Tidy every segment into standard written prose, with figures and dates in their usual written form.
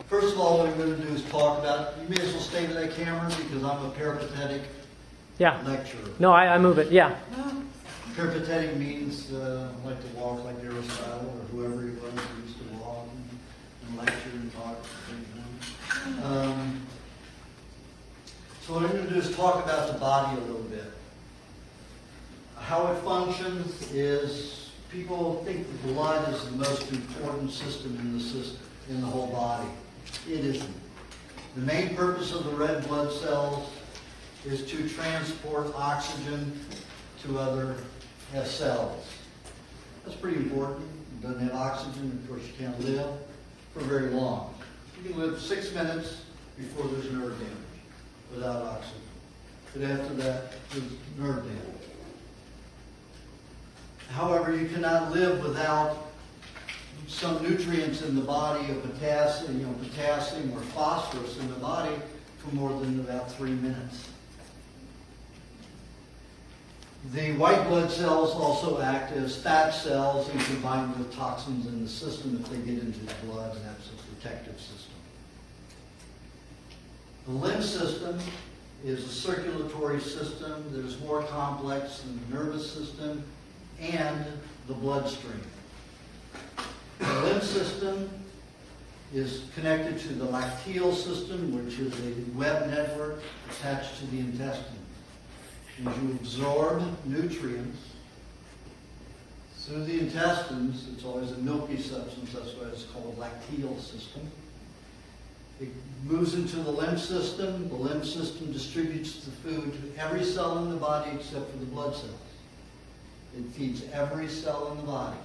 First of all, what I'm going to do is talk about, you may as well stay to that camera because I'm a peripatetic lecturer. No, I move it, yeah. Peripatetic means like to walk like Aristotle or whoever he was who used to walk and lecture and talk. So what I'm going to do is talk about the body a little bit. How it functions is, people think the blood is the most important system in the whole body. It isn't. The main purpose of the red blood cells is to transport oxygen to other cells. That's pretty important. It doesn't have oxygen, of course you can't live for very long. You can live 6 minutes before there's nerve damage without oxygen. But after that, there's nerve damage. However, you cannot live without some nutrients in the body of potassium or phosphorus in the body for more than about 3 minutes. The white blood cells also act as fat cells and combine with toxins in the system if they get into the blood, and that's a protective system. The lymph system is a circulatory system that is more complex than the nervous system and the bloodstream. The lymph system is connected to the lacteal system, which is a web network attached to the intestine. As you absorb nutrients through the intestines, it's always a milky substance, that's why it's called lacteal system. It moves into the lymph system. The lymph system distributes the food to every cell in the body except for the blood cells. It feeds every cell in the body.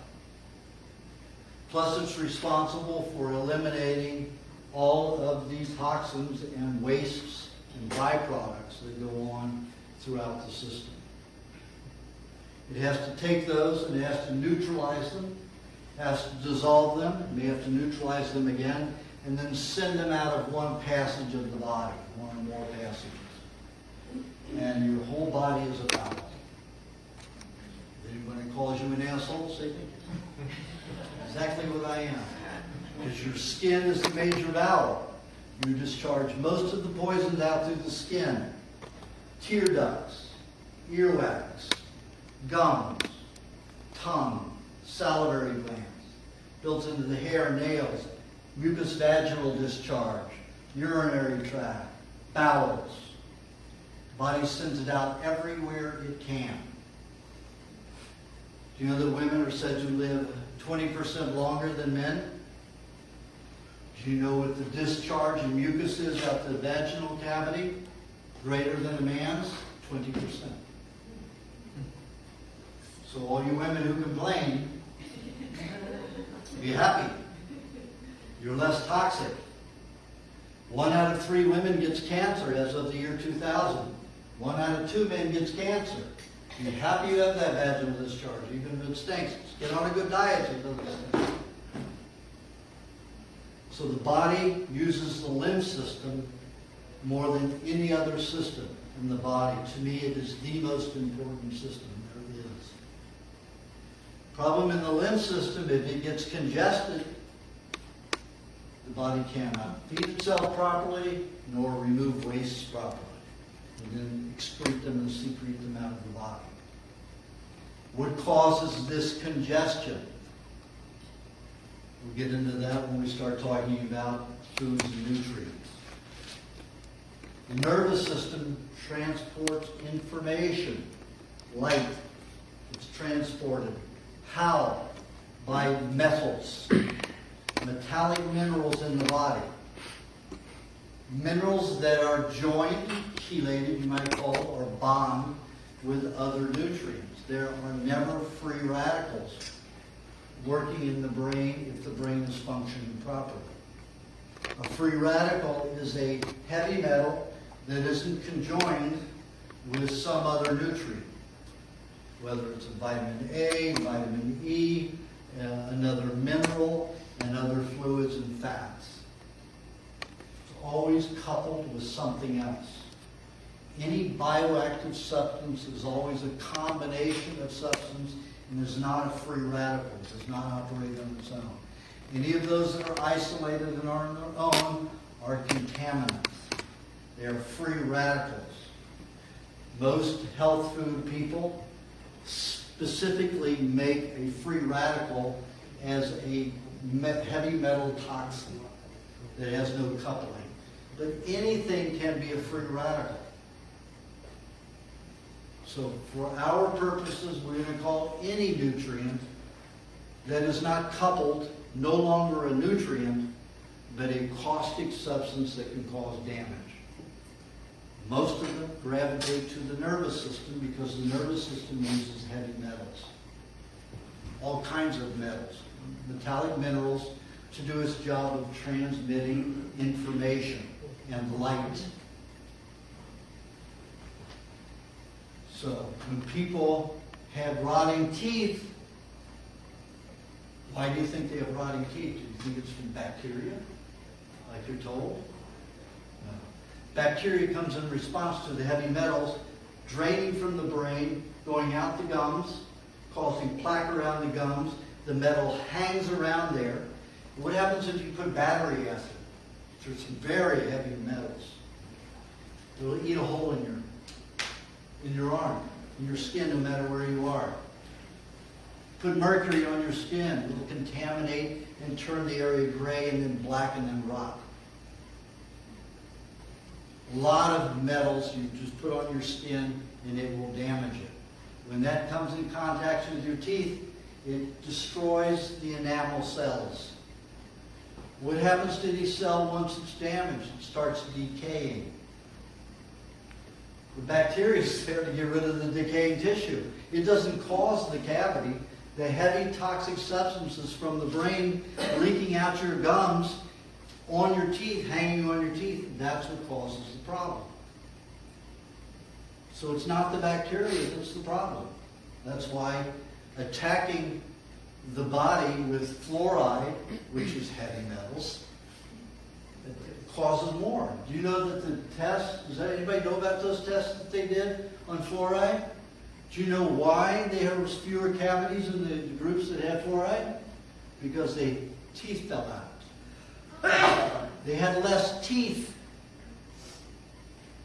Plus, it's responsible for eliminating all of these toxins and wastes and byproducts that go on throughout the system. It has to take those and it has to neutralize them, has to dissolve them, it may have to neutralize them again, and then send them out of one passage of the body, one or more passages. And your whole body is a bowel. Anybody calls you an asshole, say thank you. Exactly what I am. Because your skin is the major bowel. You discharge most of the poisons out through the skin. Tear ducts, earwax, gums, tongue, salivary glands, built into the hair, nails, mucous vaginal discharge, urinary tract, bowels. The body sends it out everywhere it can. Do you know that women are said to live 20% longer than men? Do you know what the discharge in mucus is out the vaginal cavity? Greater than a man's? 20%. So all you women who complain, be happy. You're less toxic. 1 out of 3 women gets cancer as of the year 2000. 1 out of 2 men gets cancer. Be happy you have that vaginal discharge, even if it stinks. Just get on a good diet so it doesn't stink. So the body uses the lymph system more than any other system in the body. To me, it is the most important system there is. Problem in the lymph system, if it gets congested, the body cannot feed itself properly, nor remove wastes properly, and then excrete them and secrete them out of the body. What causes this congestion? We'll get into that when we start talking about foods and nutrients. The nervous system transports information, light. It's transported. How? By metals, metallic minerals in the body. Minerals that are joined, chelated you might call, or bond with other nutrients. There are never free radicals working in the brain if the brain is functioning properly. A free radical is a heavy metal that isn't conjoined with some other nutrient, whether it's a vitamin A, vitamin E, another mineral, and other fluids and fats. It's always coupled with something else. Any bioactive substance is always a combination of substance and is not a free radical. It does not operate on its own. Any of those that are isolated and are on their own are contaminants. They are free radicals. Most health food people specifically make a free radical as a heavy metal toxin that has no coupling. But anything can be a free radical. So for our purposes, we're going to call any nutrient that is not coupled no longer a nutrient, but a caustic substance that can cause damage. Most of them gravitate to the nervous system because the nervous system uses heavy metals. All kinds of metals, metallic minerals, to do its job of transmitting information and light. So when people have rotting teeth, why do you think they have rotting teeth? Do you think it's from bacteria, like you're told? No. Bacteria comes in response to the heavy metals draining from the brain, going out the gums, causing plaque around the gums. The metal hangs around there. What happens if you put battery acid through some very heavy metals? It will eat a hole in your arm, in your skin, no matter where you are. Put mercury on your skin. It will contaminate and turn the area gray and then black and then rot. A lot of metals you just put on your skin and it will damage it. When that comes in contact with your teeth, it destroys the enamel cells. What happens to these cells once it's damaged? It starts decaying. The bacteria is there to get rid of the decaying tissue. It doesn't cause the cavity. The heavy toxic substances from the brain leaking out your gums, on your teeth, hanging on your teeth, that's what causes the problem. So it's not the bacteria that's the problem. That's why attacking the body with fluoride, which is heavy metals, it causes more. Do you know that the tests, does anybody know about those tests that they did on fluoride? Do you know why there was fewer cavities in the groups that had fluoride? Because their teeth fell out. They had less teeth.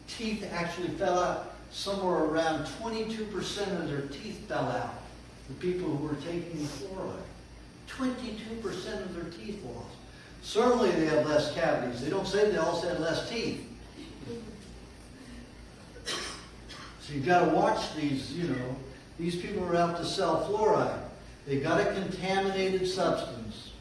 Teeth actually fell out. Somewhere around 22% of their teeth fell out. The people who were taking fluoride. 22% of their teeth lost. Certainly they have less cavities. They don't say they also had less teeth. So you've got to watch these, these people are out to sell fluoride. They've got a contaminated substance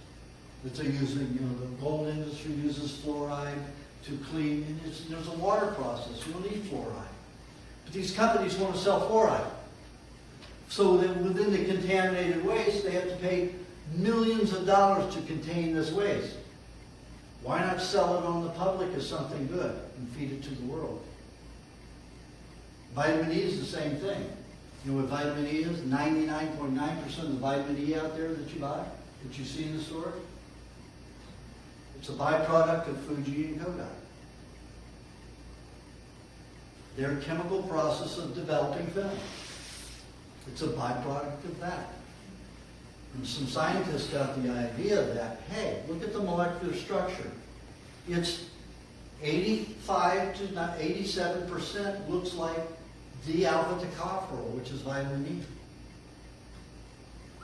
that they're using. The gold industry uses fluoride to clean, and there's a water process. You don't need fluoride. But these companies want to sell fluoride. So then within the contaminated waste, they have to pay millions of dollars to contain this waste. Why not sell it on the public as something good and feed it to the world? Vitamin E is the same thing. You know what vitamin E is? 99.9% of the vitamin E out there that you buy, that you see in the store, it's a byproduct of Fuji and Kodak. Their chemical process of developing film. It's a byproduct of that. And some scientists got the idea that, hey, look at the molecular structure. It's 85 to 87% looks like D-alpha tocopherol, which is vitamin E.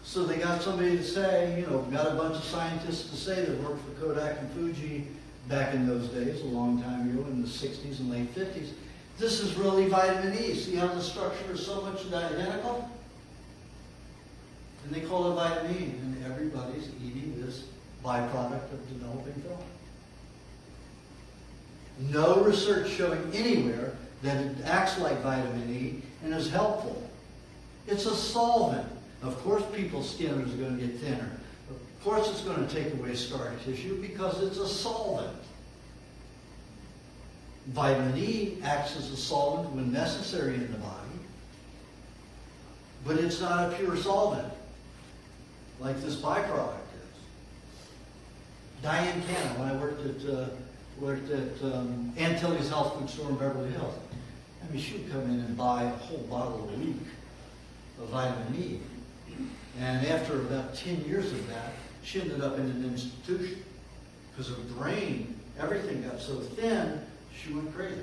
So they got somebody to say, got a bunch of scientists to say that worked for Kodak and Fuji back in those days, a long time ago, in the 60s and late 50s. This is really vitamin E. See how the structure is so much identical? And they call it vitamin E, and everybody's eating this byproduct of developing film. No research showing anywhere that it acts like vitamin E and is helpful. It's a solvent. Of course people's skin is going to get thinner. Of course it's going to take away scar tissue because it's a solvent. Vitamin E acts as a solvent when necessary in the body, but it's not a pure solvent like this byproduct is. Diane Cannon, when I worked at Antilles Health Food Store in Beverly Hills, she would come in and buy a whole bottle a week of vitamin E. And after about 10 years of that, She ended up in an institution because her brain, everything got so thin, she went crazy.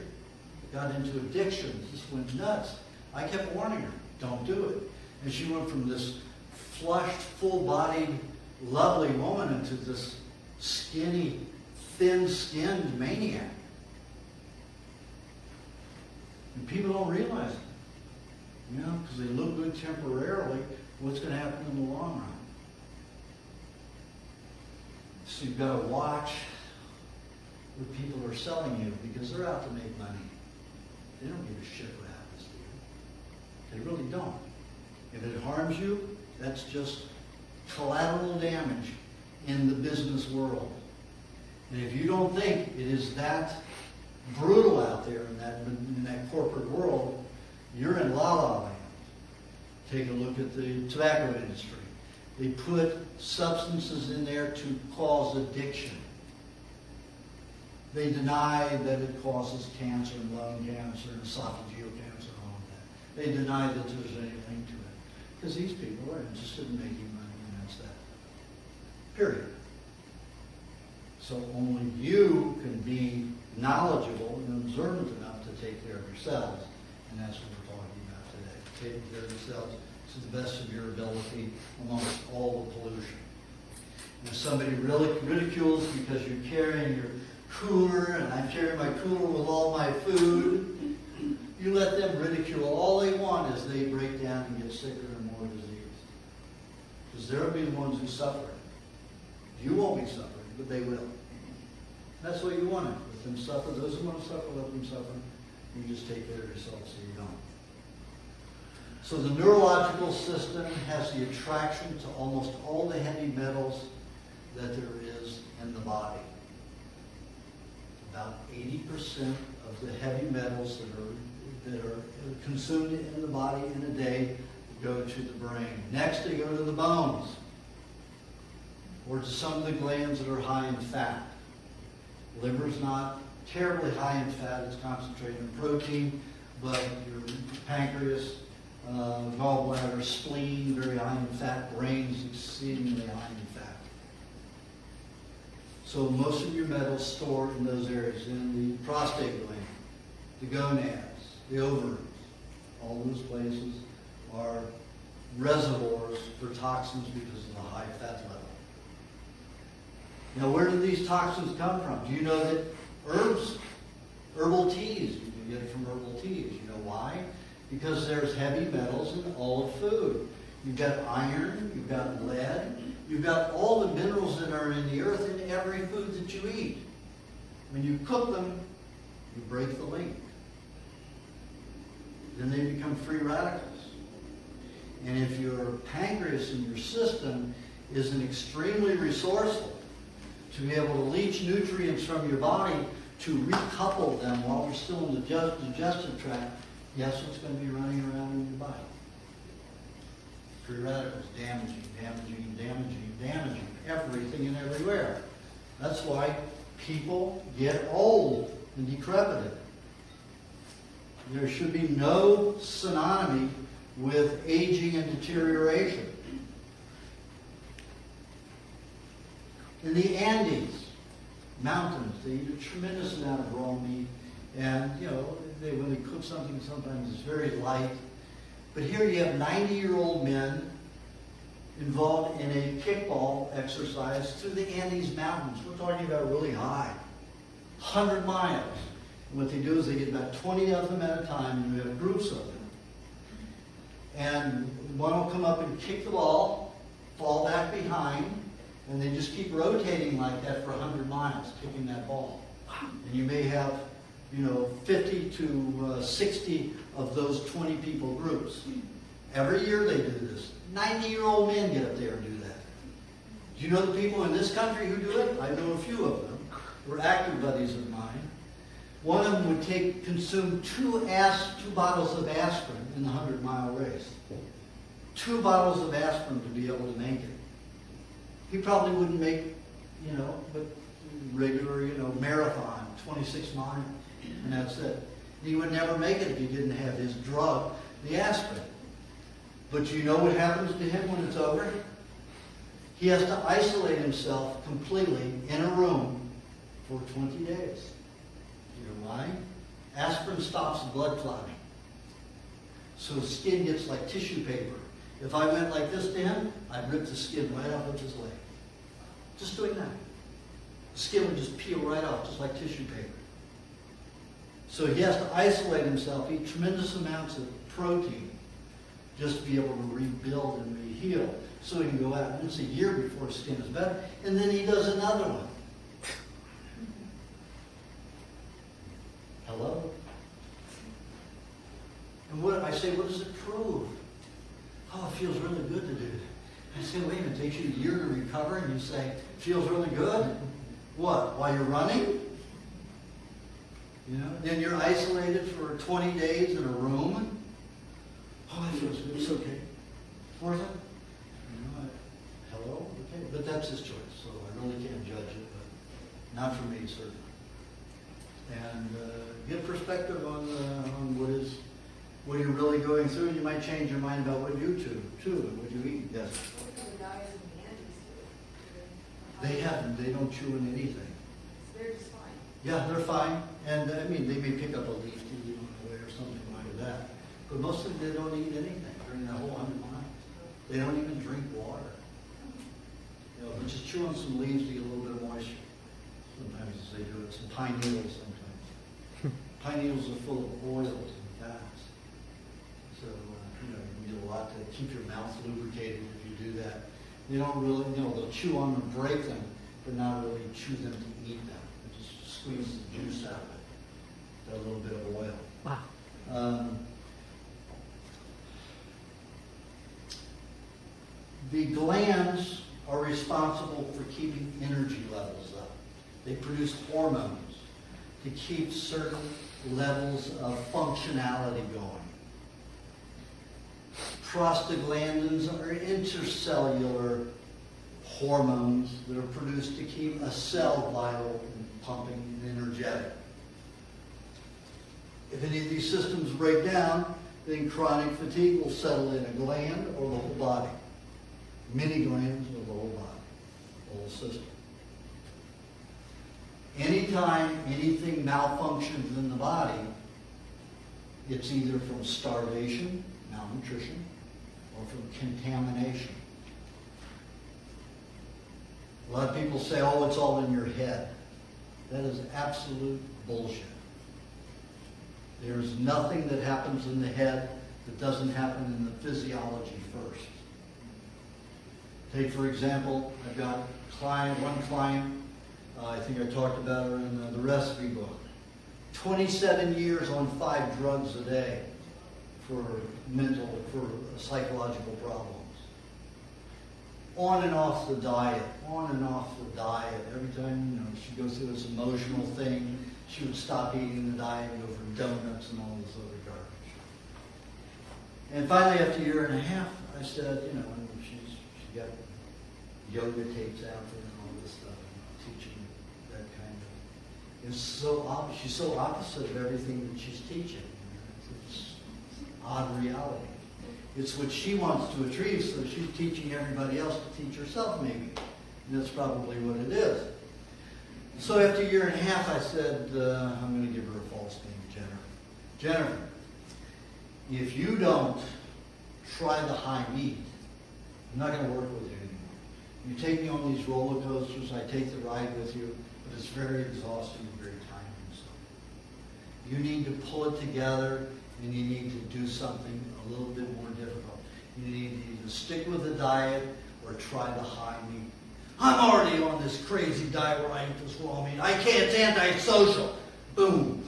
Got into addictions, just went nuts. I kept warning her, don't do it. And she went from this flushed, full-bodied, lovely woman into this skinny, thin-skinned maniac. And people don't realize it, you know, because they look good temporarily. What's going to happen in the long run? So you've got to watch what people are selling you because they're out to make money. They don't give a shit what happens to you. They really don't. If it harms you, that's just collateral damage in the business world. And if you don't think it is that brutal out there in that corporate world, you're in la-la land. Take a look at the tobacco industry. They put substances in there to cause addiction. They deny that it causes cancer and lung cancer and esophageal cancer and all of that. They deny that there's anything to it. Because these people are interested in making money, and that's that. Period. So only you can be knowledgeable and observant enough to take care of yourselves. And that's what we're talking about today. Taking care of yourselves to the best of your ability amongst all the pollution. And if somebody really ridicules because you're carrying your cooler, and I'm carrying my cooler with all my food, you let them ridicule. All they want is they break down and get sicker and more disease. Because they'll be the ones who suffer. You won't be suffering, but they will. That's what you want. Let them suffer. Those who want to suffer, let them suffer. You just take care of yourself so you don't. So the neurological system has the attraction to almost all the heavy metals that there is in the body. About 80% of the heavy metals that are consumed in the body in a day go to the brain. Next, they go to the bones, or to some of the glands that are high in fat. Liver's not terribly high in fat; it's concentrated in protein. But your pancreas, gallbladder, spleen, very high in fat. Brain's exceedingly high in fat. So most of your metals stored in those areas, in the prostate gland, the gonads, the ovaries, all those places are reservoirs for toxins because of the high fat level. Now, where do these toxins come from? Do you know that herbal teas, you can get it from herbal teas. You know why? Because there's heavy metals in all of food. You've got iron, you've got lead, you've got all the minerals that are in the earth in every food that you eat. When you cook them, you break the link. Then they become free radicals. And if your pancreas in your system isn't extremely resourceful to be able to leach nutrients from your body to recouple them while they're still in the digestive tract, guess what's going to be running around in your body? Free radicals, damaging everything and everywhere. That's why people get old and decrepit. There should be no synonymy with aging and deterioration. In the Andes mountains, they eat a tremendous amount of raw meat, and when they cook something, sometimes it's very light. But here you have 90-year-old men involved in a kickball exercise through the Andes Mountains. We're talking about really high, 100 miles. And what they do is they get about 20 of them at a time, and you have groups of them. And one will come up and kick the ball, fall back behind, and they just keep rotating like that for 100 miles, kicking that ball. And you may have 50 to 60 of those 20 people groups. Every year they do this. 90-year-old men get up there and do that. Do you know the people in this country who do it? I know a few of them. They're active buddies of mine. One of them would consume two bottles of aspirin in the 100-mile race. 2 bottles of aspirin to be able to make it. He probably wouldn't make, but regular, marathon, 26 miles, and that's it. He would never make it if he didn't have his drug, the aspirin. But you know what happens to him when it's over? He has to isolate himself completely in a room for 20 days. You know why? Aspirin stops blood clotting. So his skin gets like tissue paper. If I went like this to him, I'd rip the skin right off of his leg. Just doing that. The skin would just peel right off, just like tissue paper. So he has to isolate himself, eat tremendous amounts of protein, just to be able to rebuild and re-heal. So he can go out, and it's a year before his skin is better, and then he does another one. Hello? And what I say, what does it prove? Oh, it feels really good to do it. I say, wait a minute, it takes you a year to recover, and you say, it feels really good? What, while you're running? You know, then you're isolated for 20 days in a room. Oh, it feels good. It's okay. Where's it? You know, hello? Okay. But that's his choice, so I really can't judge it, but not for me, certainly. And get perspective on what you're really going through, and you might change your mind about what you do, too, and what you eat. Yes? What do the guys and the Andes do? They don't chew on anything. So they're just fine. Yeah, they're fine. And I mean, they may pick up a leaf to eat on the way or something like that. But most of them, they don't eat anything during that whole 100 miles. They don't even drink water. You know, but just chew on some leaves to get a little bit of moisture. Sometimes they do it. Some pine needles sometimes. Pine needles are full of oils and fats. So, you know, you can do a lot to keep your mouth lubricated if you do that. They don't really, you know, they'll chew on them and break them, but not really chew them to eat them. They just squeeze the juice out of it. A little bit of oil. Wow. The glands are responsible for keeping energy levels up. They produce hormones to keep certain levels of functionality going. Prostaglandins are intercellular hormones that are produced to keep a cell vital and pumping and energetic. If any of these systems break down, then chronic fatigue will settle in a gland or the whole body. Many glands or the whole body, the whole system. Anytime anything malfunctions in the body, it's either from starvation, malnutrition, or from contamination. A lot of people say, oh, it's all in your head. That is absolute bullshit. There's nothing that happens in the head that doesn't happen in the physiology first. Take, for example, I've got one client, I think I talked about her in the recipe book. 27 years on 5 drugs a day for psychological problems. On and off the diet, Every time, you know, she'd go through this emotional thing, she would stop eating the diet and go for donuts and all this other garbage. And finally, after a year and a half, I said, you know, she got yoga tapes out there and all this stuff, teaching that kind of. It's so obvious. She's so opposite of everything that she's teaching. It's odd reality. It's what she wants to achieve, so she's teaching everybody else to teach herself, maybe. And that's probably what it is. So after a year and a half, I said, I'm going to give her a false name, Jennifer. If you don't try the high meat, I'm not going to work with you anymore. You take me on these roller coasters, I take the ride with you, but it's very exhausting and very time consuming. You need to pull it together, and you need to do something a little bit more difficult. You need to either stick with the diet or try the high meat. I'm already on this crazy diet where I eat this raw meat. I can't, it's antisocial. Boom.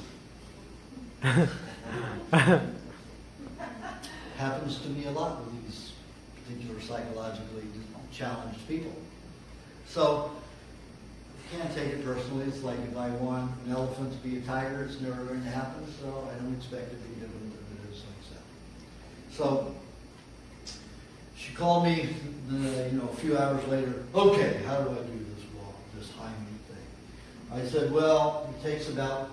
Happens to me a lot with these particular psychologically challenged people. So, you can't take it personally. It's like if I want an elephant to be a tiger, it's never going to happen, so I don't expect it to be different than it is like that. So, she called me, a few hours later. Okay, how do I do this high meat thing? I said, well, it takes about,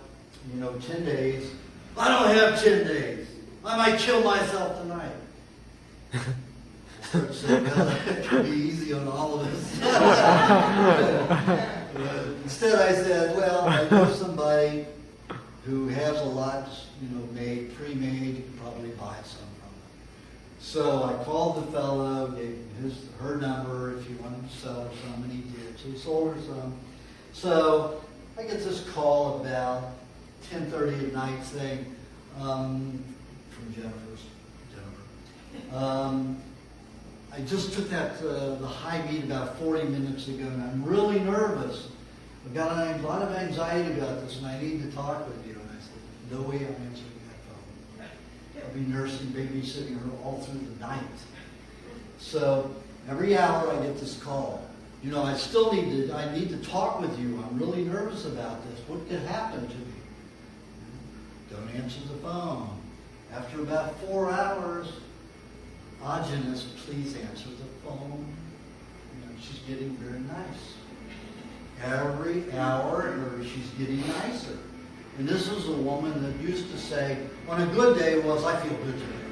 10 days. I don't have 10 days. I might kill myself tonight. start saying, well, it can be easy on all of us. Instead I said, well, I know somebody who has a lot, made, pre-made, you could probably buy some from them. So I called the fellow, gave him her number if he wanted to sell her some, and he did. So he sold her some. So I get this call about 10:30 at night saying, from Jennifer. I just took the high meat about 40 minutes ago, and I'm really nervous. I've got a lot of anxiety about this, and I need to talk with you. And I said, no way I'm answering that phone. I'll be nursing, babysitting her all through the night. So every hour I get this call. I need to talk with you. I'm really nervous about this. What could happen to me? Don't answer the phone. After about 4 hours, Aajonus, please answer the phone. She's getting very nice. Every hour, she's getting nicer. And this is a woman that used to say, on a good day was, I feel good today.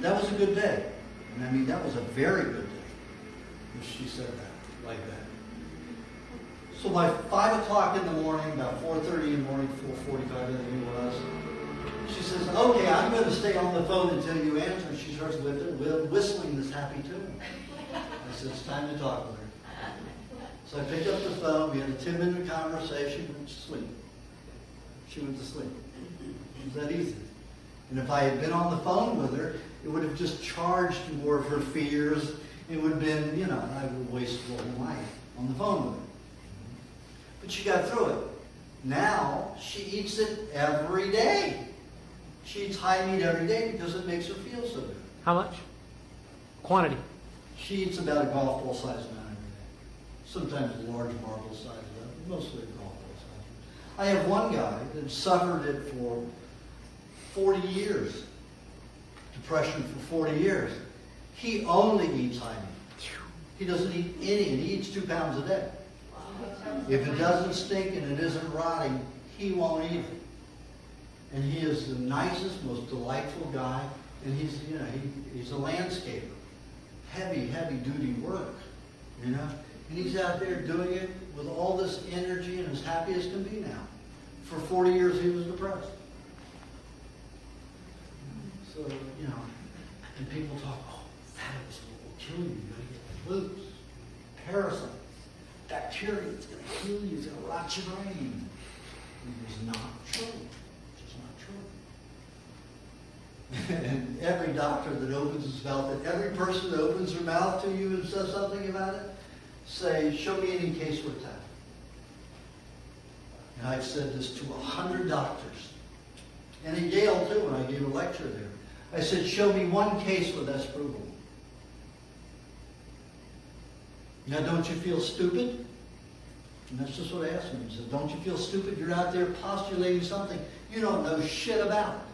That was a good day. And that was a very good day. And she said that, like that. So by 5 o'clock in the morning, about 4:30 in the morning, 4:45 I think it was, she says, okay, I'm going to stay on the phone until you answer. And she starts whistling this happy tune. I said, it's time to talk with her. So I picked up the phone. We had a 10-minute conversation. Went to sleep. She went to sleep. It was that easy. And if I had been on the phone with her, it would have just charged more of her fears. It would have been, I would have wasted the whole night on the phone with her. But she got through it. Now, she eats it every day. She eats high meat every day because it makes her feel so good. How much? Quantity? She eats about a golf ball size amount every day. Sometimes a large marble size, but mostly a golf ball size. I have one guy that suffered it for 40 years. Depression for 40 years. He only eats high meat. He doesn't eat any, and he eats 2 pounds a day. If it doesn't stink and it isn't rotting, he won't eat it. And he is the nicest, most delightful guy. And he's a landscaper. Heavy duty work, And he's out there doing it with all this energy and as happy as can be now. For 40 years he was depressed. So, and people talk, that will kill you. You're going to get flus, parasites, bacteria. It's going to kill you. It's going to rot your brain. It is not true. And every doctor that opens his mouth, and every person that opens their mouth to you and says something about it, say, show me any case where it's happened. And I've said this to 100 doctors. And at Yale, too, when I gave a lecture there. I said, show me one case where that's provable. Now, don't you feel stupid? And that's just what I asked him. He said, don't you feel stupid? You're out there postulating something you don't know shit about.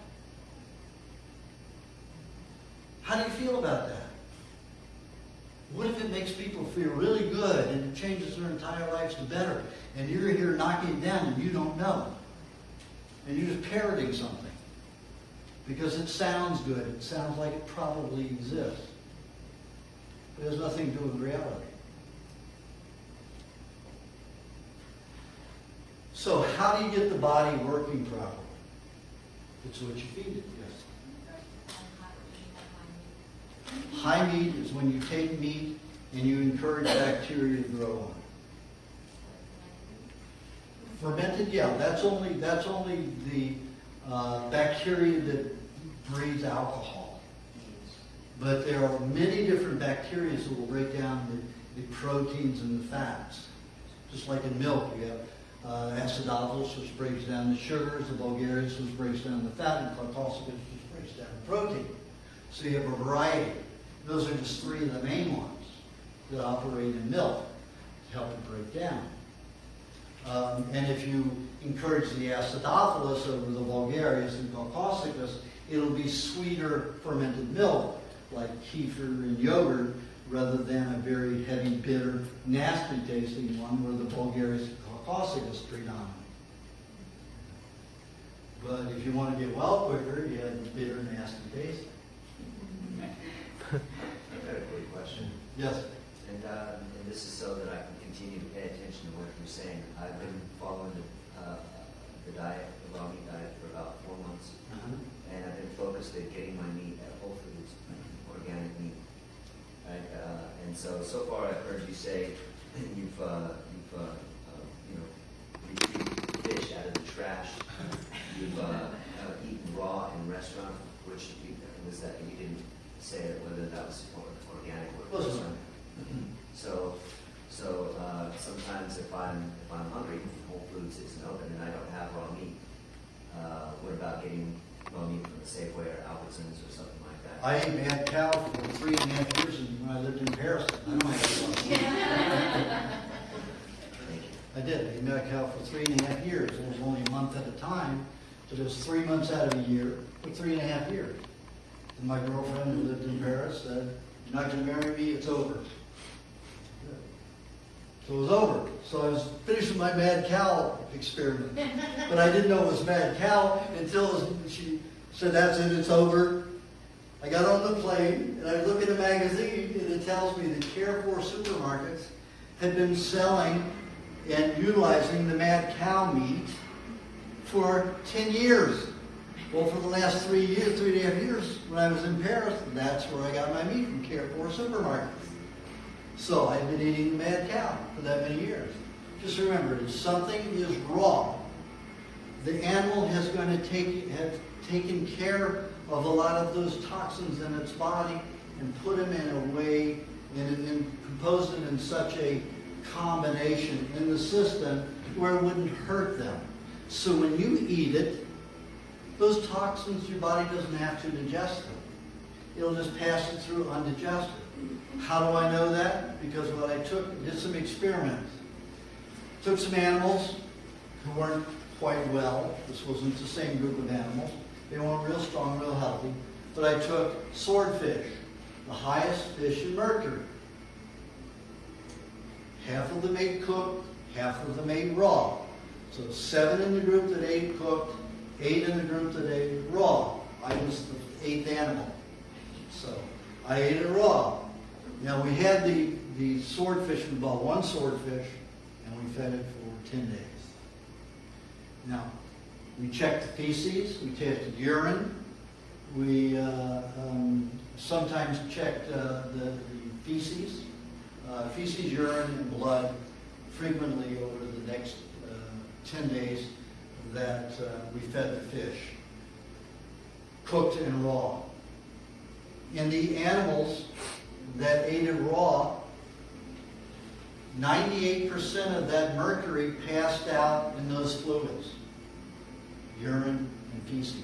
How do you feel about that? What if it makes people feel really good and it changes their entire lives to better, and you're here knocking it down and you don't know? And you're just parroting something because it sounds good. It sounds like it probably exists. But it has nothing to do with reality. So how do you get the body working properly? It's what you feed it, yes. High meat is when you take meat and you encourage bacteria to grow on it. Fermented, yeah, that's only the bacteria that breeds alcohol. But there are many different bacteria that will break down the proteins and the fats. Just like in milk, you have acidophilus, which breaks down the sugars, the bulgaricus, which breaks down the fat, and glycosaminoglycanus, which breaks down the protein. So you have a variety. Those are just 3 of the main ones that operate in milk to help it break down. And if you encourage the acidophilus over the bulgaricus and glycosaminoglycanus, it'll be sweeter fermented milk, like kefir and yogurt, rather than a very heavy, bitter, nasty-tasting one where the bulgaricus and glycosaminoglycanus is predominant. But if you want to get well quicker, you have bitter, nasty tasting. I've got a quick question. Yes. And this is so that I can continue to pay attention to what you're saying. I've been following the diet, the raw meat diet, for about 4 months. And I've been focused at getting my meat at Whole Foods, organic meat. Right? And so far I've heard you say you've retrieved fish out of the trash. You've eaten raw in restaurant, which was that you didn't say whether that was organic or Wasn't. So sometimes if I'm hungry, Whole Foods isn't open and I don't have raw meat. What about getting raw meat from the Safeway or Albertsons or something like that? I ate mad cow for 3.5 years when I lived in Paris. I don't have raw meat. Thank you. I did. I ate mad cow for 3.5 years. It was only a month at a time, but it was 3 months out of a year for 3.5 years. And my girlfriend who lived in Paris said, "You're not going to marry me, it's over." So it was over. So I was finished with my mad cow experiment. But I didn't know it was mad cow until she said, "That's it, it's over." I got on the plane and I look at a magazine and it tells me that Carrefour supermarkets had been selling and utilizing the mad cow meat for 10 years. Well, for the last 3 years, 3.5 years, when I was in Paris, that's where I got my meat, from Carrefour supermarkets. So I've been eating the mad cow for that many years. Just remember, if something is raw, the animal has going to have taken care of a lot of those toxins in its body and put them in a way and composed it in such a combination in the system where it wouldn't hurt them. So when you eat it, those toxins, your body doesn't have to digest them. It'll just pass it through undigested. How do I know that? Because what I did some experiments. Took some animals who weren't quite well. This wasn't the same group of animals. They weren't real strong, real healthy. But I took swordfish, the highest fish in mercury. Half of them ate cooked, half of them ate raw. So 7 in the group that ate cooked, 8 in the group that ate raw. I was the 8th animal. So I ate it raw. Now we had the swordfish, we bought 1 swordfish, and we fed it for 10 days. Now, we checked the feces, we tested urine, we sometimes checked the feces, urine, and blood frequently over the next 10 days that we fed the fish, cooked and raw. In the animals that ate it raw, 98% of that mercury passed out in those fluids, urine and feces.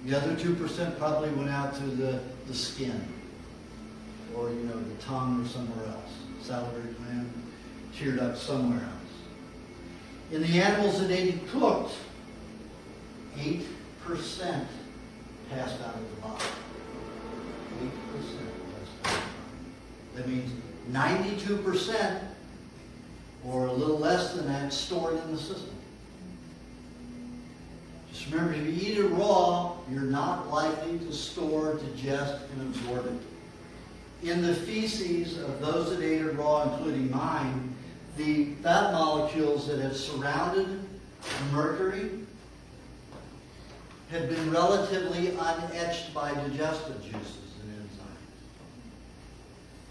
The other 2% probably went out to the skin, or the tongue or somewhere else, salivary gland, teared up somewhere else. In the animals that ate it cooked, 8% passed out of the body. 8% passed out. That means 92%, or a little less than that, stored in the system. Just remember, if you eat it raw, you're not likely to store, digest, and absorb it. In the feces of those that ate it raw, including mine, the fat molecules that have surrounded the mercury have been relatively unetched by digestive juices and enzymes.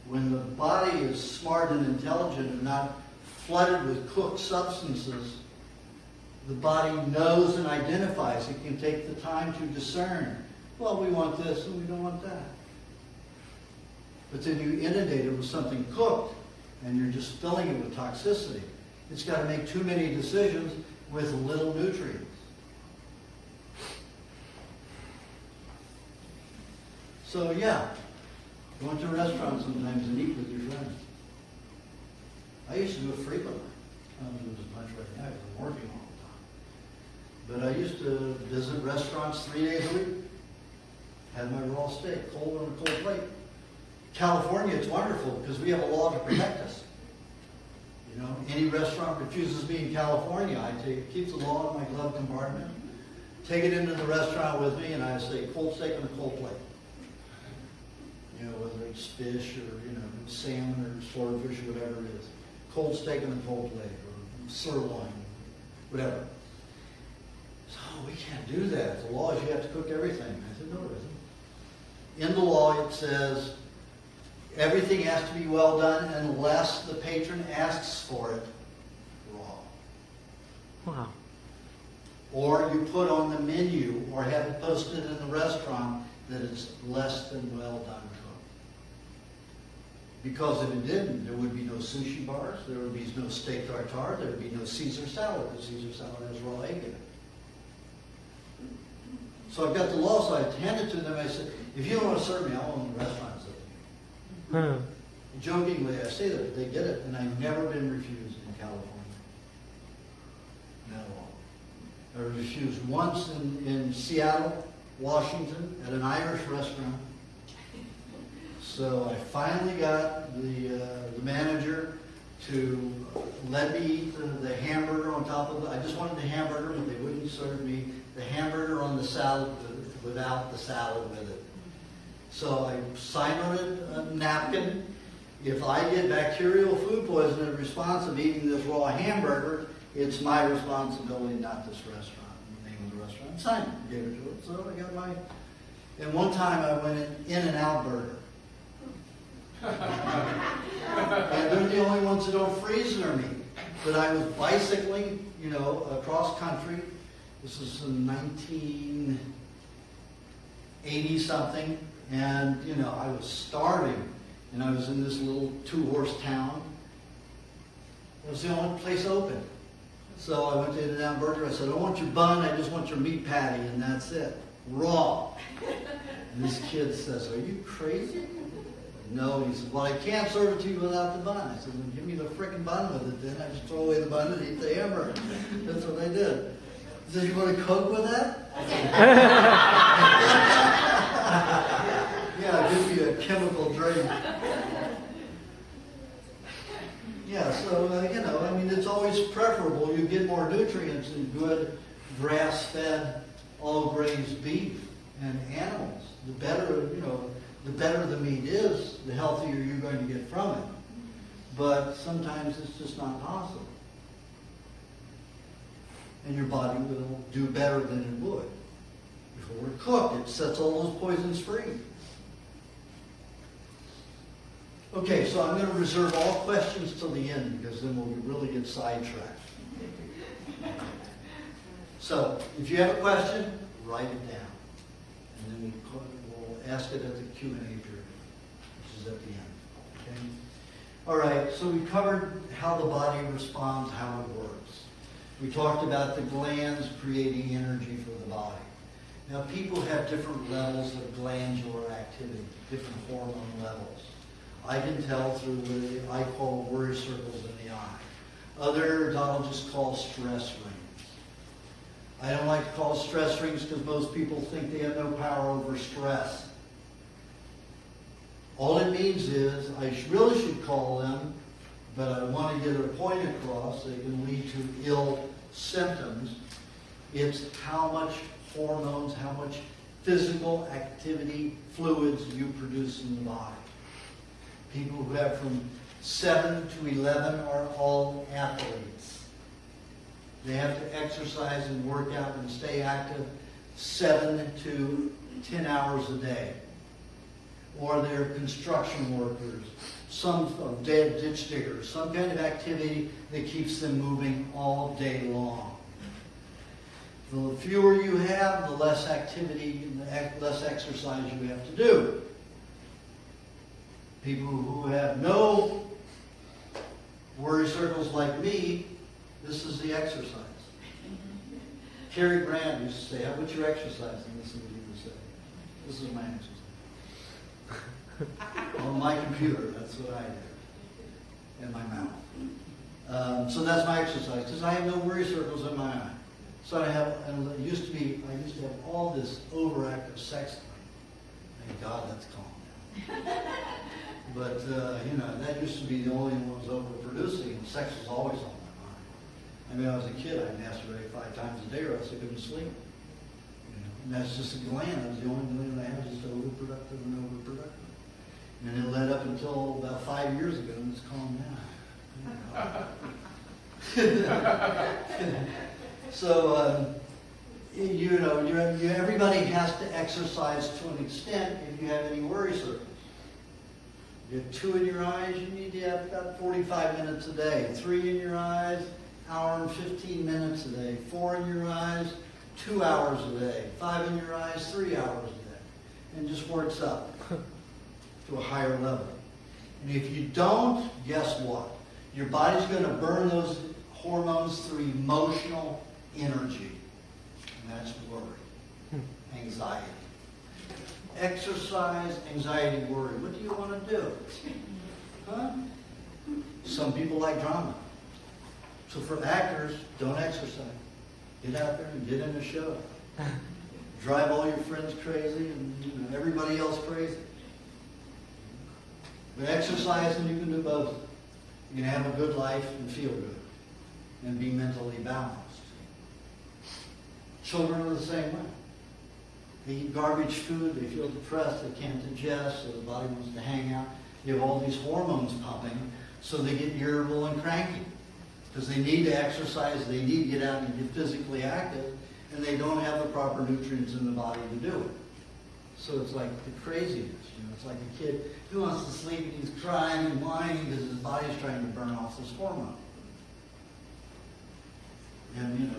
When the body is smart and intelligent and not flooded with cooked substances, the body knows and identifies. It can take the time to discern, well, we want this and we don't want that. But then you inundate it with something cooked, and you're just filling it with toxicity. It's got to make too many decisions with little nutrients. So yeah, go into a restaurant sometimes and eat with your friends. I used to do it frequently. I don't do it as much right now because I'm working all the time. But I used to visit restaurants 3 days a week. Had my raw steak, cold on a cold plate. California, it's wonderful because we have a law to protect us. Any restaurant refuses me in California, I keep the law in my glove compartment, take it into the restaurant with me, and I say, cold steak on a cold plate. whether it's fish or, salmon or swordfish or whatever it is. Cold steak and a cold leg or sirloin, whatever. So we can't do that. The law is you have to cook everything. I said, no, it isn't. In the law it says everything has to be well done unless the patron asks for it raw. Wow. Or you put on the menu or have it posted in the restaurant that it's less than well done cooked. Because if it didn't, there would be no sushi bars, there would be no steak tartare, there would be no Caesar salad, because Caesar salad has raw egg in it. So I've got the law, so I handed it to them. I said, if you don't want to serve me, I'll own the restaurant. Jokingly, I say that they get it, and I've never been refused in California. Not at all. I was refused once in Seattle, Washington, at an Irish restaurant. So I finally got the manager to let me eat the hamburger on top of it. I just wanted the hamburger, but they wouldn't serve me the hamburger on the salad without the salad with it. So I signed on a napkin. If I get bacterial food poisoning in response of eating this raw hamburger, it's my responsibility, not this restaurant. The name of the restaurant. Signed it, gave it to it. So I got my... And one time I went In-N-Out Burger. And they're the only ones that don't freeze their meat. But I was bicycling, across country. This is in 1980 something. And, I was starving. And I was in this little 2-horse town. It was the only place open. So I went to In-N-Out Burger. I said, I don't want your bun, I just want your meat patty, and that's it. Raw. And this kid says, are you crazy? No. He said, well, I can't serve it to you without the bun. I said, well, give me the frickin' bun with it then. I just throw away the bun and eat the hamburger. That's what I did. He said, you want to coke with that? Yeah, give me a chemical drink. Yeah, so, it's always preferable. You get more nutrients in good grass-fed, all-grazed beef and animals. The better, the better the meat is, the healthier you're going to get from it. But sometimes it's just not possible. And your body will do better than it would. Before it cooked, it sets all those poisons free. Okay, so I'm going to reserve all questions till the end because then we'll really get sidetracked. So, if you have a question, write it down. And then we'll ask it at the Q&A period, which is at the end. Okay? All right, so we covered how the body responds, how it works. We talked about the glands creating energy for the body. Now, people have different levels of glandular activity, different hormone levels. I can tell through what I call worry circles in the eye. Other odontologists call stress rings. I don't like to call stress rings because most people think they have no power over stress. All it means is I really should call them, but I want to get a point across that can lead to ill symptoms. It's how much hormones, how much physical activity fluids you produce in the body. People who have from 7 to 11 are all athletes. They have to exercise and work out and stay active 7 to 10 hours a day. Or they're construction workers, some dead ditch diggers, some kind of activity that keeps them moving all day long. The fewer you have, the less activity, the less exercise you have to do. People who have no worry circles like me, this is the exercise. Cary Grant used to say, how about your exercise? And this is what he would say. This is my exercise. On my computer, that's what I do. In my mouth. So that's my exercise, because I have no worry circles in my eye. So I have, and I used to have all this overactive sex life. Thank God that's calmed down. But, that used to be the only one that was overproducing, and sex was always on my mind. I mean, I was a kid, I'd masturbate 5 times a day or else I couldn't sleep. And that's just a gland. That was the only gland I had, just overproductive and overproductive. And it led up until about 5 years ago, and it's calmed down. So, everybody has to exercise to an extent if you have any worry circles. You have 2 in your eyes, you need to have about 45 minutes a day. 3 in your eyes, hour and 15 minutes a day. 4 in your eyes, 2 hours a day. 5 in your eyes, 3 hours a day. And it just works up to a higher level. And if you don't, guess what? Your body's going to burn those hormones through emotional energy. And that's worry, anxiety. Exercise, anxiety, worry. What do you want to do? Huh? Some people like drama. So for actors, don't exercise. Get out there and get in a show. Drive all your friends crazy and everybody else crazy. But exercising, you can do both. You can have a good life and feel good and be mentally balanced. Children are the same way. They eat garbage food, they feel depressed, they can't digest, so the body wants to hang out. You have all these hormones pumping, so they get irritable and cranky. Because they need to exercise, they need to get out and get physically active, and they don't have the proper nutrients in the body to do it. So it's like the craziness, It's like a kid who wants to sleep and he's crying and whining because his body's trying to burn off this hormone. And,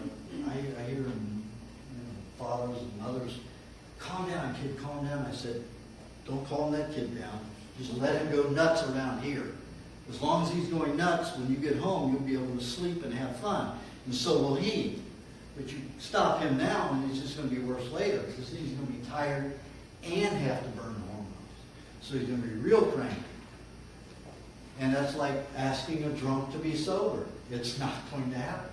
I hear fathers and mothers, calm down, kid, calm down. I said, don't calm that kid down. Just let him go nuts around here. As long as he's going nuts, when you get home, you'll be able to sleep and have fun. And so will he. But you stop him now, and it's just going to be worse later, because he's going to be tired and have to burn hormones. So he's going to be real cranky. And that's like asking a drunk to be sober. It's not going to happen.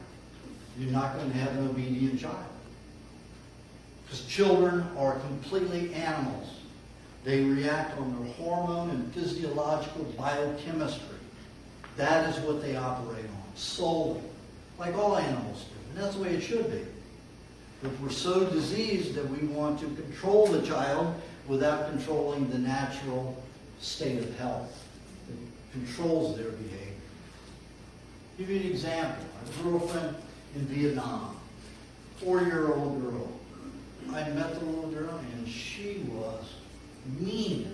You're not going to have an obedient child. Because children are completely animals. They react on their hormone and physiological biochemistry. That is what they operate on, solely, like all animals do. And that's the way it should be. But we're so diseased that we want to control the child without controlling the natural state of health that controls their behavior. I'll give you an example. I have a girlfriend in Vietnam, 4-year-old girl. I met the little girl, and she was mean,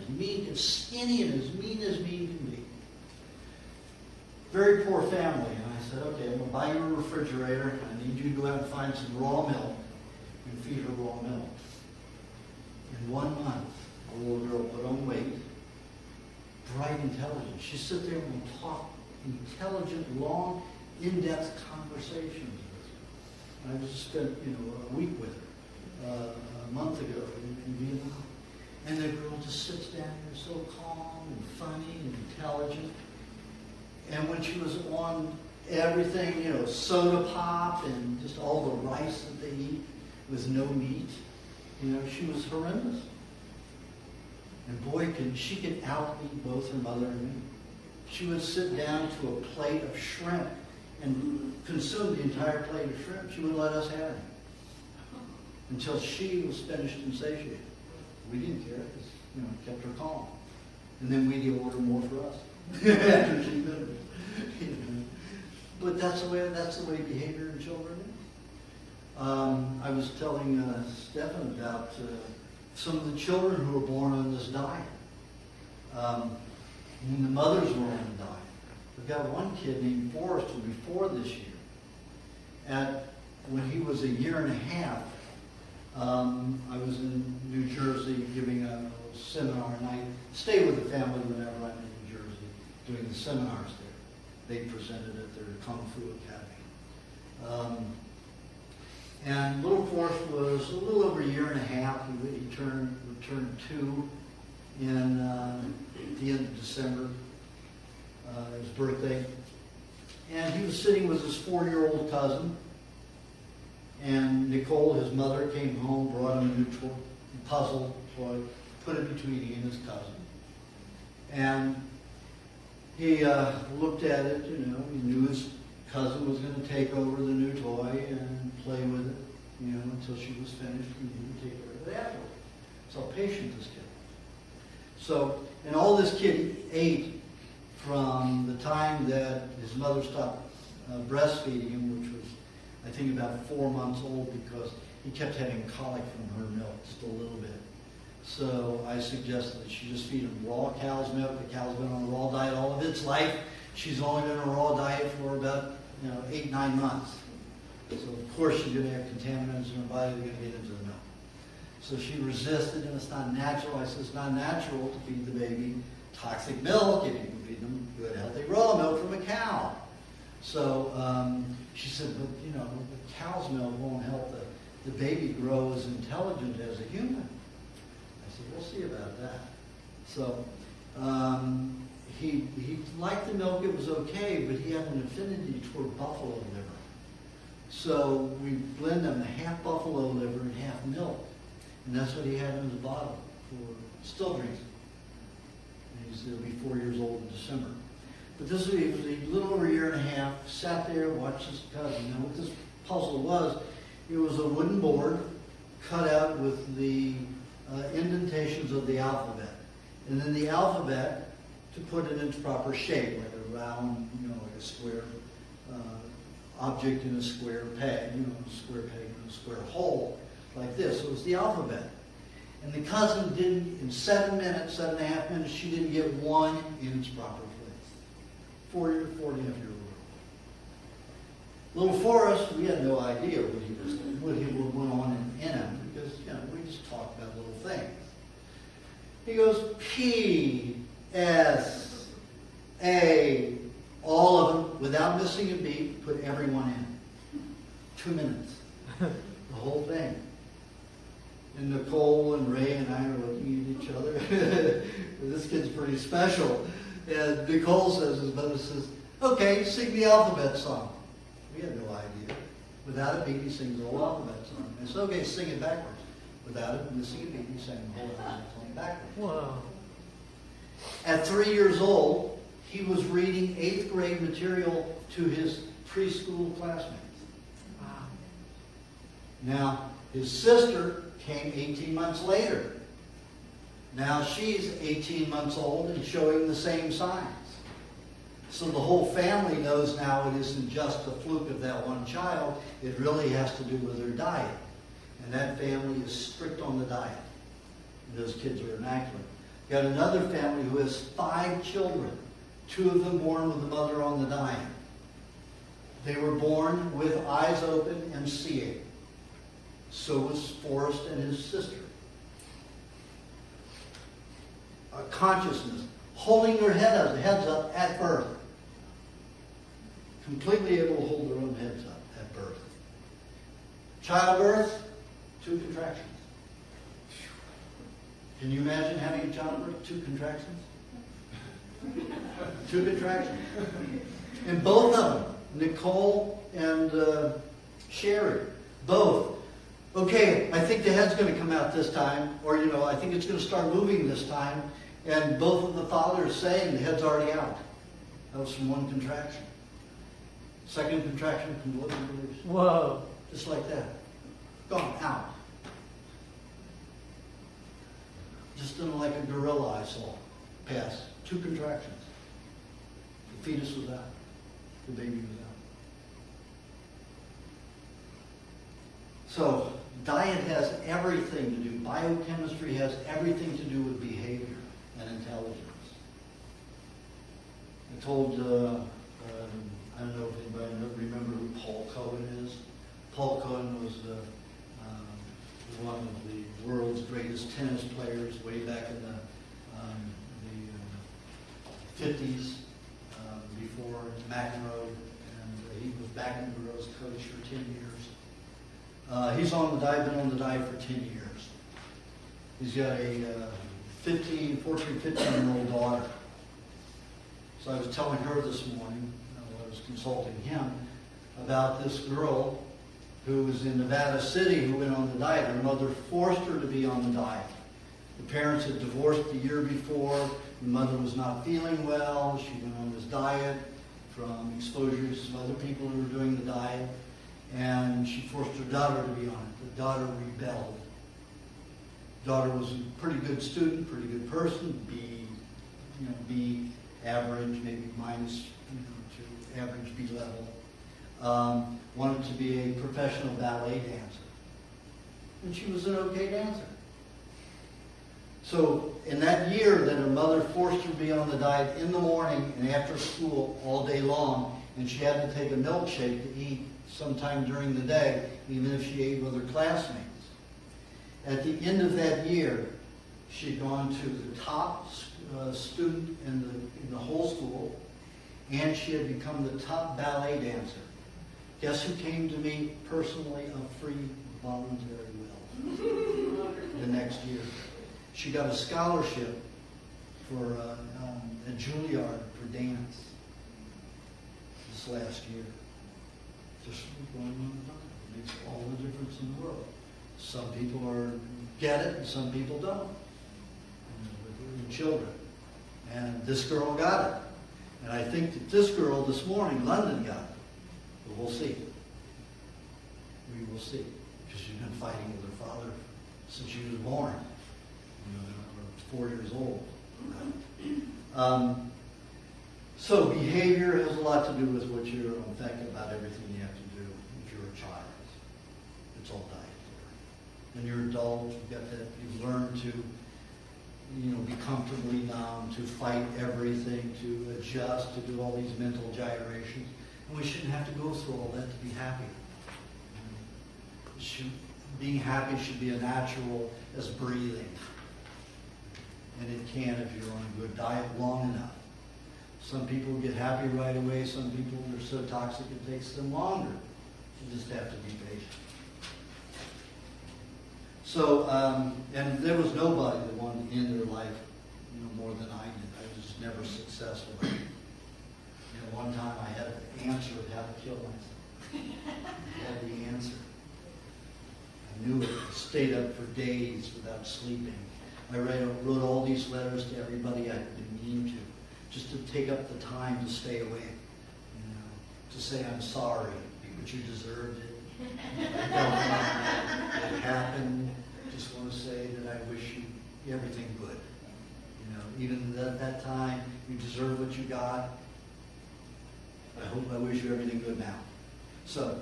as skinny and as mean can be. Very poor family. And I said, okay, I'm going to buy you a refrigerator. I need you to go out and find some raw milk and feed her raw milk. In 1 month, the little girl put on weight, bright, intelligent. She'd sit there and talk intelligent, long, in-depth conversations with her. I just spent, a week with her a month ago in Vietnam. And the girl just sits down there so calm and funny and intelligent. And when she was on everything, soda pop and just all the rice that they eat with no meat, she was horrendous. And boy, she could out-eat both her mother and me. She would sit down to a plate of shrimp and consume the entire plate of shrimp. She wouldn't let us have it until she was finished and satiated. We didn't care because, it kept her calm. And then we'd order more for us after she finished. But that's the way behavior in children is. I was telling Stephan about some of the children who were born on this diet. When the mothers were on the diet. We've got one kid named Forrest who before this year, when he was 1.5 years, I was in New Jersey giving a seminar, and I stay with the family whenever I'm in New Jersey doing the seminars there. They presented at their Kung Fu Academy. And little Forrest was a little over 1.5 years. He turned 2 at the end of December, his birthday. And he was sitting with his 4-year-old cousin. And Nicole, his mother, came home, brought him a new puzzle toy, put it between he and his cousin. And he looked at it, he knew his cousin was going to take over the new toy and play with it, until she was finished, and he would take care of it afterwards. That's how patient this kid was. So and all this kid ate from the time that his mother stopped breastfeeding him, which was, I think, about 4 months old, because he kept having colic from her milk, just a little bit. So I suggested that she just feed him raw cow's milk. The cow's been on a raw diet all of its life. She's only been on a raw diet for about 8, 9 months. So of course she's going to have contaminants in her body that are going to get into the milk. So she resisted, and it's not natural. I said, it's not natural to feed the baby toxic milk if you can feed them good, healthy raw milk from a cow. So she said, but the cow's milk won't help the baby grow as intelligent as a human. I said, we'll see about that. So he liked the milk, it was okay, but he had an affinity toward buffalo liver. So we blend him half buffalo liver and half milk. And that's what he had in his bottle for still drinks. He'll be 4 years old in December. But this was a little over a year and a half, sat there, watched his cousin. Now what this puzzle was, it was a wooden board cut out with the indentations of the alphabet. And then the alphabet to put it into proper shape, like a round, like a square object in a square peg, a square peg in a square hole, like this. So it was the alphabet. And the cousin didn't, in 7 minutes, 7.5 minutes, she didn't get one in its proper place. 4.5-year-old. Little Forrest, we had no idea what went on in him, because we just talked about little things. He goes P, S, A, all of them, without missing a beat, put everyone in. 2 minutes. The whole thing. And Nicole and Ray and I are looking at each other. This kid's pretty special. And Nicole says, his mother says, okay, sing the alphabet song. We had no idea. Without a beat, he sings the whole alphabet song. I said, okay, sing it backwards. Without it missing a beat, he sang the whole alphabet song backwards. Whoa. At 3 years old, he was reading 8th grade material to his preschool classmates. Wow. Now, his sister came 18 months later. Now she's 18 months old and showing the same signs. So the whole family knows now it isn't just a fluke of that one child. It really has to do with their diet. And that family is strict on the diet. And those kids are immaculate. Got another family who has 5 children. 2 of them born with the mother on the diet. They were born with eyes open and seeing. So was Forrest and his sister. A consciousness, holding their heads up at birth. Completely able to hold their own heads up at birth. Childbirth, 2 contractions. Can you imagine having a childbirth? 2 contractions? 2 contractions. And both of them, Nicole and Sherry, both. Okay, I think the head's going to come out this time, or I think it's going to start moving this time, and both of the fathers saying the head's already out. That was from 1 contraction. Second contraction, completely released. Whoa. Just like that. Gone, out. Just in like a gorilla I saw pass. 2 contractions. The fetus was out. The baby was out. So, diet has everything to do, biochemistry has everything to do with behavior and intelligence. I told, I don't know if anybody remember who Paul Cohen is. Paul Cohen was one of the world's greatest tennis players way back in the 50s, before McEnroe, and he was McEnroe's coach for 10 years. He's on the diet, been on the diet for 10 years. He's got a 15-year-old daughter. So I was telling her this morning, I was consulting him, about this girl who was in Nevada City who went on the diet. Her mother forced her to be on the diet. The parents had divorced the year before. The mother was not feeling well. She went on this diet from exposures to other people who were doing the diet. And she forced her daughter to be on it. The daughter rebelled. Daughter was a pretty good student, pretty good person, B B average, maybe minus, to average B level. Wanted to be a professional ballet dancer. And she was an okay dancer. So in that year that her mother forced her to be on the diet in the morning and after school all day long, and she had to take a milkshake to eat sometime during the day, even if she ate with her classmates. At the end of that year, she'd gone to the top student in the whole school, and she had become the top ballet dancer. Guess who came to me personally of free voluntary will the next year? She got a scholarship for at Juilliard for dance this last year. Just going on. It makes all the difference in the world. Some people get it, and some people don't. With children. And this girl got it. And I think that this girl this morning, London, got it. But we'll see. We will see. Because she's been fighting with her father since she was born. Or 4 years old. So behavior has a lot to do with what you're, in fact, about everything you have to do if you're a child. It's all dietary. When you're an adult, you've learned to, be comfortably numb, to fight everything, to adjust, to do all these mental gyrations. And we shouldn't have to go through all that to be happy. Being happy should be as natural as breathing. And it can if you're on a good diet long enough. Some people get happy right away. Some people are so toxic it takes them longer. You just have to be patient. So, and there was nobody that wanted to end their life, more than I did. I was never successful. One time I had an answer of how to kill myself. I had the answer. I knew it. Stayed up for days without sleeping. I wrote all these letters to everybody I had been mean to, just to take up the time to stay awake, to say I'm sorry, but you deserved it. I felt like it happened. Just want to say that I wish you everything good. Even at that time, you deserve what you got. I wish you everything good now. So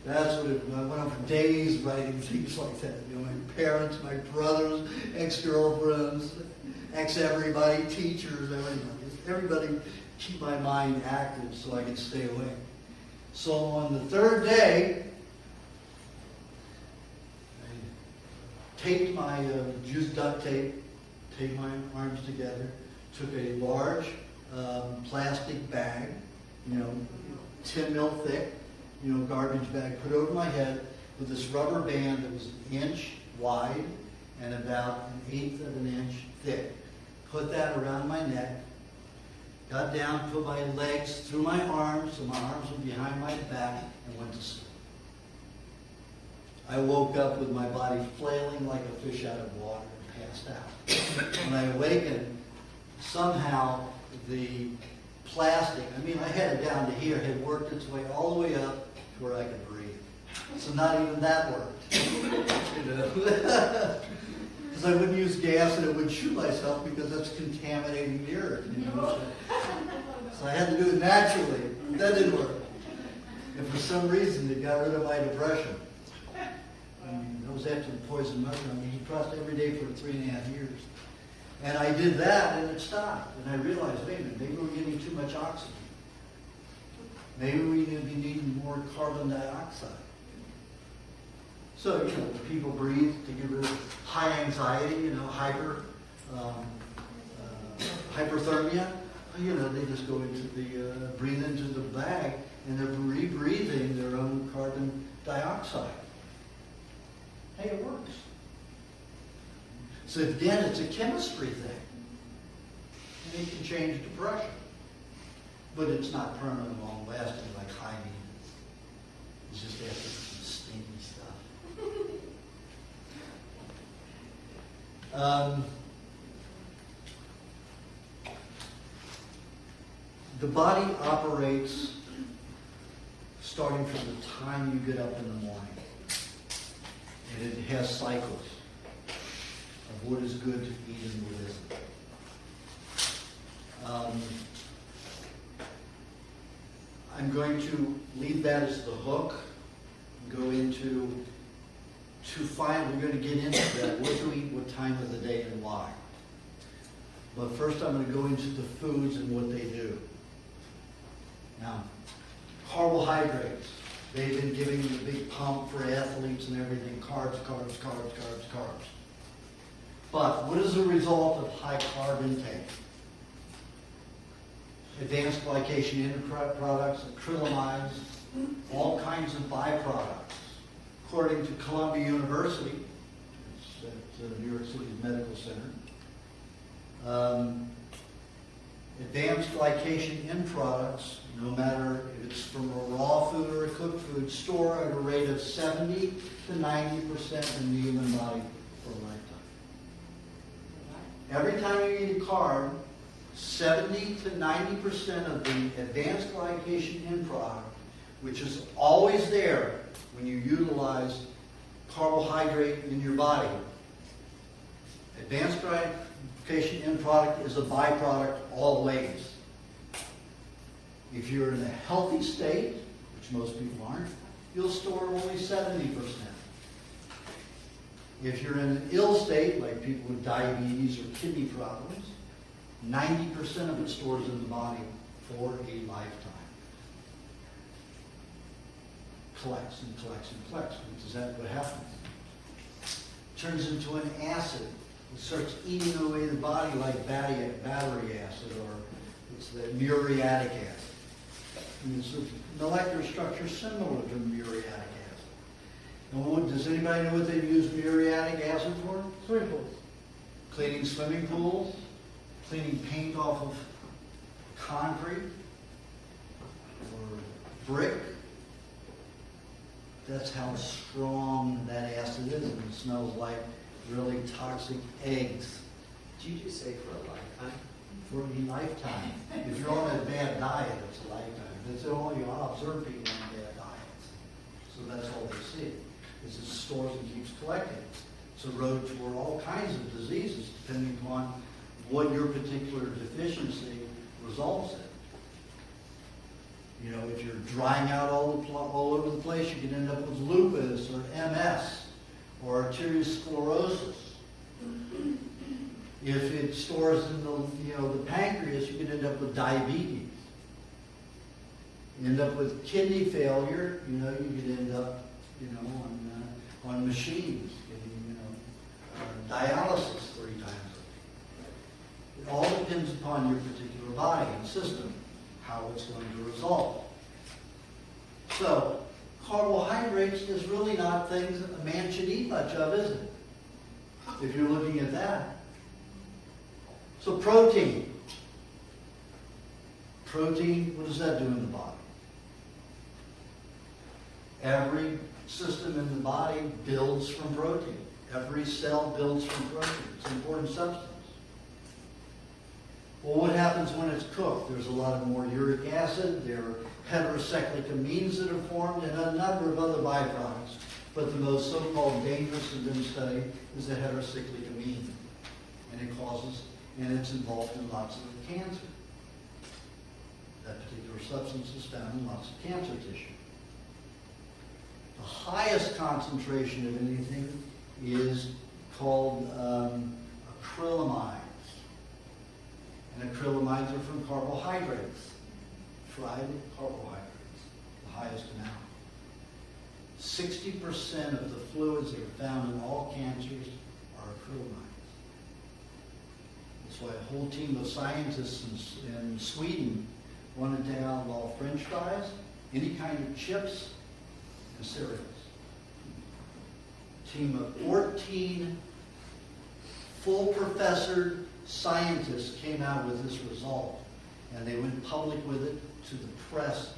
that's what I went on for days writing things like that. My parents, my brothers, ex-girlfriends, ex-everybody, teachers, everybody keep my mind active so I could stay awake. So on the third day, I taped used duct tape, taped my arms together, took a large plastic bag, 10 mil thick, garbage bag, put over my head with this rubber band that was an inch wide and about 1/8 of an inch thick. Put that around my neck, got down, put my legs through my arms, so my arms were behind my back, and went to sleep. I woke up with my body flailing like a fish out of water and passed out. When I awakened, somehow the plastic, I had it down to here, had worked its way all the way up to where I could breathe. So not even that worked. Because I wouldn't use gas and it would shoot myself because that's contaminating the earth. So I had to do it naturally. That didn't work. And for some reason, it got rid of my depression. That was after the poison mushroom. He crossed every day for 3.5 years. And I did that, and it stopped. And I realized, wait a minute, maybe we're getting too much oxygen. Maybe we need to be needing more carbon dioxide. So, people breathe to get rid of high anxiety, hyperthermia. They just go into breathe into the bag, and they're rebreathing their own carbon dioxide. Hey, it works. So again, it's a chemistry thing. And it can change depression. But it's not permanent, long-lasting like Hy-Vee. It's just after some stinky stuff. The body operates starting from the time you get up in the morning. And it has cycles of what is good to eat and what isn't. I'm going to leave that as the hook, go into, we're going to get into that, what to eat, what time of the day, and why. But first I'm going to go into the foods and what they do. Now, carbohydrates. They've been giving the big pump for athletes and everything, carbs, carbs, carbs, carbs, carbs. But what is the result of high carb intake? Advanced glycation end products, acrylamides, all kinds of byproducts. According to Columbia University, it's at New York City's Medical Center, advanced glycation end products, no matter if it's from a raw food or a cooked food, store at a rate of 70 to 90% in the human body for a lifetime. Every time you eat a carb, 70 to 90% of the advanced glycation end product, which is always there when you utilize carbohydrate in your body. Advanced glycation end product is a byproduct always. If you're in a healthy state, which most people aren't, you'll store only 70%. If you're in an ill state, like people with diabetes or kidney problems, 90% of it stores in the body for a lifetime. Collects and collects and collects. Is that what happens? Turns into an acid. It starts eating away the body like battery acid, or it's the muriatic acid. And it's a molecular structure similar to muriatic acid. And does anybody know what they use muriatic acid for? Swimming pools. Cleaning swimming pools, cleaning paint off of concrete or brick. That's how strong that acid is, and it smells like really toxic eggs. Did you just say for a lifetime? For a lifetime. If you're on a bad diet, it's a lifetime. That's all you observe people on bad diets. So that's all they see, is it stores and keeps collecting. It's a road toward all kinds of diseases, depending upon what your particular deficiency results in. You know, if you're drying out all over the place, you can end up with lupus or MS or arteriosclerosis. If it stores in the pancreas, you can end up with diabetes. You end up with kidney failure. You could end up, on machines, getting, dialysis 3 times a week. It all depends upon your particular body and system, how it's going to resolve. So, carbohydrates is really not things that a man should eat much of, is it? If you're looking at that. So protein. Protein, what does that do in the body? Every system in the body builds from protein. Every cell builds from protein. It's an important substance. Well, what happens when it's cooked? There's a lot of more uric acid, there are heterocyclic amines that are formed, and a number of other byproducts. But the most so-called dangerous that have been studied is the heterocyclic amine. And it's involved in lots of cancer. That particular substance is found in lots of cancer tissue. The highest concentration of anything is called acrylamides. And acrylamides are from carbohydrates, fried carbohydrates, the highest amount. 60% of the fluids that are found in all cancers are acrylamides. That's why a whole team of scientists in Sweden wanted to outlaw French fries, any kind of chips, and cereals. A team of 14 full professor scientists came out with this result, and they went public with it to the press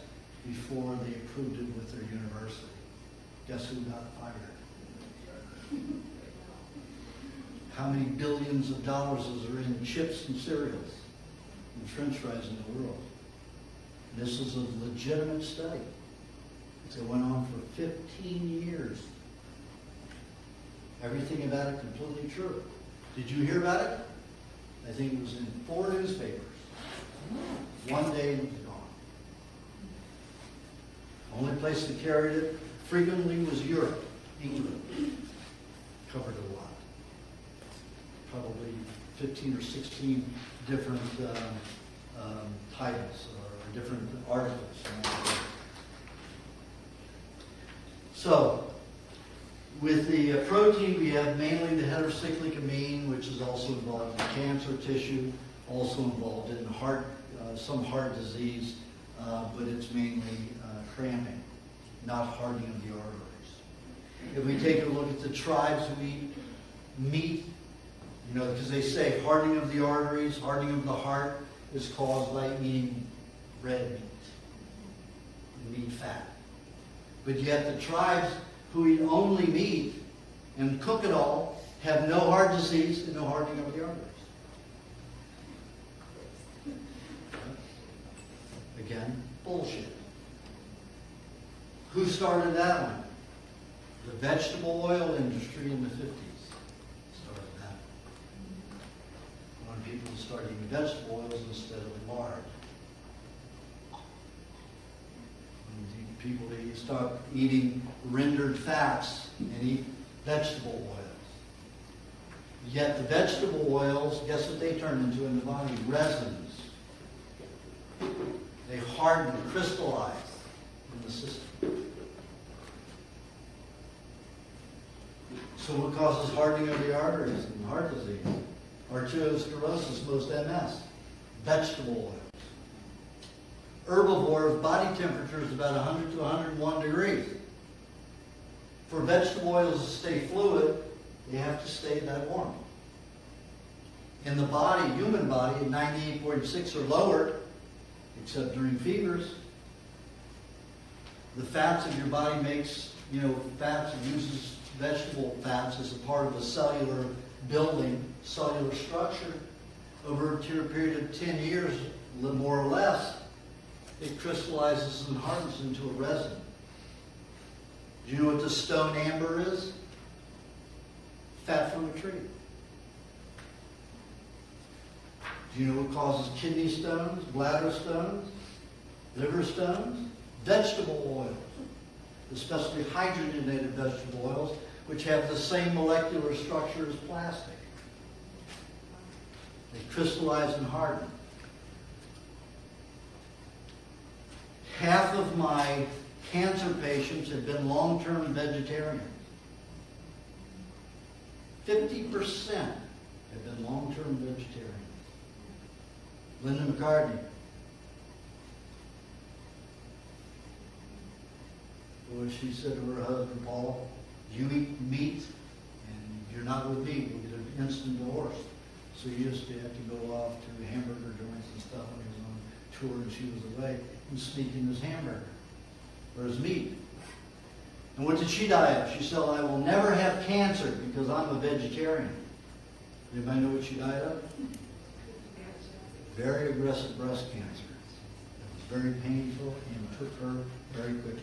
before they approved it with their university. Guess who got fired? How many billions of dollars are in chips and cereals and French fries in the world? And this is a legitimate study. It went on for 15 years. Everything about it completely true. Did you hear about it? I think it was in 4 newspapers. One day and it's gone. Only place that carried it frequently was Europe, England. Covered a lot. Probably 15 or 16 different titles or different articles. So, with the protein, we have mainly the heterocyclic amine, which is also involved in cancer tissue, also involved in some heart disease, but it's mainly cramping, not hardening of the arteries. If we take a look at the tribes who eat meat, because they say hardening of the arteries, hardening of the heart is caused by eating red meat fat. But yet the tribes who eat only meat and cook it all have no heart disease and no hardening of the arteries. Again, bullshit. Who started that one? The vegetable oil industry in the 50s started that. When people started eating vegetable oils instead of lard. When people start eating rendered fats and eat vegetable oils. Yet the vegetable oils, guess what they turn into in the body? Resins. They harden, crystallize in the system. So what causes hardening of the arteries and heart disease? Arteriosclerosis, most MS. Vegetable oils. Herbivores' body temperature is about 100 to 101 degrees. For vegetable oils to stay fluid, they have to stay that warm. In the body, human body, at 98.6 or lower, except during fevers, the fats that your body makes, fats, it uses vegetable fats as a part of a cellular building, cellular structure. Over a period of 10 years, more or less, it crystallizes and hardens into a resin. Do you know what the stone amber is? Fat from a tree. Do you know what causes kidney stones, bladder stones, liver stones? Vegetable oils, especially hydrogenated vegetable oils, which have the same molecular structure as plastic. They crystallize and harden. Half of my cancer patients have been long-term vegetarians. 50% have been long-term vegetarians. Linda McCartney. Well, she said to her husband, Paul, you eat meat and you're not with me, we'll get an instant divorce. So he used to have to go off to hamburger joints and stuff when he was on tour and she was away and sneak in his hamburger or his meat. And what did she die of? She said, I will never have cancer because I'm a vegetarian. Anybody know what she died of? Very aggressive breast cancer. It was very painful and took her very quickly.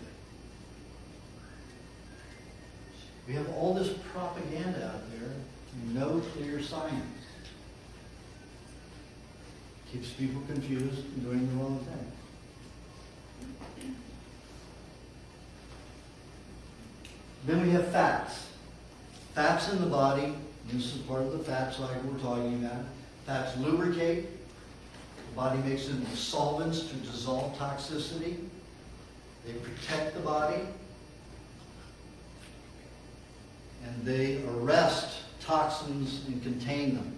We have all this propaganda out there and no clear science. Keeps people confused and doing the wrong thing. Then we have fats. Fats in the body, this is part of the fat cycle we're talking about. Fats lubricate. The body makes them into solvents to dissolve toxicity. They protect the body. And they arrest toxins and contain them.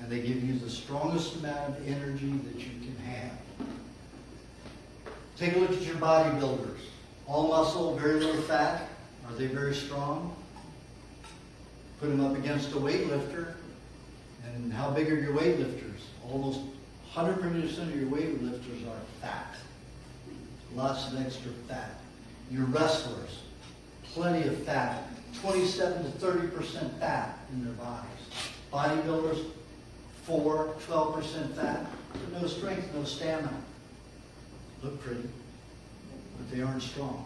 And they give you the strongest amount of energy that you can have. Take a look at your bodybuilders. All muscle, very little fat. Are they very strong? Put them up against a weightlifter. And how big are your weightlifters? Almost 100% of your weightlifters are fat. Lots of extra fat. Your wrestlers, plenty of fat. 27 to 30% fat in their bodies. Bodybuilders, 12% fat. No strength, no stamina. Look pretty, but they aren't strong.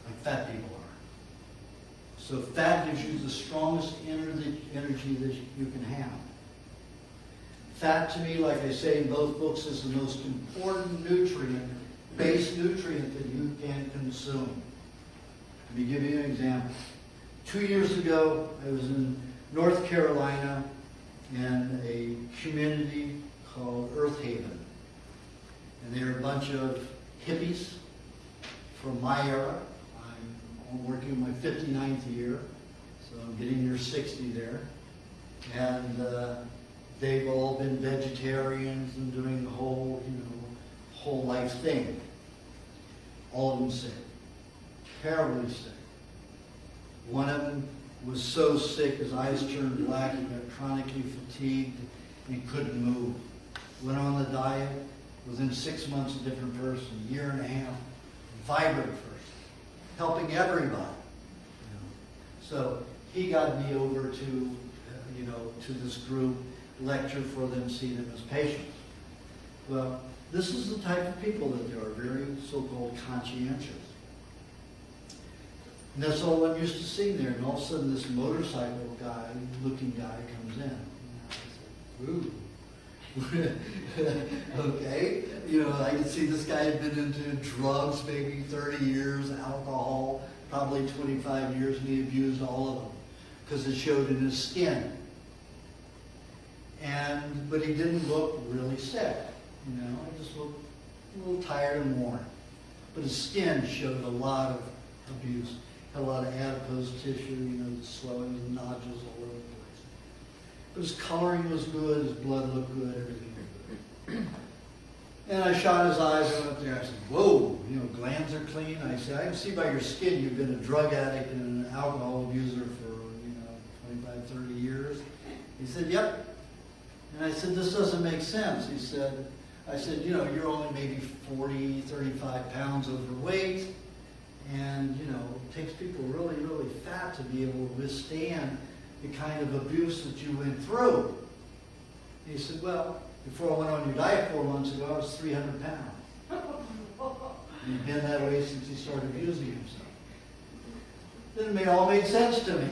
Like fat people are. So fat gives you the strongest energy that you can have. Fat to me, like I say in both books, is the most important nutrient, base nutrient that you can consume. Let me give you an example. 2 years ago, I was in North Carolina in a community called Earth Haven. And they're a bunch of hippies from my era. I'm working my 59th year, so I'm getting near 60 there. And they've all been vegetarians and doing the whole, whole life thing. All of them sick, terribly sick. One of them was so sick his eyes turned black, he got chronically fatigued and couldn't move. Went on the diet, within 6 months a different person, a year and a half, vibrant person, helping everybody. So he got me over to, to this group, lecture for them, see them as patients. Well, this is the type of people that they are, very so-called conscientious. And that's all I'm used to seeing there. And all of a sudden, this motorcycle guy, looking guy, comes in. And I said, ooh. Okay. I can see this guy had been into drugs maybe 30 years, alcohol, probably 25 years, and he abused all of them because it showed in his skin. But he didn't look really sick. He just looked a little tired and worn. But his skin showed a lot of abuse. Had a lot of adipose tissue, the swelling and nodules all over the place. But his coloring was good, his blood looked good, everything was good. And I shot his eyes and went up there. I said, whoa, glands are clean. I said, I can see by your skin you've been a drug addict and an alcohol abuser for, 25, 30 years. He said, yep. And I said, this doesn't make sense. I said, you're only maybe 40, 35 pounds overweight. And, it takes people really, really fat to be able to withstand the kind of abuse that you went through. And he said, well, before I went on your diet 4 months ago, I was 300 pounds. And he'd been that way since he started abusing himself. Then it all made sense to me.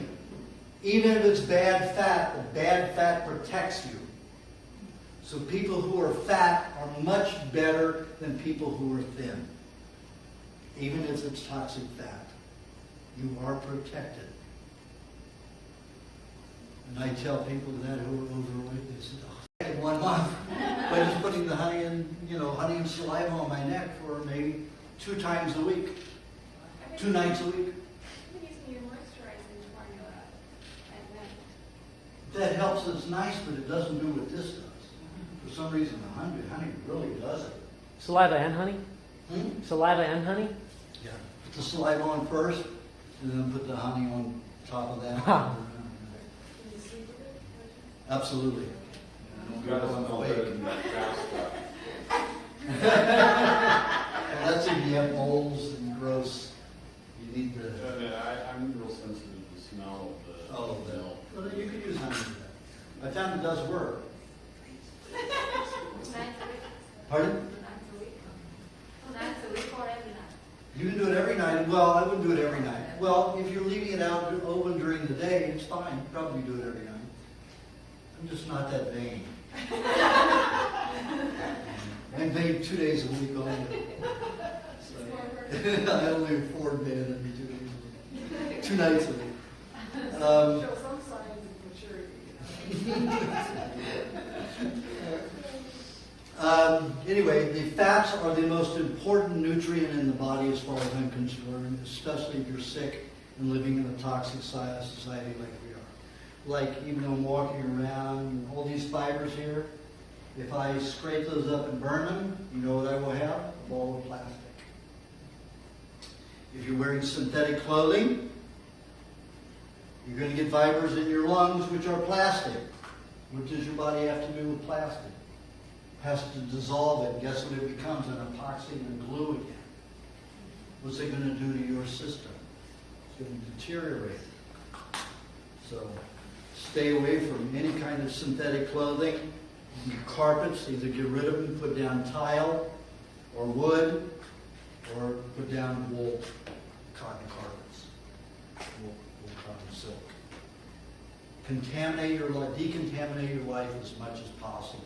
Even if it's bad fat, the bad fat protects you. So people who are fat are much better than people who are thin. Even if it's toxic fat, you are protected. And I tell people that who are overweight, they said, oh, in 1 month, by just putting the honey and saliva on my neck for maybe 2 times a week, 2 nights a week. I've been using your moisturizing formula at night. That helps, it's nice, but it doesn't do what this does. For some reason, the honey really does it. Saliva and honey? Saliva and honey? Yeah. Put the saliva on first, and then put the honey on top of that. Huh. Can you sleep with it? Absolutely. You gotta smell better than that fast stuff. And that's if you have moles and gross. You need the. I'm real sensitive to the smell of the milk. Well, you can use honey for that. I found it does work. Nights a week. Pardon? Nights a week. Nights a week or every night. You can do it every night. Well, I wouldn't do it every night. Well, if you're leaving it out open during the day, it's fine. You probably do it every night. I'm just not that vain. I vape 2 days a week only. So, I only afford bed every 2 days a week. 2 nights a week. Show some signs of maturity. Anyway, the fats are the most important nutrient in the body as far as I'm concerned, especially if you're sick and living in a toxic society like we are. Like, even though I'm walking around, all these fibers here, if I scrape those up and burn them, you know what I will have? A ball of plastic. If you're wearing synthetic clothing, you're going to get fibers in your lungs, which are plastic. What does your body have to do with plastic? It has to dissolve it. Guess what it becomes? An epoxy and a glue again. What's it going to do to your system? It's going to deteriorate. So stay away from any kind of synthetic clothing. Carpets, either get rid of them, put down tile or wood, or put down wool cotton carpets, wool cotton silk. Contaminate your life, decontaminate your life as much as possible.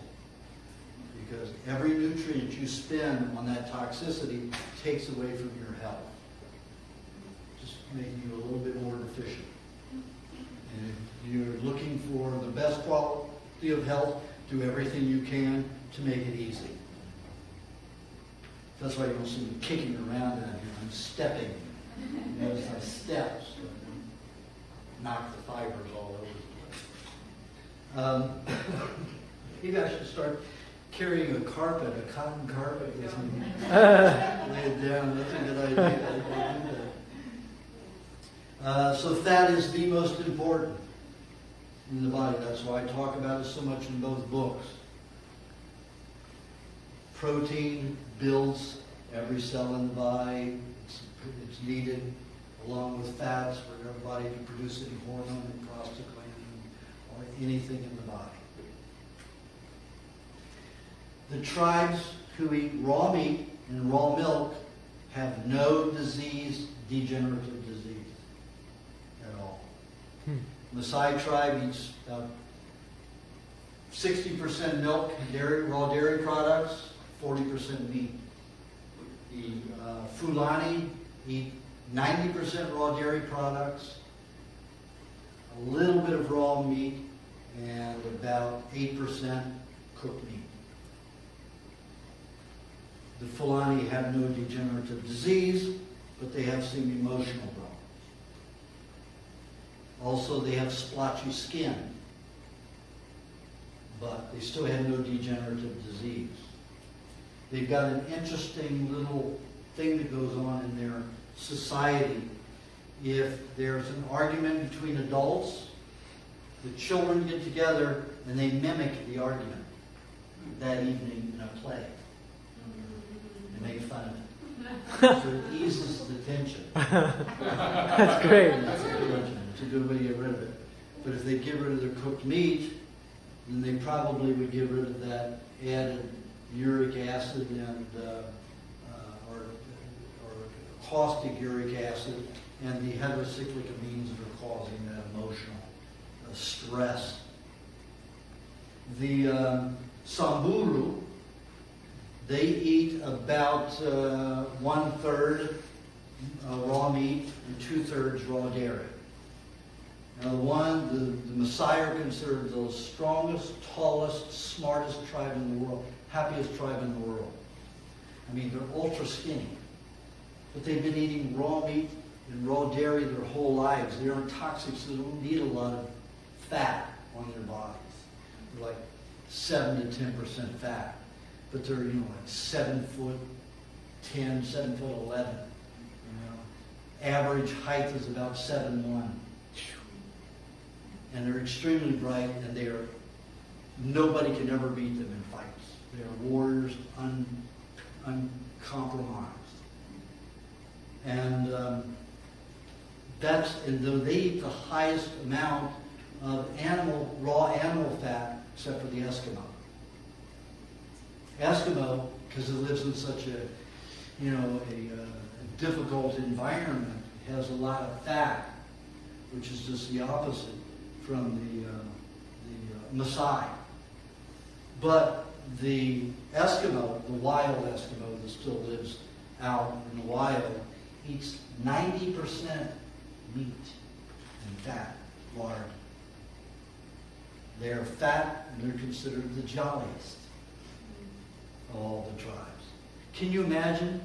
because every nutrient you spend on that toxicity takes away from your health, just making you a little bit more deficient. And if you're looking for the best quality of health, do everything you can to make it easy. That's why you don't see me kicking around down here. I'm stepping. You notice I step, so I don't knock the fibers all over the place. Maybe I should start carrying a carpet, a cotton carpet with me. Lay it down. That's a good idea. I do that. So fat is the most important in the body. That's why I talk about it so much in both books. Protein builds every cell in the body. It's needed along with fats for our body to produce any hormone and prostaglandin or anything in the body. The tribes who eat raw meat and raw milk have no disease, degenerative disease at all. Maasai tribe eats about 60% milk, raw dairy products, 40% meat. The Fulani eat 90% raw dairy products, a little bit of raw meat, and about 8% cooked meat. The Fulani have no degenerative disease, but they have some emotional problems. Also, they have splotchy skin, but they still have no degenerative disease. They've got an interesting little thing that goes on in their society. If there's an argument between adults, the children get together and they mimic the argument that evening in a play. They make fun of it. So it eases the tension. That's great. It's a good way to get rid of it. But if they get rid of their cooked meat, then they probably would get rid of that added uric acid and or caustic uric acid and the heterocyclic amines that are causing that emotional stress. The Samburu, they eat about 1/3 raw meat and 2/3 raw dairy. Now the Maasai are considered the strongest, tallest, smartest tribe in the world, happiest tribe in the world. I mean, they're ultra skinny. But they've been eating raw meat and raw dairy their whole lives. They aren't toxic, so they don't need a lot of fat on their bodies. They're like 7 to 10% fat. But they're, like 7'10", 7'11". Average height is about 7'1". And they're extremely bright, and nobody can ever beat them in fights. They are warriors, uncompromised. And though they eat the highest amount of raw animal fat, except for the Eskimo. Eskimo, because it lives in such a difficult environment, has a lot of fat, which is just the opposite from the Maasai. But the Eskimo, the wild Eskimo that still lives out in the wild, eats 90% meat and fat, lard. They're fat and they're considered the jolliest of all the tribes. Can you imagine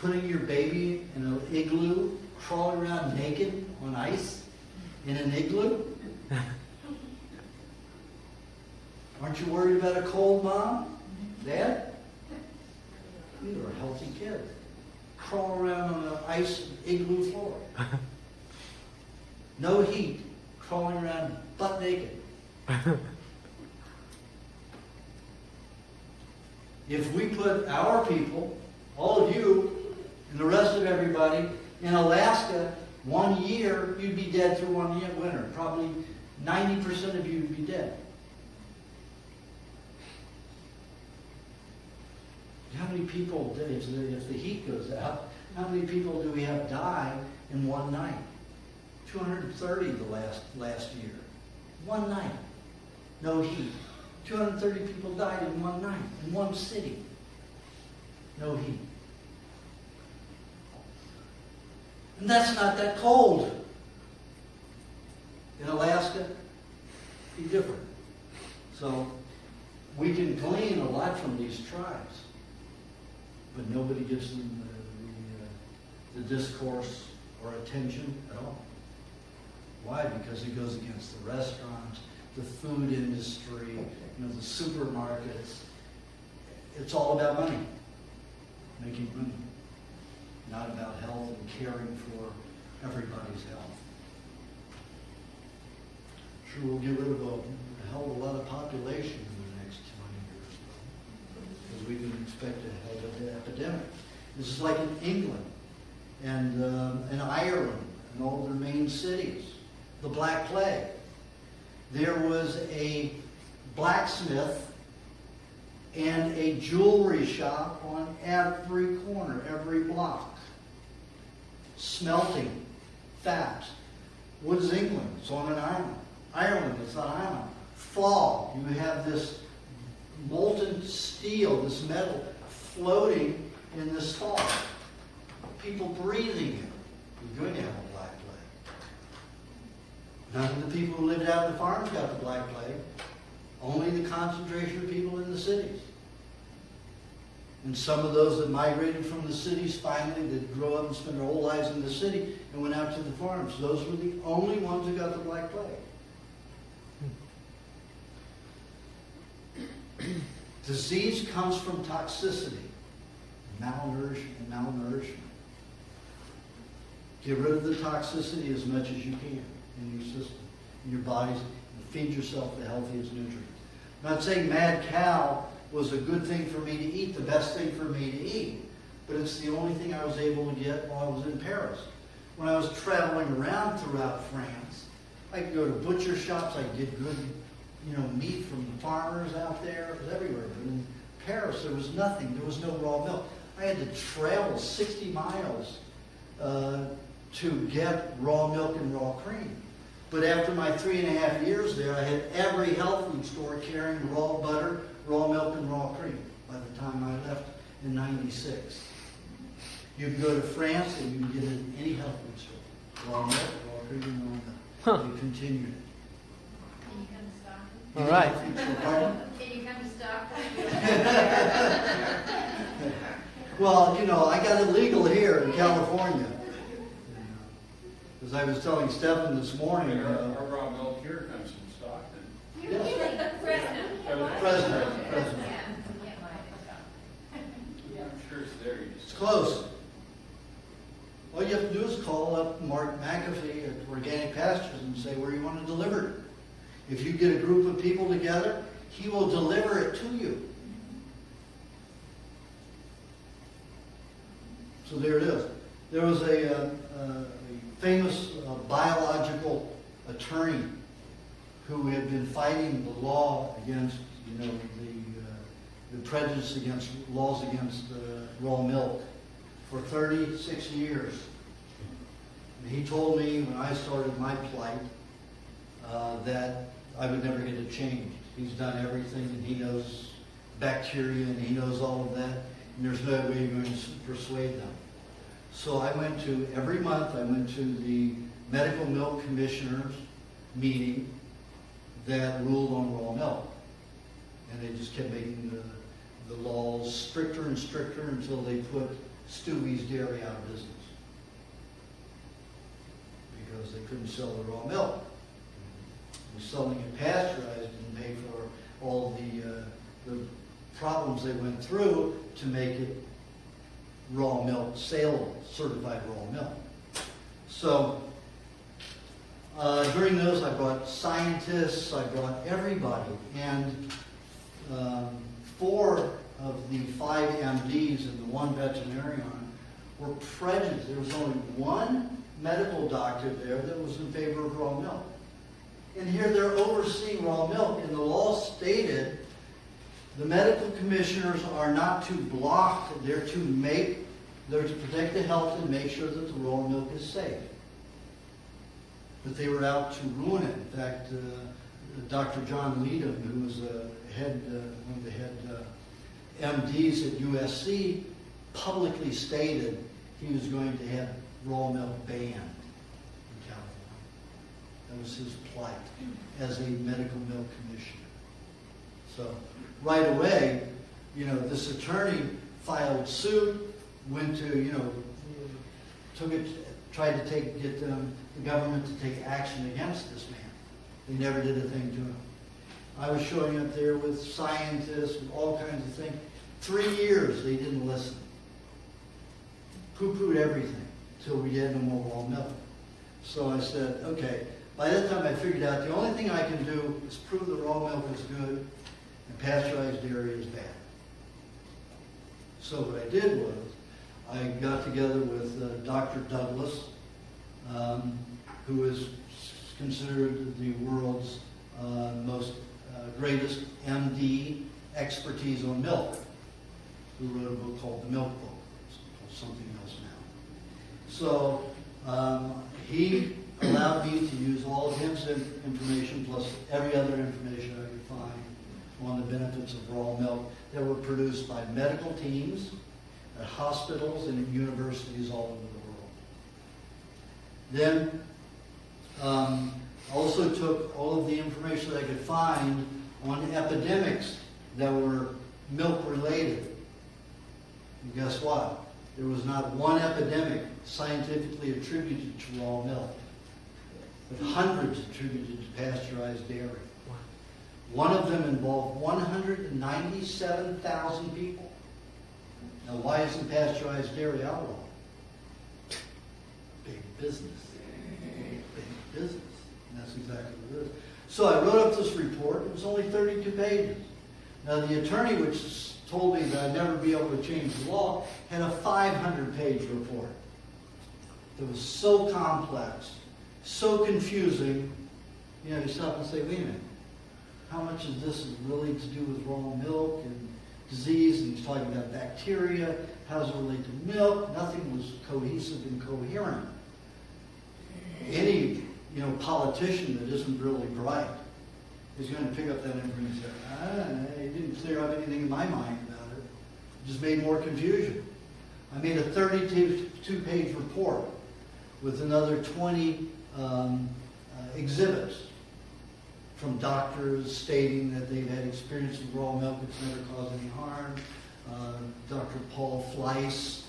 putting your baby in an igloo, crawling around naked on ice in an igloo? Aren't you worried about a cold, Mom? Dad? You are a healthy kid. Crawl around on the ice igloo floor. No heat. Crawling around butt naked. If we put our people, all of you, and the rest of everybody, in Alaska, 1 year, you'd be dead through 1 winter. Probably 90% of you would be dead. How many people, if the heat goes out, how many people do we have die in one night? 230 the last year. One night. No heat. 230 people died in one night, in one city. No heat. And that's not that cold. In Alaska, be different. So we can glean a lot from these tribes, but nobody gives them the discourse or attention at all. Why? Because it goes against the restaurants, the food industry, the supermarkets. It's all about money, making money, not about health and caring for everybody's health. Sure, we'll get rid of a hell of a lot of population in the next 20 years, though, because we can expect a hell of an epidemic. This is like in England and in Ireland and all their main cities. The Black Plague. There was a blacksmith and a jewelry shop on every corner, every block. Smelting fat. What is England? It's on an island. Ireland, it's not an island. Fog. You have this molten steel, this metal, floating in this fog. People breathing it. You're going to have a Black Plague. None of the people who lived out in the farms got the Black Plague. Only the concentration of people in the cities. And some of those that migrated from the cities finally, that grew up and spent their whole lives in the city and went out to the farms, those were the only ones who got the Black Plague. Disease comes from toxicity, malnourishment. Get rid of the toxicity as much as you can in your system, in your bodies, and feed yourself the healthiest nutrients. I'm not saying mad cow was a good thing for me to eat, the best thing for me to eat, but it's the only thing I was able to get while I was in Paris. When I was traveling around throughout France, I could go to butcher shops, I could get good meat from the farmers out there. It was everywhere. But in Paris, there was nothing. There was no raw milk. I had to travel 60 miles to get raw milk and raw cream. But after my 3.5 years there, I had every health food store carrying raw butter, raw milk, and raw cream by the time I left in '96. You can go to France and you can get it in any health food store. Raw milk, raw cream, and raw milk. Huh. They continued it. Can you come to Stockton? All right. Can you come to Stockton? Well, I got it legal here in California. As I was telling Stephen this morning, Our raw milk here comes from Stockton. You're Yes. kidding. Fresno. Fresno. Yeah. Yeah, I'm sure it's there. You It's just close. All you have to do is call up Mark McAfee at Organic Pastures and say where you want to deliver it. If you get a group of people together, he will deliver it to you. So there it is. There was a famous biological attorney who had been fighting the law against, the prejudice against laws against raw milk for 36 years. And he told me when I started my plight that I would never get it changed. He's done everything, and he knows bacteria, and he knows all of that, and there's no way you're going to persuade them. So every month I went to the Medical Milk Commissioners meeting that ruled on raw milk. And they just kept making the laws stricter and stricter until they put Stewie's Dairy out of business. Because they couldn't sell the raw milk. Selling it pasteurized didn't pay for all the problems they went through to make it raw milk saleable, certified raw milk. So during those, I brought scientists, I brought everybody, and 4 of the 5 MDs and the 1 veterinarian were prejudiced. There was only 1 medical doctor there that was in favor of raw milk. And here they're overseeing raw milk, and the law stated the medical commissioners are not to block, they're to protect the health and make sure that the raw milk is safe. But they were out to ruin it. In fact, Dr. John Leadham, who was a one of the head MDs at USC publicly stated he was going to have raw milk banned in California. That was his plight as a medical milk commissioner. So right away, this attorney filed suit, went to, tried to get the government to take action against this man. They never did a thing to him. I was showing up there with scientists and all kinds of things. 3 years they didn't listen. Poo-pooed everything till we had no more raw milk. So I said, okay, by that time I figured out the only thing I can do is prove the raw milk is good and pasteurized dairy is bad. So what I did was I got together with Dr. Douglas, who is considered the world's most greatest MD expertise on milk, who wrote a book called The Milk Book. It's called something else now. So he allowed me to use all of his information plus every other information I could find on the benefits of raw milk that were produced by medical teams at hospitals and at universities all over the world. Then also took all of the information that I could find on epidemics that were milk related. And guess what? There was not one epidemic scientifically attributed to raw milk, but hundreds attributed to pasteurized dairy. One of them involved 197,000 people. Now, why isn't pasteurized dairy outlawed? Big business. Big business. And that's exactly what it is. So I wrote up this report. It was only 32 pages. Now, the attorney, which told me that I'd never be able to change the law, had a 500-page report. It was so complex, so confusing. You stop and say, wait a minute. How much of this is really to do with raw milk and disease? And he's talking about bacteria. How does it relate to milk? Nothing was cohesive and coherent. Any politician that isn't really bright is going to pick up that information and say, it didn't clear up anything in my mind about it. It just made more confusion. I made a 32-page report with another 20 exhibits from doctors stating that they've had experience with raw milk, it's never caused any harm. Dr. Paul Fleiss,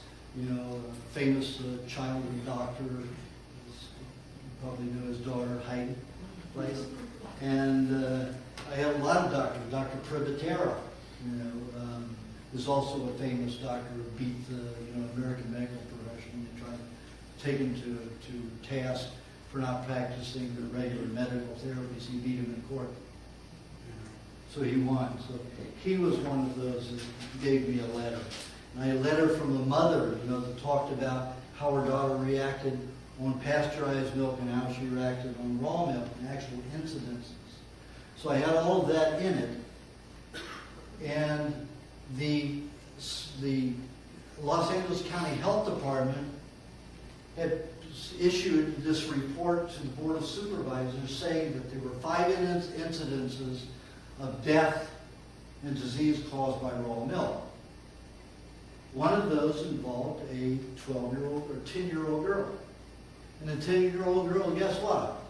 famous childhood doctor, you probably know his daughter, Heidi Fleiss. And I have a lot of doctors. Dr. Privatera, is also a famous doctor who beat the American medical profession. They tried to take him to task for not practicing the regular medical therapies. He beat him in court. So he won. So he was one of those that gave me a letter. And I had a letter from a mother, that talked about how her daughter reacted on pasteurized milk and how she reacted on raw milk and actual incidences. So I had all of that in it. And the Los Angeles County Health Department had issued this report to the Board of Supervisors saying that there were 5 incidences of death and disease caused by raw milk. One of those involved a 12-year-old or 10-year-old girl. And the 10-year-old girl, guess what?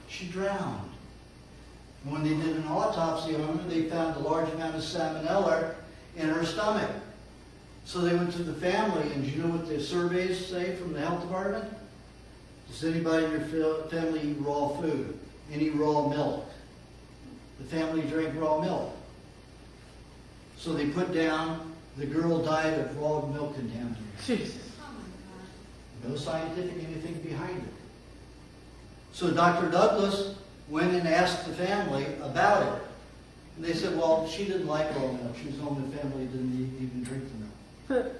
She drowned. And when they did an autopsy on her, they found a large amount of salmonella in her stomach. So they went to the family, and do you know what the surveys say from the health department? Does anybody in your family eat raw food? Any raw milk? The family drank raw milk. So they put down the girl died of raw milk contamination. Jesus. No scientific anything behind it. So Dr. Douglas went and asked the family about it. And they said, well, she didn't like raw milk. She was the only family that didn't even drink the milk.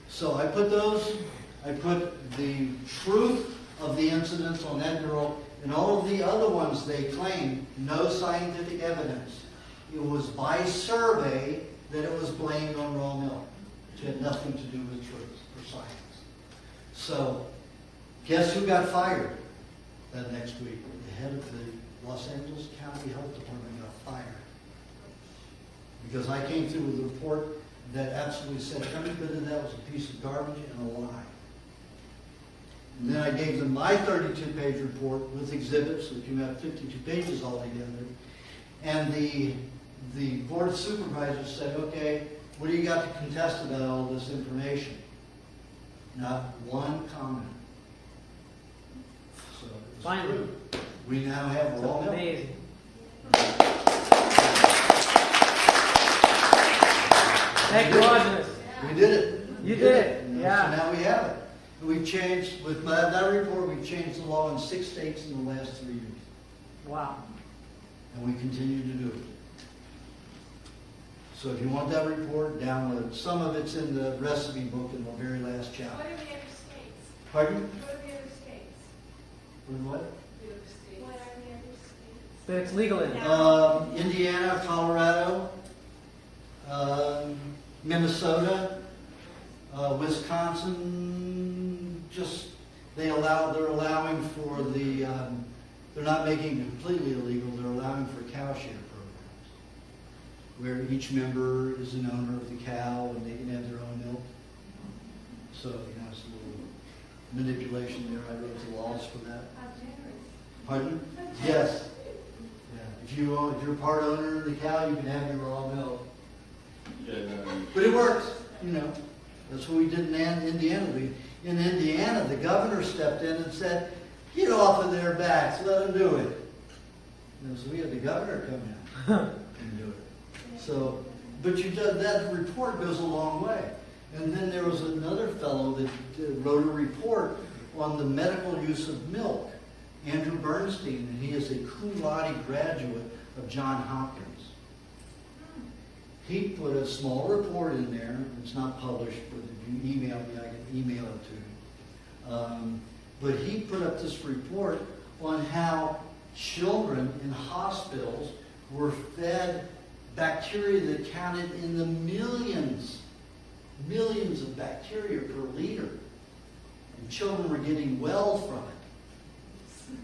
So I put the truth of the incidents on that girl and all of the other ones they claimed, no scientific evidence. It was by survey that it was blamed on raw milk. It had nothing to do with truth or science. So guess who got fired that next week? The head of the Los Angeles County Health Department got fired. Because I came through with a report that absolutely said every bit of that was a piece of garbage and a lie. And then I gave them my 32-page report with exhibits, so it came out 52 pages altogether. And the board of supervisors said, okay, what do you got to contest about all this information? Not one comment. So it was Finally. true. We now have It's raw milk. amazing. Thank you, Aajonus. We did it. You We did it, And yeah. So now we have it. We've changed, with that report, we've changed the law in 6 states in the last 3 years. Wow. And we continue to do it. So if you want that report, download it. Some of it's in the recipe book in the very last What chapter. are the other states? Pardon? What are the other states? What? What are the other states? But it's legal in. Indiana, Colorado, Minnesota, Wisconsin. Just they're allowing for the. They're not making it completely illegal. They're allowing for cow share programs, where each member is an owner of the cow and they can have their own milk. So it's a little manipulation there. I wrote the laws for that. How generous. Pardon? Yes. Yeah. If you're a part owner of the cow, you can have your raw milk. But it works, That's what we did in Indiana. In Indiana, the governor stepped in and said, "Get off of their backs, let them do it." So we had the governor come in and do it. So, but that report goes a long way. And then there was another fellow that wrote a report on the medical use of milk, Andrew Bernstein, and he is a cum laude graduate of Johns Hopkins. He put a small report in there. It's not published, but if you email me, I can email it to you. But he put up this report on how children in hospitals were fed bacteria that counted in the millions of bacteria per liter. And children were getting well from it.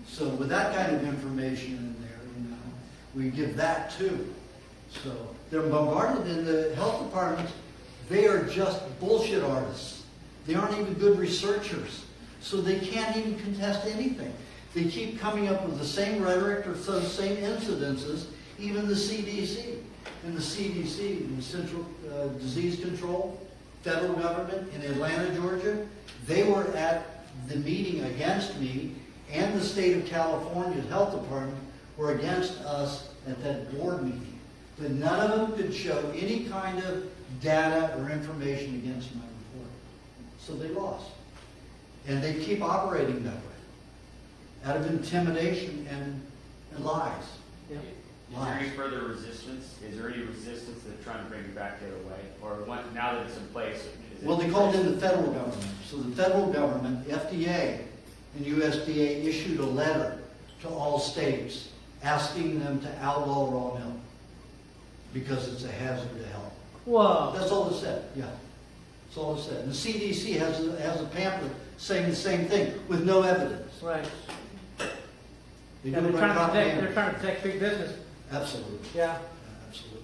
So with that kind of information in there, we give that too. So they're bombarded in the health departments. They are just bullshit artists. They aren't even good researchers. So they can't even contest anything. They keep coming up with the same rhetoric or the same incidences, even the CDC. And the CDC, the Central Disease Control, federal government in Atlanta, Georgia, they were at the meeting against me, and the state of California's health department were against us at that board meeting. But none of them could show any kind of data or information against my report. So they lost. And they keep operating that way, out of intimidation and lies. Yep. Is there any further resistance? Is there any resistance to trying to bring you back the other way? Or now that it's in place? Is Well, they called in the federal government. So the federal government, FDA and USDA, issued a letter to all states asking them to outlaw raw milk because it's a hazard to health. Whoa. That's all it said, yeah. That's all it said. And the CDC has a pamphlet saying the same thing with no evidence. Right. They Yeah, do it they're by trying to protect. propaganda. They're trying to protect big business. Absolutely. Yeah. Absolutely.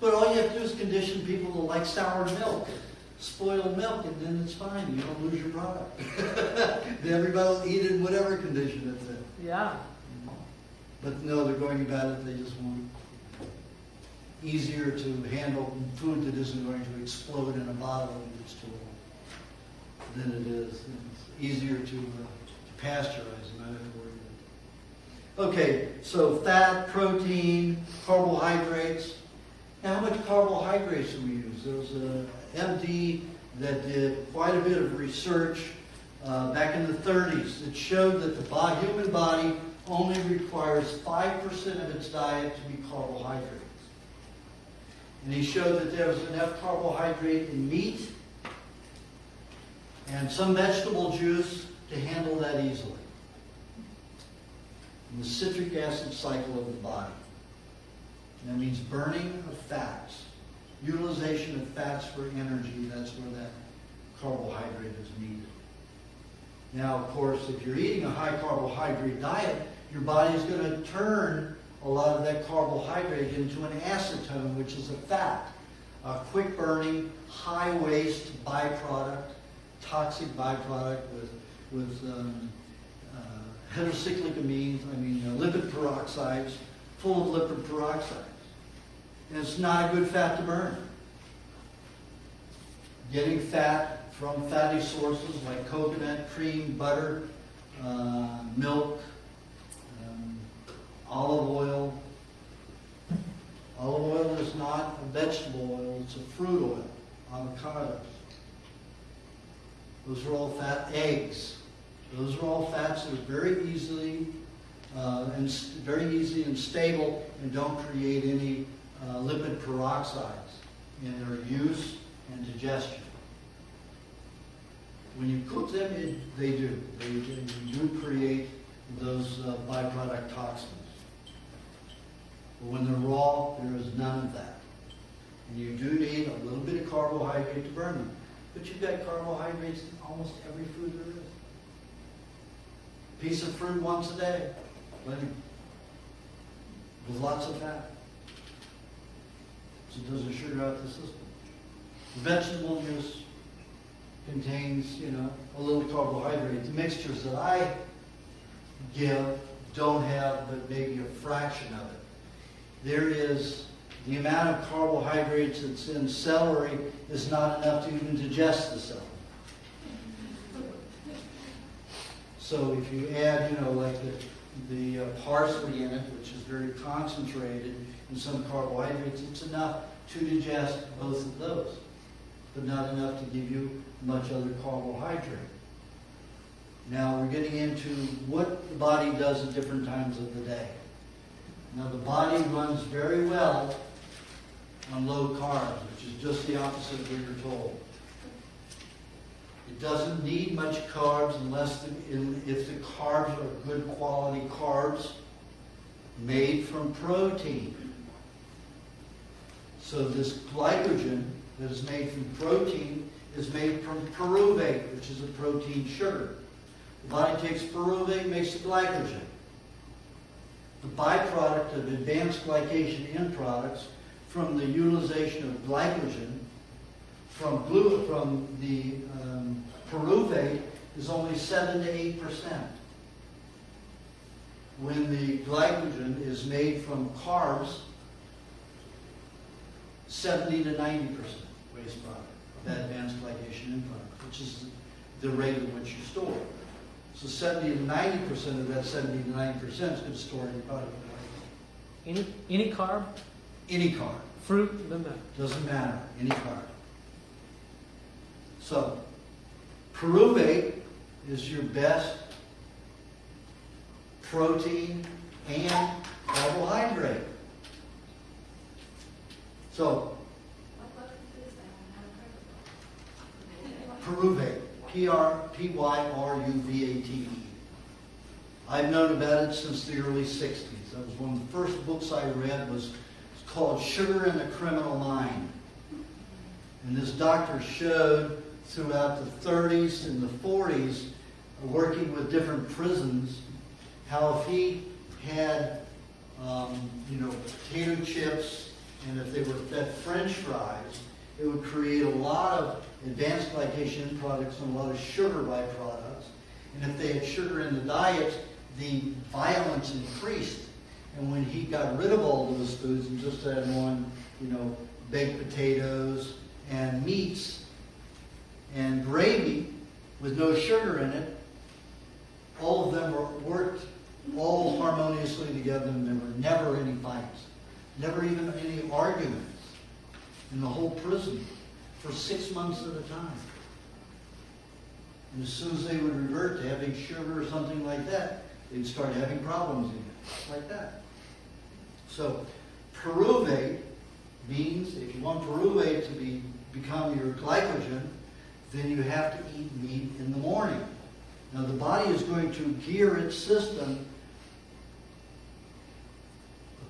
But all you have to do is condition people to like sour milk, spoiled milk, and then it's fine. You don't lose your product. Everybody will eat it in whatever condition it's in. Yeah. But no, they're going about it. They just want easier to handle food that isn't going to explode in a bottle when it's too old than it is. It's easier to pasteurize. I'm not even worried about it. Okay, so fat, protein, carbohydrates. Now, how much carbohydrates do we use? There was an MD that did quite a bit of research back in the 30s that showed that the human body only requires 5% of its diet to be carbohydrates. And he showed that there was enough carbohydrate in meat and some vegetable juice to handle that easily. And the citric acid cycle of the body. And that means burning of fats, utilization of fats for energy. That's where that carbohydrate is needed. Now, of course, if you're eating a high carbohydrate diet, your body's going to turn a lot of that carbohydrate into an acetone, which is a fat, a quick burning, high waste byproduct, toxic byproduct with heterocyclic amines, lipid peroxides, full of lipid peroxides. And it's not a good fat to burn. Getting fat from fatty sources like coconut, cream, butter, milk, olive oil. Olive oil is not a vegetable oil, it's a fruit oil. Avocados. Those are all fat. Eggs. Those are all fats that are very easy and stable and don't create any lipid peroxides in their use and digestion. When you cook them, they do. They do create those byproduct toxins. But when they're raw, there is none of that. And you do need a little bit of carbohydrate to burn them. But you've got carbohydrates in almost every food there is. Piece of fruit once a day, plenty. With lots of fat. So it doesn't sugar out the system. Vegetable juice contains, a little carbohydrate. The mixtures that I give don't have but maybe a fraction of it. There is the amount of carbohydrates that's in celery is not enough to even digest the celery. So if you add, like the parsley in it, which is very concentrated in some carbohydrates, it's enough to digest both of those, but not enough to give you much other carbohydrate. Now we're getting into what the body does at different times of the day. Now the body runs very well on low carbs, which is just the opposite of what you're told. It doesn't need much carbs if the carbs are good quality carbs made from protein. So this glycogen that is made from protein is made from pyruvate, which is a protein sugar. The body takes pyruvate, makes the glycogen. The byproduct of advanced glycation end products from the utilization of glycogen from the pyruvate is only 7 to 8%. When the glycogen is made from carbs, 70 to 90% waste product of that advanced glycation end product, which is the rate at which you store. So 70 to 90% of that 70 to 90% is good stored in your body. Any carb? Any carb. Fruit? Doesn't matter. Doesn't matter. Any carb. So, pyruvate is your best protein and carbohydrate. So, What is that? pyruvate. P-Y-R-U-V-A-T-E. I've known about it since the early 60s. That was one of the first books I read was called Sugar in the Criminal Mind. And this doctor showed throughout the 30s and the 40s, working with different prisons, how if he had, potato chips, and if they were fed French fries, it would create a lot of advanced glycation products and a lot of sugar byproducts. And if they had sugar in the diet, the violence increased. And when he got rid of all those foods and just had on, baked potatoes and meats and gravy with no sugar in it, all of them worked all harmoniously together, and there were never any fights, never even any arguments in the whole prison for 6 months at a time. And as soon as they would revert to having sugar or something like that, they'd start having problems again, like that. So pyruvate means if you want pyruvate to become your glycogen, then you have to eat meat in the morning. Now the body is going to gear its system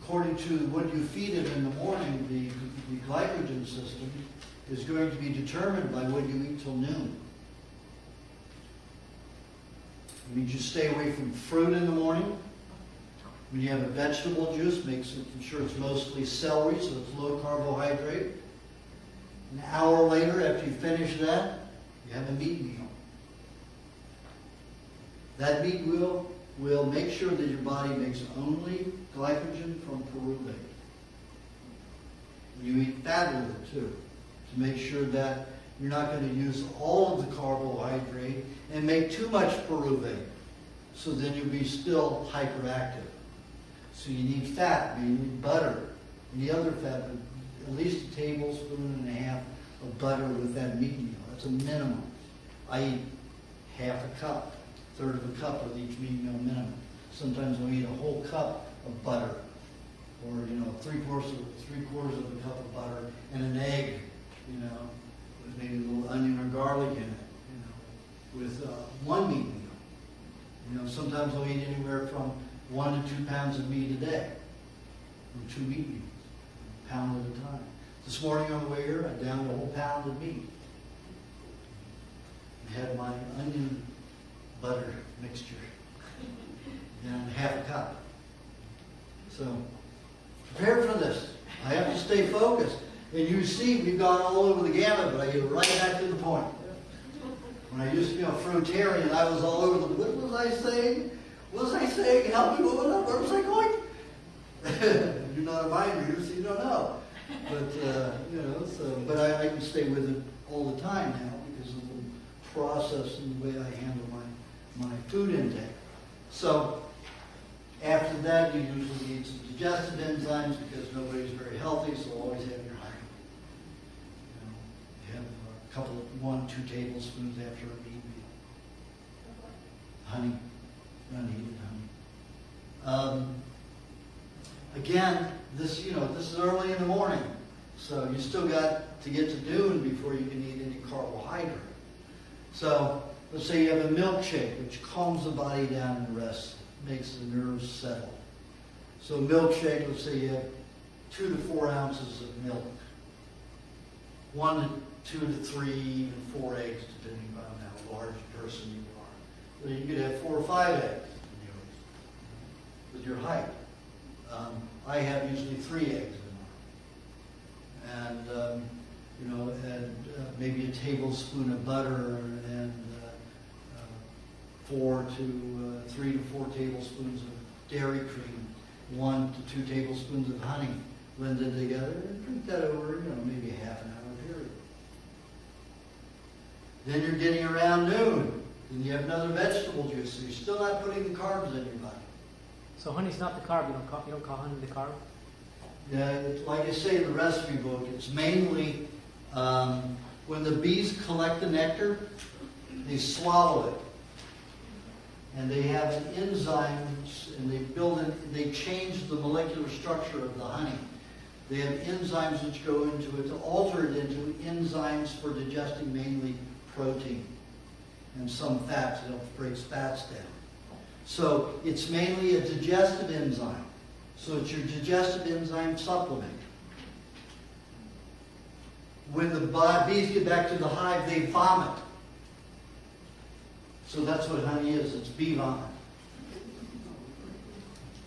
according to what you feed it in the morning. The glycogen system is going to be determined by what you eat till noon. It means you stay away from fruit in the morning. When you have a vegetable juice, make sure it's mostly celery, so it's low carbohydrate. An hour later, after you finish that, you have a meat meal. That meat meal will make sure that your body makes only glycogen from pyruvate. You eat fat with it too, to make sure that you're not going to use all of the carbohydrate and make too much pyruvate. So then you'll be still hyperactive. So you need fat, you need butter, any other fat, but at least a tablespoon and a half of butter with that meat meal. That's a minimum. I eat half a cup, third of a cup with each meat meal minimum. Sometimes I'll eat a whole cup of butter, or three quarters of a cup of butter and an egg, with maybe a little onion or garlic in it, with one meat meal. Sometimes I'll eat anywhere from 1 to 2 pounds of meat a day, or 2 meat meals, a pound at a time. This morning on the way here, I downed a whole pound of meat. I had my onion butter mixture, and half a cup. So, prepare for this. I have to stay focused. And you see, we've gone all over the gamut, but I get right back to the point. When I used to be a fruitarian, I was all over the, what was I saying? What was I saying? Help me, what was I going? You're not a mind reader, so you don't know. But, but I can stay with it all the time now because of the process and the way I handle my food intake. So, after that, you usually eat some digestive enzymes because nobody's very healthy, so always have your honey. You have a couple of 1, 2 tablespoons after a meat meal. Honey, unheated honey. Again, this is early in the morning, so you still got to get to noon before you can eat any carbohydrate. So, let's say you have a milkshake, which calms the body down and rests, makes the nerves settle. So milkshake, let's say you have 2 to 4 ounces of milk, 1 to 2 to 3, even 4 eggs, depending on how large a person you are. So you could have 4 or 5 eggs with your height. I have usually 3 eggs in mine, and maybe a tablespoon of butter and 3 to 4 tablespoons of dairy cream, 1 to 2 tablespoons of honey blended together, and drink that over, maybe a half an hour period. Then you're getting around noon, and you have another vegetable juice, so you're still not putting the carbs in your body. So honey's not the carb. You don't call honey the carb. Yeah, like I say in the recipe book, it's mainly when the bees collect the nectar, they swallow it. And they have an enzyme, and they change the molecular structure of the honey. They have enzymes which go into it to alter it into enzymes for digesting mainly protein and some fats. It breaks fats down. So it's mainly a digestive enzyme. So it's your digestive enzyme supplement. When the bees get back to the hive, they vomit. So that's what honey is. It's bee vomit.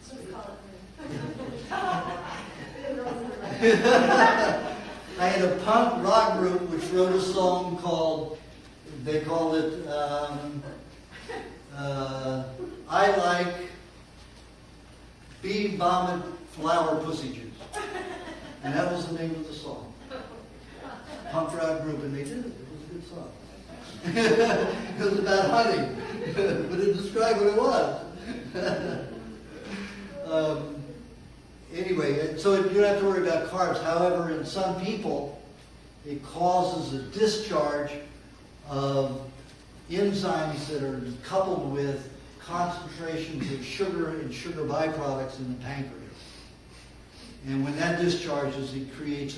Let's call I had a punk rock group which wrote a song called, they called it, I Like Bee Vomit Flower Pussy Juice. And that was the name of the song. Punk rock group, and they did it. It was a good song. It was about honey, but it described what it was. Anyway, so you don't have to worry about carbs. However, in some people, it causes a discharge of enzymes that are coupled with concentrations of sugar and sugar byproducts in the pancreas. And when that discharges, it creates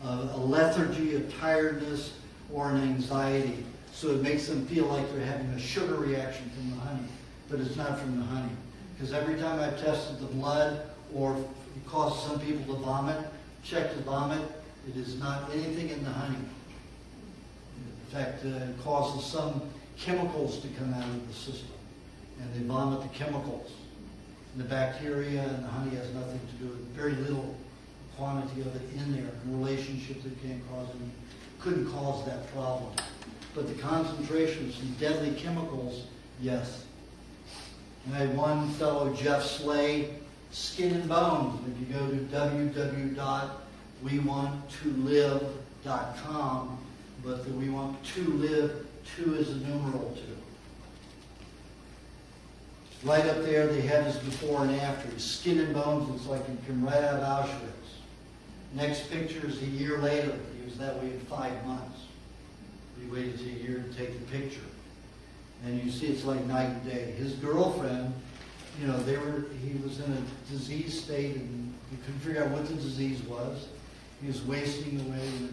a lethargy, a tiredness, or an anxiety. So it makes them feel like they're having a sugar reaction from the honey, but it's not from the honey. Because every time I've tested the blood, or it causes some people to vomit, check the vomit, it is not anything in the honey. In fact, it causes some chemicals to come out of the system. and they vomit the chemicals. And the bacteria and the honey has nothing to do with it. Very little quantity of it in there. In relationships that couldn't cause that problem. But the concentration of some deadly chemicals, yes. And I had one fellow, Jeff Slay, Skin and Bones. If you go to www.wewantTolive.com, but the we want to live, 2 is a numeral 2. Right up there, they had his before and after. His Skin and Bones looks like he came right out of Auschwitz. Next picture is a year later. He was that way in 5 months. He waited a year to take the picture. And you see it's like night and day. His girlfriend, he was in a disease state and he couldn't figure out what the disease was. He was wasting away.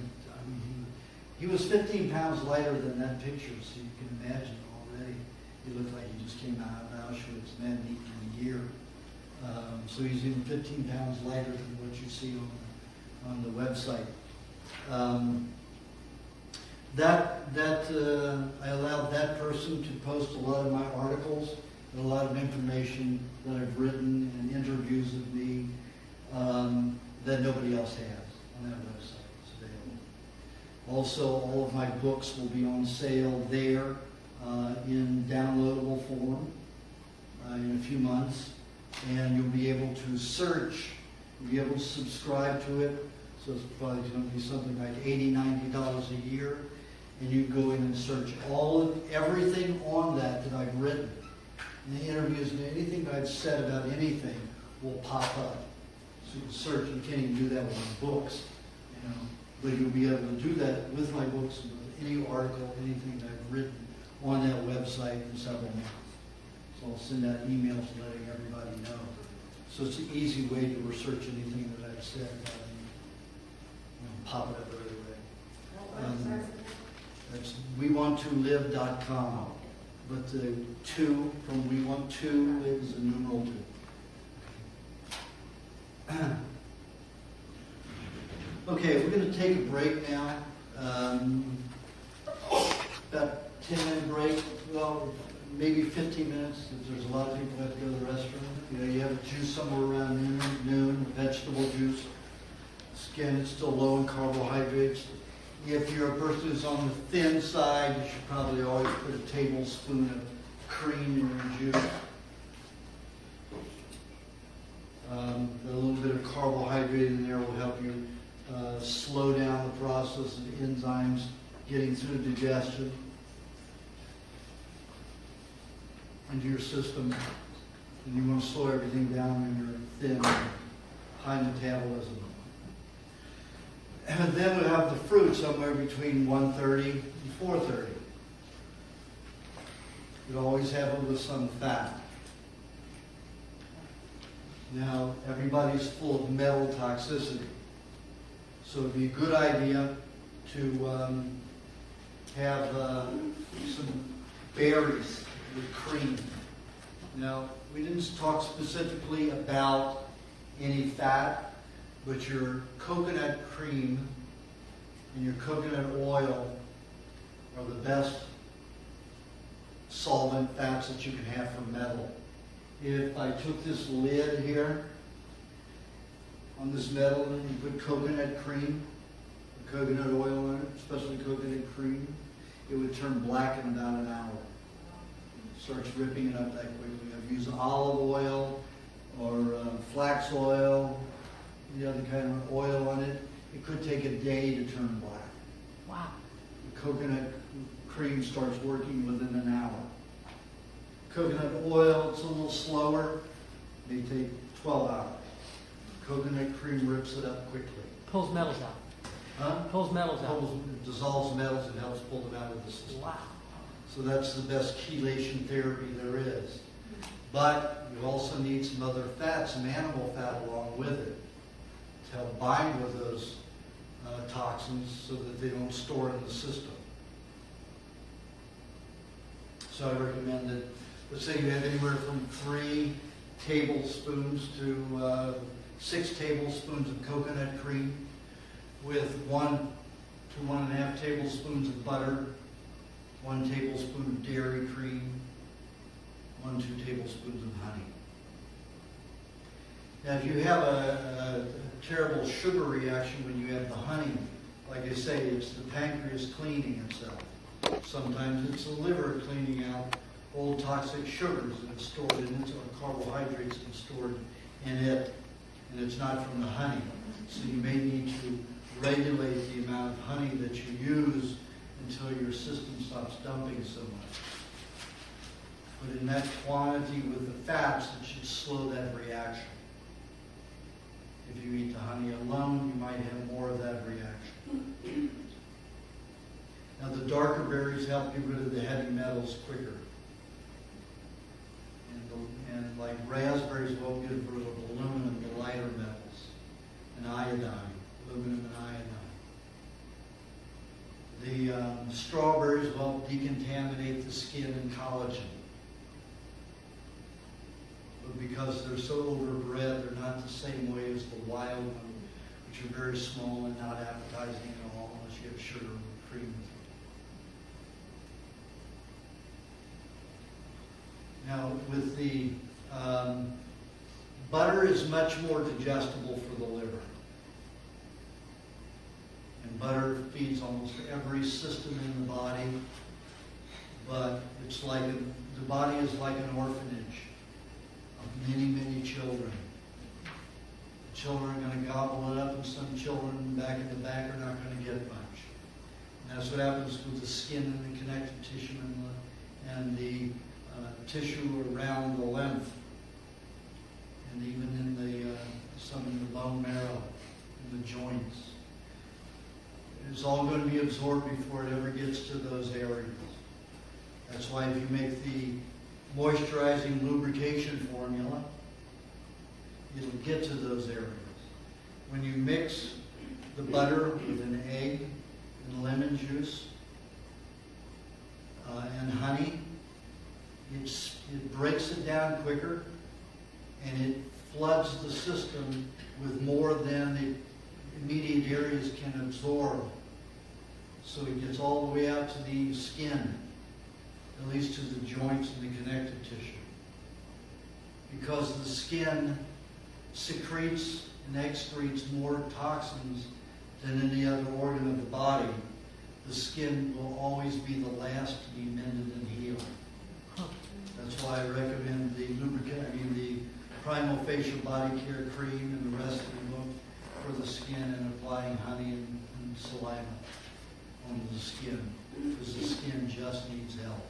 He was 15 pounds lighter than that picture, so you can imagine already. He looked like he just came out of Auschwitz, man, eaten a year. So he's even 15 pounds lighter than what you see on the website. I allowed that person to post a lot of my articles and a lot of information that I've written and interviews of me that nobody else has on that website. It's available. Also, all of my books will be on sale there in downloadable form in a few months, and you'll be able to search, you'll be able to subscribe to it. So it's probably going to be something like $80, $90 a year. And you go in and search everything on that I've written. And the interviews and anything that I've said about anything will pop up. So you can search. You can't even do that with my books, But you'll be able to do that with my books, with any article, anything that I've written on that website in several months. So I'll send out emails letting everybody know. So it's an easy way to research anything that I've said about pop it up right away. That's wewantTolive.com. But the 2 from We Want To is a numeral 2. Okay, we're going to take a break now. About 10-minute break. Well, maybe 15 minutes if there's a lot of people who have to go to the restroom. You have a juice somewhere around noon, vegetable juice. Again, it's still low in carbohydrates. If you're a person who's on the thin side, you should probably always put a tablespoon of cream in your juice. A little bit of carbohydrate in there will help you slow down the process of enzymes getting through digestion into your system. And you want to slow everything down when you're thin, high metabolism. And then we have the fruit somewhere between 1:30 and 4:30. You always have it with some fat. Now, everybody's full of metal toxicity. So it would be a good idea to have some berries with cream. Now, we didn't talk specifically about any fat, but your coconut cream and your coconut oil are the best solvent fats that you can have for metal. If I took this lid here on this metal and you put coconut cream, or coconut oil in it, especially coconut cream, it would turn black in about an hour. It starts ripping it up that quickly. I've used olive oil or flax oil, the other kind of oil on it. It could take a day to turn black. Wow. The coconut cream starts working within an hour. Coconut oil, it's a little slower. May take 12 hours. Coconut cream rips it up quickly. Pulls metals out. Huh? Pulls metals out. Dissolves metals and helps pull them out of the system. Wow. So that's the best chelation therapy there is. But you also need some other fat, some animal fat along with it to help bind with those toxins so that they don't store in the system. So I recommend that, let's say you have anywhere from 3 tablespoons to 6 tablespoons of coconut cream with 1 to 1.5 tablespoons of butter, 1 tablespoon of dairy cream, 1-2 tablespoons of honey. Now, if you have a terrible sugar reaction when you have the honey, like I say, it's the pancreas cleaning itself. Sometimes it's the liver cleaning out old toxic sugars that are stored in it, or carbohydrates that are stored in it, and it's not from the honey. So you may need to regulate the amount of honey that you use until your system stops dumping so much. But in that quantity with the fats, it should slow that reaction. If you eat the honey alone, you might have more of that reaction. Now, the darker berries help get rid of the heavy metals quicker. And like raspberries will get rid of aluminum, the lighter metals, and iodine, aluminum and iodine. The strawberries will decontaminate the skin and collagen. But because they're so overbred, they're not the same way as the wild one, which are very small and not appetizing at all unless you have sugar or cream with it. Now, with the butter is much more digestible for the liver. And butter feeds almost every system in the body, but it's like the body is like an orphanage of many, many children. The children are going to gobble it up, and some children back in the back are not going to get much. And that's what happens with the skin and the connective tissue and the tissue around the lymph, and even in some in the bone marrow, in the joints. It's all going to be absorbed before it ever gets to those areas. That's why if you make the moisturizing lubrication formula, it'll get to those areas. When you mix the butter with an egg and lemon juice and honey, it breaks it down quicker, and it floods the system with more than the immediate areas can absorb. So it gets all the way out to the skin, at least to the joints and the connective tissue. Because the skin secretes and excretes more toxins than any other organ of the body, the skin will always be the last to be mended and healed. That's why I recommend the Primal Facial Body Care Cream and the rest of the book for the skin, and applying honey and saliva on the skin, because the skin just needs help.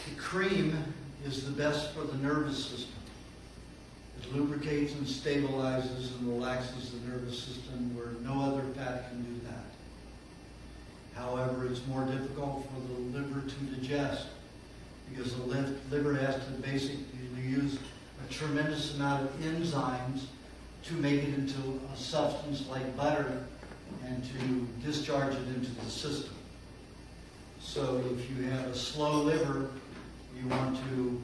The cream is the best for the nervous system. It lubricates and stabilizes and relaxes the nervous system where no other fat can do that. However, it's more difficult for the liver to digest because the liver has to basically use a tremendous amount of enzymes to make it into a substance like butter and to discharge it into the system. So if you have a slow liver, you want to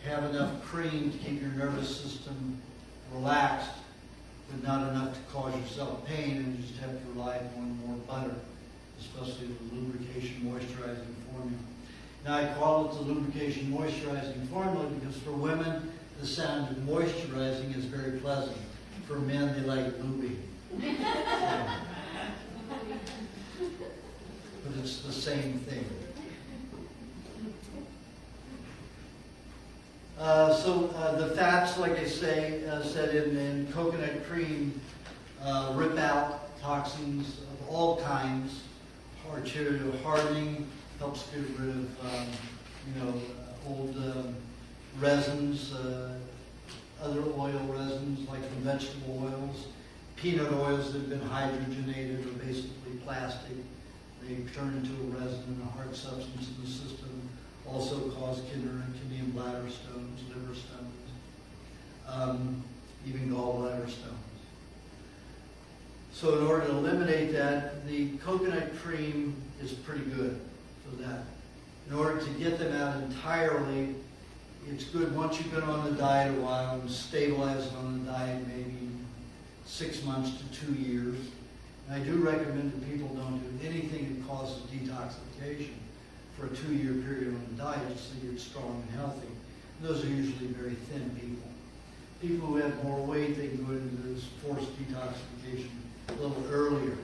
have enough cream to keep your nervous system relaxed, but not enough to cause yourself pain, and you just have to rely on more butter, especially the lubrication moisturizing formula. Now I call it the lubrication moisturizing formula because for women the sound of moisturizing is very pleasant. For men, they like lubing. But it's the same thing. The fats, like I said in coconut cream, rip out toxins of all kinds. Arterial hardening helps get rid of old resins, other oil resins like the vegetable oils. Peanut oils that have been hydrogenated are basically plastic. They turn into a resin and a hard substance in the system. Also cause kidney and bladder stones, liver stones, even gallbladder stones. So in order to eliminate that, the coconut cream is pretty good for that. In order to get them out entirely, it's good once you've been on the diet a while and stabilized on the diet maybe 6 months to 2 years. And I do recommend that people don't do anything that causes detoxification for a 2-year period on the diet so you get strong and healthy. Those are usually very thin people. People who have more weight, they can go into this forced detoxification a little earlier.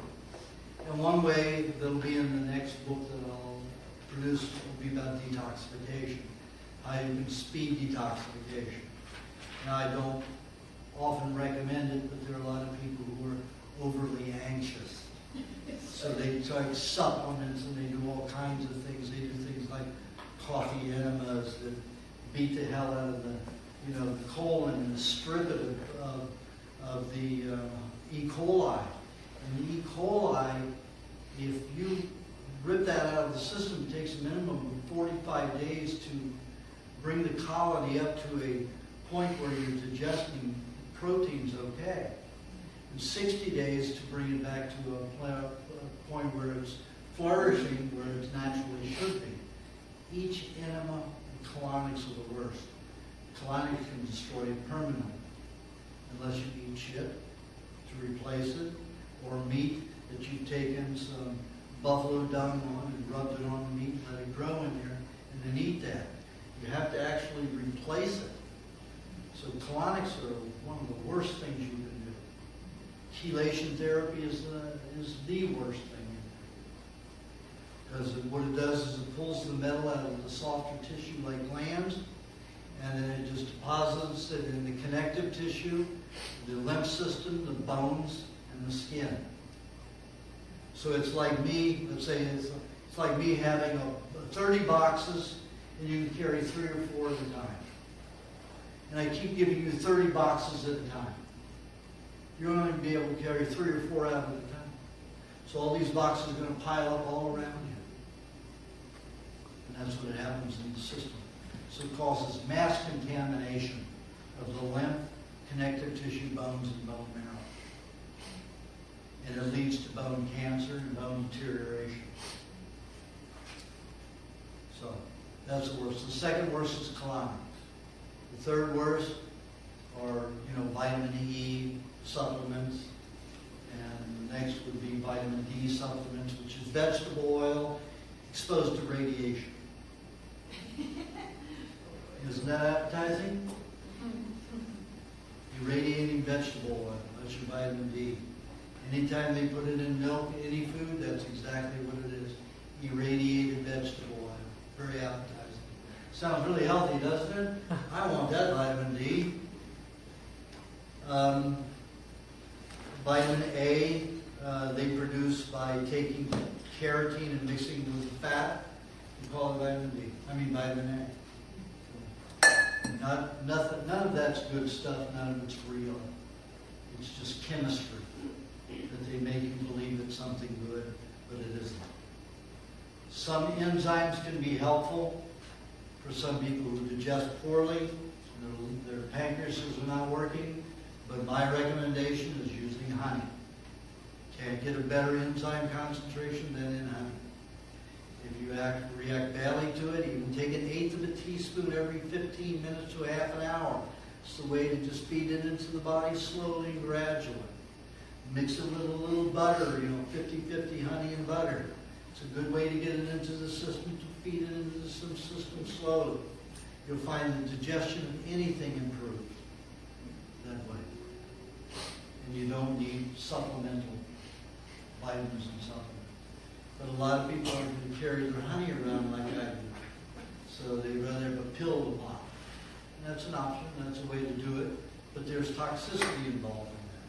And one way that'll be in the next book that I'll produce will be about detoxification, how you can speed detoxification. Now, I don't often recommend it, but there are a lot of people who are overly anxious. So they take supplements and they do all kinds of things. They do things like coffee enemas that beat the hell out of the colon and strip it of the E. coli. And the E. coli, if you rip that out of the system, it takes a minimum of 45 days to bring the colony up to a point where you're digesting proteins okay. And 60 days to bring it back to a point where it's flourishing, where it naturally should be. Each enema and colonics are the worst. Colonics can destroy it permanently, unless you eat shit to replace it, or meat that you've taken some buffalo dung on and rubbed it on the meat and let it grow in there, and then eat that. You have to actually replace it. So colonics are one of the worst things you can do. Chelation therapy is the worst thing you can do. Because what it does is it pulls the metal out of the softer tissue like glands, and then it just deposits it in the connective tissue, the lymph system, the bones, and the skin. So it's like me, let's say it's like me having 30 boxes, and you can carry 3 or 4 at a time. And I keep giving you 30 boxes at a time. You're only going to be able to carry 3 or 4 out at a time. So all these boxes are going to pile up all around you. And that's what happens in the system. So it causes mass contamination of the lymph, connective tissue, bones, and bone marrow. And it leads to bone cancer and bone deterioration. So that's the worst. The second worst is colonics. The third worst are, vitamin E supplements, and the next would be vitamin D supplements, which is vegetable oil exposed to radiation. Isn't that appetizing? Irradiating vegetable oil, that's your vitamin D. Anytime they put it in milk, any food, that's exactly what it is. Irradiated vegetable oil. Very appetizing. Sounds really healthy, doesn't it? I want that vitamin D. Vitamin A, they produce by taking carotene and mixing it with fat. You call it vitamin D. Vitamin A. None of that's good stuff. None of it's real. It's just chemistry that they make you believe it's something good, but it isn't. Some enzymes can be helpful for some people who digest poorly. Their pancreases are not working, but my recommendation is using honey. Can't get a better enzyme concentration than in honey. If you react badly to it, you can take 1/8 of a teaspoon every 15 minutes to a half an hour. It's the way to just feed it into the body slowly and gradually. Mix it with a little butter, 50-50 honey and butter. It's a good way to get it into the system, to feed it into the system slowly. You'll find the digestion of anything improves that way. And you don't need supplemental vitamins and supplements. But a lot of people aren't going to carry their honey around like I do. So they'd rather have a pill to pop. And that's an option, that's a way to do it. But there's toxicity involved in that.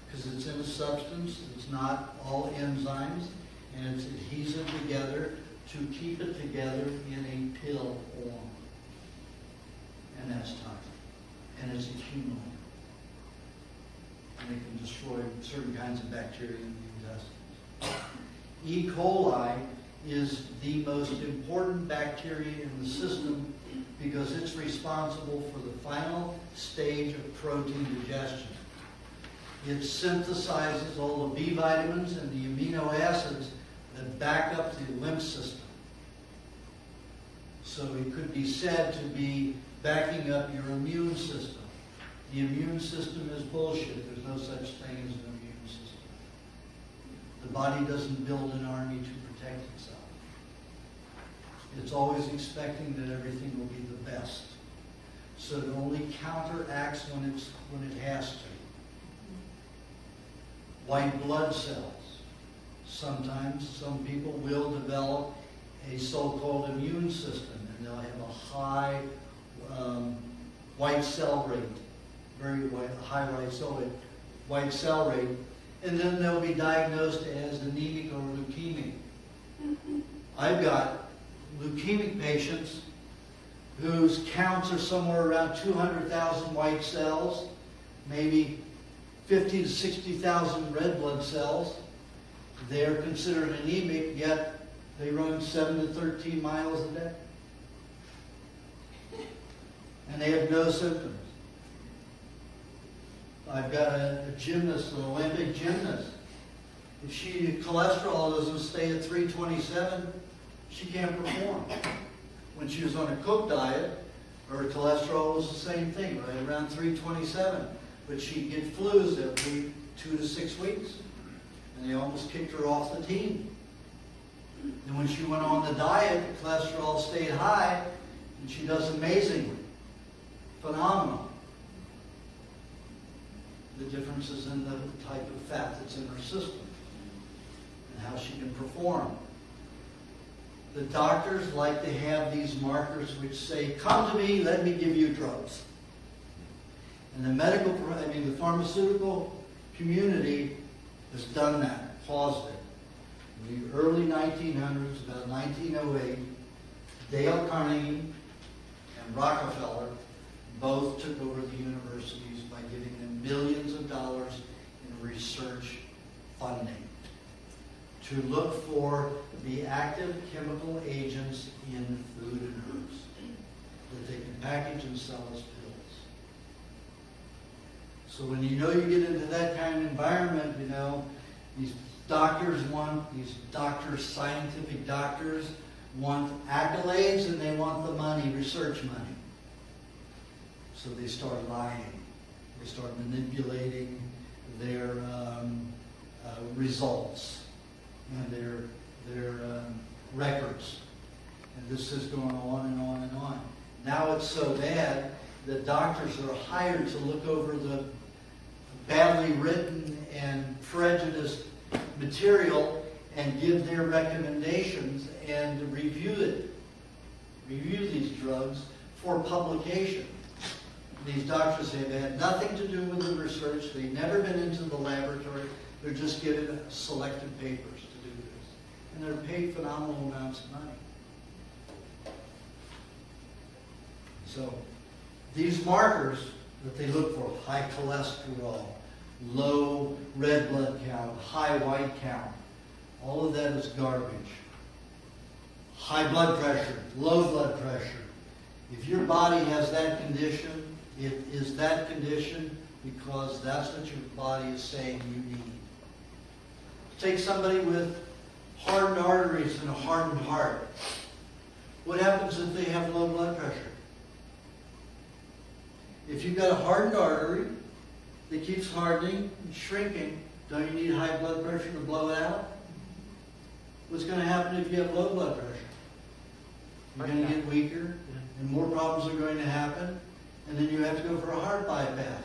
Because it's in a substance, it's not all enzymes, and it's adhesive together to keep it together in a pill form. And that's toxic. And it's accumulating. And it can destroy certain kinds of bacteria in the intestines. E. coli is the most important bacteria in the system because it's responsible for the final stage of protein digestion. It synthesizes all the B vitamins and the amino acids that back up the lymph system. So it could be said to be backing up your immune system. The immune system is bullshit. There's no such thing as an immune system. The body doesn't build an army to protect itself. It's always expecting that everything will be the best. So it only counteracts when it has to. White blood cells. Sometimes some people will develop a so-called immune system, and they'll have a high white cell rate, high white cell rate, and then they'll be diagnosed as anemic or leukemic. I've got leukemic patients whose counts are somewhere around 200,000 white cells, maybe 50 to 60,000 red blood cells. They're considered anemic, yet they run 7 to 13 miles a day. And they have no symptoms. I've got a gymnast, an Olympic gymnast. If cholesterol doesn't stay at 327, she can't perform. When she was on a Cook diet, her cholesterol was the same thing, right around 327. But she'd get flus every 2 to 6 weeks. And they almost kicked her off the team. And when she went on the diet, the cholesterol stayed high, and she does amazingly. Phenomenal. The difference is in the type of fat that's in her system and how she can perform. The doctors like to have these markers which say, come to me, let me give you drugs. And the pharmaceutical community has done that, caused it. In the early 1900s, about 1908, Dale Carnegie and Rockefeller both took over the universities by giving them millions of dollars in research funding to look for the active chemical agents in food and herbs that they can package and sell as pills. So when you get into that kind of environment, these scientific doctors want accolades and they want the money, research money. So they start lying. They start manipulating their results and their records. And this is going on and on and on. Now it's so bad that doctors are hired to look over the badly written and prejudiced material and give their recommendations and review these drugs for publication. These doctors have had nothing to do with the research. They've never been into the laboratory. They're just given selected papers to do this. And they're paid phenomenal amounts of money. So these markers that they look for, high cholesterol, low red blood count, high white count, all of that is garbage. High blood pressure, low blood pressure. If your body has that condition, it is that condition because that's what your body is saying you need. Take somebody with hardened arteries and a hardened heart. What happens if they have low blood pressure? If you've got a hardened artery that keeps hardening and shrinking, don't you need high blood pressure to blow it out? What's going to happen if you have low blood pressure? You're going to get weaker, and more problems are going to happen, and then you have to go for a heart bypass.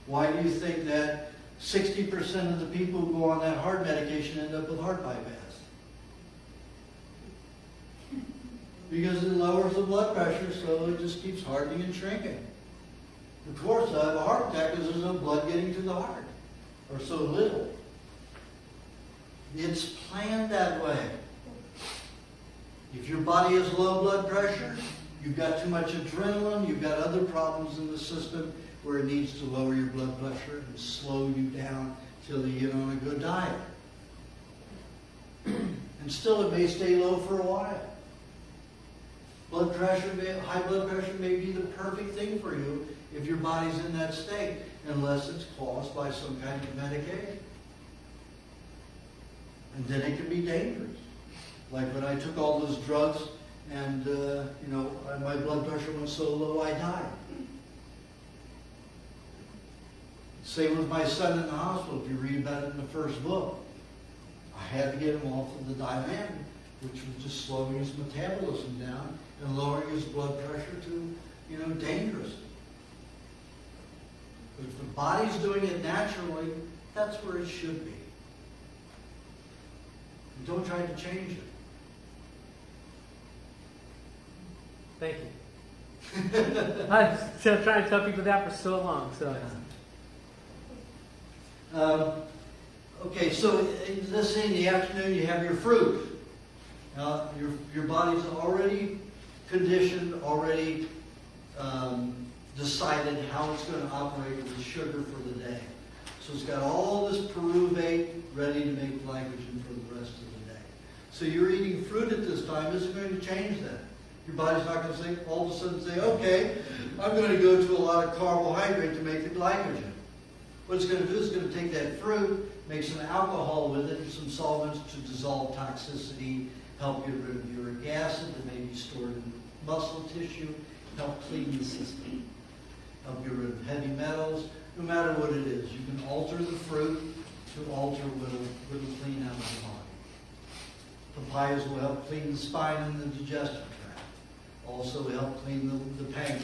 Why do you think that 60% of the people who go on that heart medication end up with heart bypass? Because it lowers the blood pressure, so it just keeps hardening and shrinking. Of course, I have a heart attack because there's no blood getting to the heart, or so little. It's planned that way. If your body has low blood pressure, you've got too much adrenaline, you've got other problems in the system where it needs to lower your blood pressure and slow you down till you get on a good diet. And still it may stay low for a while. High blood pressure may be the perfect thing for you if your body's in that state, unless it's caused by some kind of medication. And then it can be dangerous. Like when I took all those drugs and, my blood pressure went so low I died. Same with my son in the hospital, if you read about it in the first book. I had to get him off of the Dilan, which was just slowing his metabolism down and lowering his blood pressure to, dangerous. But if the body's doing it naturally, that's where it should be. And don't try to change it. Thank you. I've been trying to tell people that for so long. So Okay, so let's say in the afternoon you have your fruit. Your body's already conditioned, already decided how it's going to operate with the sugar for the day. So it's got all this pyruvate ready to make glycogen for the rest of the day. So you're eating fruit at this time isn't going to change that. Your body's not going to say, all of a sudden say, okay, I'm going to go to a lot of carbohydrate to make the glycogen. What it's going to do is going to take that fruit, make some alcohol with it, and some solvents to dissolve toxicity, help get rid of uric acid that may be stored in muscle tissue, help clean the system, help get rid of heavy metals. No matter what it is, you can alter the fruit to alter what'll clean out of the body. Papayas will help clean the spine and the digestive tract. Also help clean the pancreas.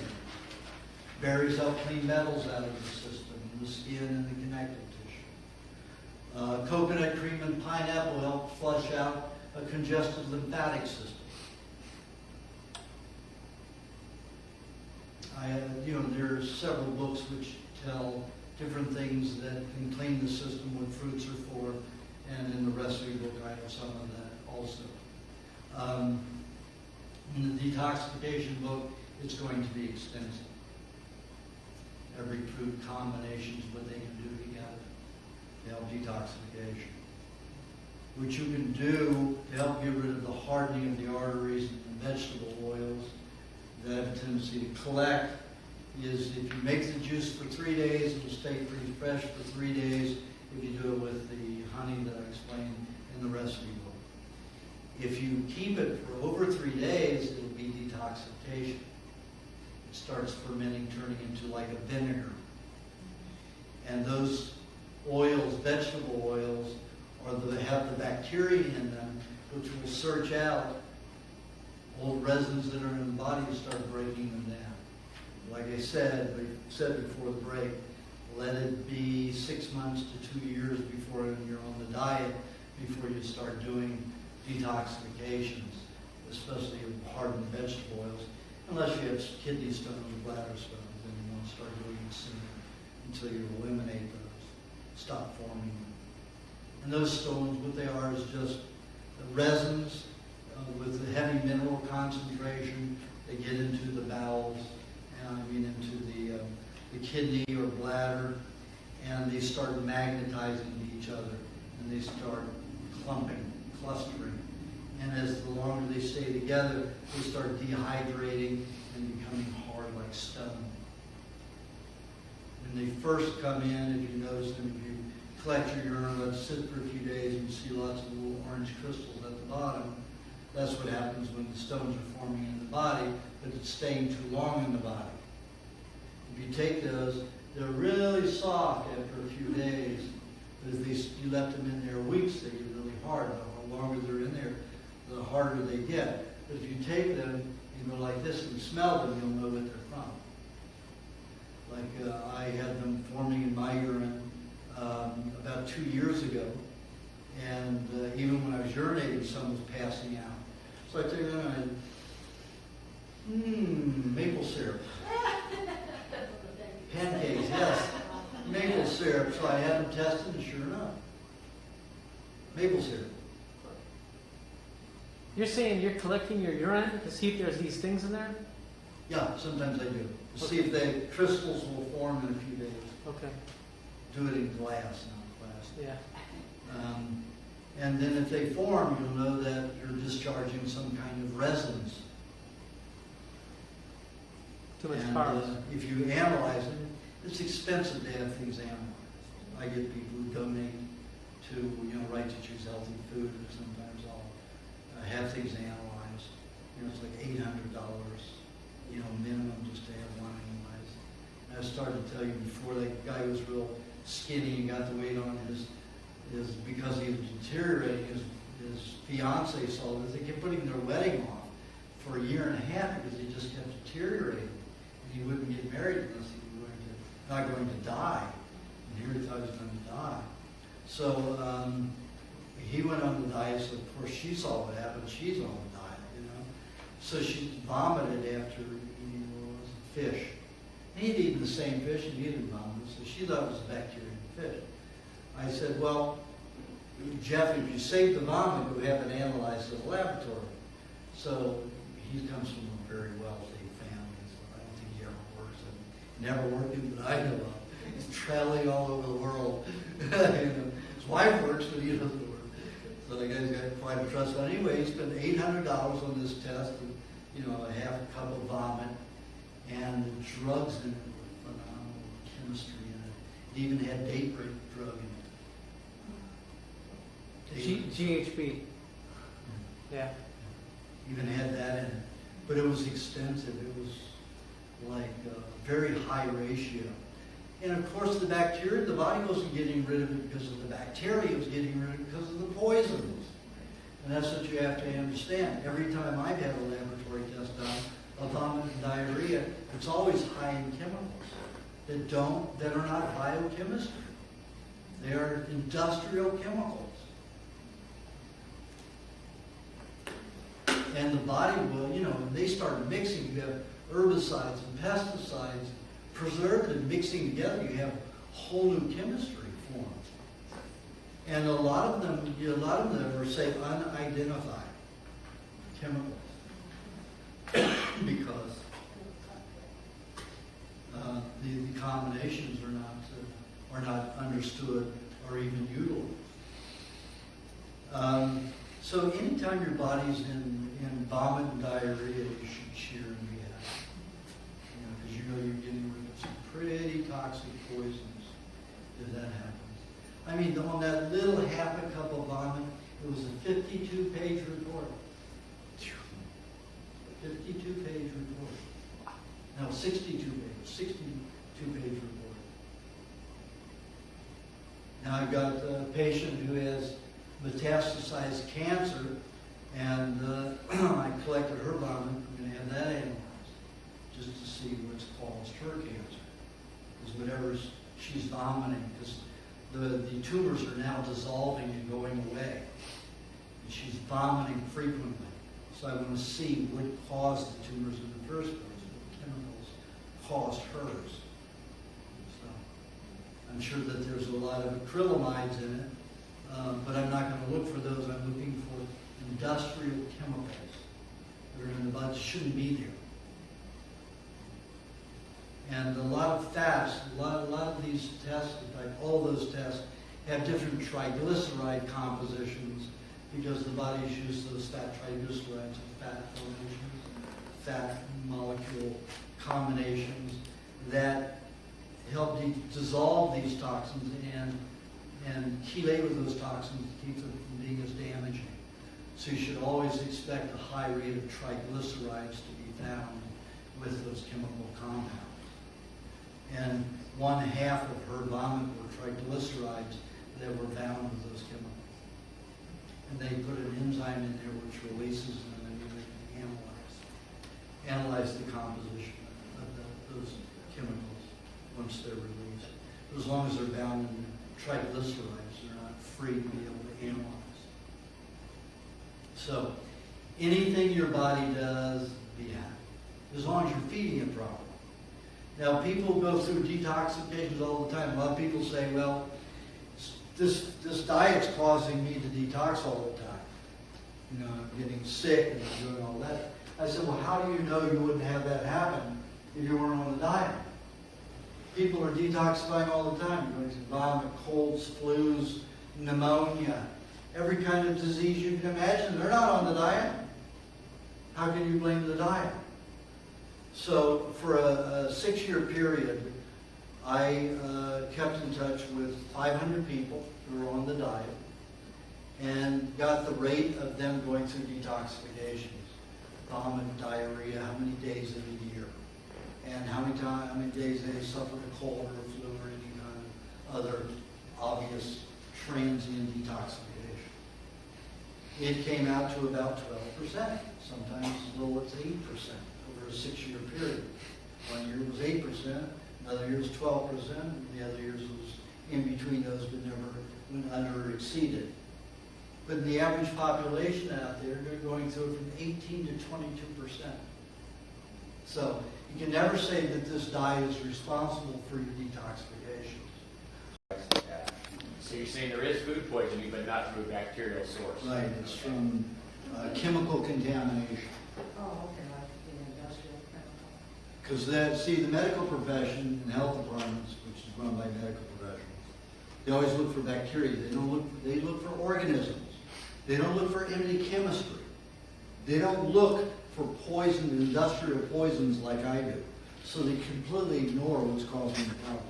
Berries help clean metals out of the system, the skin and the connective tissue. Coconut cream and pineapple help flush out a congested lymphatic system. There are several books which tell different things that can clean the system, what fruits are for, and in the recipe book I have some of that also. In the detoxification book, it's going to be extensive. Every fruit combination is what they can do together to help detoxification. What you can do to help get rid of the hardening of the arteries and the vegetable oils that have a tendency to collect is if you make the juice for 3 days, it will stay pretty fresh for 3 days if you do it with the honey that I explained in the recipe book. If you keep it for over 3 days, it'll be detoxification. It starts fermenting, turning into like a vinegar. And those oils, vegetable oils, have the bacteria in them, which will search out old resins that are in the body and start breaking them down. Like I said before the break, let it be 6 months to 2 years before you're on the diet, before you start doing detoxifications, especially of hardened vegetable oils. Unless you have kidney stones or bladder stones, then you won't start doing it sooner until you eliminate those, stop forming them. And those stones, what they are is just resins with the heavy mineral concentration. They get into the bowels, into the kidney or bladder, and they start magnetizing to each other, and they start clumping, clustering. And as the longer they stay together, they start dehydrating and becoming hard like stone. When they first come in, if you notice them, if you collect your urine, let it sit for a few days, and you see lots of little orange crystals at the bottom. That's what happens when the stones are forming in the body, but it's staying too long in the body. If you take those, they're really soft after a few days. But if you left them in there weeks, they get really hard. The longer they're in there, the harder they get. But if you take them and go like this and smell them, you'll know what they're from. Like I had them forming in my urine about 2 years ago. And even when I was urinating, some was passing out. So I took them and maple syrup. Pancakes, yes. Maple syrup. So I had them tested, and sure enough, maple syrup. you're saying you're collecting your urine to see if there's these things in there? Yeah, sometimes I do. To see if the crystals will form in a few days. Okay. Do it in glass, not plastic. Yeah. And then if they form, you'll know that you're discharging some kind of resins. Too much And carbs. if you analyze them, it's expensive to have things analyzed. I get people who donate to, Right to Choose Healthy Food, and sometimes I'll have things analyzed. It's like $800, minimum just to have one analyzed. And I started to tell you before, that guy was real skinny and got the weight on his is because he was deteriorating. His fiance saw this. They kept putting their wedding off for a year and a half because he just kept deteriorating. And he wouldn't get married unless he was not going to die. And here he thought he was going to die. So he went on the diet. So of course she saw what happened. She's on the diet, you know. So she vomited after eating fish. And he'd eaten the same fish and he didn't vomit. So she thought it was bacteria in the fish. I said, well, Jeff, if you save the vomit, we have it analyzed in the laboratory. So he comes from a very wealthy family, so I don't think he ever works. And never worked in that I know of. He's traveling all over the world. You know, his wife works, but he doesn't work. So the guy's got quite a trust fund. Anyway, he spent $800 on this test, and, you know, a half a cup of vomit, and the drugs in it were phenomenal, chemistry in it. It even had date rape drug in it. GHB. Yeah. Even had that in it. But it was extensive. It was like a very high ratio. And of course the bacteria, the body wasn't getting rid of it because of the bacteria, it was getting rid of it because of the poisons. And that's what you have to understand. Every time I've had a laboratory test done of vomit and diarrhea, it's always high in chemicals that are not biochemistry. They are industrial chemicals. And the body will, you know, when they start mixing, you have herbicides and pesticides, preservatives mixing together, you have whole new chemistry formed. And a lot of them are, say, unidentified chemicals. Because the combinations are not understood or even utilized. So anytime your body's in vomit and diarrhea, you should cheer and react. Because you know you're getting rid of some pretty toxic poisons if that happens. I mean, on that little half a cup of vomit, it was a 52-page report. 52-page report. No, 62-page report. Now I've got a patient who has metastasized cancer, and I collected her vomit. I'm going to have that analyzed just to see what's caused her cancer. Because whatever she's vomiting, because the tumors are now dissolving and going away. And she's vomiting frequently. So I want to see what caused the tumors in the first place, what chemicals caused hers. So I'm sure that there's a lot of acrylamides in it. But I'm not going to look for those. I'm looking for industrial chemicals that are in the body that shouldn't be there. And a lot of fats, a lot of these tests, in fact, all those tests have different triglyceride compositions because the body's used those fat triglycerides and fat formations, fat molecule combinations that help dissolve these toxins and chelate with those toxins to keep them from being as damaging. So you should always expect a high rate of triglycerides to be found with those chemical compounds. And 1/2 of her vomit were triglycerides that were bound with those chemicals. And they put an enzyme in there which releases them and you can analyze the composition of those chemicals once they're released. As long as they're bound in triglycerides, they're not free to be able to analyze. So anything your body does, be happy, as long as you're feeding it properly. Now, people go through detoxifications all the time. A lot of people say, well, this diet's causing me to detox all the time. You know, I'm getting sick and I'm doing all that. I said, well, how do you know you wouldn't have that happen if you weren't on the diet? People are detoxifying all the time. You're going to vomit, colds, flus, pneumonia, every kind of disease you can imagine. They're not on the diet. How can you blame the diet? So for a 6-year period, I kept in touch with 500 people who were on the diet and got the rate of them going through detoxifications, vomit, diarrhea, how many days in a year, and how many days they suffered a cold or a flu or any kind of other obvious transient detoxification. It came out to about 12%, sometimes as low as 8% over a 6-year period. 1 year was 8%, another year was 12%, and the other years was in between those but never went under or exceeded. But in the average population out there, they're going through from 18 to 22%. So you can never say that this diet is responsible for your detoxification. So you're saying there is food poisoning, but not through a bacterial source? Right, it's from chemical contamination. Oh, okay, like the industrial chemical. Because the medical profession and health departments, which is run by medical professionals, they always look for bacteria. They look for organisms. They don't look for any chemistry. They don't look for poison, industrial poisons like I do. So they completely ignore what's causing the problem.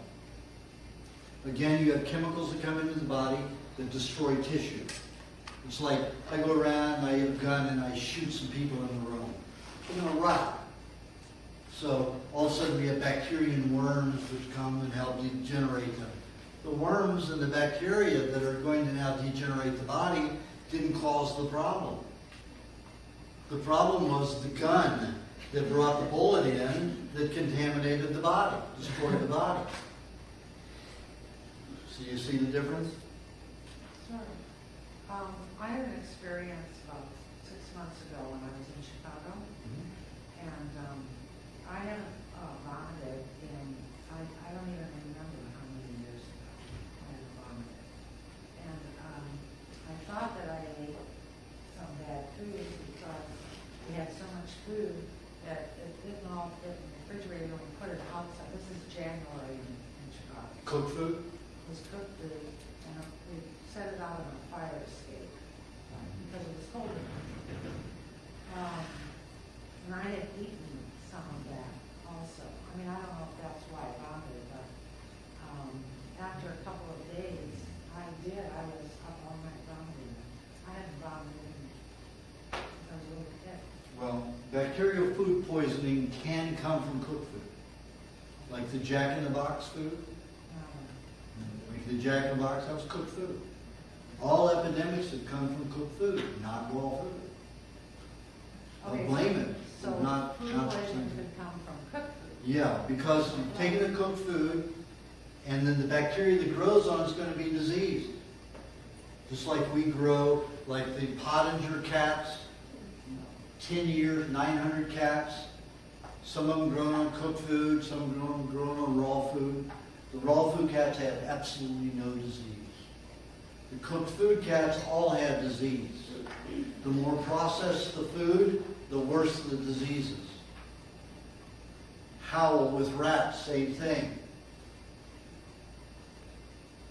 Again, you have chemicals that come into the body that destroy tissue. It's like I go around and I have a gun and I shoot some people in the room. They're going to rot. So all of a sudden we have bacteria and worms which come and help degenerate them. The worms and the bacteria that are going to now degenerate the body didn't cause the problem. The problem was the gun that brought the bullet in that contaminated the body, destroyed the body. So you see the difference? Sure. I had an experience about 6 months ago when I was in Chicago, and I had vomited in, I don't even remember how many years ago I had vomited. And I thought that I ate some bad food because we had so much food that it didn't all fit in the refrigerator when we put it outside. This is January in Chicago. Cooked food? It was cooked food, and we set it out on a fire escape because it was cold. And I had eaten some of that also. I mean, I don't know if that's why I vomited, but after a couple of days, I was up all night vomiting. I hadn't vomited since I was a little kid. Well, bacterial food poisoning can come from cooked food. Like the Jack in the Box food. Like the Jack in the Box, that was cooked food. All epidemics have come from cooked food, not raw food. Okay, I'll blame it. So not food not poisoning something. could come from cooked food. Yeah, because you've taken the cooked food, and then the bacteria that grows on it's going to be diseased. Just like we grow, like the Pottinger cats, 10 years, 900 cats. Some of them grown on cooked food, some of them grown on raw food. The raw food cats had absolutely no disease. The cooked food cats all had disease. The more processed the food, the worse the diseases. Howl with rats, same thing.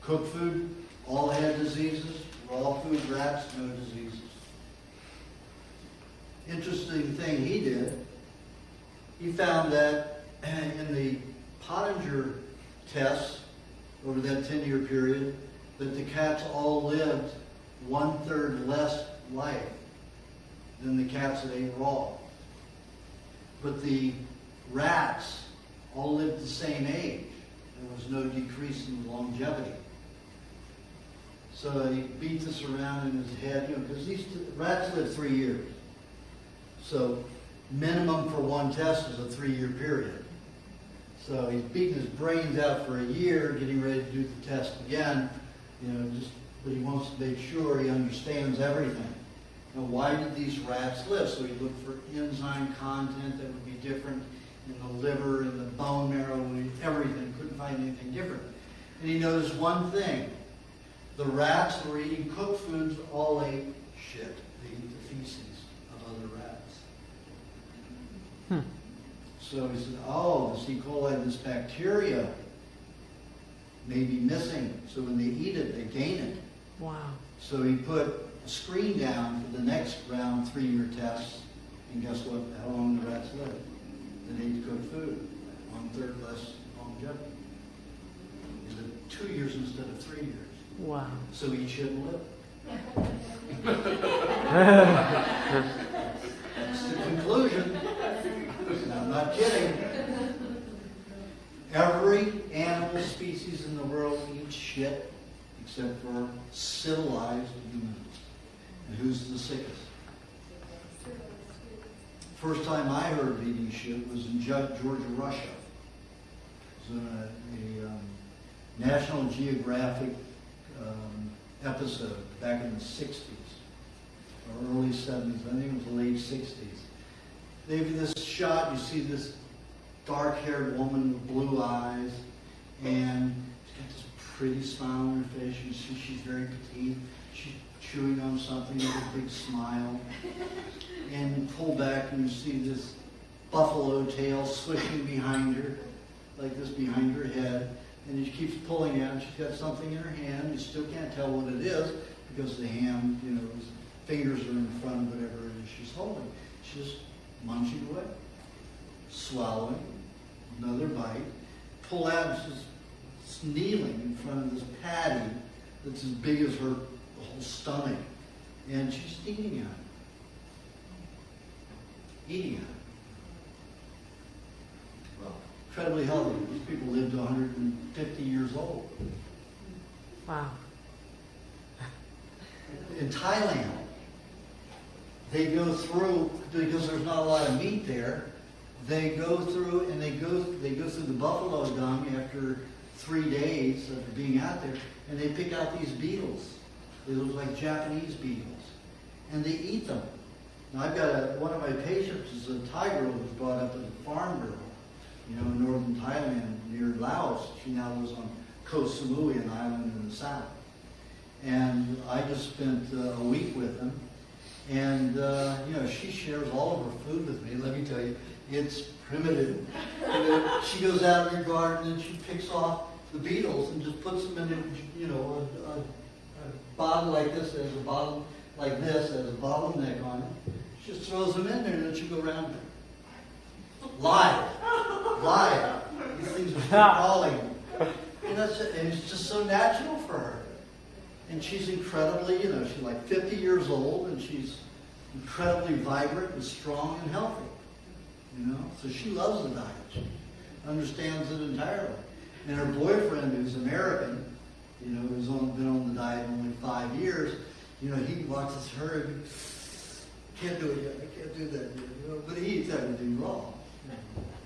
Cooked food, all had diseases. Raw food, rats, no diseases. Interesting thing he did, he found that in the Pottinger tests over that 10-year period, that the cats all lived 1/3 less life than the cats that ate raw. But the rats all lived the same age. There was no decrease in longevity. So he beat this around in his head, because these rats live 3 years. So minimum for one test is a 3-year period. So he's beating his brains out for a year, getting ready to do the test again, but he wants to make sure he understands everything. Now, why did these rats live? So he looked for enzyme content that would be different in the liver, in the bone marrow, everything. Couldn't find anything different. And he noticed one thing. The rats that were eating cooked foods all ate shit. They ate the feces of other rats. So he said, this E. coli, this bacteria may be missing. So when they eat it, they gain it. Wow. So he put a screen down for the next round 3-year tests. And guess what? How long the rats lived? They ate cooked food. 1/3 less longevity. They lived 2 years instead of 3 years. Wow. So eat shit and live. That's the conclusion. And I'm not kidding. Every animal species in the world eats shit except for civilized humans. And who's the sickest? First time I heard of eating shit was in Georgia, Russia. It was a National Geographic episode back in the 60s or early 70s. I think it was the late 60s. They have this shot, you see this dark-haired woman with blue eyes, and she's got this pretty smile on her face. You see she's very petite. She's chewing on something with a big smile. And pull back and you see this buffalo tail swishing behind her, like this behind her head. And she keeps pulling at it. She's got something in her hand. You still can't tell what it is because the hand, his fingers are in front of whatever it is she's holding. She's just munching away, swallowing, another bite. Pull out, and she's kneeling in front of this patty that's as big as her whole stomach. And she's eating at it. Eating it. Well, incredibly healthy. These people lived to 150 years old. Wow. In Thailand, they go through, because there's not a lot of meat there, they go through and they go through the buffalo dung after 3 days of being out there, and they pick out these beetles. They look like Japanese beetles. And they eat them. Now, I've got one of my patients is a Thai girl who was brought up as a farm girl, in northern Thailand near Laos. She now lives on Koh Samui, an island in the south. And I just spent a week with them. And, she shares all of her food with me. Let me tell you, it's primitive. She goes out in her garden and she picks off the beetles and just puts them in a bottle like this, as a bottle like this, as a bottleneck on it. She just throws them in there and then she go around live. These things are still crawling. And it's just so natural for her. And she's incredibly, she's like 50 years old and she's incredibly vibrant and strong and healthy. So she loves the diet. She understands it entirely. And her boyfriend, who's American, who's been on the diet only 5 years, he watches her and can't do it yet, I can't do that yet. But he eats everything raw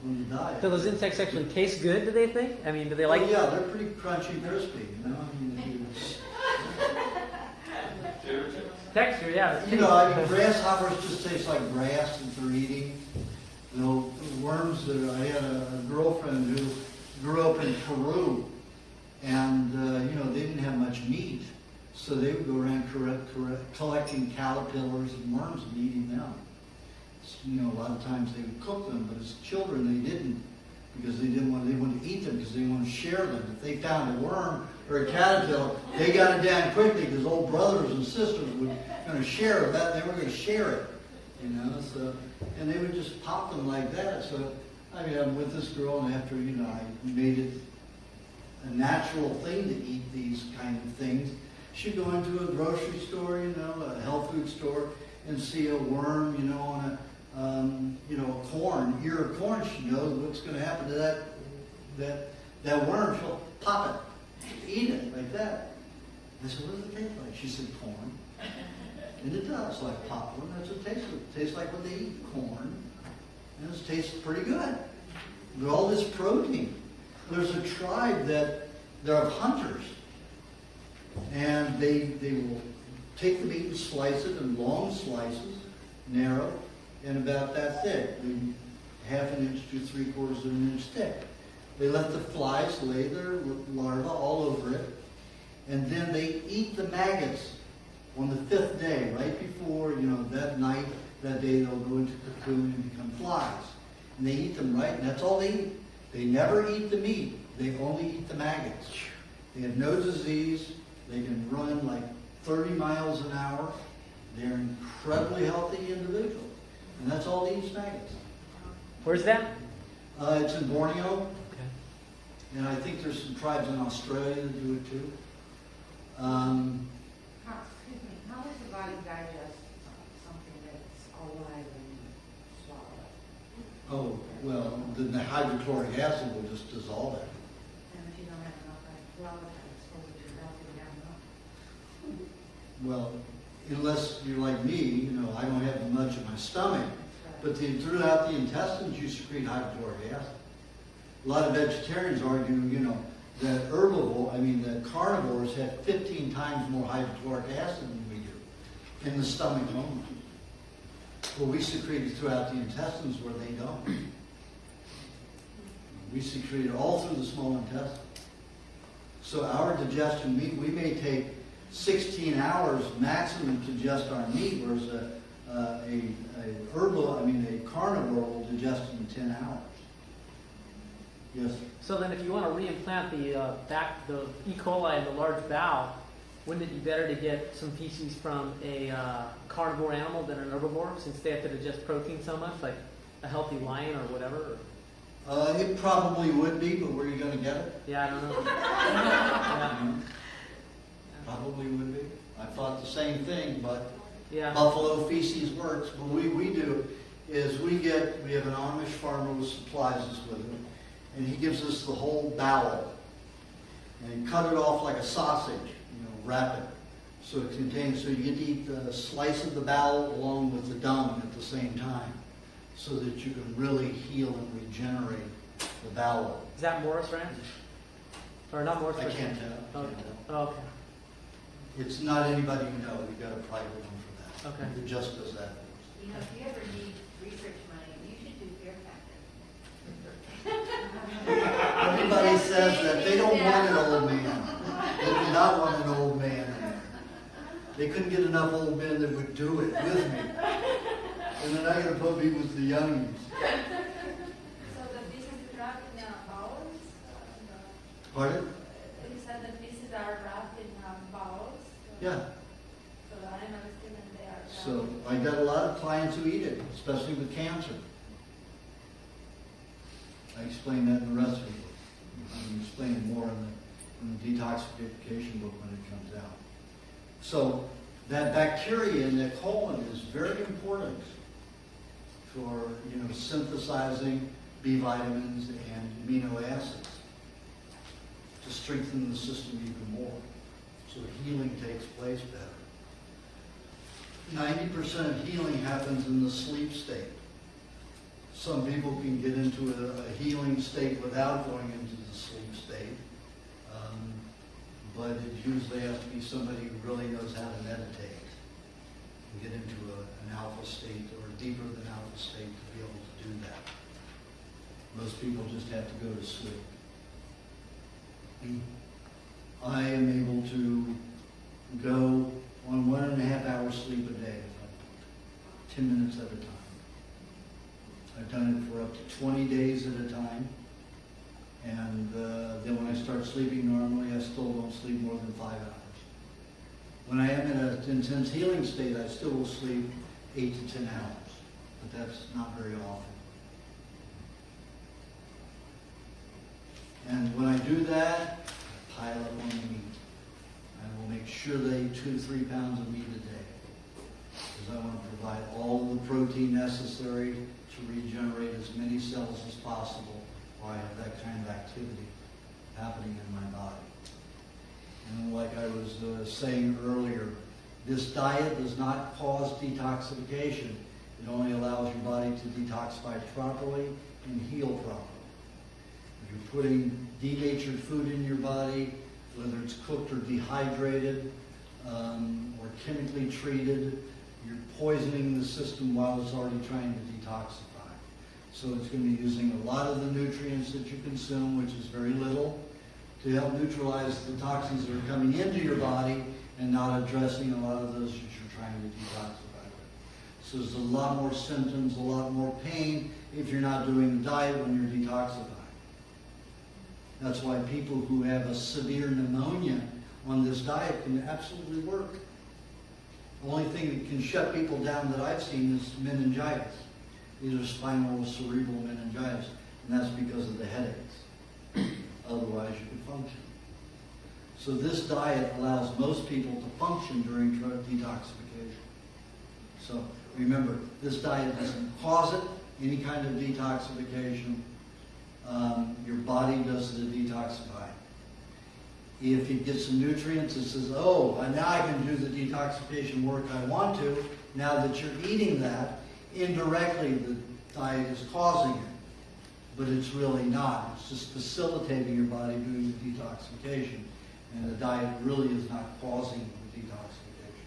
on the diet. So those insects actually taste good, do they think? I mean, do they like... Yeah, they're pretty crunchy and crispy, Texture, yeah. Grasshoppers just taste like grass that they're eating. Worms I had a girlfriend who grew up in Peru, and they didn't have much meat, so they would go around collecting caterpillars and worms and eating them. A lot of times they would cook them, but as children they didn't, because they wanted to eat them because they wanted to share them. If they found a worm or a caterpillar, they got it down quickly because old brothers and sisters were going to share it. They were going to share it, So, and they would just pop them like that. So, I'm with this girl, and after I made it a natural thing to eat these kind of things, she'd go into a grocery store, a health food store, and see a worm, on a corn, ear of corn. She knows what's going to happen to that worm. She'll pop it, eat it like that. I said, what does it taste like? She said, corn. And it does, like popcorn. That's what it tastes like. It tastes like what they eat, corn. And it tastes pretty good. With all this protein. There's a tribe that they're hunters. And they will take the meat and slice it in long slices, narrow, and about that thick, half an inch to 3/4 of an inch thick. They let the flies lay their larvae all over it, and then they eat the maggots on the 5th day, right before, that night, that day they'll go into cocoon and become flies. And they eat them right, and that's all they eat. They never eat the meat. They only eat the maggots. They have no disease. They can run like 30 miles an hour. They're incredibly healthy individuals. And that's all they eat is maggots. Where's that? It's in Borneo. Okay. And I think there's some tribes in Australia that do it too. How does the body digest something that's alive and swallow it? Oh, well, the hydrochloric acid will just dissolve it. And if you don't have enough flour, I suppose if you're healthy, you have enough. well, unless you're like me, you know, I don't have much in my stomach, but throughout the intestines you secrete hydrochloric acid. A lot of vegetarians argue, you know, that that carnivores have 15 times more hydrochloric acid than we do in the stomach only. Well, we secrete it throughout the intestines where they don't. We secrete it all through the small intestine. So our digestion, we may take 16 hours maximum to digest our meat, whereas a carnivore will digest in 10 hours. Yes. So then if you want to reimplant the E. coli in the large bowel, wouldn't it be better to get some feces from a carnivore animal than an herbivore, since they have to digest protein so much, like a healthy lion or whatever? It probably would be, but where are you going to get it? Yeah, I don't know. Yeah. Probably would be. I thought the same thing, but Yeah. buffalo feces works. What we do is we have an Amish farmer who supplies us with it, and he gives us the whole bowel, and cut it off like a sausage, you know, wrap it. So it contains, so you get to eat the slice of the bowel along with the dung at the same time, so that you can really heal and regenerate the bowel. Is that Morris Ranch? Or not Morris I Ranch? can't tell. Okay. Oh, okay. It's not anybody you know. We've got a private one for that. Okay. It just does that. You know, if you ever need research money, you should do Fear Factor. Everybody says that they don't want an old man. They do not want an old man. They couldn't get enough old men that would do it with me. And they're not going to put me with the youngies. So the pieces wrapped in bowels? Pardon? You said the pieces are wrapped in bowels? Yeah. So the animals think that they are wrapped. So I got a lot of clients who eat it, especially with cancer. I explain that in the recipe book. I'm explaining more in the detoxification book when it comes out. So that bacteria in the colon is very important for, you know, synthesizing B vitamins and amino acids to strengthen the system even more, so healing takes place better. 90% of healing happens in the sleep state. Some people can get into a healing state without going into the sleep state, but it usually has to be somebody who really knows how to meditate and get into an alpha state or deeper than alpha state to be able to do that. Most people just have to go to sleep. I am able to go on 1.5 hours sleep a day, 10 minutes at a time. I've done it for up to 20 days at a time. And then when I start sleeping normally, I still don't sleep more than 5 hours. When I am in an intense healing state, I still will sleep 8 to 10 hours. But that's not very often. And when I do that, I pile up on the meat. I will make sure they eat 2 to 3 pounds of meat a day. Because I want to provide all the protein necessary to regenerate as many cells as possible while I have that kind of activity happening in my body. And like I was saying earlier, this diet does not cause detoxification. It only allows your body to detoxify properly and heal properly. If you're putting denatured food in your body, whether it's cooked or dehydrated or chemically treated, you're poisoning the system while it's already trying to detoxify. So it's going to be using a lot of the nutrients that you consume, which is very little, to help neutralize the toxins that are coming into your body and not addressing a lot of those that you're trying to detoxify with. So there's a lot more symptoms, a lot more pain if you're not doing the diet when you're detoxifying. That's why people who have a severe pneumonia on this diet can absolutely work. The only thing that can shut people down that I've seen is meningitis. These are spinal cerebral meningitis, and that's because of the headaches. Otherwise, you can function. So this diet allows most people to function during detoxification. So remember, this diet doesn't cause it, any kind of detoxification. Your body does the detoxifying. If it gets some nutrients, it says, oh, now I can do the detoxification work I want to. Now that you're eating that, indirectly the diet is causing it. But it's really not. It's just facilitating your body doing the detoxification. And the diet really is not causing the detoxification.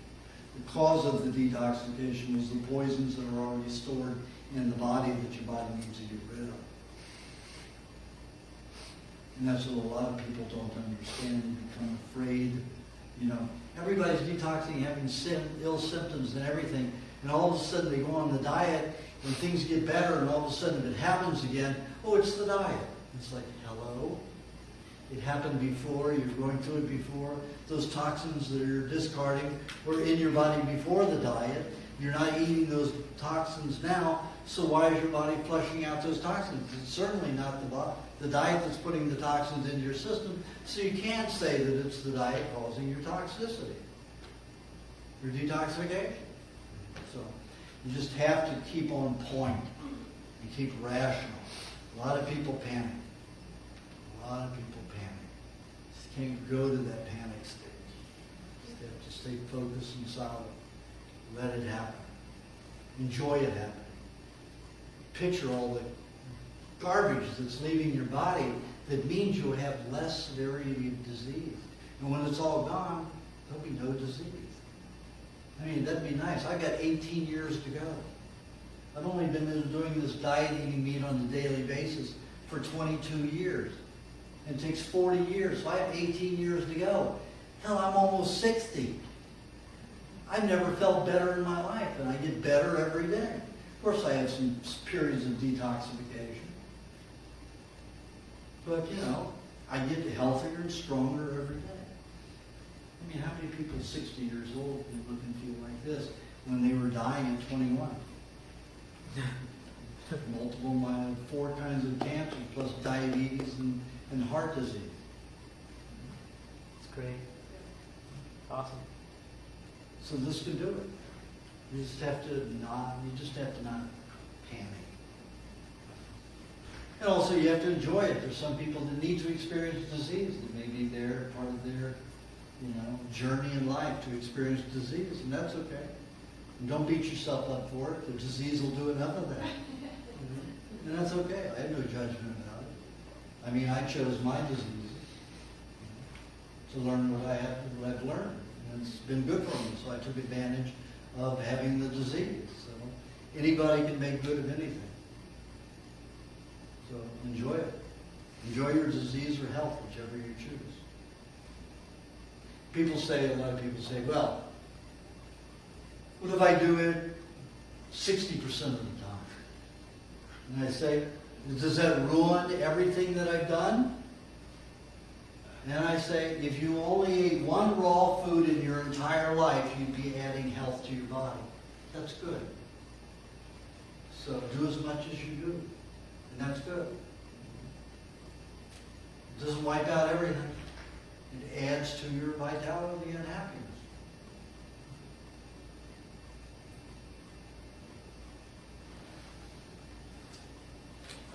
The cause of the detoxification is the poisons that are already stored in the body that your body needs to get rid of. And that's what a lot of people don't understand and become afraid. You know, everybody's detoxing, having ill symptoms and everything. And all of a sudden they go on the diet and things get better, and all of a sudden it happens again. Oh, it's the diet. It's like, hello? It happened before. You're going through it before. Those toxins that you're discarding were in your body before the diet. You're not eating those toxins now, so why is your body flushing out those toxins? It's certainly not the diet that's putting the toxins into your system, so you can't say that it's the diet causing your toxicity, your detoxification. So you just have to keep on point and keep rational. A lot of people panic. A lot of people panic. Just can't go to that panic stage. Just have to stay focused and solid. Let it happen. Enjoy it happening. Picture all the garbage that's leaving your body that means you'll have less severity of disease. And when it's all gone, there'll be no disease. I mean, that'd be nice. I've got 18 years to go. I've only been doing this diet eating meat on a daily basis for 22 years. It takes 40 years, so I have 18 years to go. Hell, I'm almost 60. I've never felt better in my life, and I get better every day. Of course, I have some periods of detoxification. But, you know, I get healthier and stronger every day. I mean, how many people 60 years old can look and feel like this when they were dying at 21? Multiple 4 kinds of cancer, plus diabetes and heart disease. It's great. Awesome. So this can do it. You just have to not panic. And also you have to enjoy it. There's some people that need to experience disease. It may be part of their, journey in life to experience disease, and that's okay. And don't beat yourself up for it. The disease will do enough of that. And that's okay. I have no judgment about it. I mean, I chose my disease to learn what I've learned. And it's been good for me, so I took advantage of having the disease. So anybody can make good of anything. So enjoy it. Enjoy your disease or health, whichever you choose. A lot of people say, well, what if I do it 60% of the time? And I say, does that ruin everything that I've done? And I say, if you only ate one raw food in your entire life, you'd be adding health to your body. That's good. So do as much as you do. And that's good. It doesn't wipe out everything. It adds to your vitality and happiness.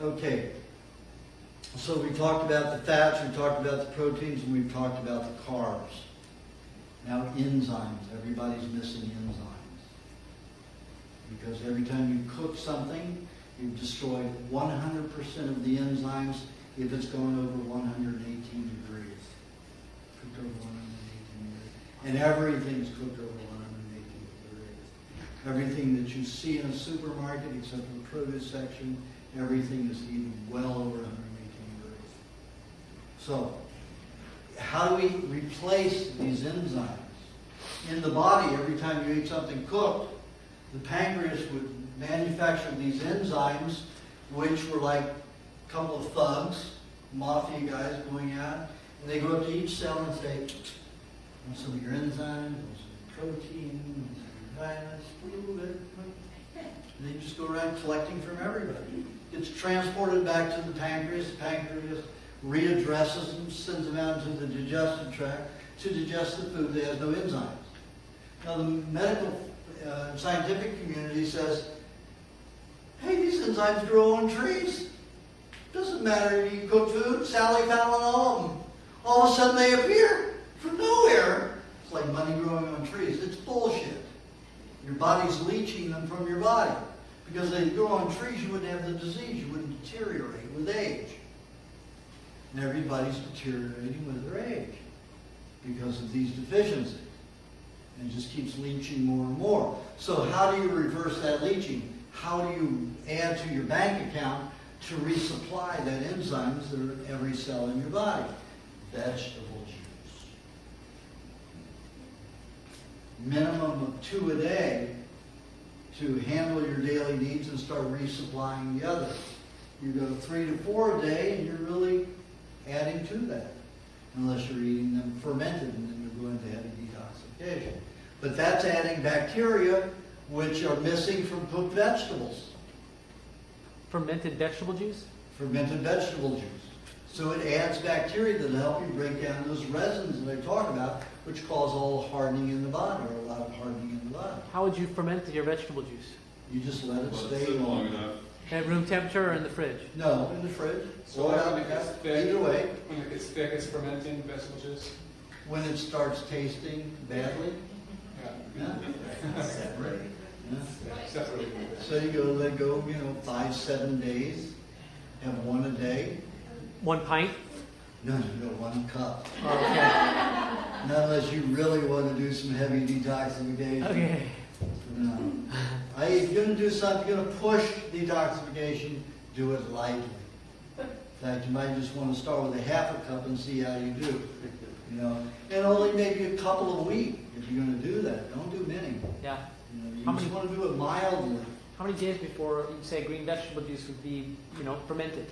Okay. So we talked about the fats, we talked about the proteins, and we've talked about the carbs. Now enzymes. Everybody's missing enzymes. Because every time you cook something, you've destroyed 100% of the enzymes if it's gone over 118 degrees. Cooked over 118 degrees. And everything's cooked over 118 degrees. Everything that you see in a supermarket, except for the produce section, everything is heated well over 118 degrees. So, how do we replace these enzymes? In the body, every time you eat something cooked, the pancreas would manufacture these enzymes, which were like a couple of thugs, mafia guys going out, and they go up to each cell and say, want some of your enzymes, want some protein, want some of your vitamins, and they just go around collecting from everybody. It's transported back to the pancreas readdresses them, sends them out into the digestive tract to digest the food that has no enzymes. Now the medical scientific community says, hey, these enzymes grow on trees. Doesn't matter if you cook food, Sally found all of them. all of a sudden they appear from nowhere. It's like money growing on trees. It's bullshit. Your body's leaching them from your body. Because if they grow on trees, you wouldn't have the disease. You wouldn't deteriorate with age. And everybody's deteriorating with their age because of these deficiencies. And it just keeps leaching more and more. So how do you reverse that leaching? How do you add to your bank account to resupply that enzymes that are in every cell in your body? Vegetable juice. Minimum of 2 a day to handle your daily needs and start resupplying the others. You go 3 to 4 a day and you're really adding to that. Unless you're eating them fermented and then you're going to heavy detoxification. But that's adding bacteria which are missing from cooked vegetables. Fermented vegetable juice? Fermented vegetable juice. So it adds bacteria that help you break down those resins that I talk about, which cause all hardening in the body, or a lot of hardening in the body. How would you ferment your vegetable juice? You just let it Well, stay sit long long. enough. At room temperature or in the fridge? No, in the fridge. So Or like out when it gets thick, either way. when it gets thick, it's fermenting vegetable juice. When it starts tasting badly. Yeah. Yeah. Separating. Yeah. Separating. So you go let go, 5, 7 days. Have one a day. 1 pint? No, 1 cup. Okay. Not unless you really want to do some heavy detoxification. Okay. No. If you're going to do something, you're going to push detoxification, do it lightly. In fact, you might just want to start with a half a cup and see how you do. And only maybe a couple a week if you're going to do that. Don't do many. Yeah. You How just many- want to do it mildly. How many days before you say green vegetable juice would be, fermented?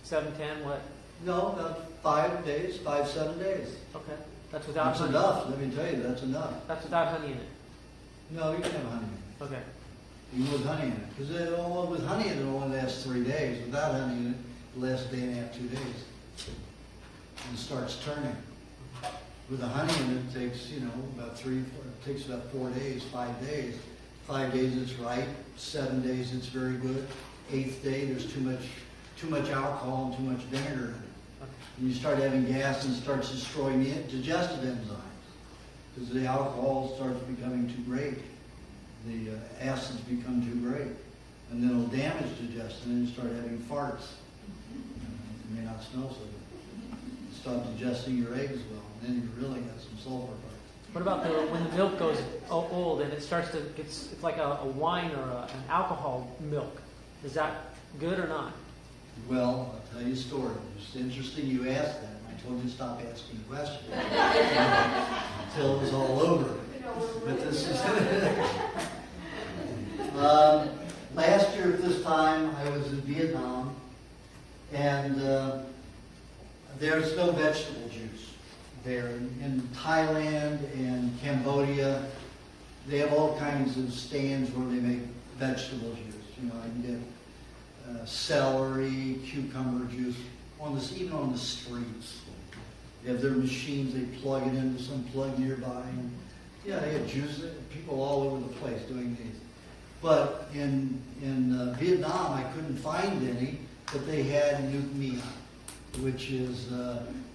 7, 10, what? No, about 5 days, 5, 7 days. Okay. That's without That's honey. enough. Let me tell you, that's enough. That's without honey in it. No, you can have honey in it. Okay. Even with honey in it. Because with honey in it, it only lasts 3 days. Without honey in it, it lasts a day and a half, 2 days. And it starts turning. With the honey in it, it takes, about 3, 4, it takes about 4 days, 5 days. 5 days it's right. 7 days it's very good. 8th day there's too much alcohol and too much vinegar in it. And you start having gas and it starts destroying the digestive enzymes. Because the alcohol starts becoming too great. The acids become too great. And then it'll damage digestion and you start having farts. You may not smell so good. Stop digesting your eggs well. And then you really got some sulfur farts. What about when the milk goes old and it starts to, it's like a wine or an alcohol milk. Is that good or not? Well, I'll tell you a story. It's interesting you asked that. I told you to stop asking questions until it was all over. But this is last year at this time, I was in Vietnam, and there's no vegetable juice there. In Thailand and Cambodia, they have all kinds of stands where they make vegetable juice. I can get celery, cucumber juice, even on the streets. They have their machines, they plug it into some plug nearby. And, they have juice, people all over the place doing these. But in Vietnam, I couldn't find any, but they had nuc mia, which is,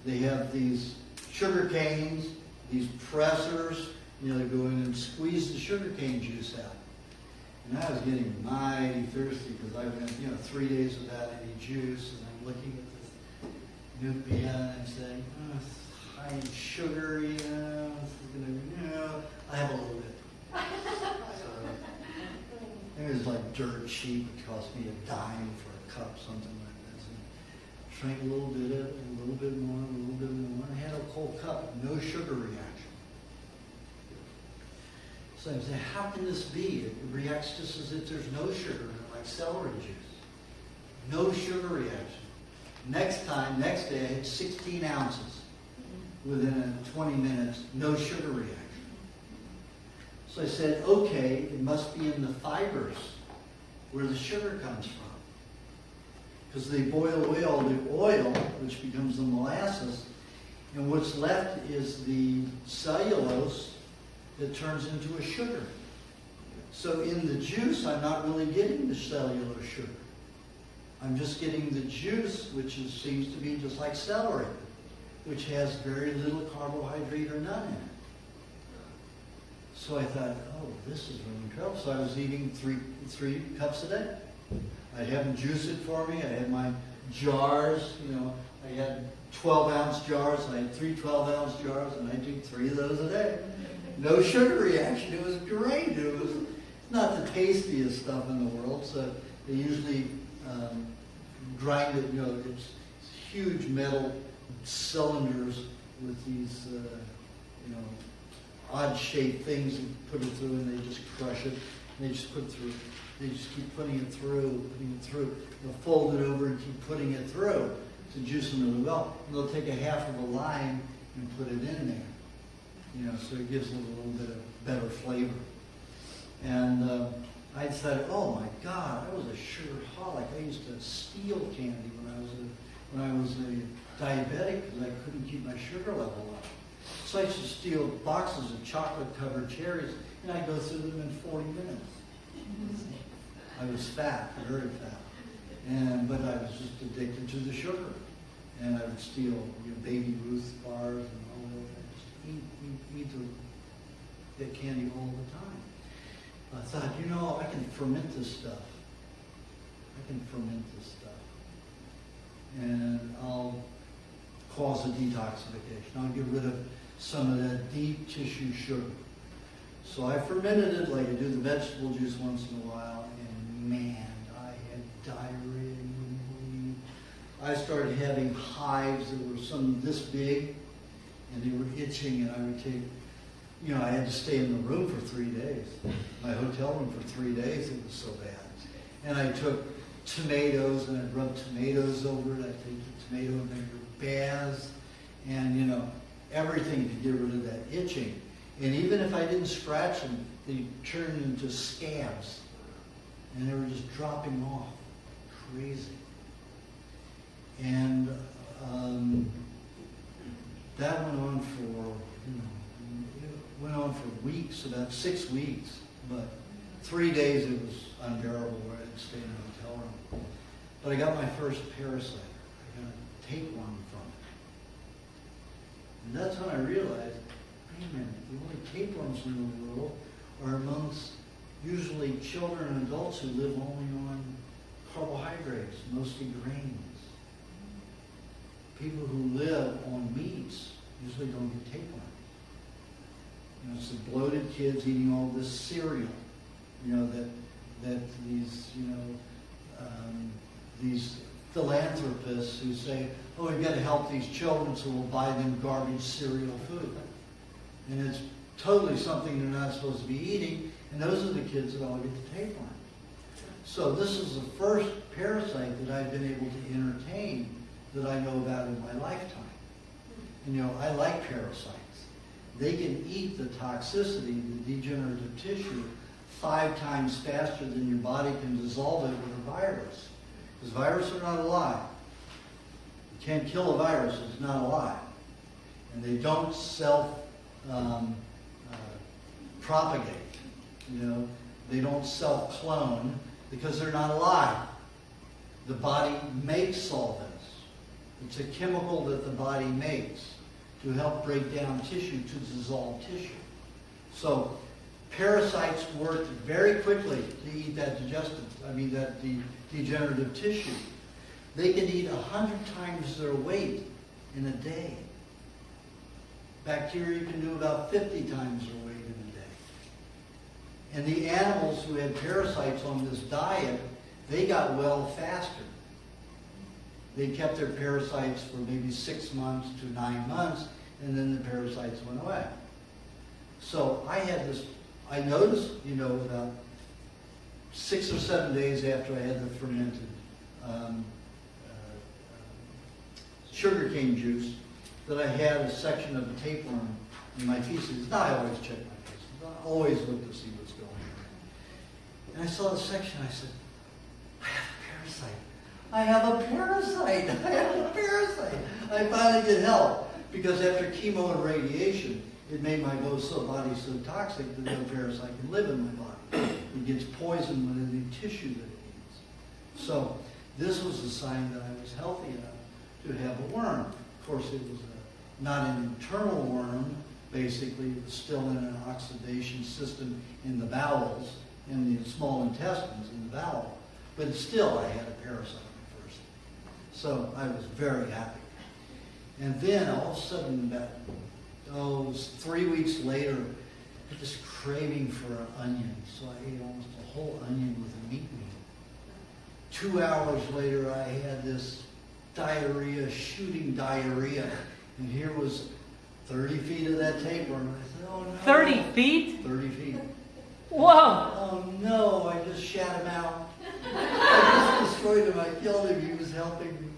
they have these sugar canes, these pressers, they go in and squeeze the sugar cane juice out. And I was getting mighty thirsty because I went, 3 days without any juice, and I'm looking at this nuc mia and I'm saying, it's high in sugar, this is gonna, I have a little bit. So, it was like dirt cheap. It cost me $0.10 for a cup, something like this. And drank a little bit of it, a little bit more, a little bit more. I had a whole cup, no sugar reaction. So I said, how can this be? It reacts just as if there's no sugar in it, like celery juice. No sugar reaction. Next day, I had 16 ounces within 20 minutes, no sugar reaction. So I said, okay, it must be in the fibers where the sugar comes from. Because they boil away all the oil, which becomes the molasses, and what's left is the cellulose that turns into a sugar. So in the juice, I'm not really getting the cellulose sugar. I'm just getting the juice, which seems to be just like celery. which has very little carbohydrate or none in it. So I thought, oh, this is really trouble. So I was eating three cups a day. I'd have them juice it for me. I had my jars, I had 12-ounce jars. I had 3 12-ounce jars, and I drink 3 of those a day. No sugar reaction. It was great. It was not the tastiest stuff in the world. So they usually grind it. It's huge metal cylinders with these, odd-shaped things, and put it through, and they just crush it. And they just put it through. They just keep putting it through. They'll fold it over and keep putting it through to juice them really well. And they'll take a half of a lime and put it in there, so it gives it a little bit of better flavor. And I decided, oh my God, I was a sugarholic. I used to steal candy when I was a diabetic because I couldn't keep my sugar level up. So I used to steal boxes of chocolate-covered cherries, and I'd go through them in 40 minutes. I was fat, very fat, but I was just addicted to the sugar. And I would steal Baby Ruth bars and all that. Just eat the candy all the time. I thought, I can ferment this stuff. And I'll cause a detoxification. I'll get rid of some of that deep tissue sugar. So I fermented it like I do the vegetable juice once in a while, and man, I had diarrhea. You wouldn't believe. I started having hives that were some this big, and they were itching, and I would take, I had to stay in the room for 3 days. My hotel room for 3 days, it was so bad. And I took tomatoes, and I'd rub tomatoes over it. I'd take the tomato and vinegar baths, and, everything to get rid of that itching. And even if I didn't scratch them, they turned into scabs. And they were just dropping off. Crazy. And that went on for weeks, about 6 weeks. But 3 days it was unbearable where I had to stay in a hotel room. But I got my first parasite. I got a tapeworm from it. And that's when I realized, wait a minute, the only tapeworms in the world are amongst usually children and adults who live only on carbohydrates, mostly grains. People who live on meats usually don't get tapeworms. It's the bloated kids eating all this cereal, that these philanthropists who say, oh, we've got to help these children, so we'll buy them garbage cereal food. And it's totally something they're not supposed to be eating, and those are the kids that all get the tapeworm. So this is the first parasite that I've been able to entertain that I know about in my lifetime. And I like parasites. They can eat the toxicity, the degenerative tissue, 5 times faster than your body can dissolve it with a virus. Because viruses are not alive. You can't kill a virus, it's not alive. And they don't self-propagate. They don't self-clone because they're not alive. The body makes solvents. It's a chemical that the body makes to help break down tissue, to dissolve tissue. So parasites work very quickly to eat that degenerative tissue. They can eat 100 times their weight in a day. Bacteria can do about 50 times their weight in a day. And the animals who had parasites on this diet, they got well faster. They kept their parasites for maybe 6 months to 9 months, and then the parasites went away. So I noticed, about 6 or 7 days after I had the fermented sugarcane juice, that I had a section of the tapeworm in my feces. Now I always check my feces. I always look to see what's going on. And I saw the section, I said, I have a parasite. I finally get help. Because after chemo and radiation, it made my body so toxic that no parasite can live in my body. It gets poisoned with any tissue that it eats. So this was a sign that I was healthy enough to have a worm. Of course, it was not an internal worm, basically, it was still in an oxidation system in the bowels, in the small intestines, in the bowel. But still, I had a parasite at first. So I was very happy. And then all of a sudden, about, it was 3 weeks later, I had this craving for an onion. So I ate almost a whole onion with a meat meal. 2 hours later, I had this diarrhea, shooting diarrhea. And here was 30 feet of that tapeworm. I said, oh no. 30 feet? 30 feet. Whoa! Oh no, I just shat him out. I just destroyed him. I killed him. He was helping me.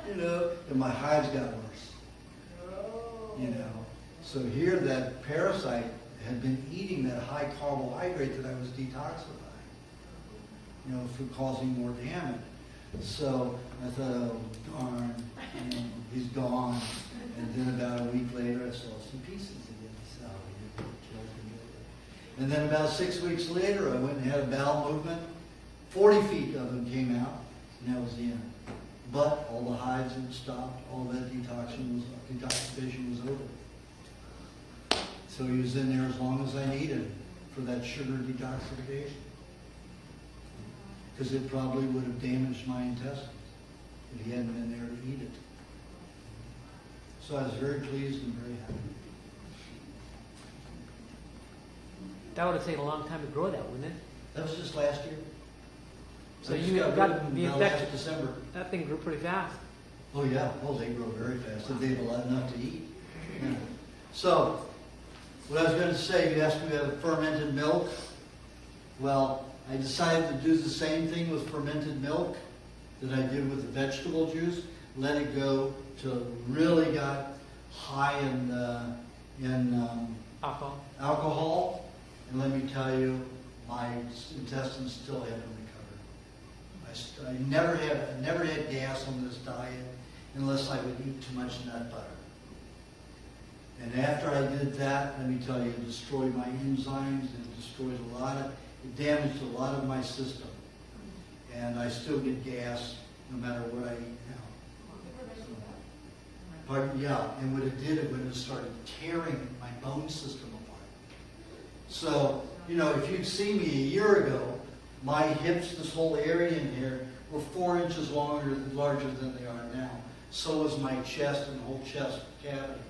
You know, and my hives got worse. You know. So here that parasite had been eating that high carbohydrate that I was detoxifying. You know, for causing more damage. So I thought, oh darn, you know, he's gone. And then about a week later, I saw some pieces again. So he killed him. And then about 6 weeks later, I went and had a bowel movement. 40 feet of them came out, and that was the end. But all the hives had stopped. All that detoxification was over. So he was in there as long as I needed for that sugar detoxification. Because it probably would have damaged my intestines if he hadn't been there to eat it. So I was very pleased and very happy. That would have taken a long time to grow that, wouldn't it? That was just last year. So I just you got got rid of them the about infection. last December. That thing grew pretty fast. Oh yeah, oh they grow very fast if they have a lot enough to eat. Yeah. So, what I was going to say, you asked me about fermented milk. Well, I decided to do the same thing with fermented milk that I did with the vegetable juice. Let it go till it really got high in alcohol. And let me tell you, my intestines still haven't recovered. I never had gas on this diet unless I would eat too much nut butter. And after I did that, let me tell you, it destroyed my enzymes, it damaged a lot of my system. And I still get gas no matter what I eat now. But yeah, and what it did, it would have started tearing my bone system apart. So, you know, if you'd seen me a year ago, my hips, this whole area in here, were 4 inches larger than they are now. So was my chest and the whole chest cavity.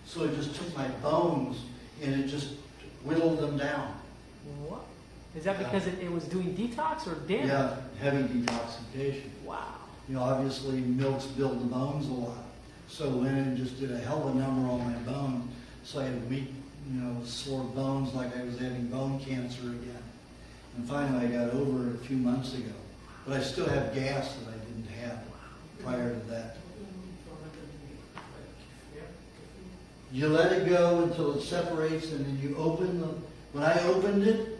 So it just took my bones and it just whittled them down. What? Is that because it was doing detox or damage? Yeah, heavy detoxification. Wow. You know, obviously milks build the bones a lot. So when it just did a hell of a number on my bones, so I had weak, you know, sore bones like I was having bone cancer again. And finally I got over it a few months ago. But I still have gas that I didn't have prior to that. You let it go until it separates, and then you open the... When I opened it,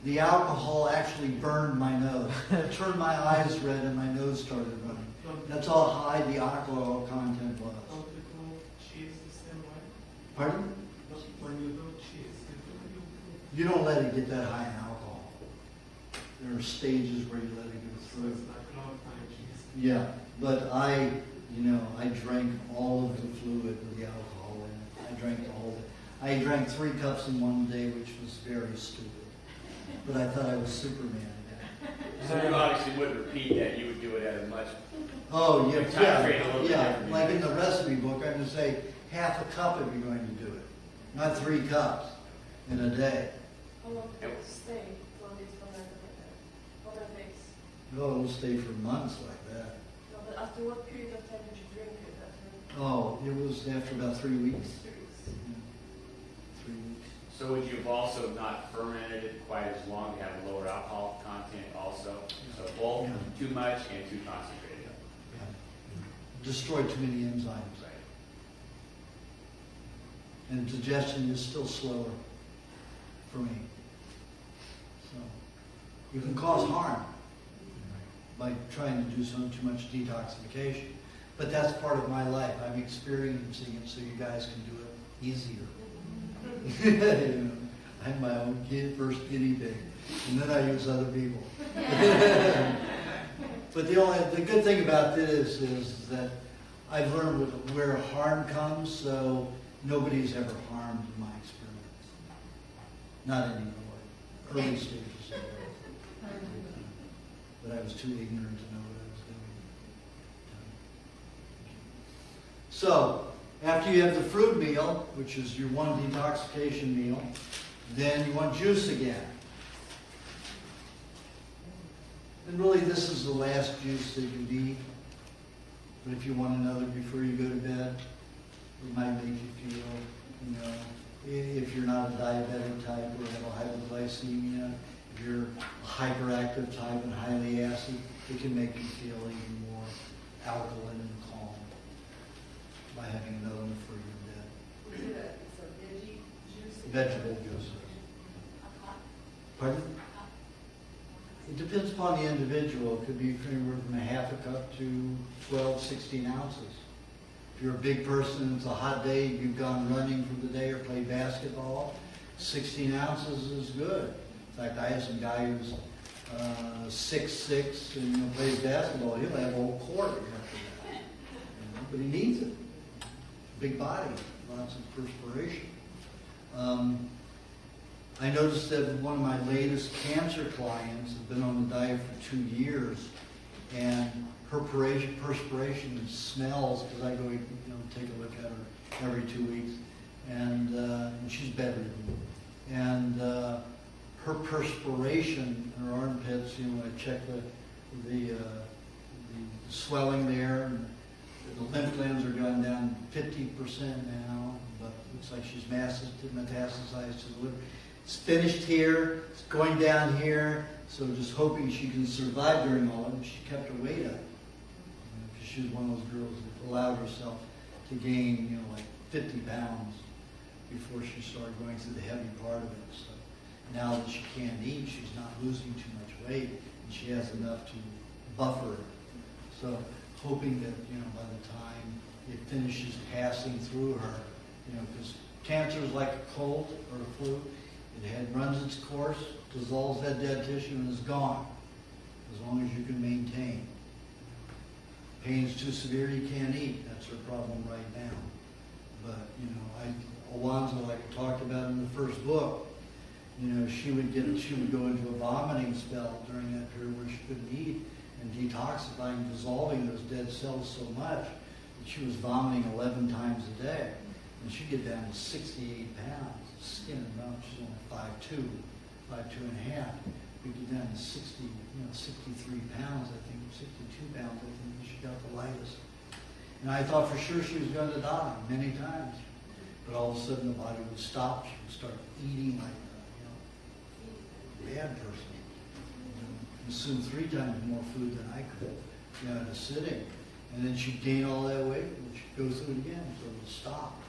the alcohol actually burned my nose. It turned my eyes red and my nose started running. That's how high the alcohol content was. Pardon? You don't let it get that high in alcohol. There are stages where you let it go through. Yeah, but I drank all of the fluid with the alcohol in it. I drank all of it. I drank 3 cups in one day, which was very stupid. But I thought I was Superman. So you obviously wouldn't repeat that. You would do it at a much... Oh, yeah, titrate a little bit yeah. different. Like in the recipe book, I'm going to say half a cup if you're going to do it. Not 3 cups in a day. How long does it stay when it's fermented like that? What that takes? Oh, it'll stay for months like that. No, but after what period of time did you drink it? After Oh, it was after about 3 weeks. 3 weeks. Yeah. 3 weeks. So would you have also not fermented it quite as long to have a lower alcohol content also? So both too much and too concentrated. Yeah. Destroyed too many enzymes. Right. And digestion is still slower for me. So you can cause harm by trying to do too much detoxification. But that's part of my life. I'm experiencing it so you guys can do it easier. You know, I'm my own first guinea pig, and then I use other people. But the good thing about this is that I've learned where harm comes, so nobody's ever harmed in my experience. Not anymore. Early stages of growth. But I was too ignorant to know what I was doing. So, after you have the fruit meal, which is your one detoxification meal, then you want juice again. And really this is the last juice that you need. But if you want another before you go to bed, it might make you feel, you know, if you're not a diabetic type or have a hypoglycemia, if you're a hyperactive type and highly acid, it can make you feel even more alkaline and calm by having another one before you go to bed. It's a veggie juice? Vegetable juice. Pardon? It depends upon the individual. It could be anywhere from a half a cup to 12, 16 ounces. If you're a big person, it's a hot day, you've gone running for the day or played basketball, 16 ounces is good. In fact, I have some guy who's 6'6" and plays basketball. He'll have a whole quart after that. You know, but he needs it. Big body, lots of perspiration. I noticed that one of my latest cancer clients has been on the diet for 2 years, and her perspiration smells, because I go, take a look at her every 2 weeks, and she's bedridden. And her perspiration in her armpits, I check the swelling there, and the lymph glands are gone down 50% now, but it looks like she's metastasized to the liver. It's finished here, it's going down here, so just hoping she can survive during all of it. She kept her weight up. Because she was one of those girls that allowed herself to gain, like 50 pounds before she started going through the heavy part of it. So now that she can't eat, she's not losing too much weight, and she has enough to buffer it. So hoping that, by the time it finishes passing through her, because cancer is like a cold or a flu. It runs its course, dissolves that dead tissue, and is gone, as long as you can maintain. Pain's too severe, you can't eat. That's her problem right now. But, Alonzo, like I talked about in the first book, she would go into a vomiting spell during that period where she couldn't eat, and detoxifying, dissolving those dead cells so much that she was vomiting 11 times a day. And she'd get down to 68 pounds, skin and bone. She's only 5'2", 5'2.5". We'd get down to 63 pounds, I think, 62 pounds, I think, when she got the lightest. And I thought for sure she was going to die many times. But all of a sudden the body would stop. She would start eating like a bad person. Consume 3 times more food than I could, at a sitting. And then she'd gain all that weight, and she'd go through it again, so it would stop.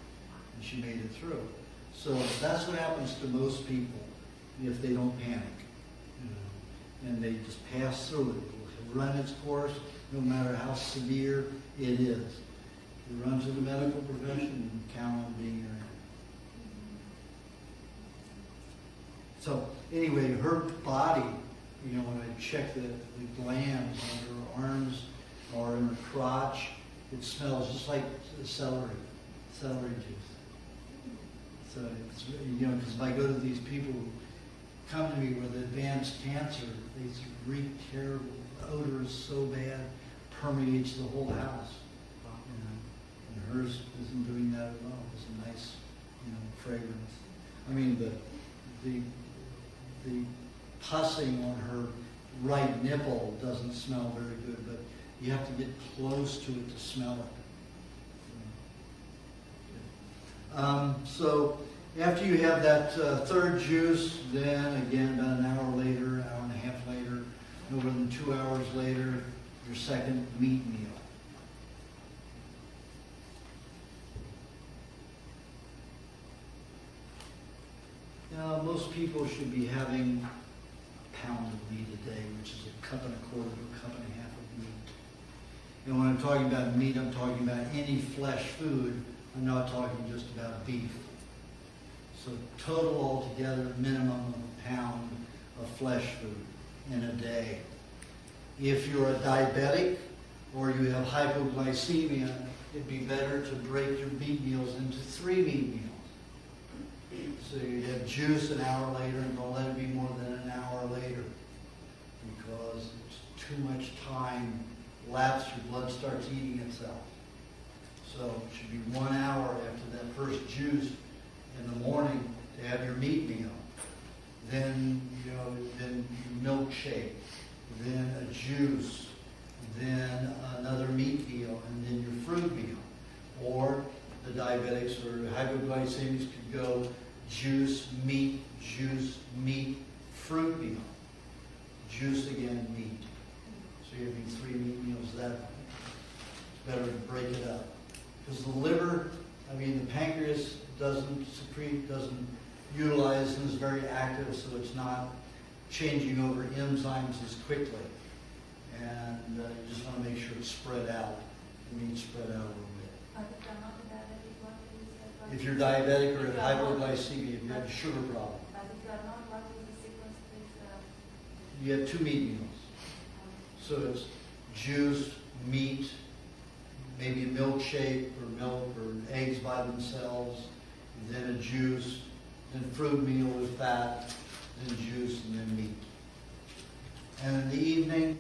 And she made it through. So that's what happens to most people if they don't panic. And they just pass through it. It'll run its course no matter how severe it is. If you run to the medical profession, you can count on being there. So anyway, her body, when I check the glands on her arms or in her crotch, it smells just like celery juice. So it's because if I go to these people who come to me with advanced cancer, they reek terrible. The odor is so bad, permeates the whole house. And hers isn't doing that at all. It's a nice, fragrance. I mean, the pussing on her right nipple doesn't smell very good, but you have to get close to it to smell it. So after you have that third juice, then again about an hour later, hour and a half later, no more than 2 hours later, your second meat meal. Now, most people should be having a pound of meat a day, which is 1.25 cups to 1.5 cups of meat. And when I'm talking about meat, I'm talking about any flesh food. I'm not talking just about beef. So total altogether, minimum of a pound of flesh food in a day. If you're a diabetic or you have hypoglycemia, it'd be better to break your meat meals into 3 meat meals. So you'd have juice an hour later, and don't let it be more than an hour later, because it's too much time lapse, your blood starts eating itself. So it should be 1 hour after that first juice in the morning to have your meat meal. Then, then your milkshake, then a juice, then another meat meal, and then your fruit meal. Or the diabetics or hypoglycemics could go juice, meat, fruit meal. Juice again, meat. So you're having 3 meat meals that way. It's better to break it up. Because the liver, the pancreas doesn't secrete, doesn't utilize, and is very active, so it's not changing over enzymes as quickly. And you just want to make sure it's spread out. The meat's spread out a little bit. If you're diabetic or have hypoglycemia, if you have a sugar problem, you have 2 meat meals. So it's juice, meat, maybe a milkshake or milk or eggs by themselves, then a juice, then fruit meal with fat, then juice, and then meat. And in the evening,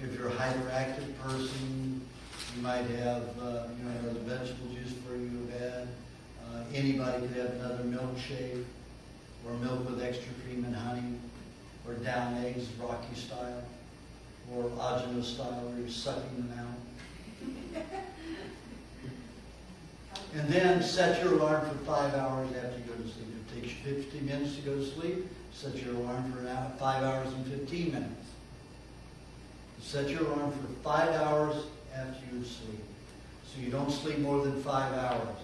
if you're a hyperactive person, you might have another vegetable juice for you have had. Anybody could have another milkshake, or milk with extra cream and honey, or down eggs, Rocky style, or Aajonus style, where you're sucking them out. And then set your alarm for 5 hours after you go to sleep. If it takes you 15 minutes to go to sleep, set your alarm for 5 hours and 15 minutes. Set your alarm for 5 hours after you sleep. So you don't sleep more than 5 hours.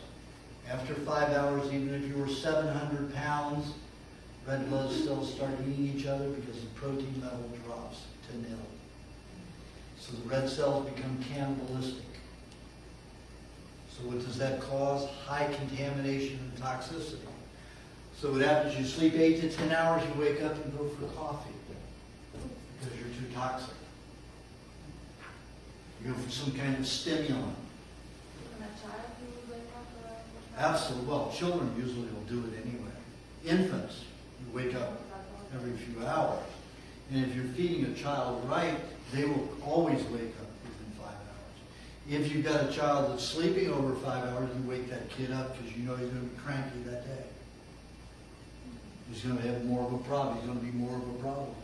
After 5 hours, even if you were 700 pounds, red blood cells start eating each other because the protein level drops to nil. So the red cells become cannibalistic. So what does that cause? High contamination and toxicity. So what happens, you sleep 8 to 10 hours, you wake up and go for coffee because you're too toxic. You go for some kind of stimulant. Absolutely. Well, children usually will do it anyway. Infants, you wake up every few hours. And if you're feeding a child right, they will always wake up within 5 hours. If you've got a child that's sleeping over 5 hours, you wake that kid up because you know he's going to be cranky that day. He's going to have more of a problem. He's going to be more of a problem.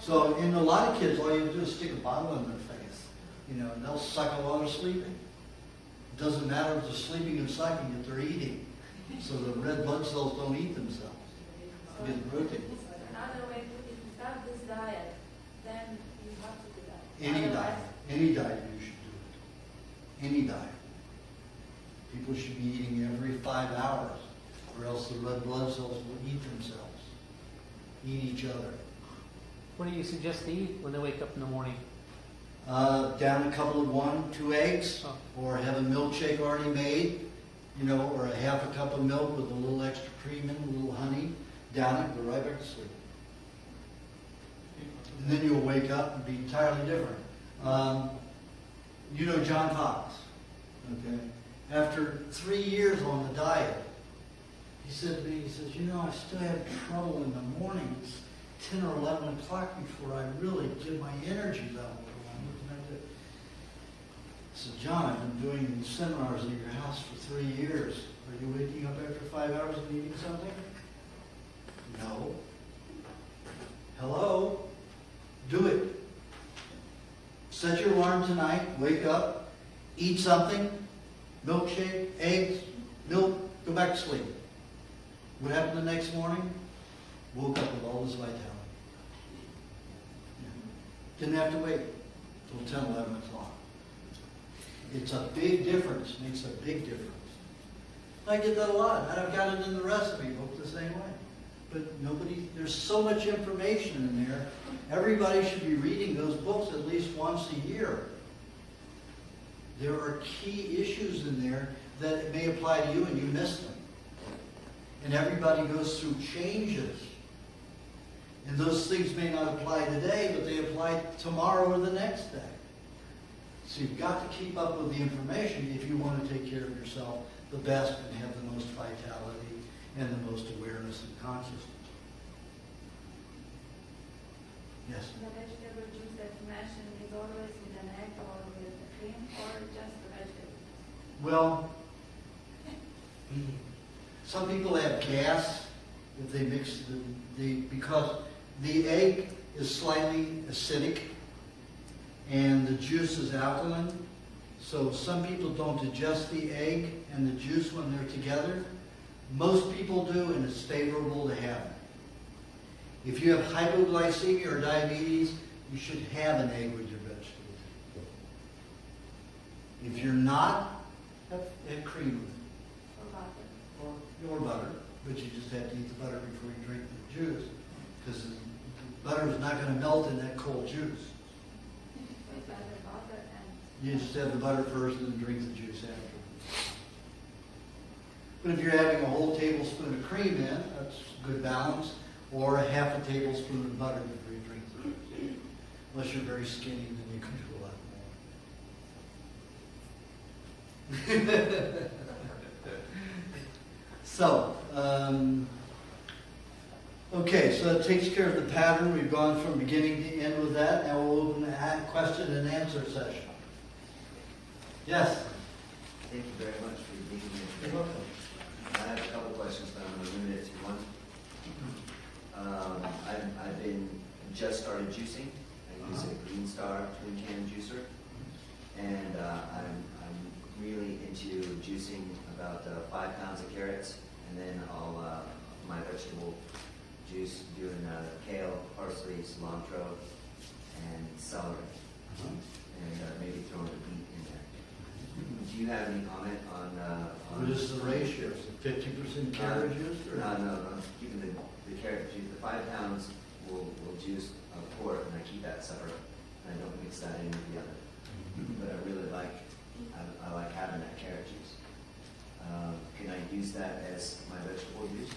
So in a lot of kids, all you have to do is stick a bottle in their face, and they'll suck while they're sleeping. It doesn't matter if they're sleeping and sucking, if they're eating. So the red blood cells don't eat themselves. They get protein. Another way, if you start this diet, then you have to do that. Any diet you should do it. Any diet. People should be eating every 5 hours, or else the red blood cells will eat themselves, eat each other. What do you suggest to eat when they wake up in the morning? Down a couple of 1, 2 eggs, or have a milkshake already made, or a half a cup of milk with a little extra cream and a little honey. Down it, go right back to sleep. And then you'll wake up and be entirely different. John Fox, okay? After 3 years on the diet, he said to me, I still have trouble in the mornings, 10 or 11 o'clock before I really get my energy level. What can I do? I said, John, I've been doing seminars at your house for 3 years. Are you waking up after 5 hours and eating something? No. Hello? Do it. Set your alarm tonight, wake up, eat something, milkshake, eggs, milk, go back to sleep. What happened the next morning? Woke up with all this vitality. Didn't have to wait till 10, 11 o'clock. It's a big difference, makes a big difference. I get that a lot. I've got it in the recipe book the same way. But there's so much information in there. Everybody should be reading those books at least once a year. There are key issues in there that may apply to you and you miss them. And everybody goes through changes. And those things may not apply today, but they apply tomorrow or the next day. So you've got to keep up with the information if you want to take care of yourself the best and have the most vitality and the most awareness and consciousness. Yes? The vegetable juice that you mentioned is always with an egg or with a cream or just the vegetable? Well, some people have gas if they mix because the egg is slightly acidic and the juice is alkaline. So some people don't digest the egg and the juice when they're together. Most people do, and it's favorable to have it. If you have hypoglycemia or diabetes, you should have an egg with your vegetables. If you're not, have cream with it. Or butter, but you just have to eat the butter before you drink the juice, because the butter is not going to melt in that cold juice. With butter and You just have the butter first and then drink the juice after. But if you're having a whole tablespoon of cream in, that's a good balance, or a half a tablespoon of butter before you drink the juice. Unless you're very skinny, then you can do a lot more. So, okay, so that takes care of the pattern. We've gone from beginning to end with that. Now we'll open the question and answer session. Yes? Thank you very much for being here. You're welcome. I have a couple questions, but I'm going to limit it to one. I've been just started juicing. I use a Green Star twin can juicer, and I'm really into juicing about 5 pounds of carrots, and then I'll my vegetable juice doing kale, parsley, cilantro, and celery, and maybe throwing a beet in there. Do you have any comment on? What is the ratio? 50% carrot juice? Or? No. Keeping the carrot juice. The 5 pounds will juice a quart, and I keep that separate. I don't mix that in with the other. But I really like having that carrot juice. Can I use that as my vegetable juice?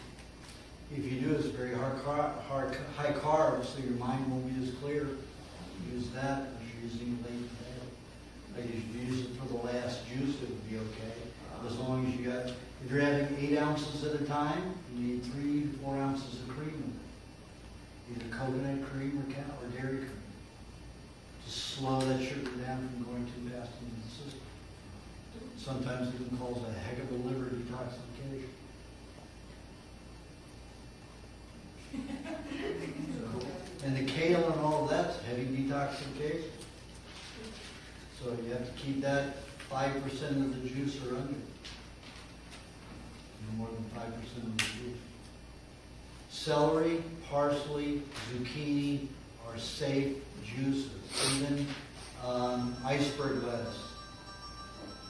If you do, it's very high carbs, so your mind won't be as clear. Use that as you're using it late in the day. Like if you use it for the last juice, it would be okay. As long as you got, if you're having 8 ounces at a time, you need 3 to 4 ounces of cream in it. Either coconut cream or cow or dairy cream. To slow that sugar down from going too fast into the system. Sometimes it can cause a heck of a liver detoxification. And the kale and all of that's heavy detoxification. So you have to keep that 5% of the juice or under. No more than 5% of the juice. Celery, parsley, zucchini are safe juices. Even iceberg lettuce.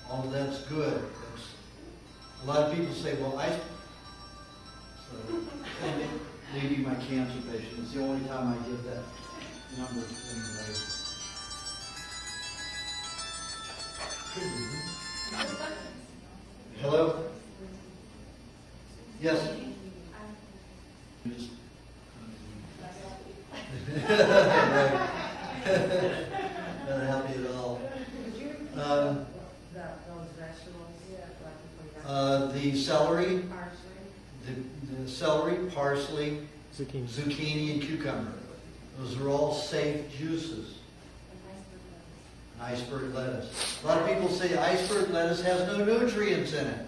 All of that's good. A lot of people say, well, maybe my cancer patient. It's the only time I give that number anyway. Hello? Yes? Not happy at all. Those vegetables, The celery, parsley. the celery, parsley, Zucchini. zucchini, and cucumber. Those are all safe juices. Iceberg lettuce. A lot of people say iceberg lettuce has no nutrients in it.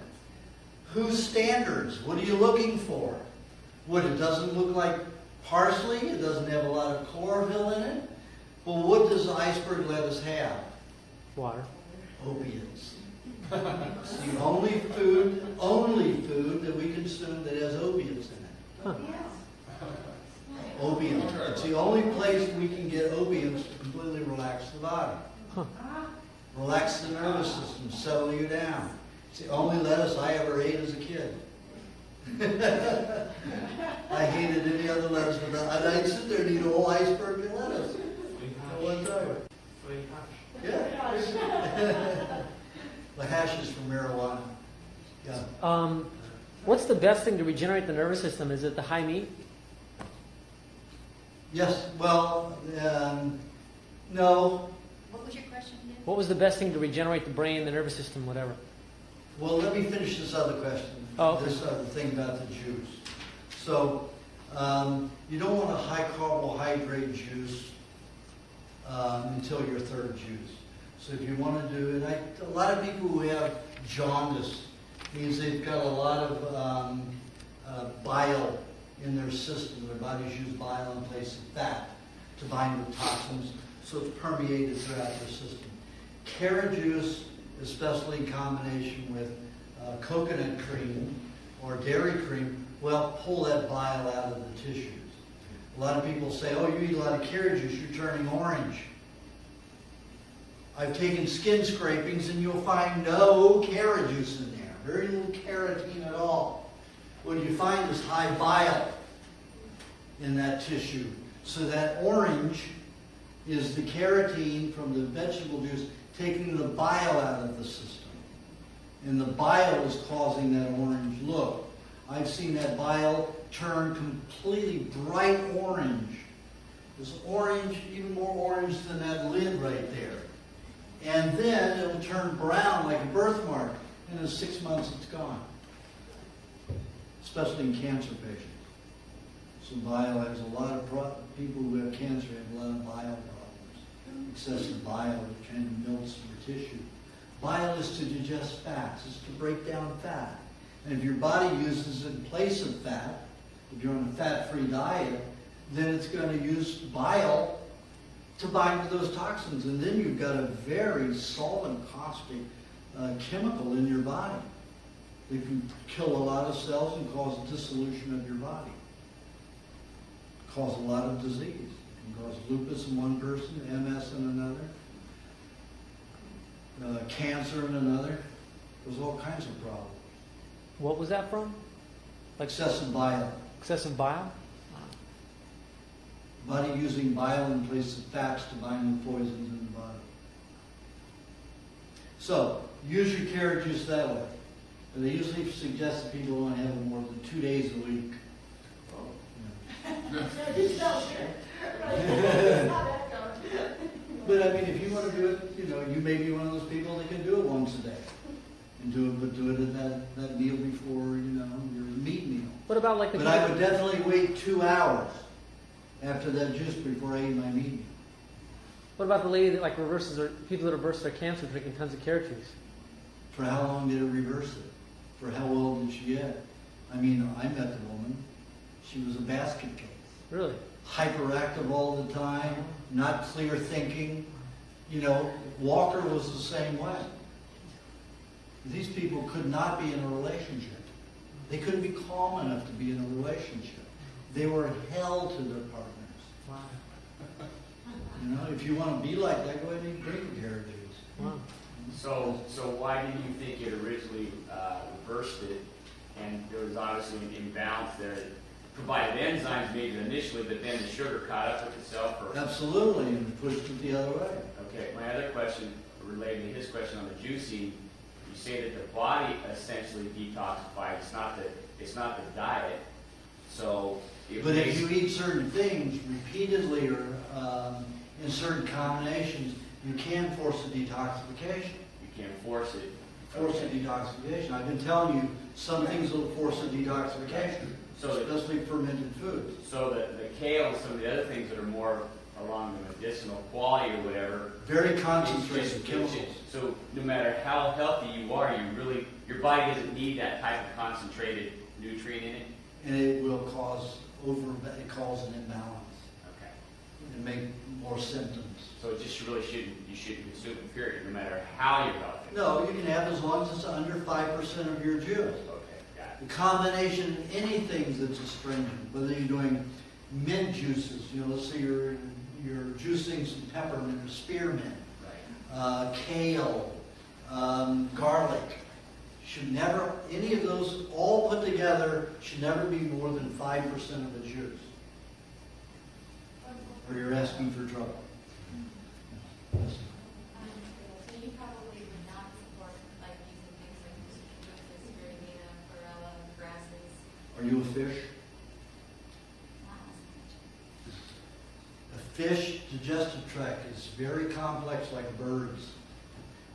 Whose standards? What are you looking for? What, it doesn't look like parsley? It doesn't have a lot of chlorophyll in it? Well, what does iceberg lettuce have? Water. Opiates. It's the only food that we consume that has opiates in it. Huh. Opium. It's the only place we can get opiums to completely relax the body. Huh. Relax the nervous system, settle you down. It's the only lettuce I ever ate as a kid. I hated any other lettuce, but I'd sit there and eat a whole iceberg of lettuce at one time. Yeah. The hash is from marijuana. Yeah. What's the best thing to regenerate the nervous system? Is it the high meat? Yes. Well, no. What was your question again? What was the best thing to regenerate the brain, the nervous system, whatever? Well, let me finish this other question. Oh, okay. This other thing about the juice. So, you don't want a high carbohydrate juice until your third juice. So if you want to do it, a lot of people who have jaundice means they've got a lot of bile in their system. Their bodies use bile in place of fat to bind with toxins, so it's permeated throughout their system. Carrot juice, especially in combination with coconut cream or dairy cream, will pull that bile out of the tissues. A lot of people say, oh, you eat a lot of carrot juice, you're turning orange. I've taken skin scrapings and you'll find no carrot juice in there. Very little carotene at all. What you find is high bile in that tissue. So that orange is the carotene from the vegetable juice taking the bile out of the system. And the bile is causing that orange look. I've seen that bile turn completely bright orange. This orange, even more orange than that lid right there. And then it'll turn brown like a birthmark. And in 6 months it's gone. Especially in cancer patients. So bile has a lot of people who have cancer have a lot of bile problems. Excessive bile that kind of melts your tissue. Bile is to digest fats. It's to break down fat. And if your body uses it in place of fat, if you're on a fat-free diet, then it's going to use bile to bind with those toxins. And then you've got a very solvent, caustic chemical in your body. It can kill a lot of cells and cause dissolution of your body. Cause a lot of disease. It can cause lupus in one person, MS in another, cancer in another. There's all kinds of problems. What was that from? Like Excessive bile. excessive bile? Body using bile in place of fats to bind with poisons in the body. So, use your carrot juice that way. But they usually suggest that people only have it more than 2 days a week. But I mean, if you want to do it, you may be one of those people that can do it once a day. And do it at that meal before, your meat meal. What about like the But I would definitely wait 2 hours after that juice before I ate my meat meal. What about the lady that like reverses her, people that reverse their cancer drinking tons of carrot juice? For how long did it reverse it? For how well did she get? I mean, I met the woman. She was a basket case. Really? Hyperactive all the time, not clear thinking. Walker was the same way. These people could not be in a relationship. They couldn't be calm enough to be in a relationship. They were hell to their partners. Wow. If you want to be like that, go ahead and drink carrot juice. Wow. So why did you think it originally reversed it? And there was obviously an imbalance there. It provided enzymes maybe initially, but then the sugar caught up with itself. Absolutely, and pushed it the other way. Okay, my other question related to his question on the juicing, you say that the body essentially detoxifies. It's not the diet. So, But if you eat certain things repeatedly or in certain combinations, you can force a detoxification. You can't force it. Force a detoxification. I've been telling you, some things will force a detoxification, especially fermented foods. So the kale and some of the other things that are more along the medicinal quality or whatever. Very concentrated chemicals. So no matter how healthy you are, your body doesn't need that type of concentrated nutrient in it. And it will cause an imbalance. Okay. And make more symptoms. So it just you shouldn't consume it, period, no matter how you're healthy. No, you can have as long as it's under 5% of your juice. Okay, got it. The combination of anything that's astringent, whether you're doing mint juices, let's say you're juicing some peppermint or spearmint, Right. Kale, garlic. Should never, any of those all put together should never be more than 5% of the juice. Or you're asking for trouble. Yes. So you probably would not support like using things like spirulina, chlorella, grasses. Are you a fish? Not as much. A fish digestive tract is very complex like birds.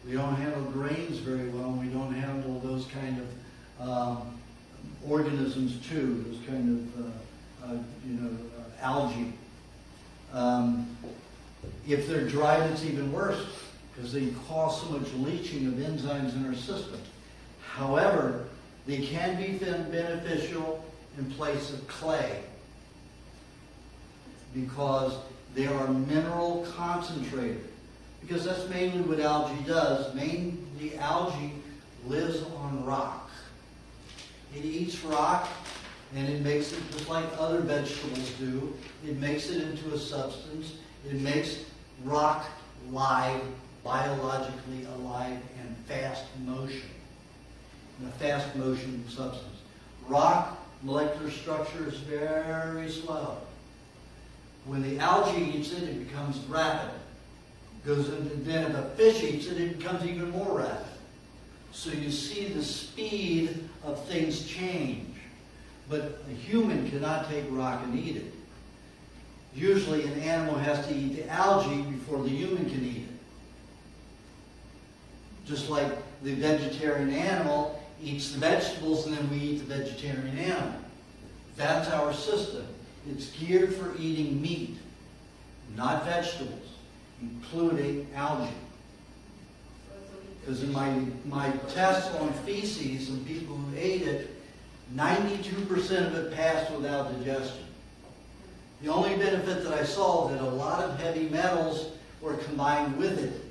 We don't handle grains very well, and we don't handle those kind of organisms too, those kind of, algae. If they're dried, it's even worse because they cause so much leaching of enzymes in our system. However, they can be beneficial in place of clay because they are mineral concentrated. Because that's mainly what algae does. The algae lives on rock. It eats rock and it makes it just like other vegetables do. It makes it into a substance. It makes rock live, biologically alive, and fast motion. In a fast motion substance. Rock molecular structure is very slow. When the algae eats it, it becomes rapid. Then if a fish eats it, it becomes even more rapid. So you see the speed of things change. But a human cannot take rock and eat it. Usually an animal has to eat the algae before the human can eat it. Just like the vegetarian animal eats the vegetables and then we eat the vegetarian animal. That's our system. It's geared for eating meat, not vegetables, including algae. Because in my tests on feces and people who ate it, 92% of it passed without digestion. The only benefit that I saw that a lot of heavy metals were combined with it.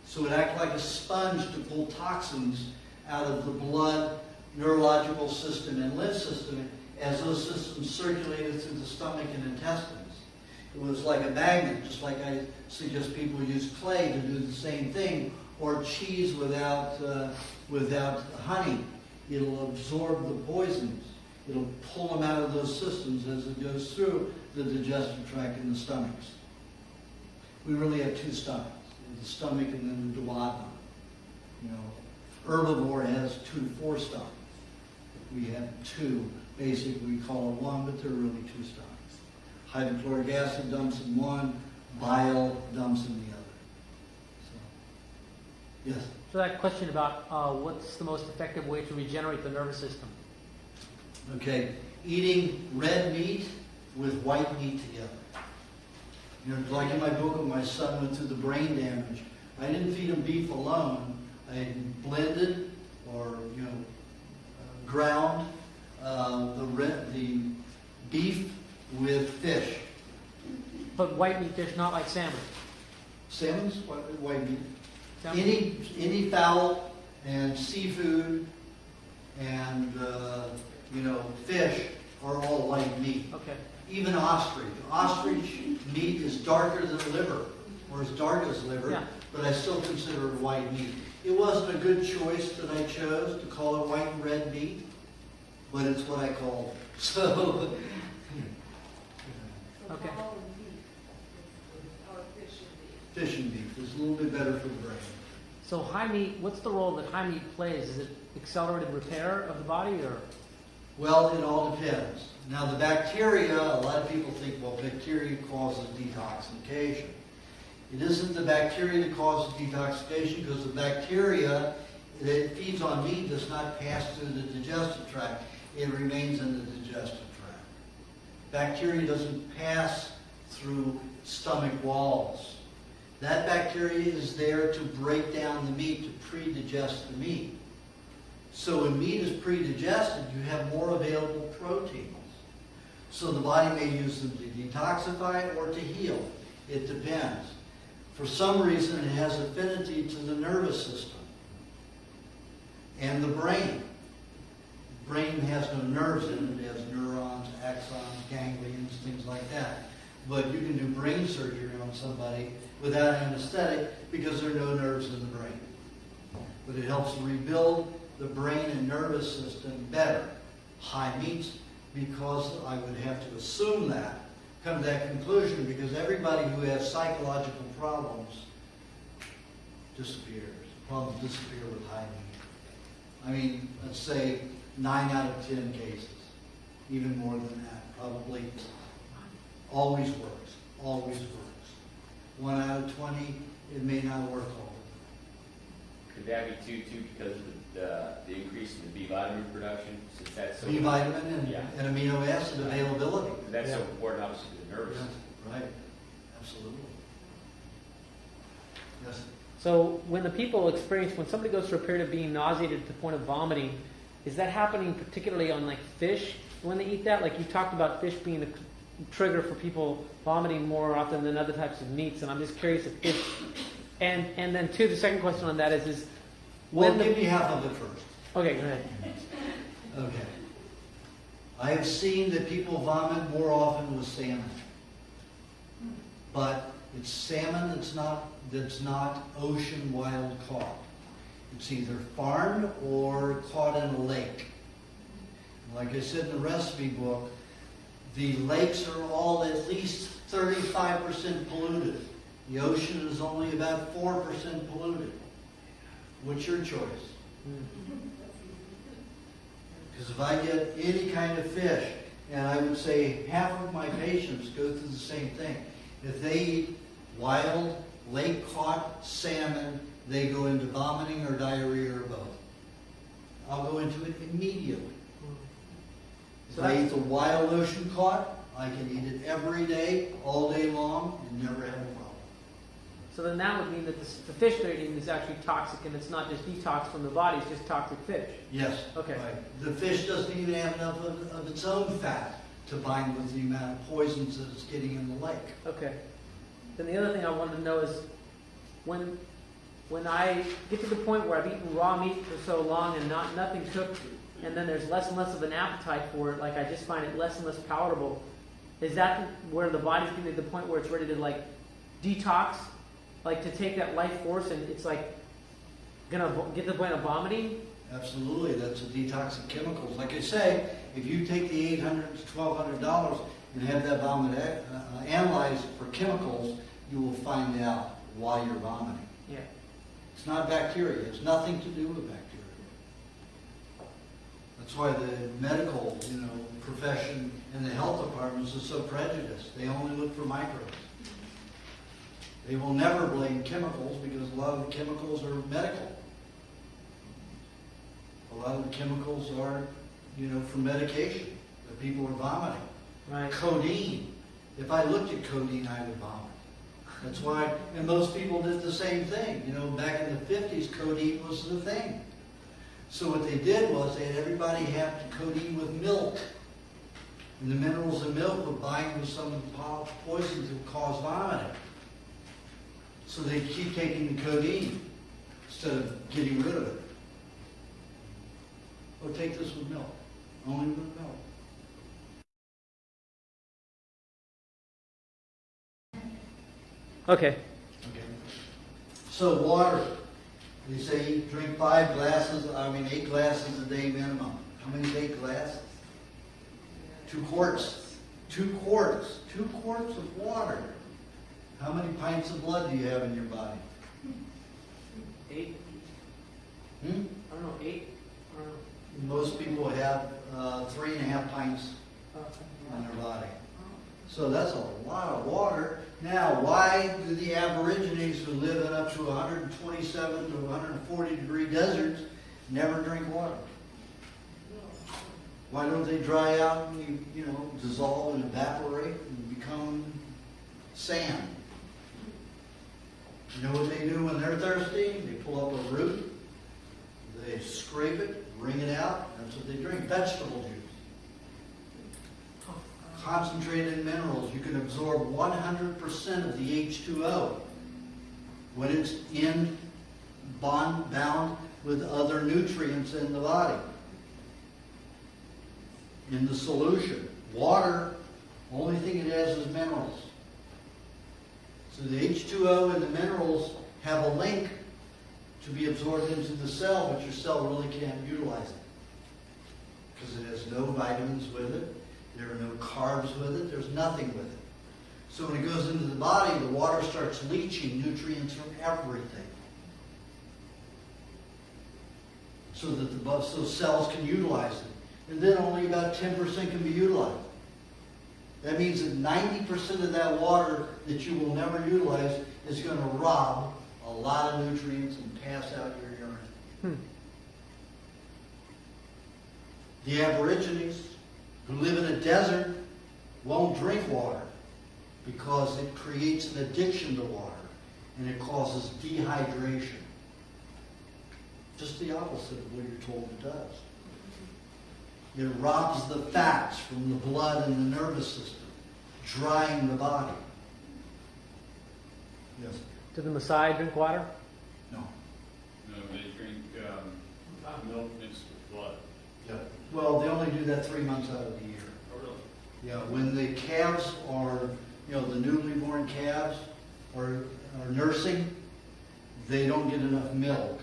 So it acted like a sponge to pull toxins out of the blood, neurological system, and lymph system as those systems circulated through the stomach and intestines. It was like a magnet, just like I suggest people use clay to do the same thing, or cheese without honey. It'll absorb the poisons. It'll pull them out of those systems as it goes through the digestive tract and the stomachs. We really have two stomachs, the stomach and then the duodenum. Herbivore has 2 to 4 stomachs. We have 2. Basically, we call it 1, but they're really 2 stomachs. Hydrochloric acid dumps in one, bile dumps in the other. So, yes? So that question about what's the most effective way to regenerate the nervous system? Okay, eating red meat with white meat together. Like in my book when my son went through the brain damage, I didn't feed him beef alone. I blended or ground the beef with fish. But white meat fish, not like salmon. Salmon's white meat. Salmon? Any fowl and seafood and fish are all white meat. Okay. Even ostrich. Ostrich meat is darker than liver, or as dark as liver, Yeah. but I still consider it white meat. It wasn't a good choice that I chose to call it white and red meat, but it's what I called it. So, Okay. fish and beef is a little bit better for the brain. So high meat, what's the role that high meat plays? Is it accelerated repair of the body, or? Well, it all depends. Now, the bacteria, a lot of people think, well, bacteria causes detoxification. It isn't the bacteria that causes detoxification because the bacteria that feeds on meat does not pass through the digestive tract. It remains in the digestive tract. Bacteria doesn't pass through stomach walls. That bacteria is there to break down the meat, to pre-digest the meat. So when meat is pre-digested, you have more available proteins. So the body may use them to detoxify or to heal. It depends. For some reason, it has affinity to the nervous system and the brain. The brain has no nerves in it. It has neurons, axons, ganglions, things like that. But you can do brain surgery on somebody without anesthetic because there are no nerves in the brain. But it helps rebuild the brain and nervous system better. High meats, because I would have to assume that, come to that conclusion, because everybody who has psychological problems disappears. Problems disappear with high meat. I mean, let's say 9 out of 10 cases, even more than that, probably. Always works. Always works. 1 out of 20, it may not work all the time. Could that be too because of the increase in the B vitamin production, since that's so. B vitamin and, Yeah. and amino acid availability. That's so important, obviously, to the nervous Yeah, system. right, absolutely. Yes. So when the people experience, when somebody goes through a period of being nauseated to the point of vomiting, is that happening particularly on like fish when they eat that? Like you talked about fish being a trigger for people vomiting more often than other types of meats, and I'm just curious if fish. And then too, the second question on that is Well, when give me half of it first. Okay, go ahead. Okay. I have seen that people vomit more often with salmon. But it's salmon that's not ocean wild caught. It's either farmed or caught in a lake. Like I said in the recipe book, the lakes are all at least 35% polluted. The ocean is only about 4% polluted. What's your choice? Because if I get any kind of fish, and I would say half of my patients go through the same thing. If they eat wild, lake-caught salmon, they go into vomiting or diarrhea or both. I'll go into it immediately. If I eat the wild ocean caught, I can eat it every day, all day long, and never have a problem. So then that would mean that the fish they're eating is actually toxic, and it's not just detox from the body; it's just toxic fish. Yes. Okay. Right. The fish doesn't even have enough of its own fat to bind with the amount of poisons that it's getting in the lake. Okay. Then the other thing I wanted to know is when I get to the point where I've eaten raw meat for so long and nothing cooked, and then there's less and less of an appetite for it, like I just find it less and less palatable. Is that where the body's getting to the point where it's ready to like detox, like to take that life force, and it's like gonna get to the point of vomiting? Absolutely, that's a detox of chemicals. Like I say, if you take the $800 to $1,200 and have that vomit analyzed for chemicals, you will find out why you're vomiting. Yeah. It's not bacteria. It's nothing to do with bacteria. That's why the medical, profession and the health departments are so prejudiced. They only look for microbes. They will never blame chemicals because a lot of the chemicals are medical. A lot of the chemicals are, for medication that people are vomiting. Right. Codeine. If I looked at codeine, I would vomit. That's why, and most people did the same thing. Back in the 50s, codeine was the thing. So what they did was they had everybody have codeine with milk. And the minerals in milk would bind with some poison to cause vomiting. So they keep taking the codeine instead of getting rid of it. Oh, take this with milk. Only with milk. Okay. Okay. So water. They say drink 8 glasses a day minimum. How many is 8 glasses? 2 quarts. 2 quarts. 2 quarts of water. How many pints of blood do you have in your body? 8. Hmm? I don't know. 8. I don't know. Most people have 3.5 pints in their body. So that's a lot of water. Now, why do the Aborigines who live in up to 127 to 140 degree deserts never drink water? Why don't they dry out and dissolve and evaporate and become sand? You know what they do when they're thirsty? They pull up a root, they scrape it, wring it out, that's what they drink. Vegetable juice. Concentrated minerals. You can absorb 100% of the H2O when it's bound with other nutrients in the body. In the solution. Water, only thing it has is minerals. So the H2O and the minerals have a link to be absorbed into the cell, but your cell really can't utilize it. Because it has no vitamins with it. There are no carbs with it. There's nothing with it. So when it goes into the body, the water starts leaching nutrients from everything. So that so cells can utilize it. And then only about 10% can be utilized. That means that 90% of that water that you will never utilize is going to rob a lot of nutrients and pass out your urine. The Aborigines who live in a desert won't drink water because it creates an addiction to water and it causes dehydration. Just the opposite of what you're told it does. It robs the fats from the blood and the nervous system, drying the body. Yes? Do the Maasai drink water? No. No, they drink milk mixed with blood. Yeah. Well, they only do that 3 months out of the year. Oh, really? Yeah, when the calves are, the newly born calves are nursing, they don't get enough milk.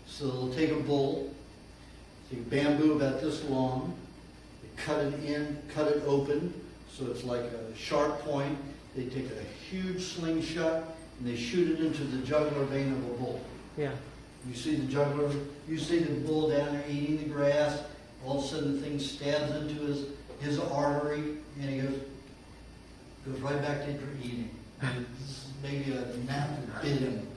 So they'll take a bull, take bamboo about this long, they cut it open, so it's like a sharp point. They take a huge slingshot and they shoot it into the jugular vein of a bull. Yeah. You see the jugular, you see the bull down there eating the grass, all of a sudden the thing stabs into his artery, and he goes right back to eating. Maybe a gnat bit him.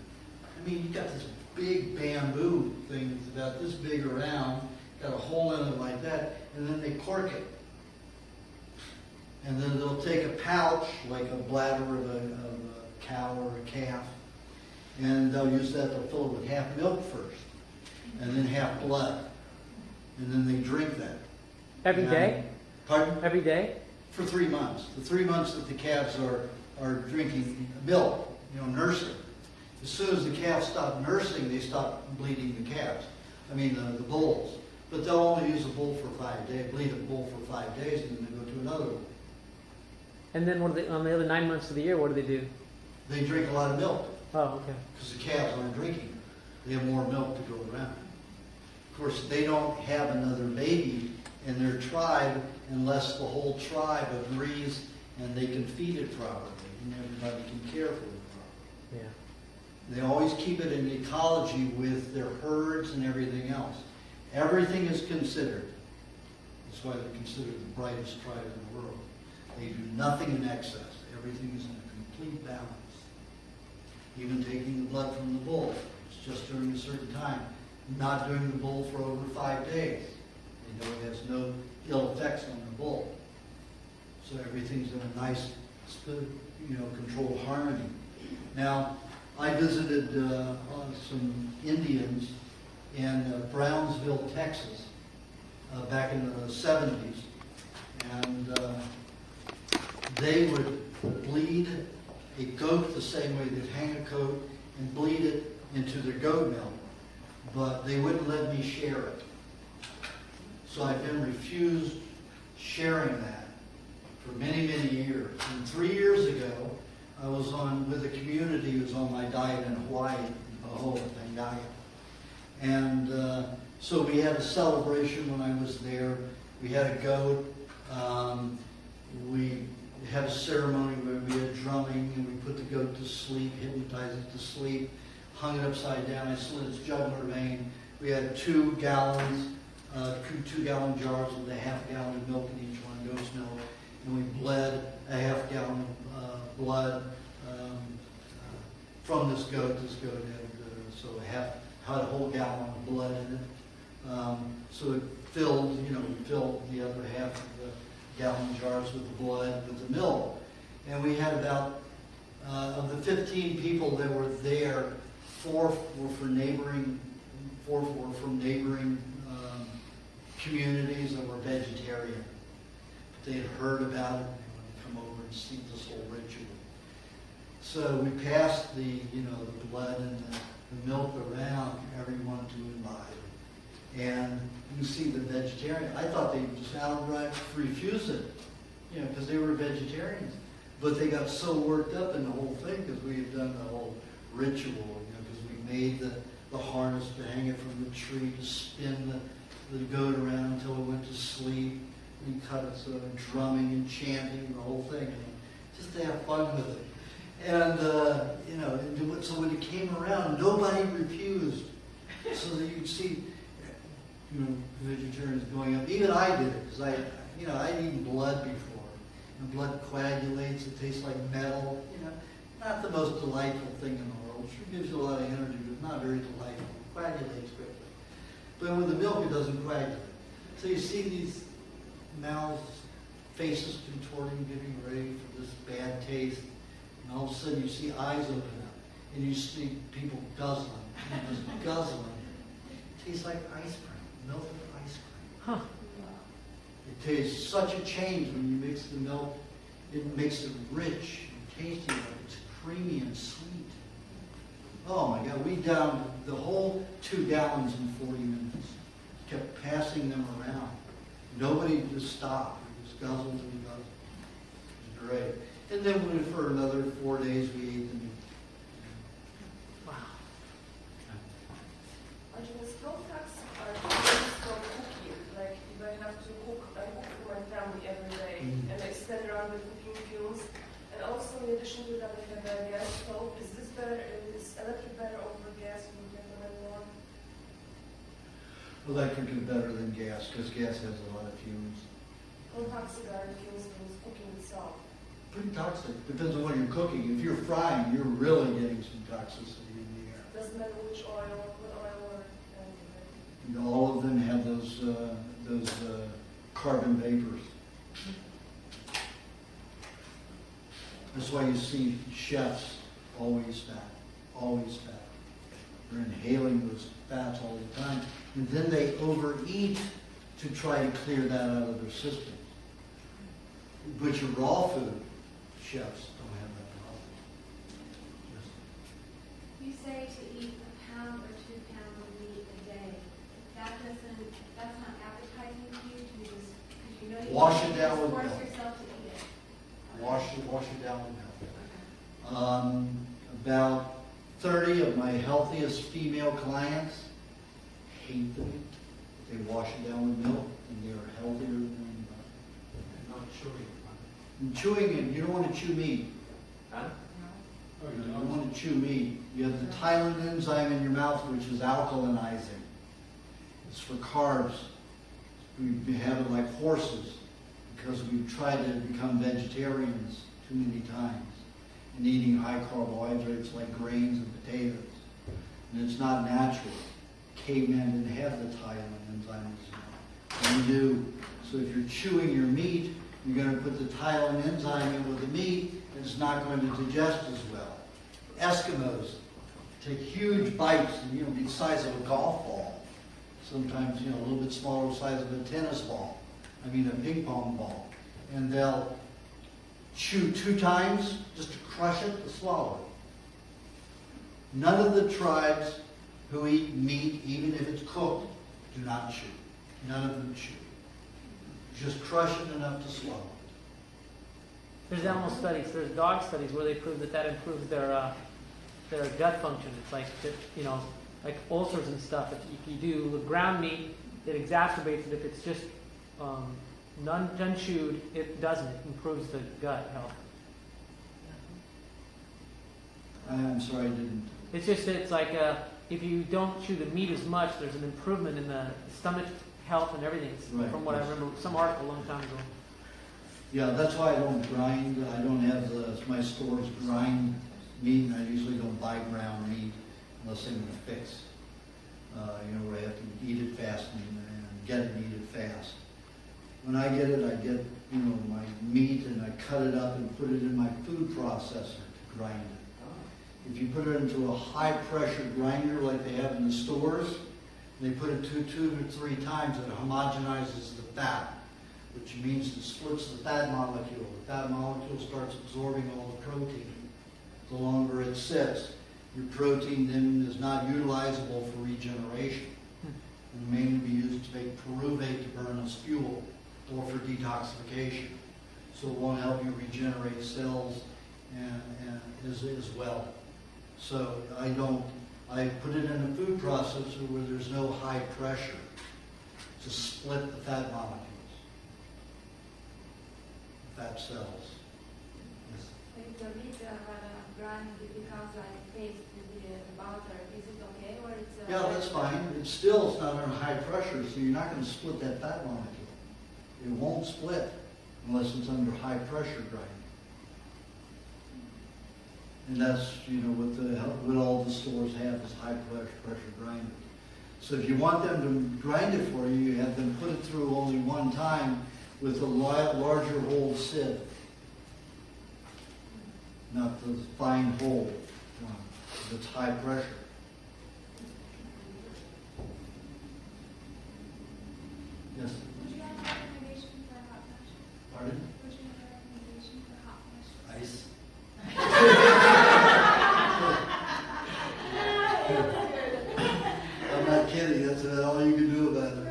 I mean, you got this big bamboo thing that's about this big around, got a hole in it like that, and then they cork it. And then they'll take a pouch, like a bladder of a cow or a calf, and they'll use that to fill it with half milk first, and then half blood. And then they drink that. Every day? Pardon? Every day? For 3 months. The 3 months that the calves are drinking milk, nursing. As soon as the calves stop nursing, they stop bleeding the bulls. But they'll only use a bull for 5 days, bleed a bull for 5 days, and then they go to another one. And then on the other 9 months of the year, what do they do? They drink a lot of milk, Oh, okay. because the calves aren't drinking. They have more milk to go around. Of course, they don't have another baby in their tribe unless the whole tribe agrees and they can feed it properly and everybody can care for it properly. Yeah. They always keep it in ecology with their herds and everything else. Everything is considered. That's why they're considered the brightest tribe in the world. They do nothing in excess. Everything is in a complete balance. Even taking the blood from the bull, it's just during a certain time. Not doing the bull for over 5 days. They know it has no ill effects on the bull. So everything's in a nice, controlled harmony. Now, I visited some Indians in Brownsville, Texas, back in the 70s. And they would bleed a goat the same way they'd hang a goat and bleed it into their goat milk. But they wouldn't let me share it. So I've been refused sharing that for many, many years. And 3 years ago, I was with a community who was on my diet in Hawaii, a whole thing diet. And so we had a celebration when I was there. We had a goat. We had a ceremony where we had drumming and we put the goat to sleep, hypnotized it to sleep. Hung it upside down. I slit its jugular vein. We had 2 gallons, 2-gallon jars with a half-gallon of milk in each one, goat's milk, and we bled a half-gallon of blood from this goat. This goat had had a whole gallon of blood in it. So it filled, filled the other half of the gallon jars with the blood, with the milk, and we had about of the 15 people that were there. 4 were from neighboring communities that were vegetarian. But they had heard about it and they wanted to come over and see this whole ritual. So we passed the blood and the milk around for everyone to imbibe. And you see the vegetarian. I thought they just outright refused it, because they were vegetarians. But they got so worked up in the whole thing because we had done the whole ritual. Made the harness to hang it from the tree, to spin the goat around until it went to sleep. We cut it, so drumming and chanting, the whole thing, just to have fun with it. And so when it came around, nobody refused. So that you could see, vegetarians going up. Even I did it because I'd eaten blood before, and blood coagulates. It tastes like metal. Not the most delightful thing in the world. It sure gives you a lot of energy, but not very delightful. It coagulates quickly. But with the milk, it doesn't coagulate. So you see these mouths, faces contorting, getting ready for this bad taste. And all of a sudden you see eyes open up. And you see people guzzling. And just guzzling. It tastes like ice cream. Melted ice cream. Huh. It tastes such a change when you mix the milk. It makes it rich and tasty, like it's creamy and sweet. Oh my God, we downed the whole 2 gallons in 40 minutes. Kept passing them around. Nobody just stopped. We just guzzled and guzzled. It was great. And then for another 4 days we ate the meat. Wow. Aajonus, how toxic are things from cooking? Like, if I have to cook, I cook for my family every day, and I stand around with cooking fumes. And also, in addition to that, I have a gas stove. Is this better? Is electric better over gas? Would you recommend more? Electric is better than gas because gas has a lot of fumes. How toxic are the fumes from cooking itself? Pretty toxic. Depends on what you're cooking. If you're frying, you're really getting some toxicity in the air. Doesn't matter which oil, what oil or anything. And all of them have those carbon vapors. That's why you see chefs always fat, always fat. They're inhaling those fats all the time. And then they overeat to try to clear that out of their system. But your raw food, chefs don't have that problem. You say to eat 1 pound or 2 pounds of meat a day. That's not appetizing to you to just, because you know you Wash can't it down just with force milk. yourself to eat it. Wash it down with milk. About 30 of my healthiest female clients hate the meat. They wash it down with milk, and they're healthier than not chewing. And chewing it, you don't want to chew meat. Huh? Oh, You you don't don't? want to chew meat. You have the Tylenol enzyme in your mouth, which is alkalinizing. It's for carbs. We have it like horses because we've tried to become vegetarians too many times and eating high carbohydrates like grains and potatoes. And it's not natural. Cavemen didn't have the Tylenol enzymes. We do. So if you're chewing your meat, you're going to put the Tylenol enzyme in with the meat, and it's not going to digest as well. Eskimos take huge bites, and be the size of a golf ball. Sometimes, a little bit smaller size of a tennis ball. A ping pong ball. And they'll chew 2 times just to crush it, to swallow it. None of the tribes who eat meat, even if it's cooked, do not chew. None of them chew. Just crush it enough to swallow it. There's animal studies, there's dog studies where they prove that improves their gut function. It's like, like ulcers and stuff. If you do with ground meat, it exacerbates it. If it's just unchewed, it doesn't. It improves the gut health. I'm sorry I didn't. It's just that it's like if you don't chew the meat as much, there's an improvement in the stomach health and everything. Right. From what I remember, some article a long time ago. Yeah, that's why I don't grind. I don't have my stores grind meat, and I usually don't buy ground meat unless I'm going to fix. Where I have to eat it fast and get it and eat it fast. When I get it, I get my meat and I cut it up and put it in my food processor to grind it. If you put it into a high pressure grinder like they have in the stores, they put it 2 to 3 times, it homogenizes the fat, which means it splits the fat molecule. The fat molecule starts absorbing all the protein. The longer it sits, your protein then is not utilizable for regeneration. It will mainly be used to make pyruvate to burn as fuel or for detoxification. So it won't help you regenerate cells and as well. So I put it in a food processor where there's no high pressure to split the fat molecules, fat cells. Yes. If the meat grind, it becomes like paste with the butter. Is it okay, or it's? Yeah, that's fine. It's not under high pressure, so you're not going to split that fat molecule. It won't split unless it's under high pressure grinding. And that's what all the stores have is high pressure grinders. So if you want them to grind it for you, you have them put it through only one time with a larger hole sieve. Not the fine hole one, that's high pressure. Yes, Would you have a recommendation for hot flashes? pardon? Would you have a recommendation for hot flashes? Ice. I'm not kidding, that's about all you can do about it.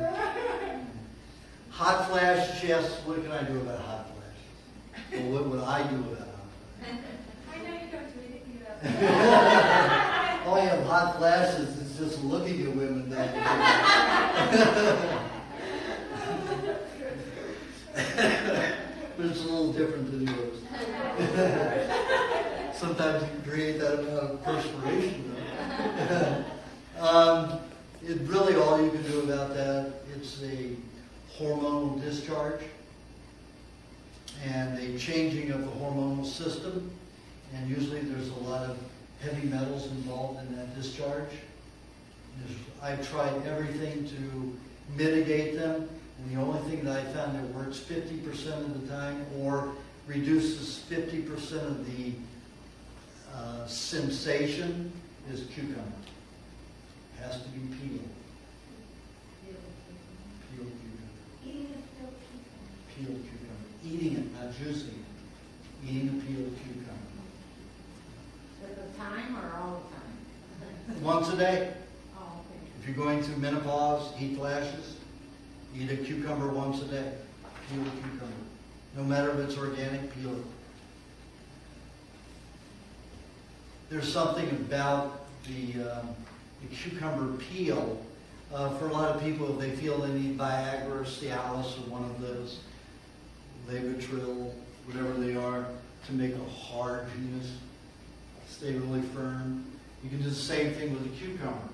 Hot flash, yes, what can I do about hot flashes? Or what would I do about hot flashes? I know you don't do anything about it. All I have hot flashes is just looking at women that But it's a little different than yours. Sometimes you can create that amount of perspiration though. It really all you can do about that, it's a hormonal discharge and a changing of the hormonal system. And usually there's a lot of heavy metals involved in that discharge. I've tried everything to mitigate them, and the only thing that I found that works 50% of the time or reduces 50% of the sensation is cucumber. It has to be peeled. Peeled cucumber. Eating a filled cucumber. Peeled cucumber. Eating it, not juicing it. Eating a peeled cucumber. At the time or all the time? Once a day. Oh, okay. If you're going through menopause, heat flashes, eat a cucumber once a day. Peel a cucumber. No matter if it's organic, peel it. There's something about the cucumber peel. For a lot of people, if they feel they need Viagra or Cialis or one of those, Levotril, whatever they are, to make a hard penis stay really firm. You can do the same thing with a cucumber.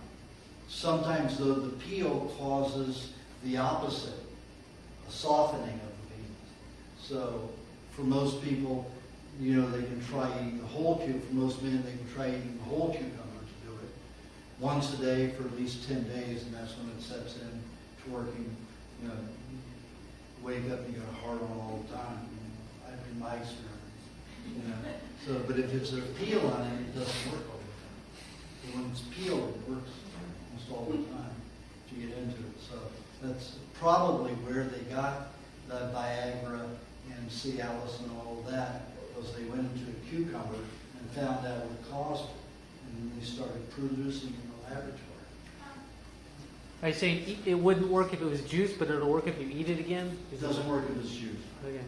Sometimes, though, the peel causes the opposite, a softening of the penis. So, for most people, you know, they can try eating the whole cucumber. For most men, they can try eating the whole cucumber to do it once a day for at least 10 days, and that's when it sets in to working. You know, you wake up and you got a hard on all the time. In my experience. You know, so, but if it's a peel on it, it doesn't work all the time. But when it's peeled, it works almost all the time to get into it. So that's probably where they got the Viagra and Cialis and all of that, because they went into a cucumber and found out what caused it, and then they started producing in the laboratory. I say it wouldn't work if it was juice, but it'll work if you eat it again? It doesn't work if it's juice. Okay.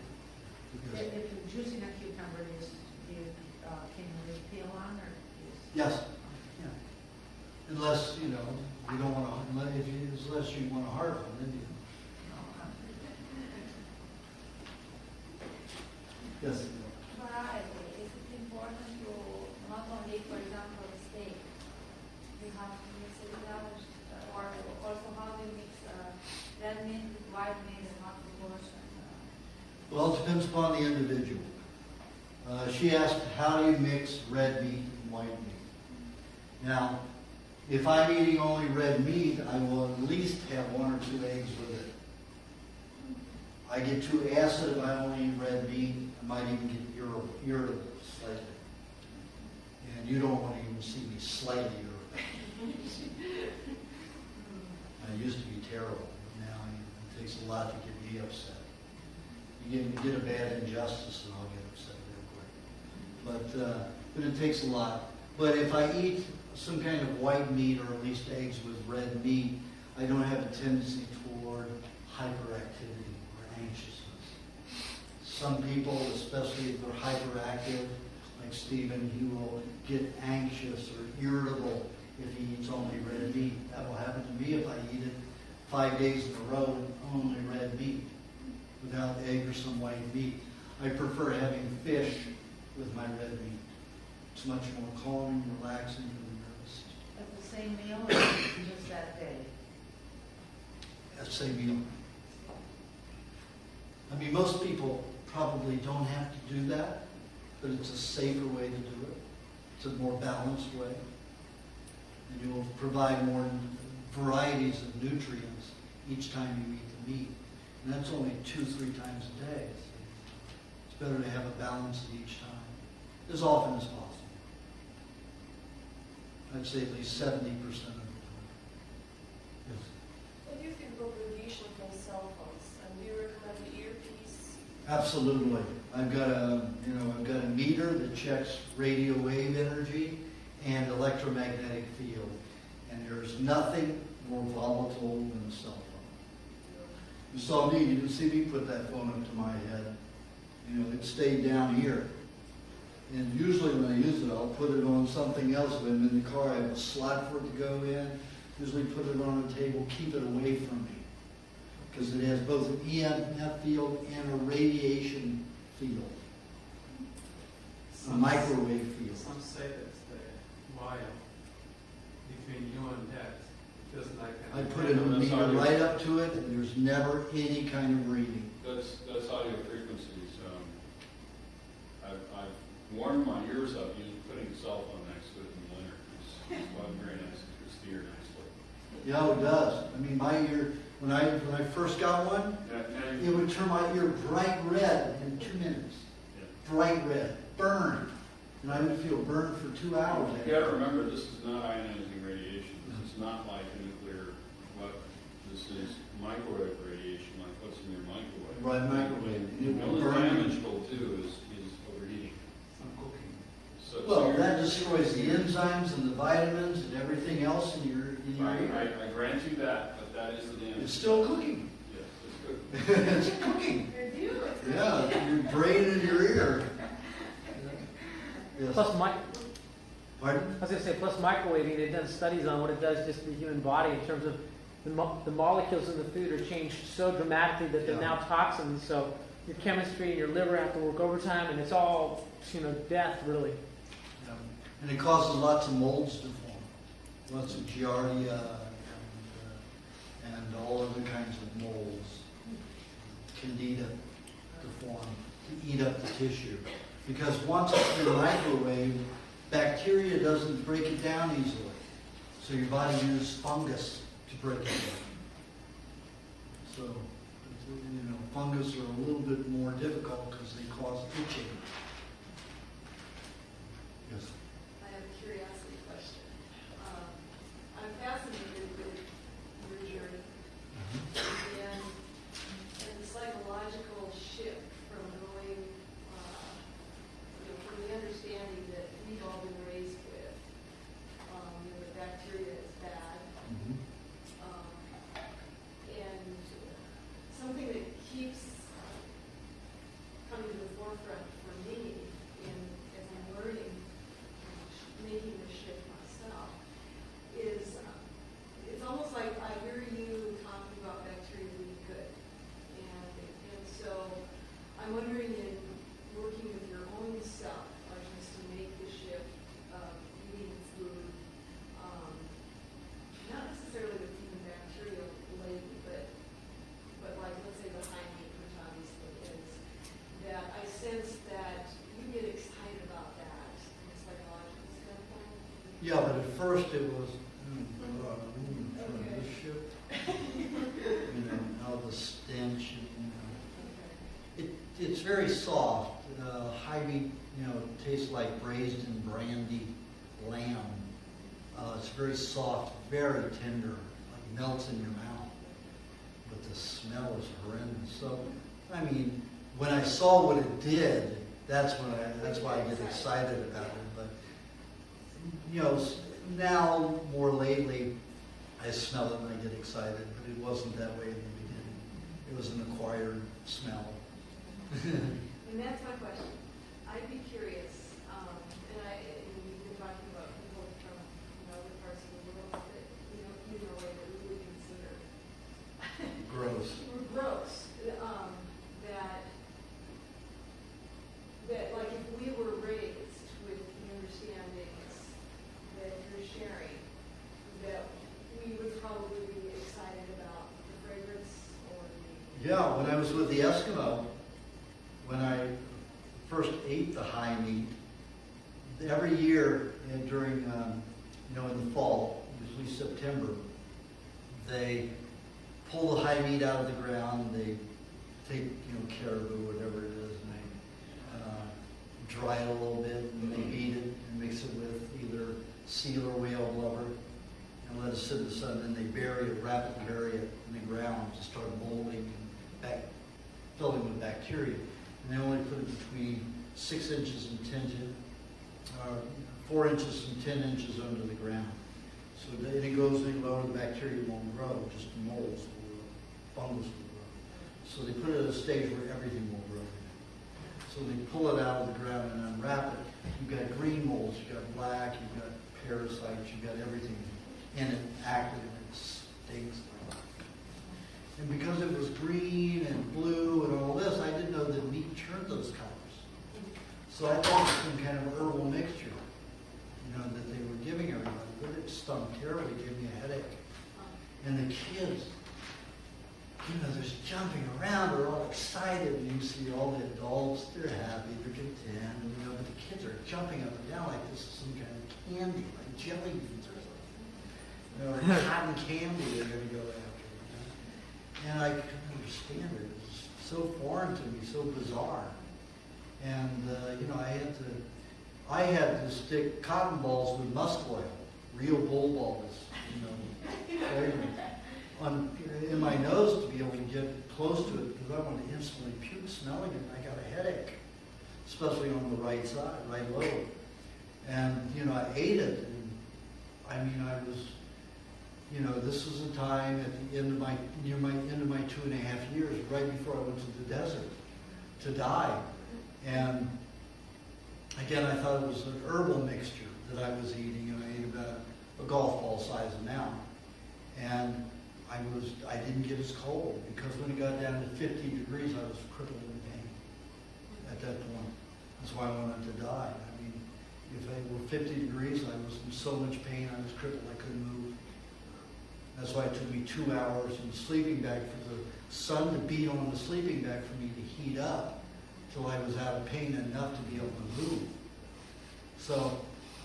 Because, If you're juicing a cucumber, can you leave peel on or? yes. Yeah. Unless, you know, you don't want to, unless you want a hard one, then you. Yes. Variety. Is it important to not only, for example, steak, you have to mix it with others, or also how do you mix red meat with white meat and not with both? Well, it depends upon the individual. She asked, how do you mix red meat and white meat? Now, if I'm eating only red meat, I will at least have 1 or 2 eggs with it. I get too acid if I only eat red meat. I might even get irritable slightly. And you don't want to even see me slightly irritable. I used to be terrible, but now it takes a lot to get me upset. You get a bad injustice and I'll get upset real quick. But it takes a lot. But if I eat some kind of white meat or at least eggs with red meat, I don't have a tendency toward hyperactivity or anxiousness. Some people, especially if they're hyperactive, like Stephen, he will get anxious or irritable if he eats only red meat. That will happen to me if I eat it 5 days in a row and only red meat, without egg or some white meat. I prefer having fish with my red meat. It's much more calming, relaxing for the nervous system. At the same meal or just that day? That's the same meal. I mean, most people probably don't have to do that, but it's a safer way to do it. It's a more balanced way. And you'll provide more varieties of nutrients each time you eat the meat. And that's only 2-3 times a day. It's better to have a balance at each time, as often as possible. I'd say at least 70% of the time. Yes. What do you think about radiation from cell phones? And do you recommend the earpiece? Absolutely. I've got a meter that checks radio wave energy and electromagnetic field. And there's nothing more volatile than a cell phone. You saw me, you didn't see me put that phone up to my head. It stayed down here. And usually when I use it, I'll put it on something else. When I'm in the car, I have a slot for it to go in. Usually put it on a table, keep it away from me. Because it has both an EMF field and a radiation field. A microwave field. Some say that's the wire between you and that. It feels like I put a meter right up to it, and there's never any kind of reading. That's audio frequencies. I've warmed my ears up using putting a cell phone next to it in the winter. It's very nice. It's steer nicely. Yeah, it does. I mean, my ear, when I first got one, it would turn my ear bright red in 2 minutes. Yeah. Bright red, burned. And I would feel burned for 2 hours. You got to remember, this is not ionizing radiation. This is not like nuclear weapon. This is microwave radiation, like what's in your microwave. Right, microwave. It The will only burn damage you. will do is overheating. some cooking. So Well, that destroys the enzymes and the vitamins and everything else in your ear. I grant you that, but that is the damage. It's still cooking. Yes, it's good. It's cooking. Review it. Yeah, your brain in your ear. Yes. Plus, Pardon? I was going to say, plus microwaving, they've done studies on what it does just to the human body in terms of the molecules in the food are changed so dramatically that they're now toxins. So your chemistry and your liver have to work overtime, and it's all, death, really. Yeah. And it causes lots of molds to form. Lots of giardia and all other kinds of molds. Candida to form, to eat up the tissue. Because once it's in the microwave, bacteria doesn't break it down easily. So your body uses fungus to break it down. So, fungus are a little bit more difficult because they cause itching. Yes. I have a curiosity question. I'm fascinated with your journey and the psychological shift from going, from the understanding that we've all been raised with, that bacteria is bad, and something that keeps coming to the forefront for me as I'm learning, making the shift myself, is it's almost like I hear you talking about bacteria being good. And so I'm wondering, in working with your own self, Aajonus, to make the shift of eating food, not necessarily with even bacteria laden, but like, let's say the high meat, which obviously is, that I sense that you get excited about that from a psychological standpoint. Yeah, but at first it was, this ship, how the stench, it's very soft. High meat, tastes like braised and brandy lamb. It's very soft, very tender, like melts in your mouth. But the smell is horrendous. So, I mean, when I saw what it did, that's why I get excited about it. But now more lately, I smell it and I get excited. But it wasn't that way in the beginning. It was an acquired smell. And that's my question. I'd be curious, and we've been talking about people from other parts of the world that eat in a way that we would consider Gross. gross. That like if we were raised with the understandings that you're sharing, that we would probably be excited about the fragrance or the. Yeah, when I was with the Eskimo, when I first ate the high meat, every year during, in the fall, usually September, they pull the high meat out of the ground, and they take, caribou, whatever it is, and they dry it a little bit, and they beat it and mix it with either seal or whale blubber, and let it sit in the sun. Then they bury it, rapidly bury it in the ground to start molding and filling with bacteria. And they only put it between 6 inches and 4 inches and 10 inches under the ground. So that it goes any lower, the bacteria won't grow, just the molds will grow, fungus will grow. So they put it at a stage where everything will grow. So they pull it out of the ground and unwrap it. You've got green molds, you've got black, you've got parasites, you've got everything in it active, and it stinks. And because it was green and blue and all this, I didn't know that meat turned those colors. So I thought it was some kind of herbal mixture, that they were giving everybody. But it stunk terribly, gave me a headache. And the kids, they're just jumping around, they're all excited, and you see all the adults, they're happy, they're content, but the kids are jumping up and down like this is some kind of candy, like jelly beans or something. Like cotton candy they're going to go after. And I couldn't understand it. It was so foreign to me, so bizarre. And, I had to stick cotton balls with musk oil, real bull balls, in my nose to be able to get close to it because I wanted to instantly puke smelling it. I got a headache, especially on the right side, right lobe. And, I ate it. And, I was, this was a time at the end of near my end of my 2.5 years, right before I went to the desert to die. And again, I thought it was an herbal mixture that I was eating, and I ate about a golf ball size amount. And I didn't get as cold because when it got down to 50 degrees, I was crippled in pain at that point. That's why I wanted to die. If it were 50 degrees, I was in so much pain, I was crippled, I couldn't move. That's why it took me 2 hours in the sleeping bag for the sun to beat on the sleeping bag for me to heat up till I was out of pain enough to be able to move. So,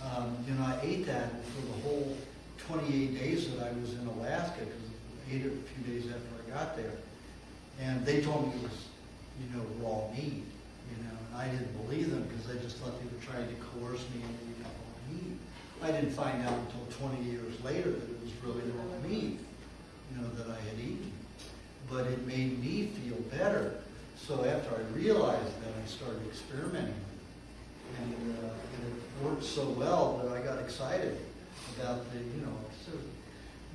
I ate that for the whole 28 days that I was in Alaska, because I ate it a few days after I got there. And they told me it was, raw meat, and I didn't believe them because I just thought they were trying to coerce me into eating raw meat. I didn't find out until 20 years later that it was really raw meat, that I had eaten. But it made me feel better. So after I realized that, I started experimenting with it. And it worked so well that I got excited about so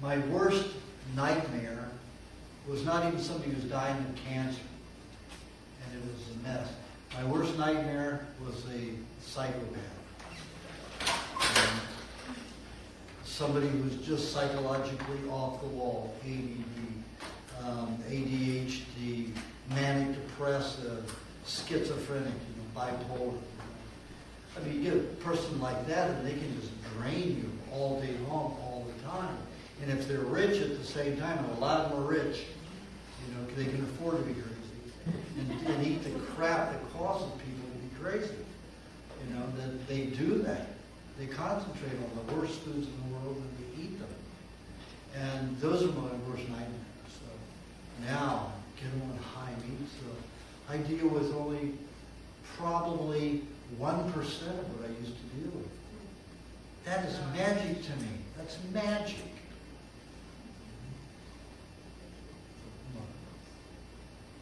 my worst nightmare was not even somebody who's dying of cancer, and it was a mess. My worst nightmare was a psychopath. Somebody who's just psychologically off the wall, ADD, ADHD, manic depressive, schizophrenic, bipolar. You get a person like that and they can just drain you all day long, all the time. And if they're rich at the same time, and a lot of them are rich, they can afford to be crazy and eat the crap that causes people to be crazy. That they do that. They concentrate on the worst foods in the world and they eat them. And those are my worst nightmares. So now, get on high meat. So I deal with only probably 1% of what I used to deal with. That is magic to me. That's magic.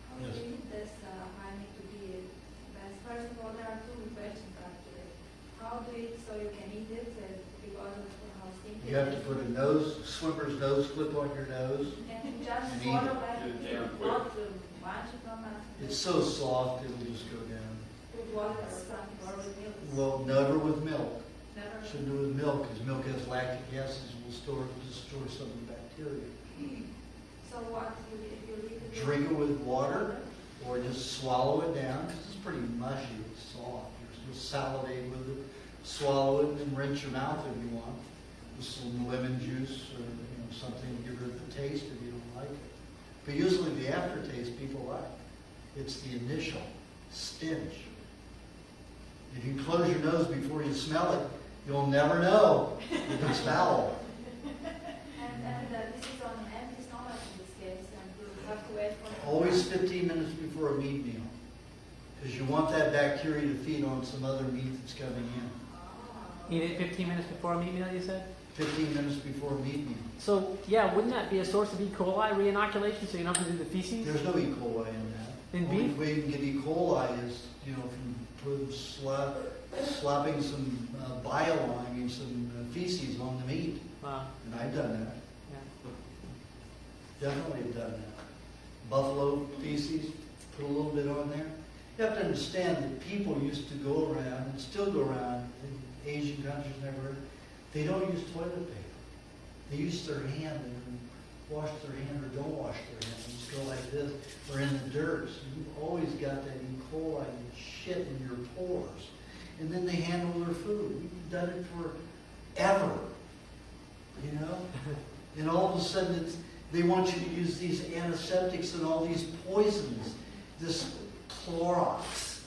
How do you eat this high meat to be best? First of all, there are 2 questions actually. How do you eat so you can eat it because of how stinky You have to put a swimmer's nose clip on your nose. and just and eat swallow it. it, Yeah, not bunch of them. It's so soft, it'll just go down. With water or something, or with milk. Well, never with milk. Never. Shouldn't do it with milk, because milk has lactic acids and will destroy some of the bacteria. So what, if you leave it? Drink it with water, or just swallow it down, because it's pretty mushy, it's soft. You'll salivate with it, swallow it, and then rinse your mouth if you want. With some lemon juice, or something to give it the taste if you don't like it. But usually the aftertaste people like. It's the initial stench. If you close your nose before you smell it, you'll never know if it's foul. And this is on empty Always 15 minutes before a meat meal. Because you want that bacteria to feed on some other meat that's coming in. Eat it 15 minutes before a meat meal, you said? 15 minutes before a meat meal. So, yeah, wouldn't that be a source of E. coli reinoculation so you don't have to do the feces? There's no E. coli in that. In Only beef? way you can get E. coli is, from slapping some bile, some feces on the meat. Wow. And I've done that. Yeah. Definitely have done that. Buffalo feces, put a little bit on there. You have to understand that people used to go around, and still go around, in Asian countries and everywhere, they don't use toilet paper. They use their hand and wash their hand or don't wash their hand. Just go like this, or in the dirt. So you've always got that E. coli and shit in your pores. And then they handle their food. We've done it forever. And all of a sudden they want you to use these antiseptics and all these poisons. This Clorox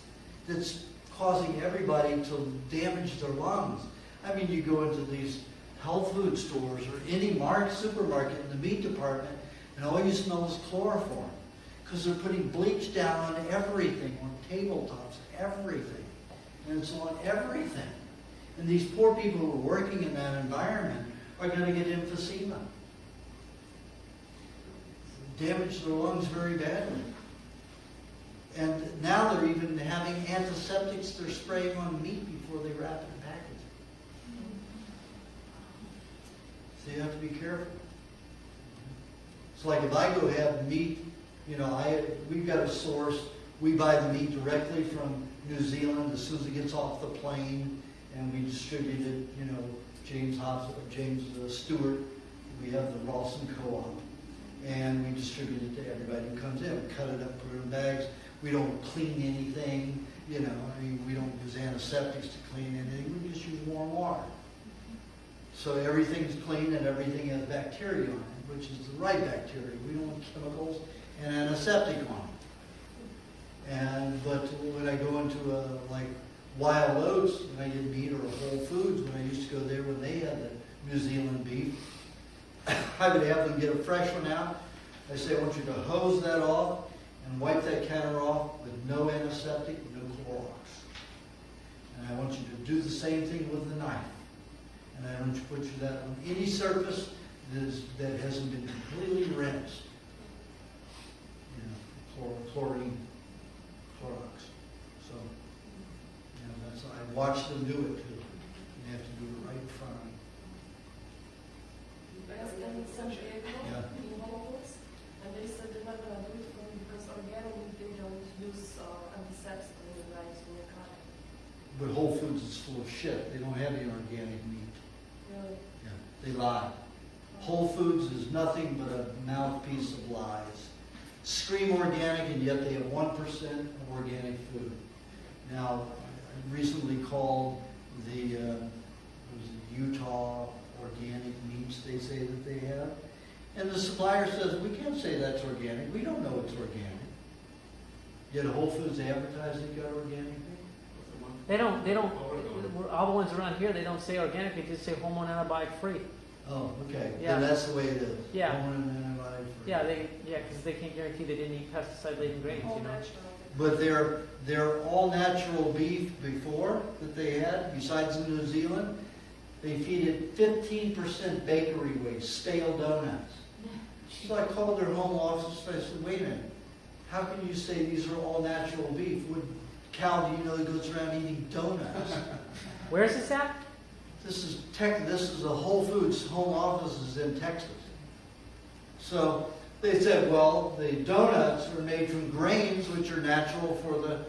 that's causing everybody to damage their lungs. I mean, you go into these health food stores or any supermarket in the meat department, and all you smell is chloroform. Because they're putting bleach down on everything, on tabletops, everything. And it's on everything. And these poor people who are working in that environment are going to get emphysema. Damage their lungs very badly. And now they're even having antiseptics they're spraying on meat before they wrap it and package it. So you have to be careful. It's like if I go have meat, we've got a source, we buy the meat directly from New Zealand as soon as it gets off the plane, and we distribute it, James Stewart, we have the Rawson Co-op, and we distribute it to everybody who comes in. We cut it up, put it in bags. We don't clean anything, we don't use antiseptics to clean anything. We just use warm water. So everything's clean and everything has bacteria on it, which is the right bacteria. We don't want chemicals and antiseptic on it. But when I go into like Wild Oats, when I get meat, or Whole Foods, when I used to go there when they had the New Zealand beef, I would have them get a fresh one out. I say, I want you to hose that off and wipe that counter off with no antiseptic, no Clorox. And I want you to do the same thing with the knife. And I want you to put that on any surface that hasn't been completely rinsed. Chlorine, Clorox. So, I watched them do it too. You have to do it right in front of me. I asked them some vehicle in Whole Foods, and they said they're not going to do it for me because organic they don't use antiseptic in the rice when they cut it. But Whole Foods is full of shit. They don't have any organic meat. Really? Yeah, they lie. Whole Foods is nothing but a mouthpiece of lies. Scream organic, and yet they have 1% of organic food. Now, I recently called the Utah organic meats they say that they have. And the supplier says, we can't say that's organic. We don't know it's organic. Yet Whole Foods advertise they've got organic meat. They don't, all the ones around here, they don't say organic, they just say hormone antibiotic free. Oh, okay. Yeah. Then that's the way it is. Yeah. Hormone and antibiotic free. Yeah, because they can't guarantee they didn't eat pesticide-laden grains, All natural. But they're all natural beef before that they had, besides in New Zealand. They feed it 15% bakery waste, stale donuts. So I called their home office and I said, wait a minute, how can you say these are all natural beef? What cow do you know that goes around eating donuts? Where is this at? This is a Whole Foods home office is in Texas. So they said, well, the donuts are made from grains which are natural for the...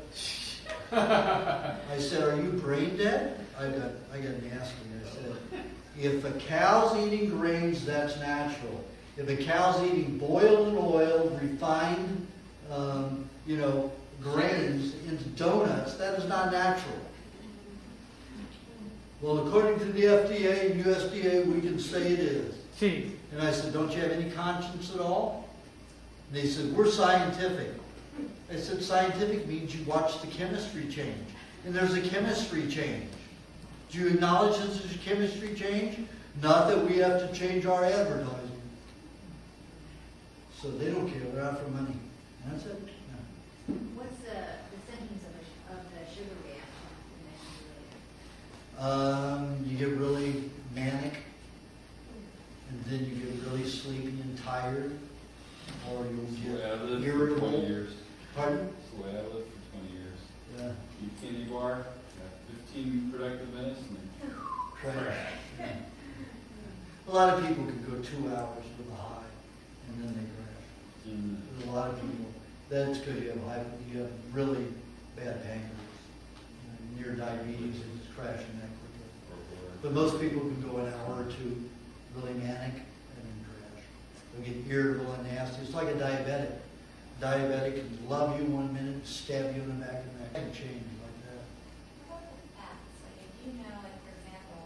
I said, are you brain dead? I got nasty. I said, if a cow's eating grains, that's natural. If a cow's eating boiled and oiled, refined, grains into donuts, that is not natural. Well, according to the FDA and USDA, we can say it is. Jeez. And I said, don't you have any conscience at all? And they said, we're scientific. I said, scientific means you watch the chemistry change. And there's a chemistry change. Do you acknowledge that there's a chemistry change? Not that we have to change our advertising. So they don't care. They're out for money. And that's it. Yeah. What's the symptoms of the sugar reaction you mentioned earlier? You get really manic, and then you get really sleepy and tired, or That's the you'll way I get lived for irritable. 20 years. Pardon? That's the way I lived for 20 years. Yeah. Eat candy bar, have 15 productive minutes, and then Crash. Yeah. A lot of people can go 2 hours with a high, and then they crash. There's a lot of people. That's because you have really bad pancreas, near diabetes, and just crashing that quickly. But most people can go an hour or two really manic and then crash. They'll get irritable and nasty. It's like a diabetic. Diabetic can love you 1 minute, stab you in the back of the neck, and change like that. What about the fats? Like if you know, like for example,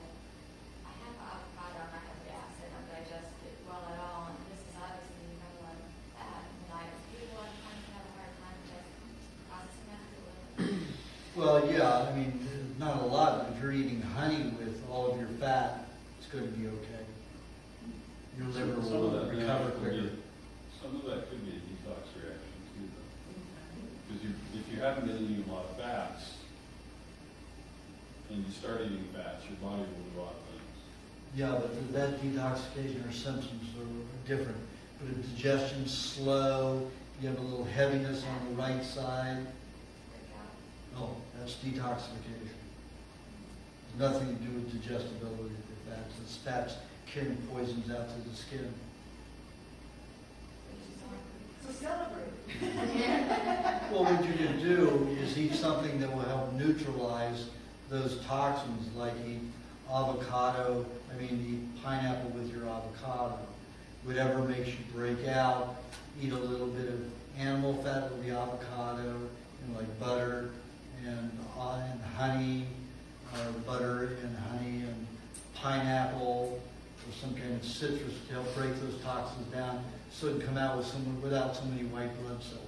I have avocado and I have gas, I don't digest it well at all, and this is obviously you have a lot of fat in the diet. People sometimes have a hard time just processing that through the liver. Well, yeah, I mean, not a lot, but if you're eating honey with all of your fat, it's going to be okay. Your liver some will of that recover could be- quicker. Some of that could be a detox reaction too, though. Because if you haven't been eating a lot of fats, and you start eating fats, your body will do a lot of things. Yeah, but that detoxification or symptoms are different. But if digestion's slow, you have a little heaviness on the right side, oh, that's detoxification. Nothing to do with digestibility of the fats. It's fats carrying poisons out to the skin. So celebrate. Well, what you can do is eat something that will help neutralize those toxins, like eat eat pineapple with your avocado. Whatever makes you break out, eat a little bit of animal fat with the avocado, and like butter and honey, or butter and honey and pineapple, or some kind of citrus to help break those toxins down, so it can come out without so many white blood cells.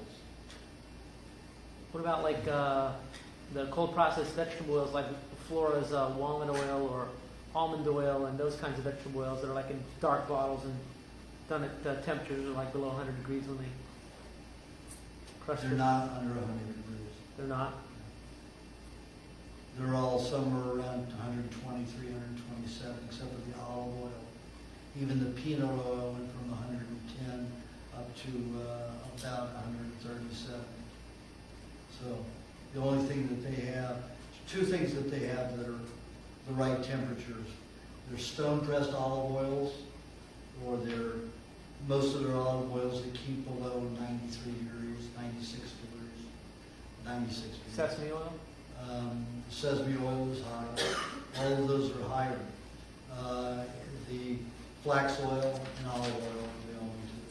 What about like the cold processed vegetable oils like Flora's walnut oil or almond oil and those kinds of vegetable oils that are like in dark bottles and done at temperatures are like below 100 degrees when they crush They're it? not under 100 degrees. They're not? They're all somewhere around 123, 127, except for the olive oil. Even the peanut oil went from 110 up to about 137. So the only thing that they have, two things that they have that are the right temperatures. They're stone-pressed olive oils, or most of their olive oils that keep below 93 degrees, 96 degrees, 96 degrees. Sesame oil? Sesame oil is high. All of those are higher. The flax oil and olive oil are the only two.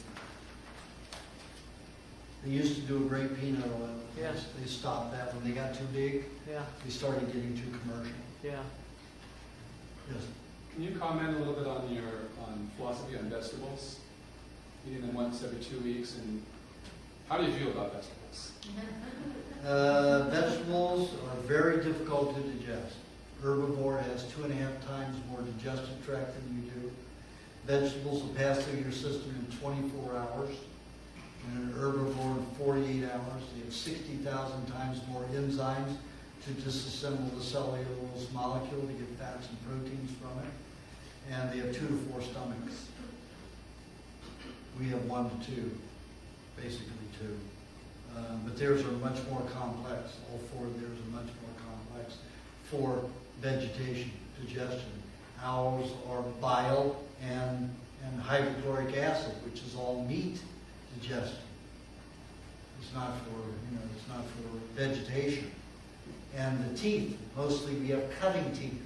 They used to do a great peanut oil. Yeah. They stopped that when they got too big. Yeah, They started getting too commercial. yeah. Yes. Can you comment a little bit on your philosophy on vegetables? Eating them once every 2 weeks, and how do you feel about vegetables? Vegetables are very difficult to digest. Herbivore has 2.5 times more digestive tract than you do. Vegetables will pass through your system in 24 hours. And an herbivore in 48 hours. They have 60,000 times more enzymes to disassemble the cellulose molecule to get fats and proteins from it. And they have 2 to 4 stomachs. We have 1 to 2, basically 2. But theirs are much more complex. All 4 of theirs are much more complex for vegetation, digestion. Ours are bile and hydrochloric acid, which is all meat digestion. It's not for vegetation. And the teeth, mostly we have cutting teeth.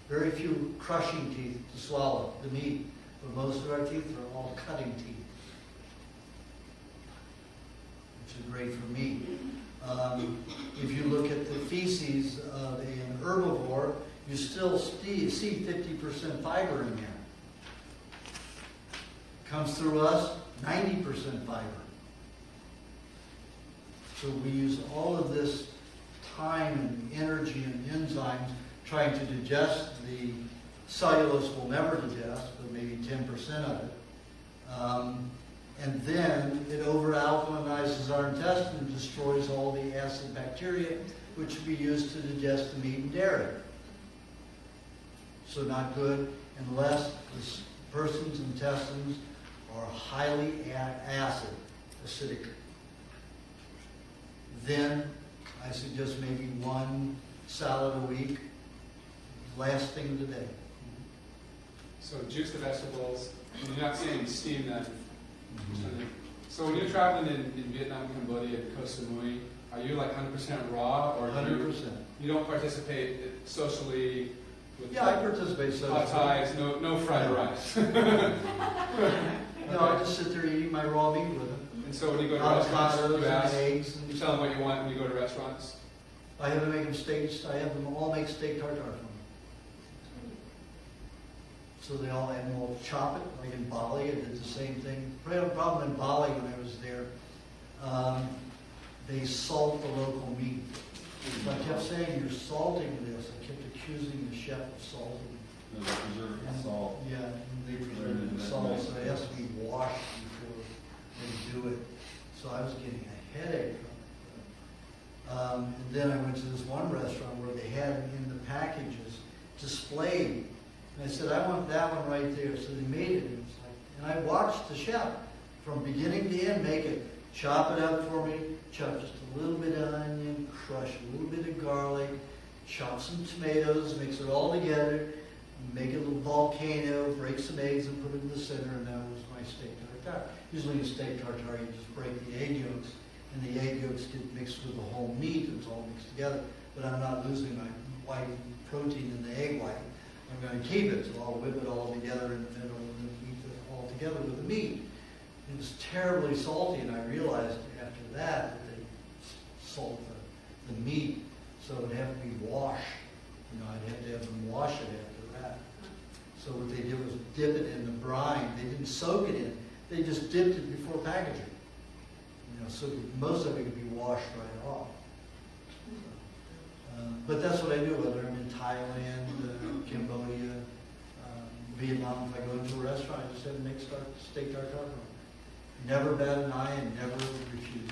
Very few crushing teeth to swallow the meat, but most of our teeth are all cutting teeth, which is great for meat. If you look at the feces of an herbivore, you still see 50% fiber in there. Comes through us, 90% fiber. So we use all of this time and energy and enzymes trying to digest the cellulose will never digest, but maybe 10% of it. And then it over-alkalinizes our intestine and destroys all the acid bacteria, which we use to digest the meat and dairy. So not good unless this person's intestines are highly acid, acidic. Then I suggest maybe one salad a week, last thing of the day. So juice the vegetables, and you're not saying steam them. So when you're traveling in Vietnam, Cambodia, and Koh Samui, are you like 100% raw, or 100%. You don't participate socially with Yeah, I participate hot socially. ties, no fried rice? No, I just sit there eating my raw meat with them. And so when you go to restaurants, Avocados you and ask, eggs. you tell them what you want when you go to restaurants? I have them make them steaks. I have them all make steak tartare for me. So they all, and we'll chop it, like in Bali, I did the same thing. I had a problem in Bali when I was there. They salt the local meat. So I kept saying, you're salting this. I kept accusing the chef of salting. They preserve the salt. Yeah, and they preserve the salt, so it has to be washed before they do it. So I was getting a headache from it. And then I went to this one restaurant where they had in the packages displayed. And I said, I want that one right there. So they made it. And, it's like, and I watched the chef from beginning to end make it. Chop it up for me. Chop just a little bit of onion. Crush a little bit of garlic. Chop some tomatoes. Mix it all together. Make a little volcano. Break some eggs and put it in the center. And that was my steak tartare. Usually in steak tartare, you just break the egg yolks. And the egg yolks get mixed with the whole meat. It's all mixed together. But I'm not losing my white protein in the egg white. I'm going to keep it, so I'll whip it all together in the middle and then eat it all together with the meat. It was terribly salty, and I realized after that they salt the meat, so it would have to be washed. You know, I'd have to have them wash it after that. So what they did was dip it in the brine. They didn't soak it in. They just dipped it before packaging. You know, so most of it could be washed right off. But that's what I do, whether I'm in Thailand, Cambodia, Vietnam. If I go into a restaurant, I just have to make steak tartare. Never bat an eye and never refuse.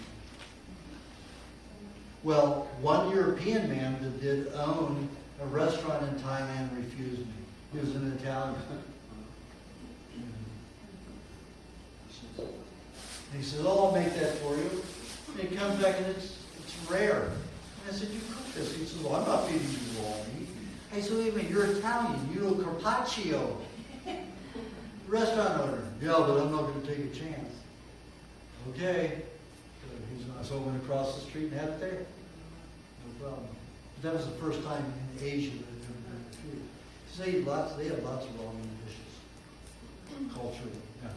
Well, one European man that did own a restaurant in Thailand refused me. He was an Italian. And he says, oh, I'll make that for you. And he comes back and it's rare. I said, you cook this? He says, well, I'm not feeding you raw meat. I said, wait a minute, you're Italian. You know carpaccio. Restaurant owner. Yeah, but I'm not going to take a chance. Okay. So I went across the street and had it there. No problem. But that was the first time in Asia that I've ever done food. They have lots of raw meat dishes. Culturally, yeah.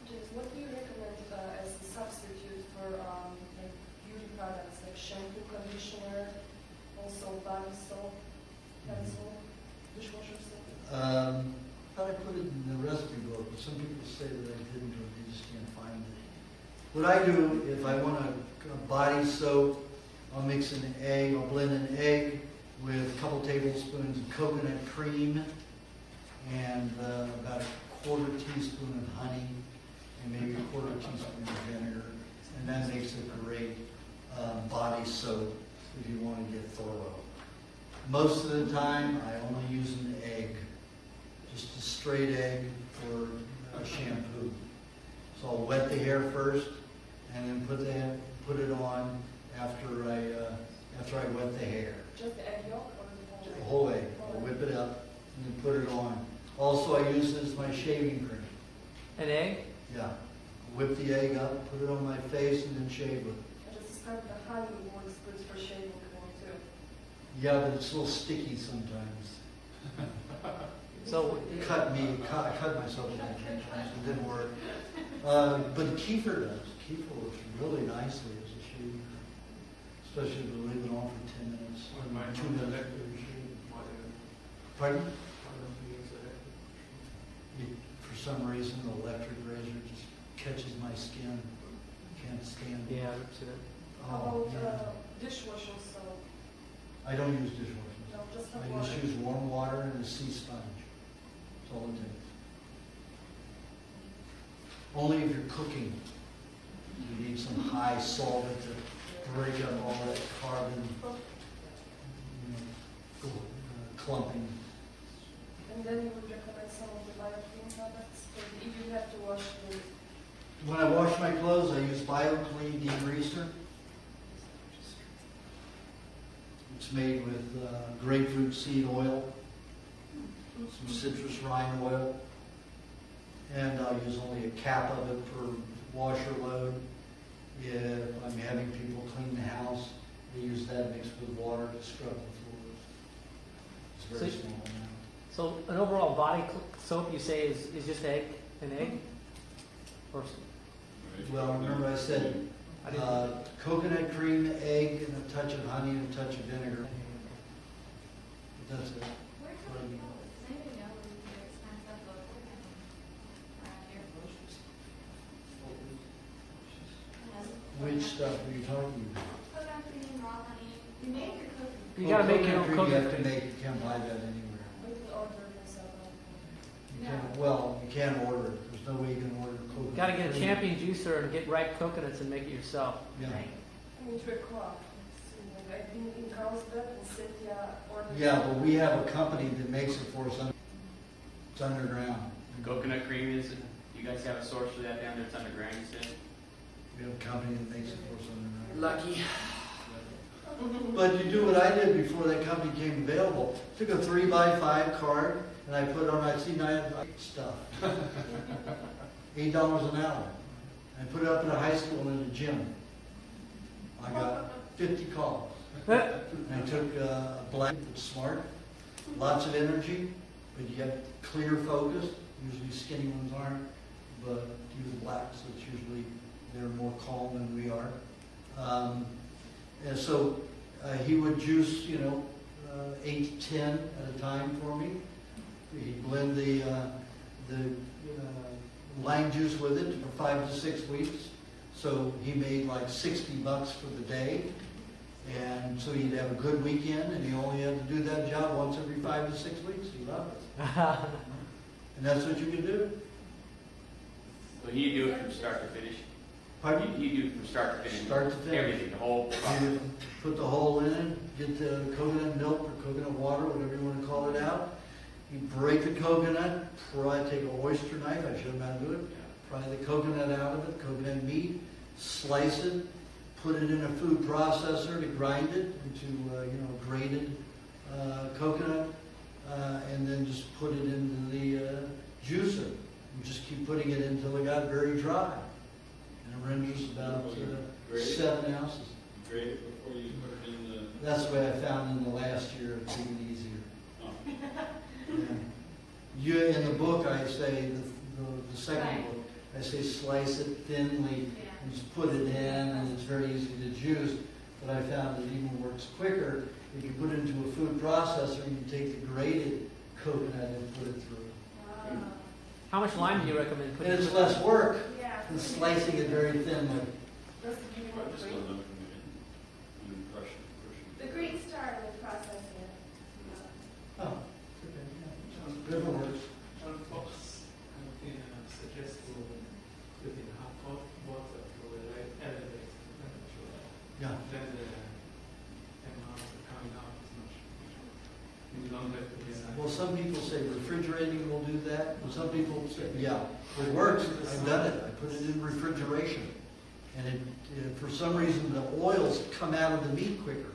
James, what do you recommend as a substitute for like beauty products like shampoo, conditioner, also body soap, pencil, dishwasher soap? I thought I put it in the recipe book, but some people say that I didn't, or they just can't find it. What I do, if I want a body soap, I'll mix an egg, I'll blend an egg with a couple tablespoons of coconut cream and about a quarter teaspoon of honey and maybe a quarter teaspoon of vinegar. And that makes a great body soap if you want to get thorough. Most of the time, I only use an egg, just a straight egg for shampoo. So I'll wet the hair first, and then put it on after I wet the hair. Just the egg yolk or The whole egg. I'll whip it up and then put it on. Also, I use it as my shaving cream. An egg? Yeah. Whip the egg up, put it on my face, and then shave with it. I just described the honey works good for shaving cream too. Yeah, but it's a little sticky sometimes. So I cut myself with it 3 times. It didn't work. But kefir does. Kefir works really nicely as a shaving cream, especially if you leave it on for 10 minutes. Or my 2 minutes. electric machine, Pardon? I don't use electric machine. For some reason, the electric razor just catches my skin. Can't stand it. yeah, rips it up. How Oh, about yeah. dishwasher soap? I don't use dishwashers. No, just hot I water. just use warm water and a sea sponge. That's all it takes. Only if you're cooking. You need some high solvent to break up all that carbon, clumping. And then you would recommend some of the BioClean products, if you have to wash the... When I wash my clothes, I use BioClean degreaser. It's made with grapefruit seed oil, some citrus rind oil, and I'll use only a cap of it per washer load. If I'm having people clean the house, they use that mixed with water to scrub the floors. It's very small amount. So an overall body soap, you say, is just an egg? Or Well, remember I said coconut cream, egg, and a touch of honey and a touch of vinegar. That's it. Where can we go? Does anybody know where we can get expensive coconut around here? Which stuff are you talking about? Coconut cream, raw honey. You make your coconut. you gotta make your own cream. You coconut have to cream. make. You can't buy that anywhere. We can order yourself. You can't, well, you can't order it. There's no way you can order coconut. Gotta get a cream. champion juicer and get ripe coconuts and make it yourself. Yeah. I mean, to a co-op. I've been in Carlsbad and Cynthia ordered... Yeah, but we have a company that makes it for us. It's underground. Coconut cream is, you guys have a source for that down there, it's underground, you said? We have a company that makes it for us underground. Lucky. But you do what I did before that company became available. Took a 3x5 card and I put on my C9 stuff. $8 an hour. I put it up at a high school and in a gym. I got 50 calls. And I took a black that's smart, lots of energy, but you get clear focus. Usually skinny ones aren't, but use blacks, it's usually they're more calm than we are. And so he would juice, 8 to 10 at a time for me. He'd blend the lime juice with it for 5 to 6 weeks. So he made like $60 for the day. And so he'd have a good weekend, and he only had to do that job once every 5 to 6 weeks. He loved it. And that's what you can do. So you do it from start to finish? Pardon? You do it from start to finish? Start to finish. Everything, the whole You put the hole in it, get the coconut milk or coconut water, whatever you want to call it out. You break the coconut, take an oyster knife, I showed him how to do it, pry the coconut out of it, coconut meat, slice it, put it in a food processor to grind it into grated coconut, and then just put it into the juicer. And just keep putting it until it got very dry. And it renders about 7 ounces. Grate it before you put it in the... That's the way I found in the last year of making it easier. Yeah. In the book, I say, the second book, I say slice it thinly and just put it in, and it's very easy to juice. But I found it even works quicker if you put it into a food processor and you take the grated coconut and put it through. How much lime do you recommend And putting? it's less work Yeah. than slicing it very thinly. Does it give you more Just cream? don't know if you can crush it. The green star will process it. Oh, okay. Yeah. Whatever works. John Fox suggests to put in hot water to elevate the temperature. Yeah. Then the amounts coming out is much. You don't have to be Well, some people say refrigerating will do that. And some people say, yeah, it works. I've done it. I put it in refrigeration. And for some reason, the oils come out of the meat quicker.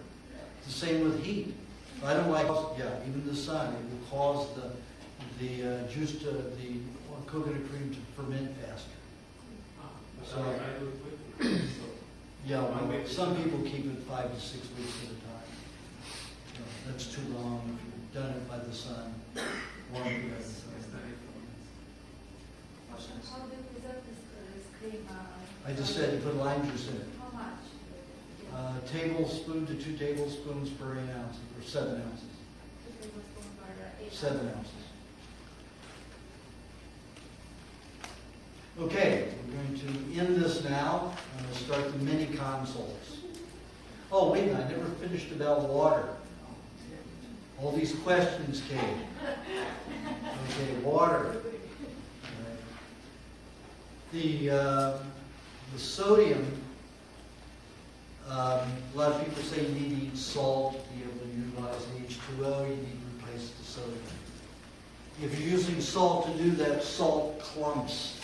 It's the same with heat. I don't like, even the sun. It will cause the coconut cream to ferment faster. So I do it quickly. So Yeah, well, some people keep it 5 to 6 weeks at a time. That's too long if you've done it by the sun. Warm it by the sun. How do you preserve this cream? I just said you put lime juice in it. How much? Tablespoon to 2 tablespoons per 8 ounces, or 7 ounces. 2 tablespoons per 8 7 ounces. ounces. Okay, we're going to end this now. I'm going to start the mini consoles. Oh, wait a minute, I never finished about water. All these questions came. Okay, water. The sodium, a lot of people say you need to eat salt to be able to utilize the H2O, you need to replace the sodium. If you're using salt to do that, salt clumps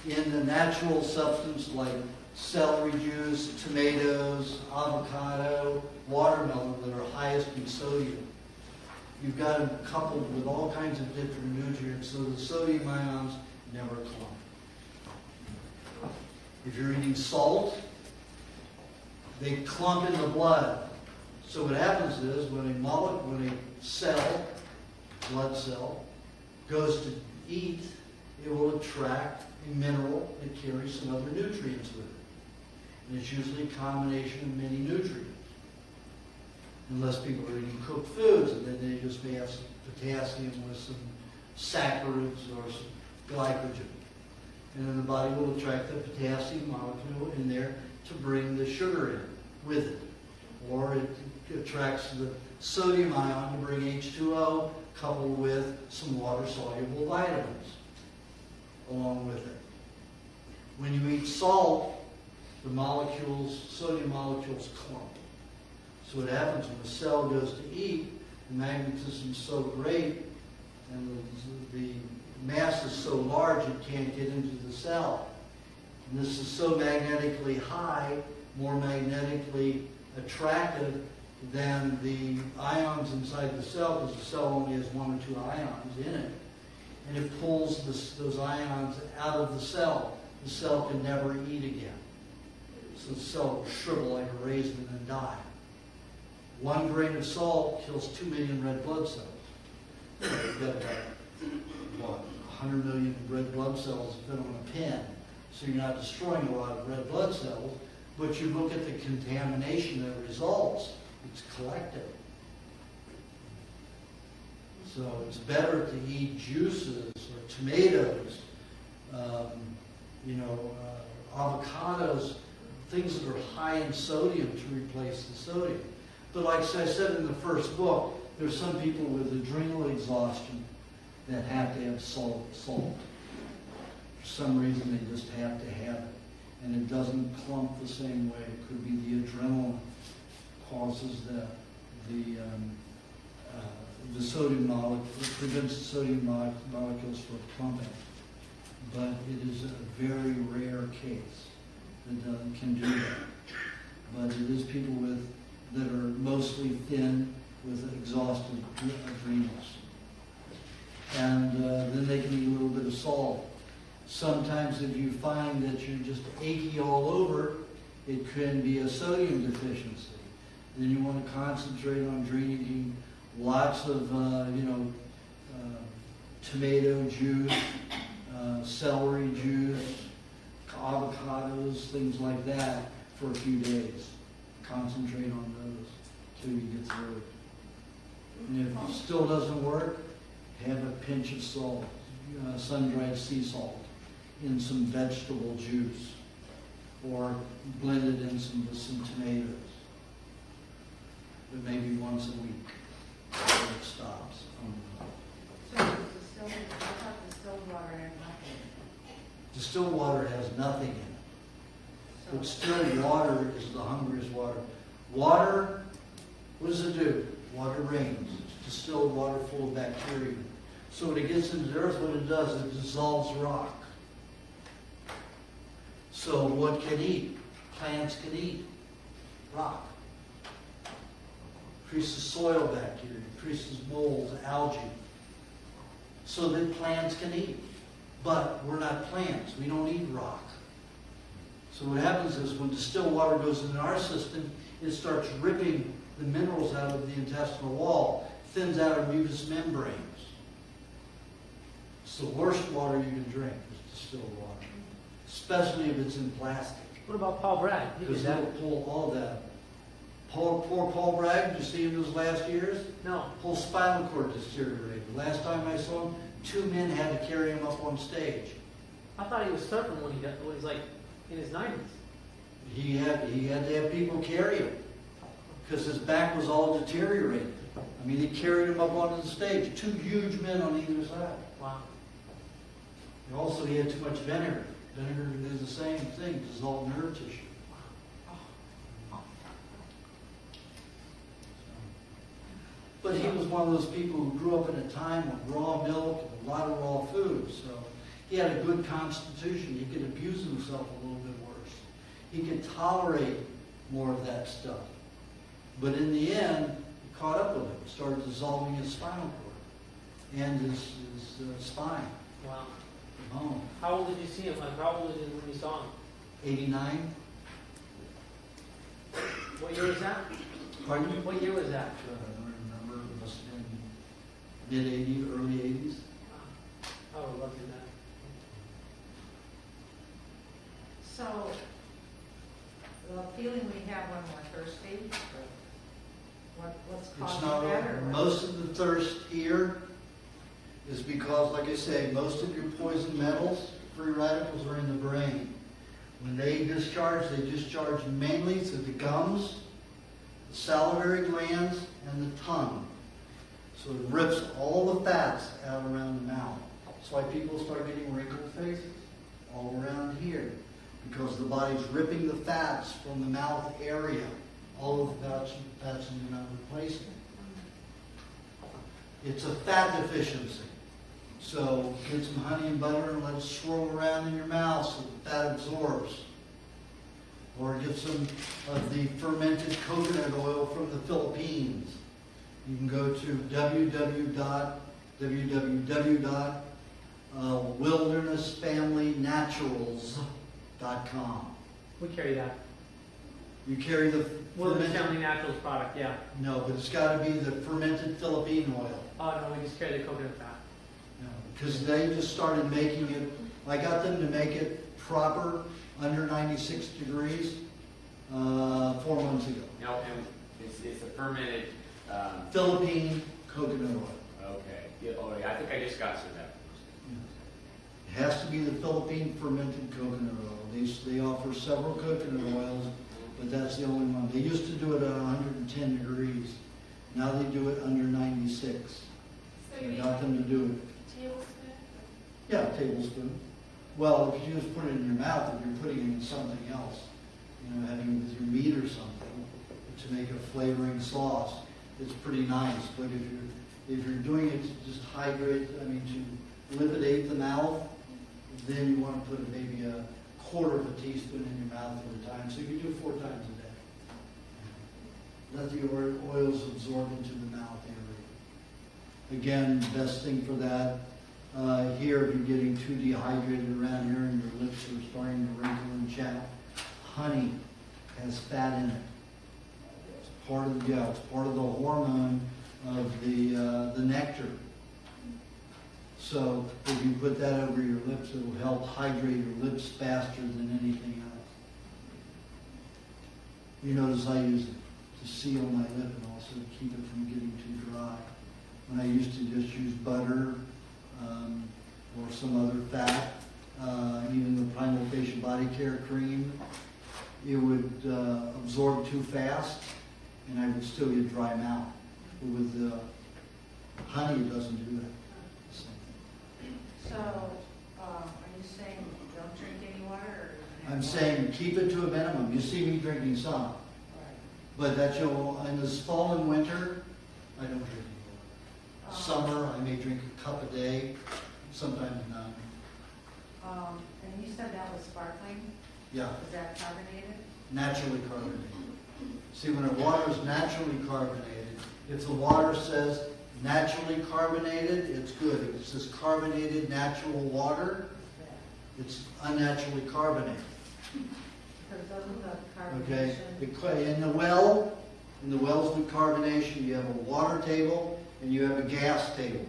in the natural substance like celery juice, tomatoes, avocado, watermelon that are highest in sodium. You've got them coupled with all kinds of different nutrients so the sodium ions never clump. If you're eating salt, they clump in the blood. So what happens is when a cell, blood cell, goes to eat, it will attract a mineral that carries some other nutrients with it. And it's usually a combination of many nutrients. Unless people are eating cooked foods, and then they just may have some potassium with some saccharides or some glycogen. And then the body will attract the potassium molecule in there to bring the sugar in with it. Or it attracts the sodium ion to bring H2O coupled with some water-soluble vitamins along with it. When you eat salt, the molecules, sodium molecules clump. So what happens when the cell goes to eat, the magnetism is so great and the mass is so large it can't get into the cell. And this is so magnetically high, more magnetically attractive than the ions inside the cell, because the cell only has 1 or 2 ions in it. And it pulls those ions out of the cell. The cell can never eat again. So the cell will shrivel like a raisin and die. 1 grain of salt kills 2 million red blood cells. You've got about 100 million red blood cells fit on a pin. So you're not destroying a lot of red blood cells, but you look at the contamination that results, it's collective. So it's better to eat juices or tomatoes, avocados, things that are high in sodium to replace the sodium. But like I said in the first book, there's some people with adrenal exhaustion that have to have salt. For some reason, they just have to have it. And it doesn't clump the same way. It could be the adrenaline causes the sodium molecule, prevents the sodium molecules from clumping. But it is a very rare case that can do that. But it is people that are mostly thin with exhausted adrenals. And then they can eat a little bit of salt. Sometimes if you find that you're just achy all over, it can be a sodium deficiency. Then you want to concentrate on drinking lots of, tomato juice, celery juice, avocados, things like that for a few days. Concentrate on those till you get through it. And if it still doesn't work, have a pinch of salt, sun-dried sea salt, in some vegetable juice, or blend it in with some tomatoes. But maybe once a week, before it stops. So I thought distilled water had nothing. Distilled water has nothing in it. But still, water is the hungriest water. Water, what does it do? Water rains. It's distilled water full of bacteria. So when it gets into the earth, what it does, it dissolves rock. So what can eat? Plants can eat rock. Increases soil bacteria, increases molds, algae. So that plants can eat. But we're not plants. We don't eat rock. So what happens is when distilled water goes into our system, it starts ripping the minerals out of the intestinal wall, thins out our mucous membranes. It's the worst water you can drink is distilled water, especially if it's in plastic. What about Paul Bragg? He did Because that. that'll pull all that. Poor Paul Bragg, did you see him those last years? No. Whole spinal cord deteriorated. Last time I saw him, 2 men had to carry him up on stage. I thought he was surfing when he was like in his 90s. He had to have people carry him because his back was all deteriorated. I mean, they carried him up onto the stage. 2 huge men on either side. Wow. Also, he had too much vinegar. Vinegar can do the same thing, dissolve nerve tissue. But he was one of those people who grew up in a time with raw milk and a lot of raw food. So he had a good constitution. He could abuse himself a little bit worse. He could tolerate more of that stuff. But in the end, it caught up with him. Started dissolving his spinal cord and his spine. Wow. Oh, How old did you see him? Like, how old was he when you saw him? 89. What year was that? Pardon me? What year was that? I don't remember. It must have been mid-80s, early 80s. I would love to do that. So, the feeling we have when we're thirsty, what's It's causing not, that? Or what? most of the thirst here is because, like I say, most of your poison metals, free radicals, are in the brain. When they discharge mainly through the gums, the salivary glands, and the tongue. So it rips all the fats out around the mouth. That's why people start getting wrinkled faces all around here. Because the body's ripping the fats from the mouth area. All of the fats in the mouth replacing it. It's a fat deficiency. So get some honey and butter and let it swirl around in your mouth so the fat absorbs. Or get some of the fermented coconut oil from the Philippines. You can go to www.wildernessfamilynaturals.com. We carry that. You carry the Wilderness fermented... Family Naturals product, yeah. No, but it's got to be the fermented Philippine oil. Oh, no, we just carry the coconut fat. Because they just started making it, I got them to make it proper, under 96 degrees, 4 months ago. No, and it's a fermented, Philippine coconut oil. okay. Yeah, oh, yeah, I think I just got some of that. It has to be the Philippine fermented coconut oil. They offer several coconut oils, but that's the only one. They used to do it at 110 degrees. Now they do it under 96. So I you got them to do it. tablespoon? Yeah, a tablespoon. Well, if you just put it in your mouth, if you're putting it in something else, having it with your meat or something, to make a flavoring sauce, it's pretty nice. But if you're doing it to just hydrate, to lipidate the mouth, then you want to put maybe a quarter of a teaspoon in your mouth at a time. So you can do 4 times a day. Let the oils absorb into the mouth area. Again, best thing for that. Here, if you're getting too dehydrated around here and your lips are starting to wrinkle and chafe, honey has fat in it. It's part of the hormone of the nectar. So if you put that over your lips, it will help hydrate your lips faster than anything else. You notice I use it to seal my lip and also to keep it from getting too dry. When I used to just use butter, or some other fat, even the Primal Facial Body Care Cream, it would absorb too fast, and I would still get dry mouth. But with honey, it doesn't do that. So, are you saying don't drink any water? Or I'm saying keep it to a minimum. You see me drinking some, Right. but in this fall and winter, I don't drink any water. Summer, I may drink a cup a day, sometimes none. And you said that was sparkling? Yeah, Was that carbonated? naturally carbonated. See, when a water is naturally carbonated, if the water says naturally carbonated, it's good. If it says carbonated natural water, it's unnaturally carbonated. Because doesn't the Okay? carbonation... In the wells with carbonation, you have a water table and you have a gas table.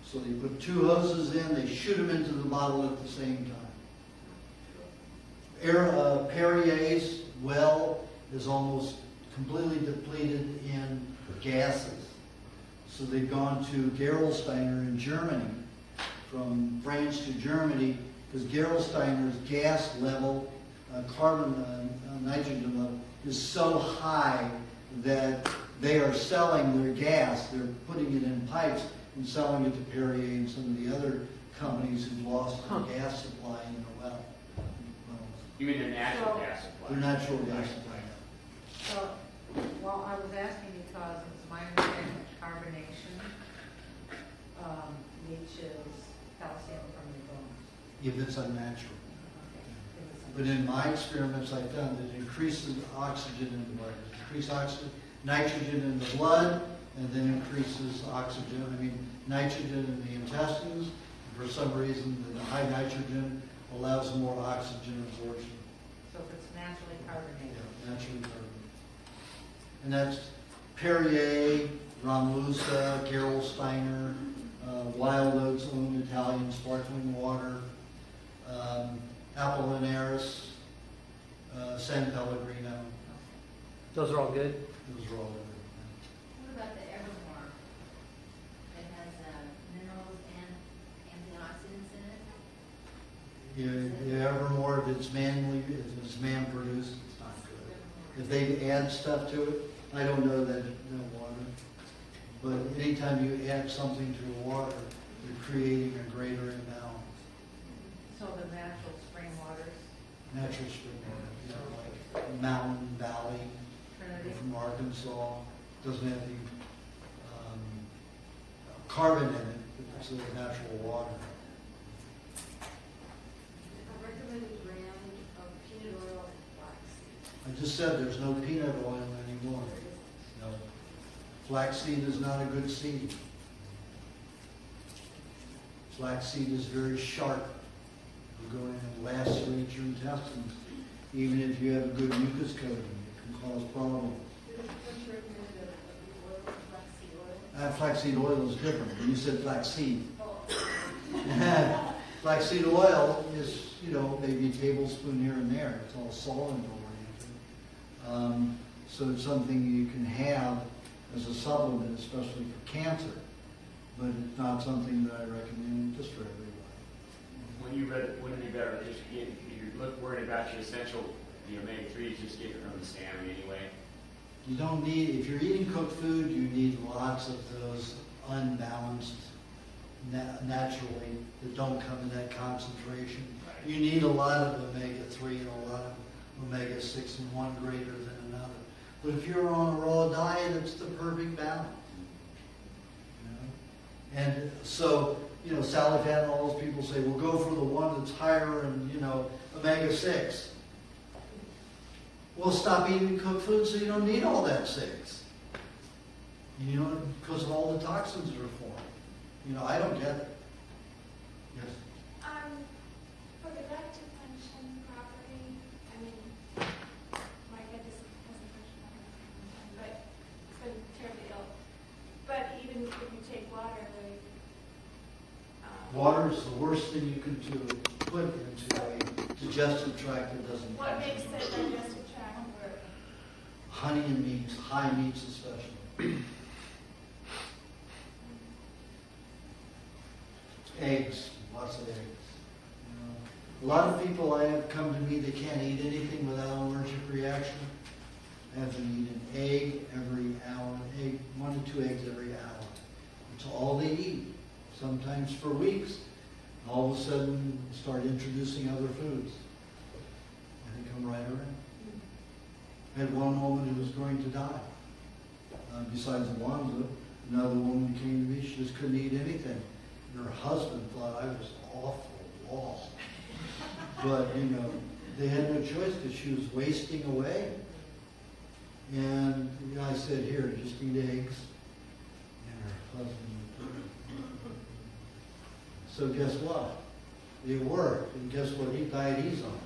So they put 2 hoses in, they shoot them into the bottle at the same time. Perrier's well is almost completely depleted in gases. So they've gone to Gerolsteiner in Germany, from France to Germany, because Gerolsteiner's gas level, nitrogen level, is so high that they are selling their gas. They're putting it in pipes and selling it to Perrier and some of the other companies who've lost their gas supply in the well. You mean the natural gas Their supply? natural gas supply. So, well, I was asking because it's my understanding that carbonation leaches calcium from your bones. If it's unnatural. If it's But in my experiments, I found it increases oxygen in the blood. It increases oxygen, nitrogen in the blood, and then increases nitrogen in the intestines. For some reason, the high nitrogen allows more oxygen absorption. So if it's naturally carbonated. Yeah, naturally carbonated. And that's Perrier, Romlusa, Gerolsteiner, Wild Oats' own Italian sparkling water, Apollinaris, San Pellegrino. Those are all good. Those are all good. What about the Evermore? That has minerals and antioxidants in it? You Evermore, if it's man produced, it's not good. If they add stuff to it, I don't know that water. But anytime you add something to water, you're creating a greater imbalance. So the natural spring waters, Natural spring water, like Mountain Valley Trinity. from Arkansas, doesn't have the carbon in it, but it's a natural water. A recommended brand of peanut oil and flaxseed. I just said there's no peanut oil anymore. No. Flaxseed is not a good seed. Flaxseed is very sharp. It'll go in and lacerate your intestines. Even if you have a good mucus coating, it can cause problems. What's your recommended of the oil, flaxseed oil? Flaxseed oil is different. When you said flaxseed. Oh. Flaxseed oil is, maybe a tablespoon here and there. It's all solvent oriented. So it's something you can have as a supplement, especially for cancer. But it's not something that I recommend just for everybody. Wouldn't it be better just if you're worried about your essential, the omega-3s, just get it from the salmon anyway? You don't need, if you're eating cooked food, you need lots of those unbalanced naturally that don't come in that concentration. Right. You need a lot of omega-3 and a lot of omega-6 and one greater than another. But if you're on a raw diet, it's the perfect balance. And so, Sally Fat and all those people say, well, go for the one that's higher in, omega-6. Well, stop eating cooked food so you don't need all that 6. Because of all the toxins that are formed. I don't get it. Yes? For the gut to function properly, my gut hasn't functioned properly, but it's been terribly ill. But even if you take water, Water is the worst thing you can do, put into a digestive tract that doesn't what makes function. the digestive tract work? Honey and meats, high meats especially. Eggs, lots of eggs. A lot of people I have come to me that can't eat anything without an allergic reaction. I have them eat an egg every hour, 1 to 2 eggs every hour. It's all they eat, sometimes for weeks. All of a sudden, start introducing other foods. And they come right around. I had one woman who was going to die. Besides Alonzo, another woman came to me, she just couldn't eat anything. And her husband thought I was awful lost. But, they had no choice because she was wasting away. And I said, here, just eat eggs. And her husband, so guess what? It worked. And guess what diet he's on?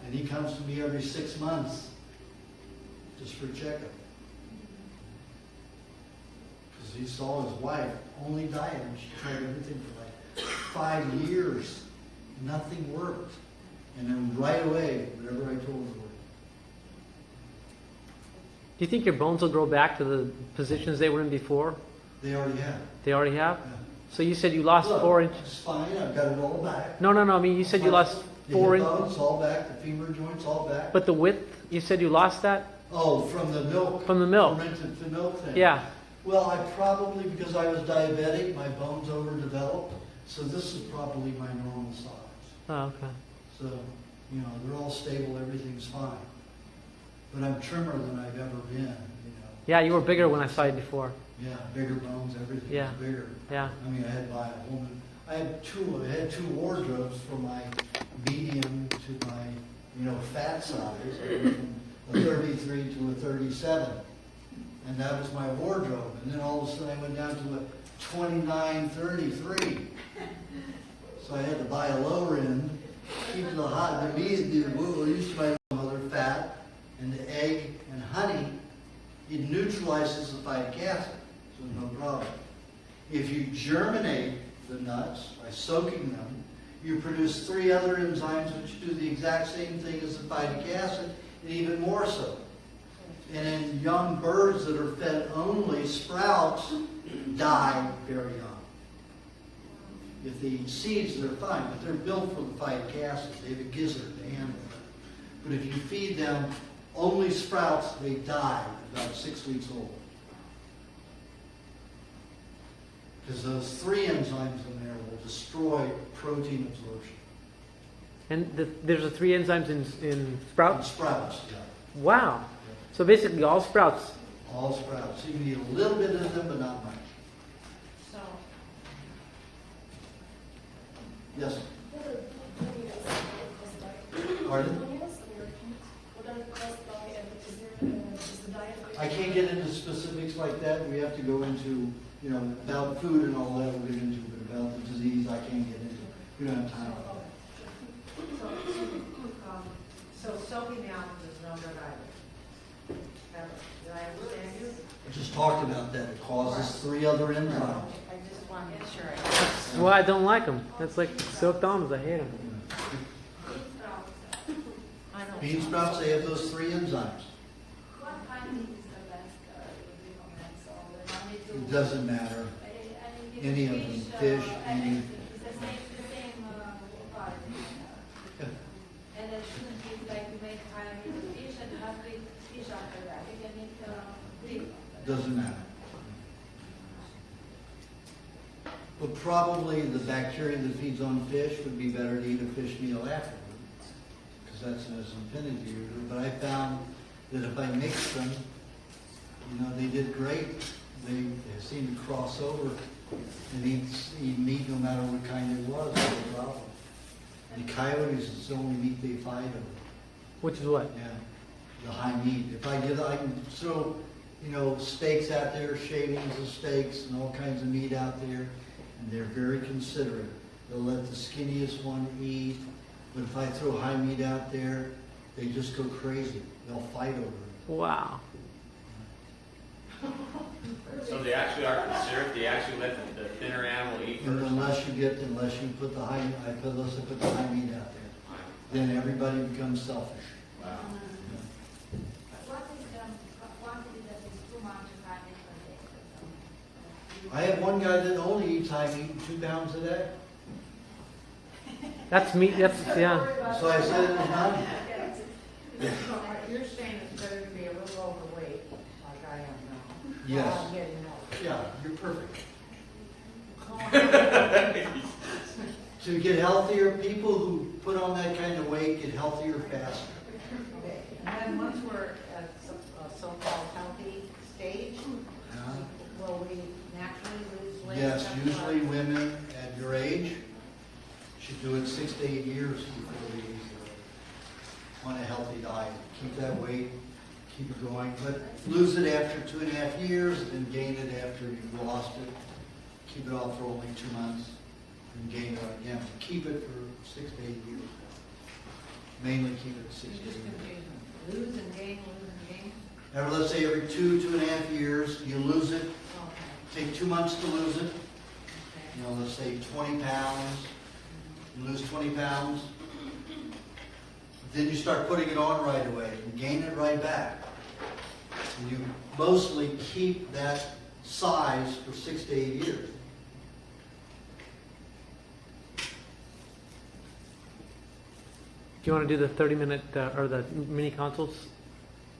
And he comes to me every 6 months just for a checkup. Because he saw his wife only diet, and she tried everything for like 5 years. Nothing worked. And then right away, whatever I told her worked. Do you think your bones will grow back to the positions they were in before? They already have. They already have? Yeah. So you said you lost Look, 4 inches. spine, I've got it all back. No. I mean, you said you lost The 4 hip inches. bones all back, the femur joints all back. But the width, you said you lost that? Oh, from the milk. From the milk. Fermented the milk thing. Yeah. Well, I probably, because I was diabetic, my bones overdeveloped, so this is probably my normal size. Oh, okay. So, you know, they're all stable, everything's fine. But I'm trimmer than I've ever been, you know. Yeah, you were bigger when I saw you before. Yeah, bigger bones, everything Yeah. was bigger. Yeah. I mean, I had to buy a whole new, I had two wardrobes from my medium to my, you know, fat size. I went from a 33 to a 37. And that was my wardrobe. And then all of a sudden I went down to a 29, 33. So I had to buy a lower end, keep the hot, the meat, used to my mother fat, and the egg and honey, it neutralizes the phytic acid, so no problem. If you germinate the nuts by soaking them, you produce 3 other enzymes which do the exact same thing as the phytic acid, and even more so. And in young birds that are fed only sprouts, die very young. If they eat seeds, they're fine, but they're built for the phytic acid. They have a gizzard, they handle it. But if you feed them only sprouts, they die about 6 weeks old. Because those 3 enzymes in there will destroy protein absorption. And there's the 3 enzymes in And sprouts? sprouts, yeah. Wow. So basically all sprouts. All sprouts. You can eat a little bit of them, but not much. So, Yes? What are caused by? Pardon? What are caused by, and is the diet? I can't get into specifics like that. We have to go into, you know, about food and all that we'll get into, but about the disease I can't get into. We don't have time for that. so soaking almonds is no good either. Did I understand you? I just talked about that. It causes 3 other enzymes. I just want to make sure I. That's why I don't like them. That's like soaked almonds. I hate them. I know. Bean sprouts, they have those 3 enzymes. What kind is the best you recommend? So the one with It doesn't matter. Any of them, fish, any. It's the same part. And it shouldn't be like you make high with fish and have big fish after that. You can make big. Doesn't matter. But probably the bacteria that feeds on fish would be better to eat a fish meal afterward, because that's as intended to you. But I found that if I mixed them, you know, they did great. They seemed to cross over and eat meat no matter what kind it was. No problem. And coyotes is the only meat they fight over. Which is what? Yeah, the high meat. If I can throw, you know, steaks out there, shavings of steaks and all kinds of meat out there, and they're very considerate. They'll let the skinniest one eat, but if I throw high meat out there, they just go crazy. They'll fight over it. Wow. So they actually are conserved, they actually let the thinner animal eat And first? unless you put the high, unless I put the high meat out there, then everybody becomes selfish. Wow. What is the quantity that is too much high meat per day? I have one guy that only eats high meat 2 pounds a day. That's meat. That's, yeah. So I said it's not. You're saying it's better to be a little overweight, like I am now. Yes. I'm getting older. Yeah, you're perfect. To get healthier, people who put on that kind of weight get healthier faster. Okay, and then once we're at a so-called healthy stage, will we naturally lose weight? Yes, usually women at your age should do it 6 to 8 years before they on a healthy diet. Keep that weight, keep it going, but lose it after 2.5 years and gain it after you've lost it. Keep it off for only 2 months and gain it again. Keep it for 6 to 8 years. Mainly keep it 6 to 8 Just years. confusing. Lose and gain, lose and gain? Now, let's say every 2.5 years, you lose it. Okay. Take 2 months to lose it. Okay. You know, let's say 20 pounds. You lose 20 pounds. Then you start putting it on right away and gain it right back. And you mostly keep that size for 6 to 8 years. Do you want to do the 30-minute or the mini consults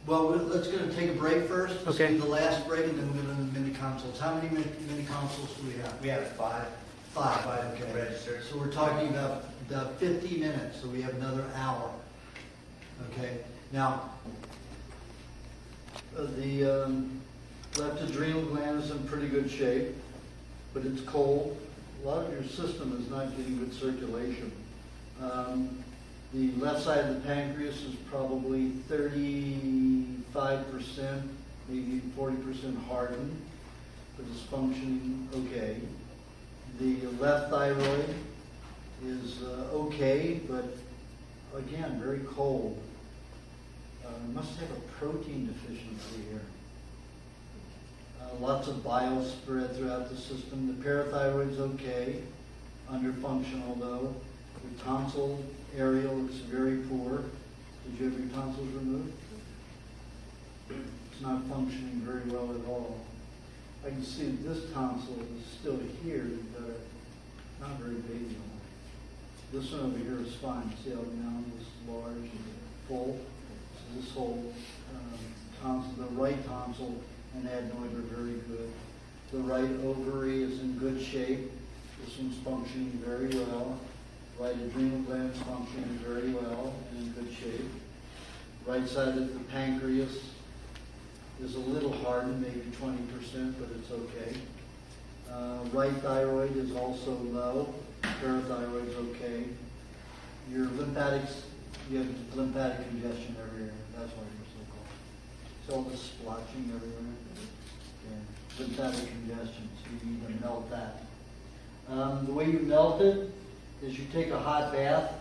Well, let's gonna take a break first. This will Okay. be the last break, and then we're gonna do the mini consults. How many mini consults do we have? We have five. Five, Okay. okay. Registered. So we're talking about 50 minutes, so we have another hour. Okay, now, the left adrenal gland is in pretty good shape, but it's cold. A lot of your system is not getting good circulation. The left side of the pancreas is probably 35%, maybe 40% hardened, but it's functioning okay. The left thyroid is okay, but again, very cold. Must have a protein deficiency here. Lots of bile spread throughout the system. The parathyroid's okay, underfunctional though. The tonsil area looks very poor. Did you have your tonsils removed? It's not functioning very well at all. I can see this tonsil is still here, but not very big anymore. This one over here is fine. See how now it's large and full? So this whole tonsil, the right tonsil and adenoid are very good. The right ovary is in good shape. This one's functioning very well. Right adrenal gland is functioning very well and in good shape. Right side of the pancreas is a little hardened, maybe 20%, but it's okay. Right thyroid is also low. Parathyroid's okay. Your lymphatics, you have lymphatic congestion everywhere. That's why you're so cold. It's all the splotching everywhere. Yeah. Lymphatic congestion, so you need to melt that. The way you melt it is you take a hot bath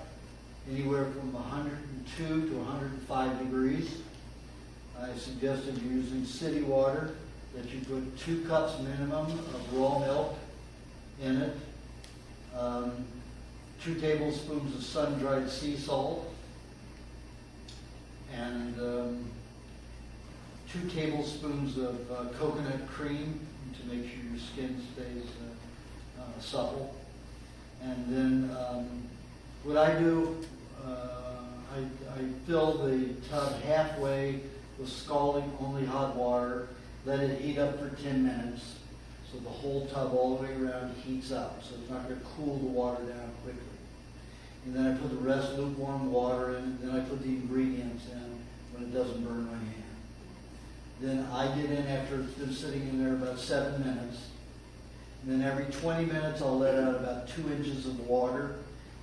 anywhere from 102 to 105 degrees. I suggested using city water, that you put 2 cups minimum of raw milk in it, 2 tablespoons of sun-dried sea salt, and 2 tablespoons of coconut cream to make sure your skin stays supple. And then what I do, I fill the tub halfway with scalding only hot water, let it heat up for 10 minutes, so the whole tub all the way around heats up, so it's not going to cool the water down quickly. And then I put the rest lukewarm water in, and then I put the ingredients in when it doesn't burn my hand. Then I get in after it's been sitting in there about 7 minutes. And then every 20 minutes I'll let out about 2 inches of water,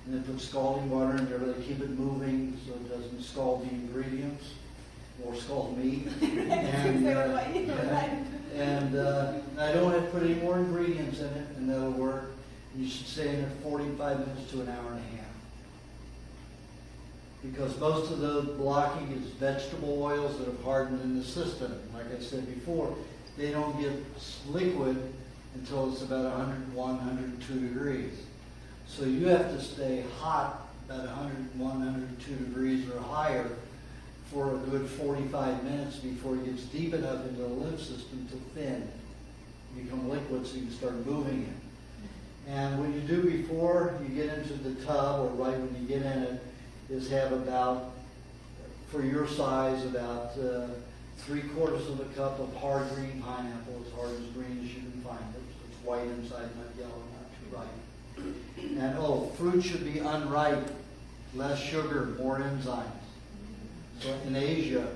and then put scalding water in there, but I keep it moving so it doesn't scald the ingredients or scald me. And I don't have to put any more ingredients in it, and that'll work. You should stay in it 45 minutes to an hour and a half. Because most of the blocking is vegetable oils that have hardened in the system. Like I said before, they don't get liquid until it's about 101, 102 degrees. So you have to stay hot about 101, 102 degrees or higher for a good 45 minutes before it gets deep enough into the lymph system to thin, become liquid so you can start moving it. And what you do before you get into the tub, or right when you get in it, is have about, for your size, about 3/4 of a cup of hard green pineapple, as hard as green as you can find it. So it's white inside, not yellow, not too ripe. And fruit should be unripe, less sugar, more enzymes. So in Asia,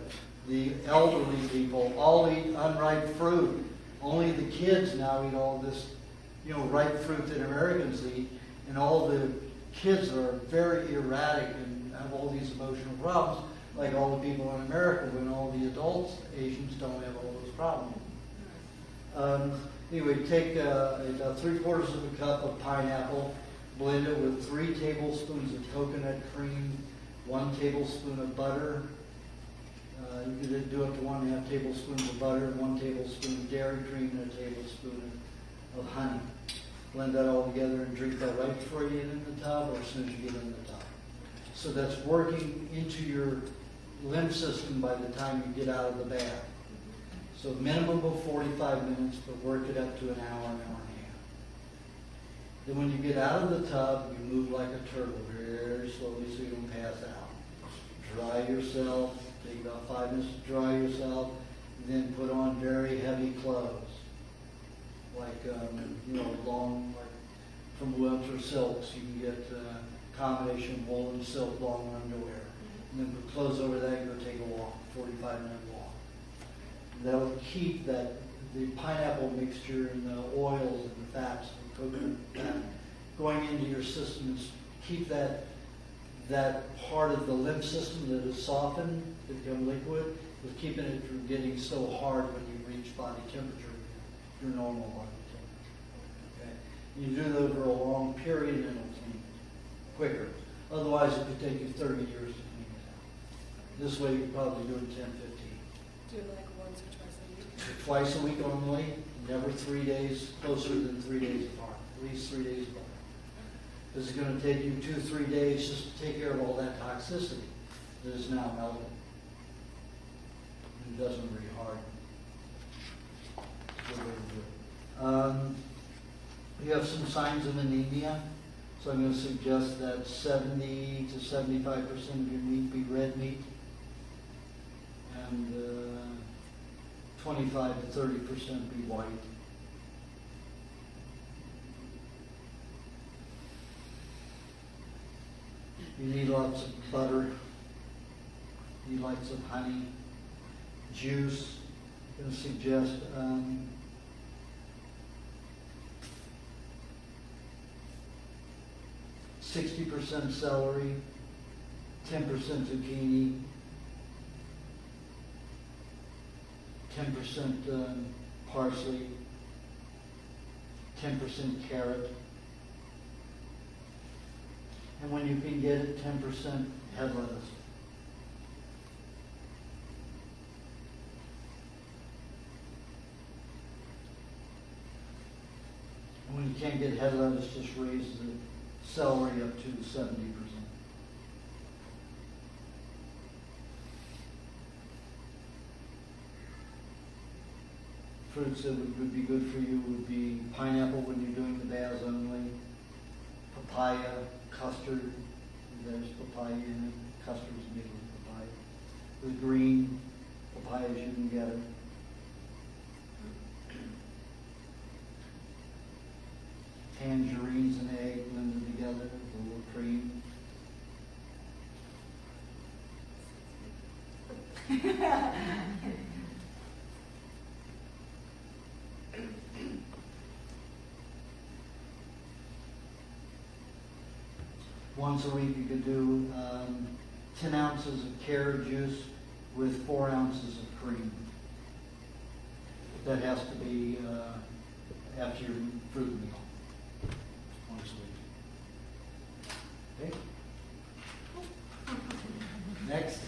the elderly people all eat unripe fruit. Only the kids now eat all this, ripe fruit that Americans eat, and all the kids are very erratic and have all these emotional problems, like all the people in America, when all the adults, Asians, don't have all those problems. Anyway, take about 3/4 of a cup of pineapple, blend it with 3 tablespoons of coconut cream, 1 tablespoon of butter. You could do up to 1.5 tablespoons of butter, 1 tablespoon of dairy cream, and a tablespoon of honey. Blend that all together and drink that right before you get in the tub or as soon as you get in the tub. So that's working into your lymph system by the time you get out of the bath. So minimum of 45 minutes, but work it up to an hour and a half. Then when you get out of the tub, you move like a turtle very slowly so you don't pass out. Dry yourself, Take about 5 minutes to dry yourself, and then put on very heavy clothes, like long, like from woolen or silks. You can get combination woolen, silk, long underwear, and then put clothes over that. And go take a walk, 45-minute walk. That'll keep the pineapple mixture and the oils and the fats, the coconut fat, going into your system and keep that part of the lymph system that is softened to become liquid, is keeping it from getting so hard when you reach body temperature, your normal body temperature. Okay? You do that over a long period and it'll clean quicker. Otherwise, it could take you 30 years to clean it out. This way, you could probably do it 10, 15. Do it like once or twice a week? So twice a week only, never 3 days, closer than 3 days apart, at least 3 days apart. This is going to take you 2-3 days just to take care of all that toxicity that is now melted. It doesn't really harden. It's a good way to do it. You have some signs of anemia, so I'm going to suggest that 70 to 75% of your meat be red meat, and 25 to 30% be white. You need lots of butter. You need lots of honey, juice. I'm going to suggest 60% celery, 10% zucchini, 10% parsley, 10% carrot. And when you can get it, 10% head lettuce. And when you can't get head lettuce, just raise the celery up to 70%. Fruits that would be good for you would be pineapple when you're doing the baths only, papaya, custard, there's papaya in it, custard's made with papaya. The green papayas you can get it. Tangerines and egg blended together with a little cream. Once a week you could do 10 ounces of carrot juice with 4 ounces of cream. That has to be after your fruit meal. Once a week. Okay? Next.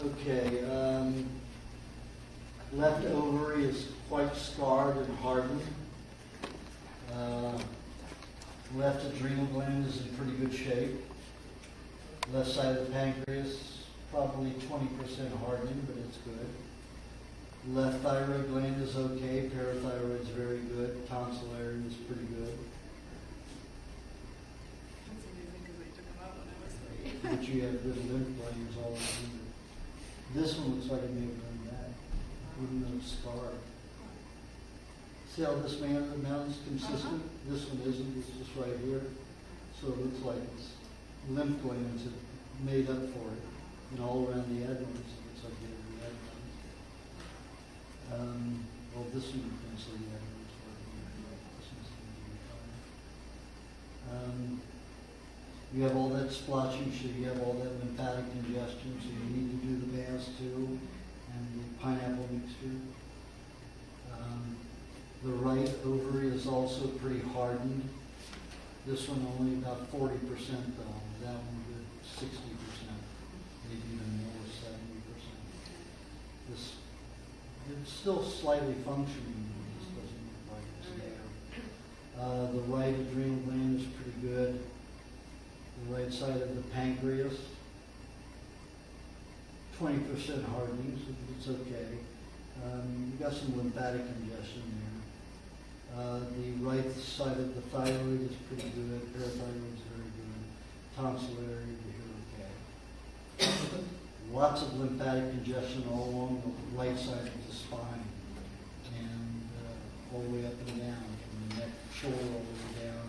Okay. Left ovary is quite scarred and hardened. Left adrenal gland is in pretty good shape. Left side of the pancreas, probably 20% hardening, but it's good. Left thyroid gland is okay. Parathyroid is very good. Tonsilary is pretty good. That's amazing because they took them out when I was 3. But you have good lymph glands all over. This one looks like it may have done that, even though it's scarred. See how this mound is consistent? This one isn't. It's just right here. So it looks like it's lymph glands have made up for it. And all around the adenoids, it looks like they have the adenoids. Well, this one you can see the adenoids. This one's fine. You have all that splotching, so you have all that lymphatic congestion, so you need to do the baths too, and the pineapple mixture. The right ovary is also pretty hardened. This one only about 40% though. That one good 60%, maybe even more, 70%. This, it's still slightly functioning, it just doesn't look like it's there. The right adrenal gland is pretty good. The right side of the pancreas, 20% hardening, so it's okay. You got some lymphatic congestion there. The right side of the thyroid is pretty good. Parathyroid is very good. Tonsilary, you're okay. Lots of lymphatic congestion all along the right side of the spine, and all the way up and down, from the neck, shoulder, all the way down.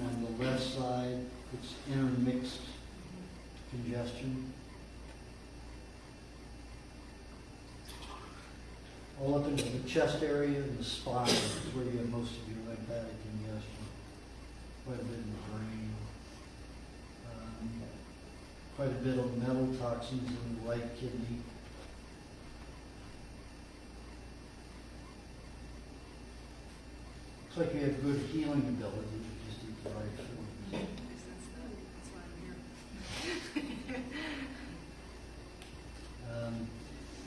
On the left side, it's intermixed congestion. All up into the chest area and the spine is where you have most of your lymphatic congestion. Quite a bit in the brain. Quite a bit of metal toxins in the right kidney. Looks like you have good healing ability if you just eat the right food.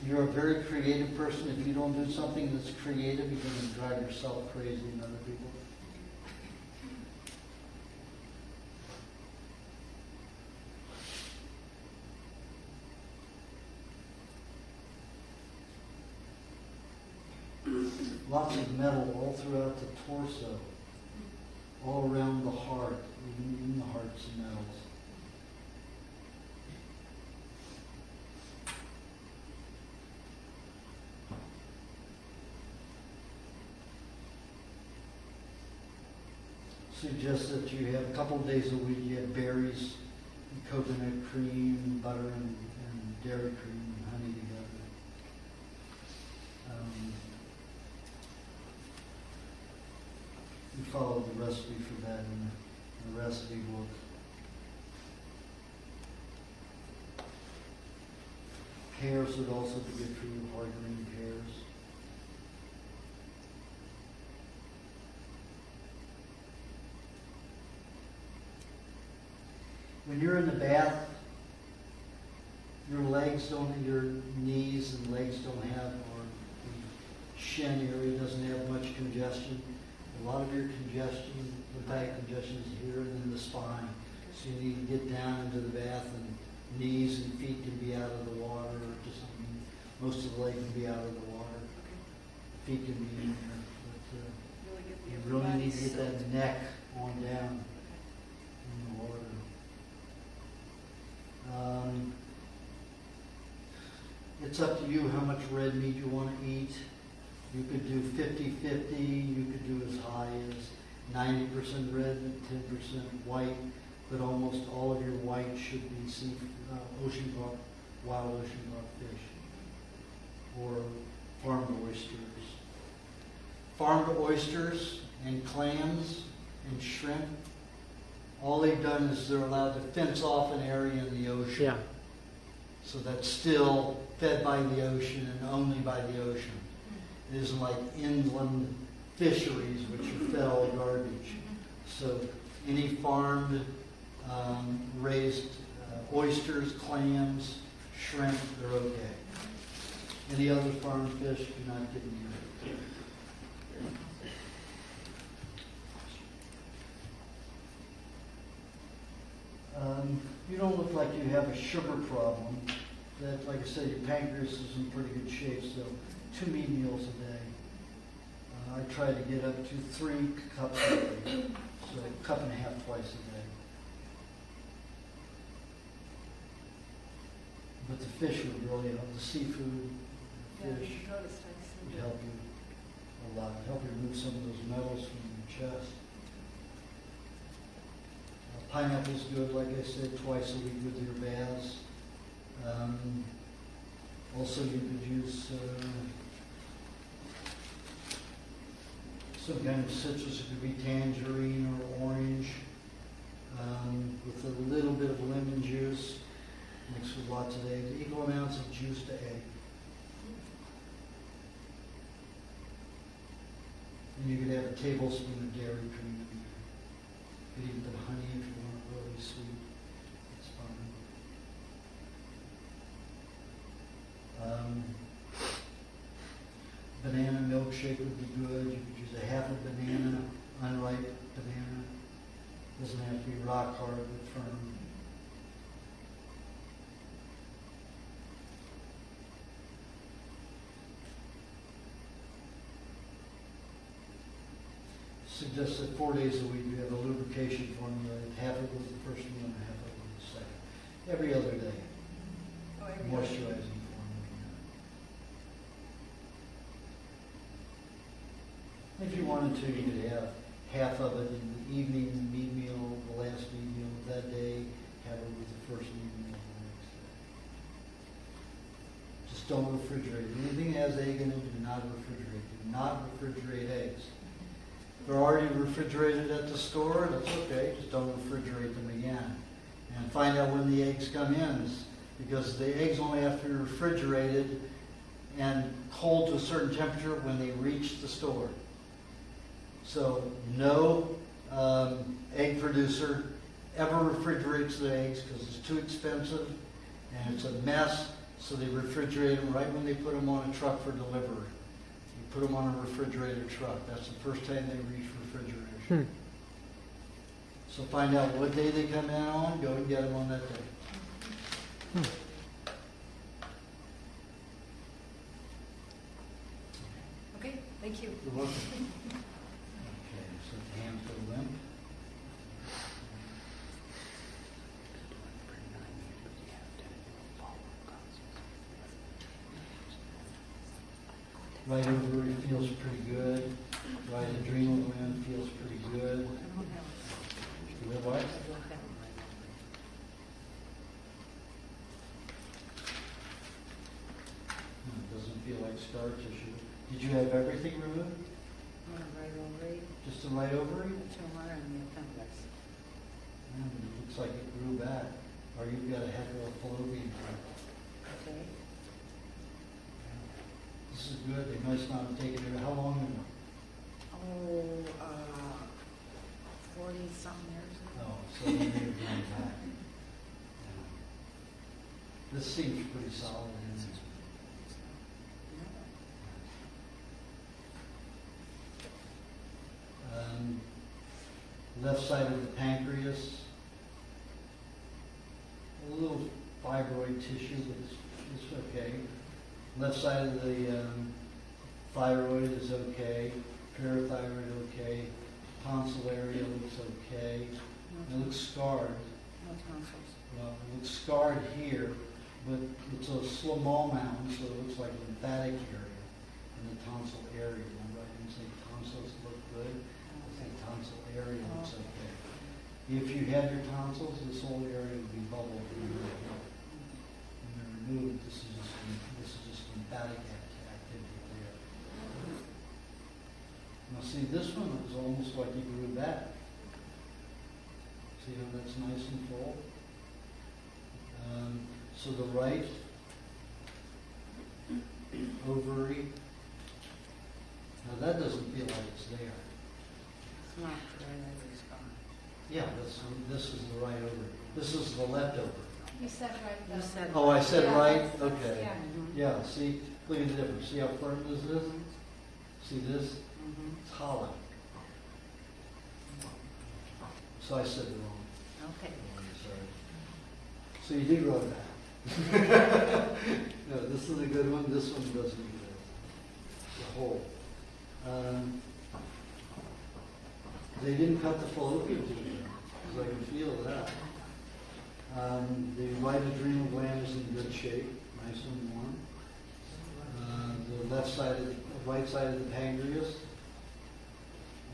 You're a very creative person. If you don't do something that's creative, you're going to drive yourself crazy and other people. Lots of metal all throughout the torso, all around the heart, even in the heart's metals. Suggest that you have a couple of days a week, you have berries, and coconut cream, butter, and dairy cream, and honey together. You follow the recipe for that in the recipe book. Pears would also be good for you, hard green pears. When you're in the bath, your knees and legs don't have, or the shin area doesn't have much congestion. A lot of your congestion, lymphatic congestion is here and in the spine. So you need to get down into the bath, and knees and feet can be out of the water, or just most of the leg can be out of the water. Feet can be in there. But you really need to get that neck on down in the water. It's up to you how much red meat you want to eat. You could do 50-50. You could do as high as 90% red and 10% white. But almost all of your white should be ocean carp, wild ocean carp fish, or farmed oysters. Farmed oysters and clams and shrimp, all they've done is they're allowed to fence off an area in the ocean. Yeah. So that's still fed by the ocean and only by the ocean. It isn't like inland fisheries, which are fed all garbage. So any farmed, raised oysters, clams, shrimp, they're okay. Any other farmed fish, do not get near it. You don't look like you have a sugar problem. That, like I said, your pancreas is in pretty good shape, so 2 meat meals a day. I try to get up to 3 cups a day, so a cup and a half twice a day. But the fish would really help. The seafood, the fish would help you a lot. Help you remove some of those metals from your chest. Pineapple's good, like I said, twice a week with your baths. Also, you could use some kind of citrus. It could be tangerine or orange with a little bit of lemon juice mixed with lots of eggs. Equal amounts of juice to egg. And you could have a tablespoon of dairy cream in there. You could even put honey if you want it really sweet. It's fine. Banana milkshake would be good. You could use a half a banana, unripe banana. Doesn't have to be rock hard, but firm. suggests that 4 days a week you have a lubrication formula, half of it with the first one and half of it with the second. Every other day, Oh, every other day. moisturizing formula. If you wanted to, you could have half of it in the evening meat meal, the last meat meal of that day, have it with the first meat meal the next day. Just don't refrigerate. Anything that has egg in it, do not refrigerate. Do not refrigerate eggs. If they're already refrigerated at the store, that's okay. Just don't refrigerate them again. And find out when the eggs come in, because the eggs only have to be refrigerated and cold to a certain temperature when they reach the store. So no egg producer ever refrigerates the eggs because it's too expensive and it's a mess. So they refrigerate them right when they put them on a truck for delivery. You put them on a refrigerated truck. That's the first time they reach refrigeration. So find out what day they come in on. Go and get them on that day. Okay, thank you. You're welcome. Okay, so the hands go limp. Right ovary feels pretty good. Right adrenal gland feels pretty good. You have what? It doesn't feel like scar tissue. Did you have everything removed? Right ovary, Just the right ovary? tumor, and the appendix. It looks like it grew back. Or you've got a heck of a fallopian tube. Okay. This is good. They must not have taken it. How long ago? Oh, 40-something years ago. Oh, so they may have gone back. Yeah. This seems pretty solid. Isn't it? Left side of the pancreas, a little fibroid tissue, but it's okay. Left side of the thyroid is okay. Parathyroid okay. Tonsil area looks okay. It looks scarred. No tonsils. Well, it looks scarred here, but it's a small mound, so it looks like a lymphatic area in the tonsil area. Remember, I didn't say tonsils look good. I think tonsil area looks okay. If you had your tonsils, this whole area would be bubbled and removed. When they're removed, this is just lymphatic activity there. Now see, this one is almost like you grew back. See how that's nice and full? So the right ovary, now that doesn't feel like it's there. It's not the right ovary scar. Yeah, this is the right ovary. This is the left ovary. You said right though. You said. Oh, I said Yeah, right? that's- Okay. yeah. Mhm. Yeah, see, look at the difference. See how firm this is? See this? Mhm. It's hollow. So I said it wrong. Okay. Sorry. So you did grow it back. No, this is a good one. This one doesn't either. The whole. They didn't cut the fallopian tube because I can feel that. The right adrenal gland is in good shape, nice and warm. The left side, of the right side of the pancreas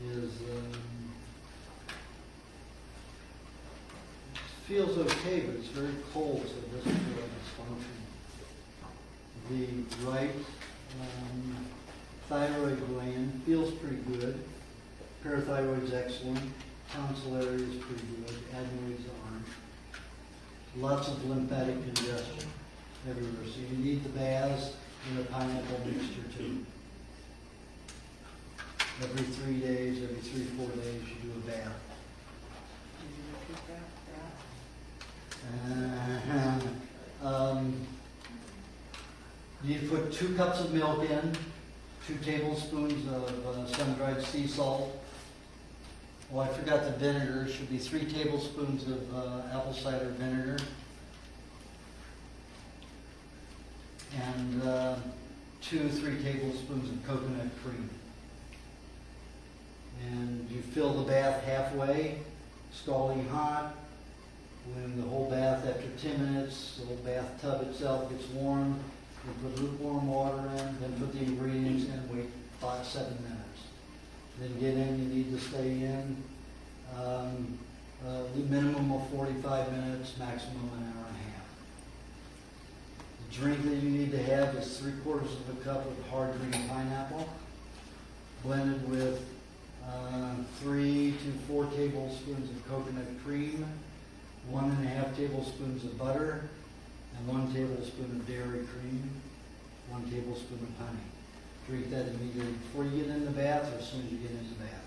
is feels okay, but it's very cold, so it doesn't feel like it's functioning. The right thyroid gland feels pretty good. Parathyroid's excellent. Tonsil area is pretty good. Adenoids aren't. Lots of lymphatic congestion everywhere. So you need the baths and the pineapple mixture too. Every 3 days, every 3-4 days, you do a bath. Can you repeat that? You put 2 cups of milk in, 2 tablespoons of sun-dried sea salt. Oh, I forgot the vinegar. It should be 3 tablespoons of apple cider vinegar. And 2-3 tablespoons of coconut cream. And you fill the bath halfway, scalding hot. When the whole bath, after 10 minutes, the whole bathtub itself gets warm, you put lukewarm water in, then put the ingredients in, wait 5-7 minutes. Then get in, you need to stay in. The minimum of 45 minutes, maximum an hour and a half. The drink that you need to have is 3/4 of a cup of hard green pineapple, blended with 3 to 4 tablespoons of coconut cream, 1.5 tablespoons of butter, and 1 tablespoon of dairy cream, 1 tablespoon of honey. Drink that immediately before you get in the bath or as soon as you get in the bath.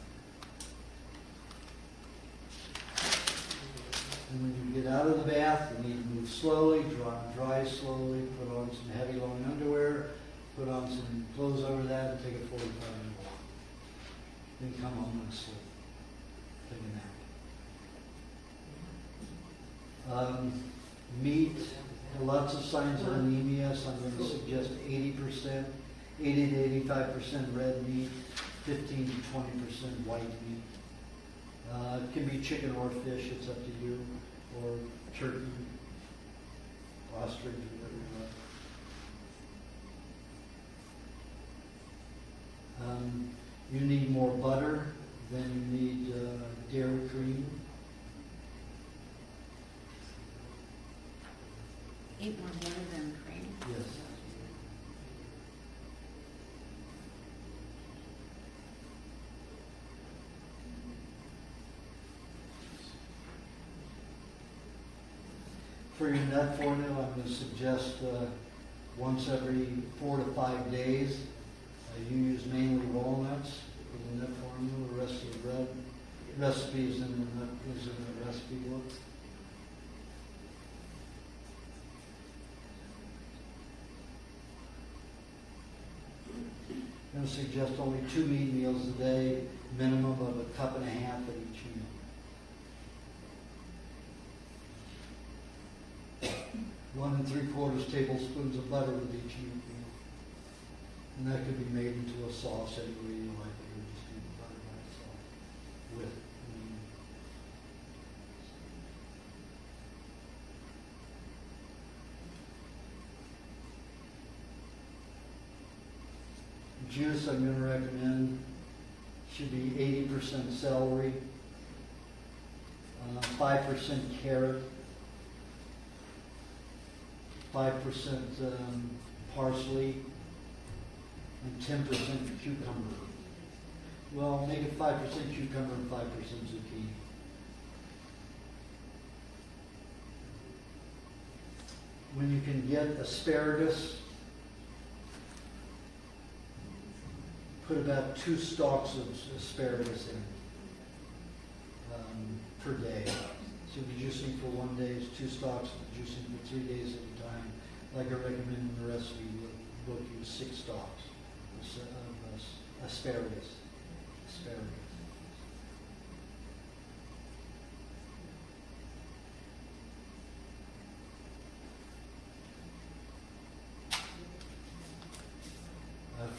And when you get out of the bath, you need to move slowly, dry slowly, put on some heavy long underwear, put on some clothes over that, and take a 45-minute walk. Then come home and sleep. Take a nap. Meat, lots of signs of anemia, so I'm going to suggest 80%, 80 to 85% red meat, 15 to 20% white meat. It can be chicken or fish, it's up to you, or turkey, ostrich, whatever you like. You need more butter than you need dairy cream. Eat more butter than cream? Yes. For your nut formula, I'm going to suggest once every 4 to 5 days. You use mainly walnuts for the nut formula. The rest of the recipe is in the recipe book. I'm going to suggest only 2 meat meals a day, minimum of 1.5 cups at each meal. One 3/4 tablespoons of butter with each meat meal. And that could be made into a sauce any way you like it, or just eat butter by itself with juice I'm going to recommend should be 80% celery, 5% carrot, 5% parsley, and 10% cucumber. Well, make it 5% cucumber and 5% zucchini. When you can get asparagus, put about 2 stalks of asparagus in per day. So if you're juicing for 1 day, it's 2 stalks, juicing for 3 days at a time. Like I recommend in the recipe book, use 6 stalks of asparagus.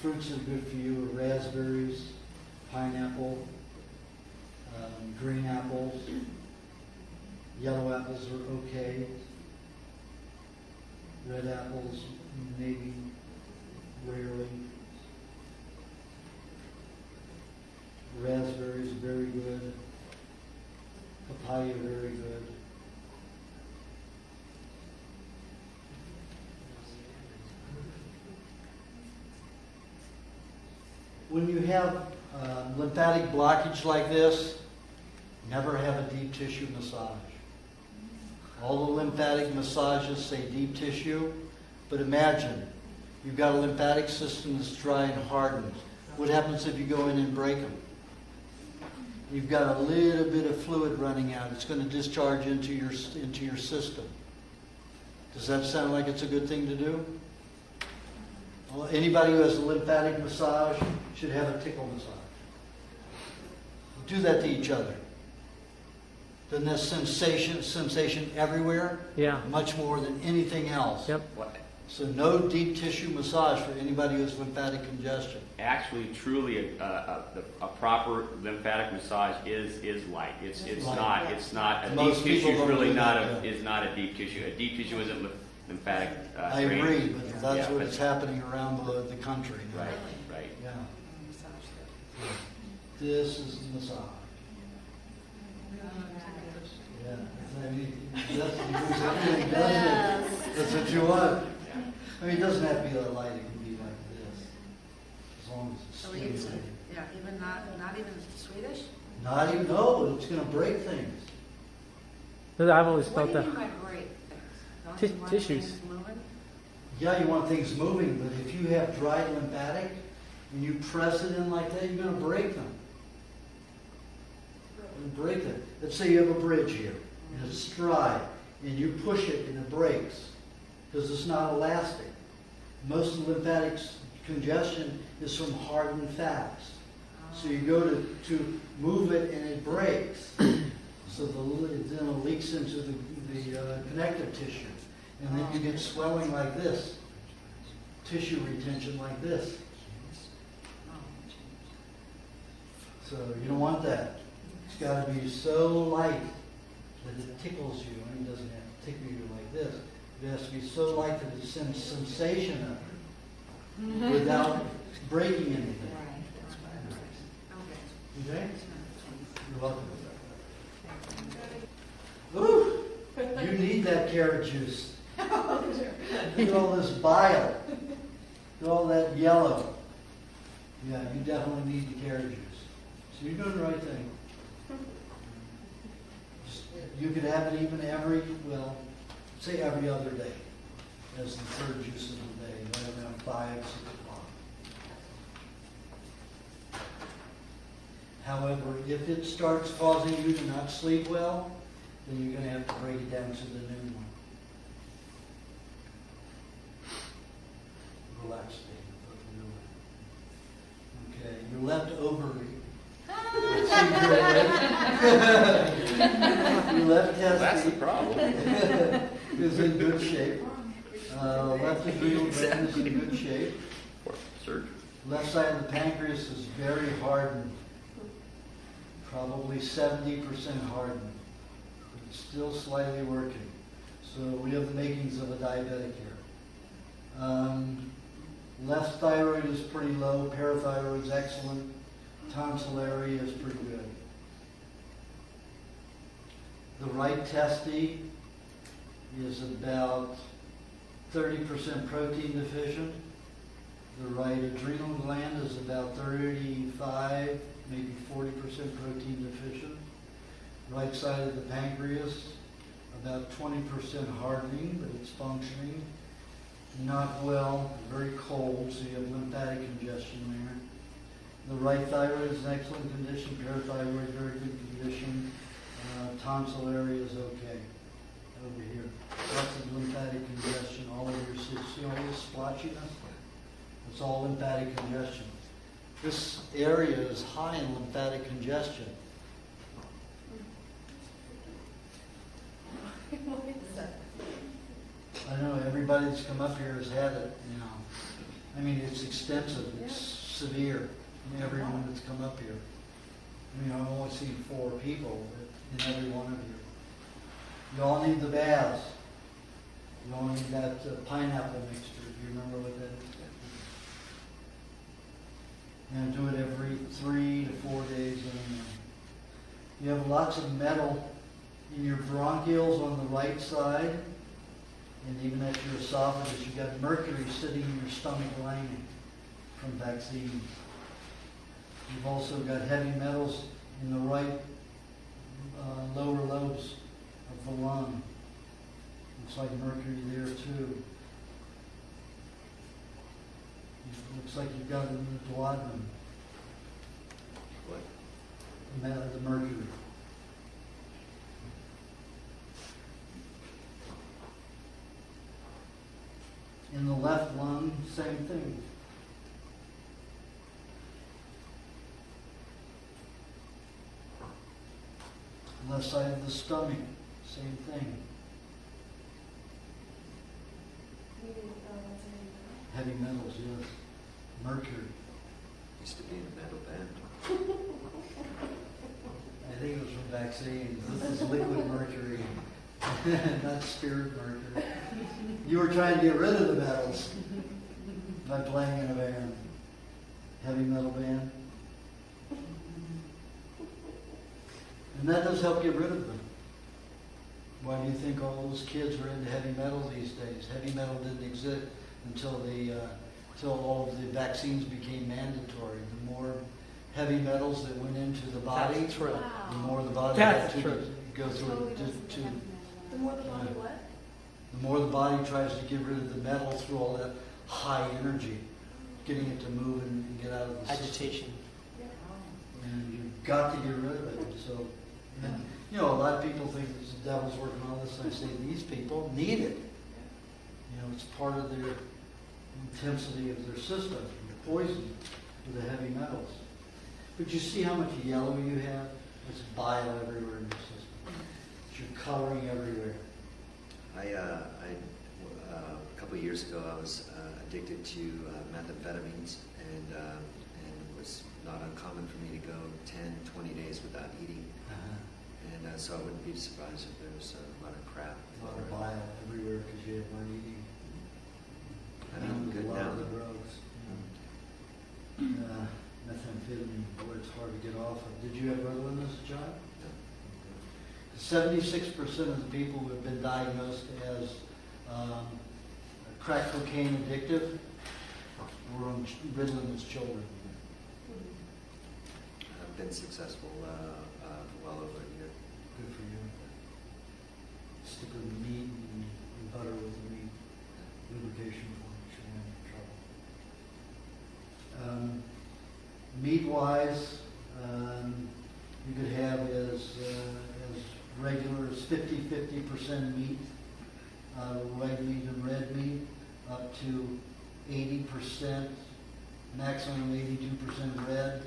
Fruits that are good for you are raspberries, pineapple, green apples. Yellow apples are okay. Red apples, maybe, rarely. Raspberries, very good. Papaya, very good. When you have lymphatic blockage like this, never have a deep tissue massage. All the lymphatic massages say deep tissue, but imagine you've got a lymphatic system that's dry and hardened. What happens if you go in and break them? You've got a little bit of fluid running out. It's going to discharge into your system. Does that sound like it's a good thing to do? Well, anybody who has a lymphatic massage should have a tickle massage. Do that to each other. Doesn't that sensation everywhere? Yeah. Much more than anything else. Yep. So no deep tissue massage for anybody who has lymphatic congestion. Actually, truly, a proper lymphatic massage is light. It's Light. not a deep Most people tissue. don't Really do not that, is not a deep tissue. A deep tissue isn't lymphatic. I agree, but that's Yeah, what but- is happening around the country now. Right, right. Yeah. Massage therapy. This is the massage. Yeah. I mean, that's everything, doesn't it? That's what you want. I mean, it doesn't have to be that light. It can be like this, as long as it's So even, stimulating. yeah, even not even Swedish? Not even, no, it's going to break things. I've always What felt do you that. mean by break things? Don't Ti- you want tissues. things moving? Yeah, you want things moving, but if you have dried lymphatic and you press it in like that, you're going to break them. You're gonna break them. Let's say you have a bridge here, and it's dry, and you push it and it breaks because it's not elastic. Most of the lymphatic congestion is from hardened fats. So you go to move it and it breaks. So then it leaks into the connective tissue. And then you get swelling like this, tissue retention like this. So you don't want that. It's got to be so light that it tickles you. I mean, it doesn't have to tickle you like this. It has to be so light that it sends sensation of it without breaking anything. Okay? You're welcome. Ooh, you need that carrot juice. Look at all this bile. Look at all that yellow. Yeah, you definitely need the carrot juice. So you're doing the right thing. You could have it even say every other day as the third juice of the day, right around 5, 6 o'clock. However, if it starts causing you to not sleep well, then you're going to have to break it down to the noon one. Relax, David. Okay, your left ovary. Your left That's the testes problem. is in good shape. Left adrenal gland is in good shape. Surgery. Left side of the pancreas is very hardened. Probably 70% hardened. It's still slightly working. So we have the makings of a diabetic here. Left thyroid is pretty low. Parathyroid is excellent. Tonsil area is pretty good. The right testes is about 30% protein deficient. The right adrenal gland is about 35, maybe 40% protein deficient. Right side of the pancreas, about 20% hardening, but it's functioning. Not well, very cold, so you have lymphatic congestion there. The right thyroid is in excellent condition. Parathyroid, very good condition. Tonsil area is okay. Over here. Lots of lymphatic congestion all over your system. See all this splotchiness? It's all lymphatic congestion. This area is high in lymphatic congestion. I know everybody that's come up here has had it now. I mean, it's extensive. It's severe. Everyone that's come up here. I mean, I've only seen 4 people in every one of you. You all need the baths. You all need that pineapple mixture. Do you remember what that is? And do it every 3 to 4 days. You have lots of metal in your bronchioles on the right side. And even at your esophagus, you've got mercury sitting in your stomach lining from vaccines. You've also got heavy metals in the right lower lobes of the lung. Looks like mercury there too. Looks like you've got it in the duodenum. What? The mercury. In the left lung, same thing. Left side of the stomach, same thing. Meaning, Heavy metals, yes. Mercury. Used to be in a metal band. I think it was from vaccines. This is liquid mercury, not spirit mercury. You were trying to get rid of the metals by playing in a band. Heavy metal band. And that does help get rid of them. Why do you think all those kids are into heavy metal these days? Heavy metal didn't exist until all of the vaccines became mandatory. The more heavy metals that went into the body, That's true. the more the body That's had to true. go through it. The more the body what? The more the body tries to get rid of the metal through all that high energy, getting it to move and get out of the system. Agitation. And you've got to get rid of it. So, and, you know, a lot of people think it's the devil's working on this, and I say these people need it. You know, it's part of their intensity of their system, the poison with the heavy metals. But you see how much yellow you have? It's bile everywhere in your system. It's your coloring everywhere. A couple of years ago, I was addicted to methamphetamines, and it was not uncommon for me to go 10, 20 days without eating. And so I wouldn't be surprised if there was a lot of crap. A lot of bile everywhere because you weren't eating. I mean, good a lot now. of the drugs. Methamphetamine, boy, it's hard to get off of. Did you ever learn this, John? 76% of the people who have been diagnosed as crack cocaine addictive were on Ritalin as children. I've been successful for well over a year. Good for you. Stick with the meat and butter with the meat. Lubrication points, you won't have trouble. Meat-wise, you could have as regular as 50% meat, white meat and red meat, up to 80%, maximum 82% red,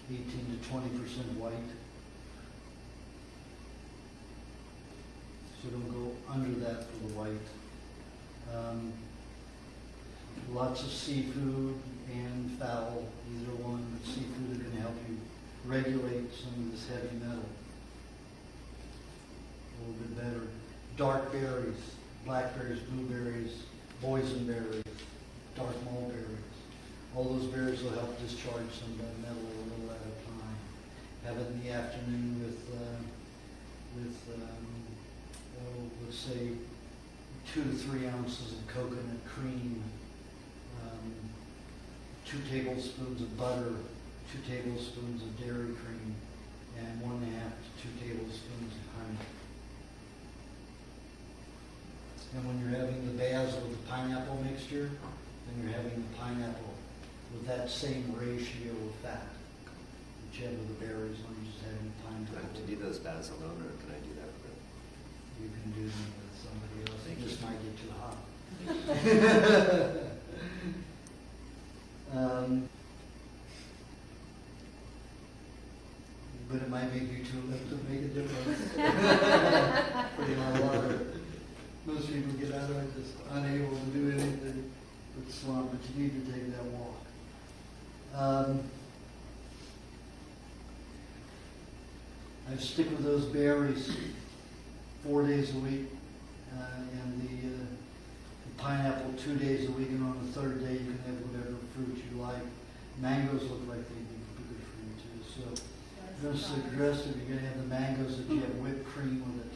18 to 20% white. So don't go under that for the white. Lots of seafood and fowl, either one, but seafood are going to help you regulate some of this heavy metal a little bit better. Dark berries, blackberries, blueberries, boysenberries, dark mulberries. All those berries will help discharge some of that metal a little at a time. Have it in the afternoon with let's say 2 to 3 ounces of coconut cream, 2 tablespoons of butter, 2 tablespoons of dairy cream, and 1.5 to 2 tablespoons of honey. And when you're having the basil with the pineapple mixture, then you're having the pineapple with that same ratio of fat that you have with the berries when you're just having Do I pineapple. have to do those baths alone, or can I do that with You can do them with somebody else. Thank It just you. might get too hot. But it might make you too late to make a difference. Putting on water. Most people get out of it just unable to do anything but slump, but you need to take that walk. I stick with those berries 4 days a week, and the pineapple 2 days a week, and on the third day you can have whatever fruit you like. Mangoes look like they'd be good for you too. So I'm going to suggest if you're going to have the mangoes that you have whipped cream with it.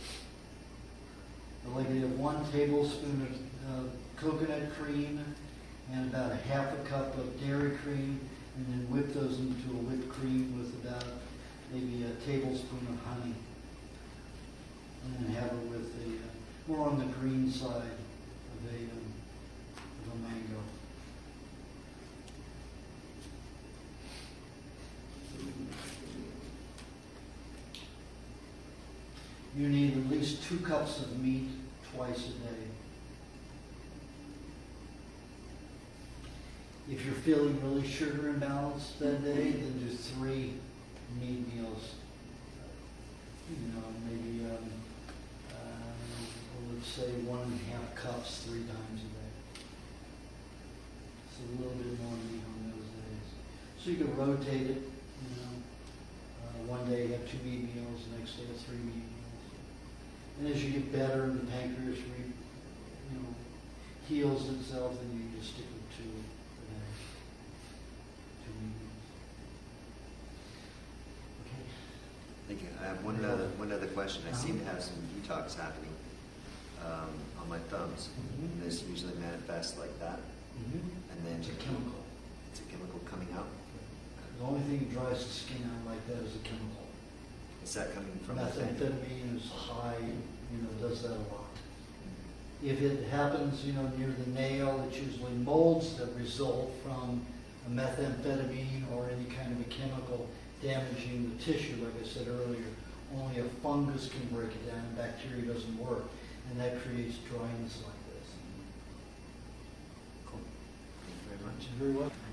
I like to have 1 tablespoon of coconut cream and about a half a cup of dairy cream, and then whip those into a whipped cream with about maybe a tablespoon of honey. And then have it with more on the green side of a mango. You need at least 2 cups of meat twice a day. If you're feeling really sugar imbalanced that day, then do 3 meat meals. You know, maybe let's say 1.5 cups 3 times a day. It's a little bit more meat on those days. So you can rotate it, you know. One day you have 2 meat meals, the next day 3 meat meals. And as you get better, the pancreas heals itself, and you just stick with 2 a day. 2 meat meals. Okay. Thank you. I have one other question. I seem to have some detox happening on my thumbs. Mm-hmm. This usually manifests like that, and then It's a chemical. It's a chemical coming out. The only thing that dries the skin out like that is a chemical. Is that coming from the Methamphetamine is high, does that a lot. If it happens, near the nail, it's usually molds that result from a methamphetamine or any kind of a chemical damaging the tissue, like I said earlier. Only a fungus can break it down, and bacteria doesn't work, and that creates dryness like this. Cool. Thank you very much. You're very welcome.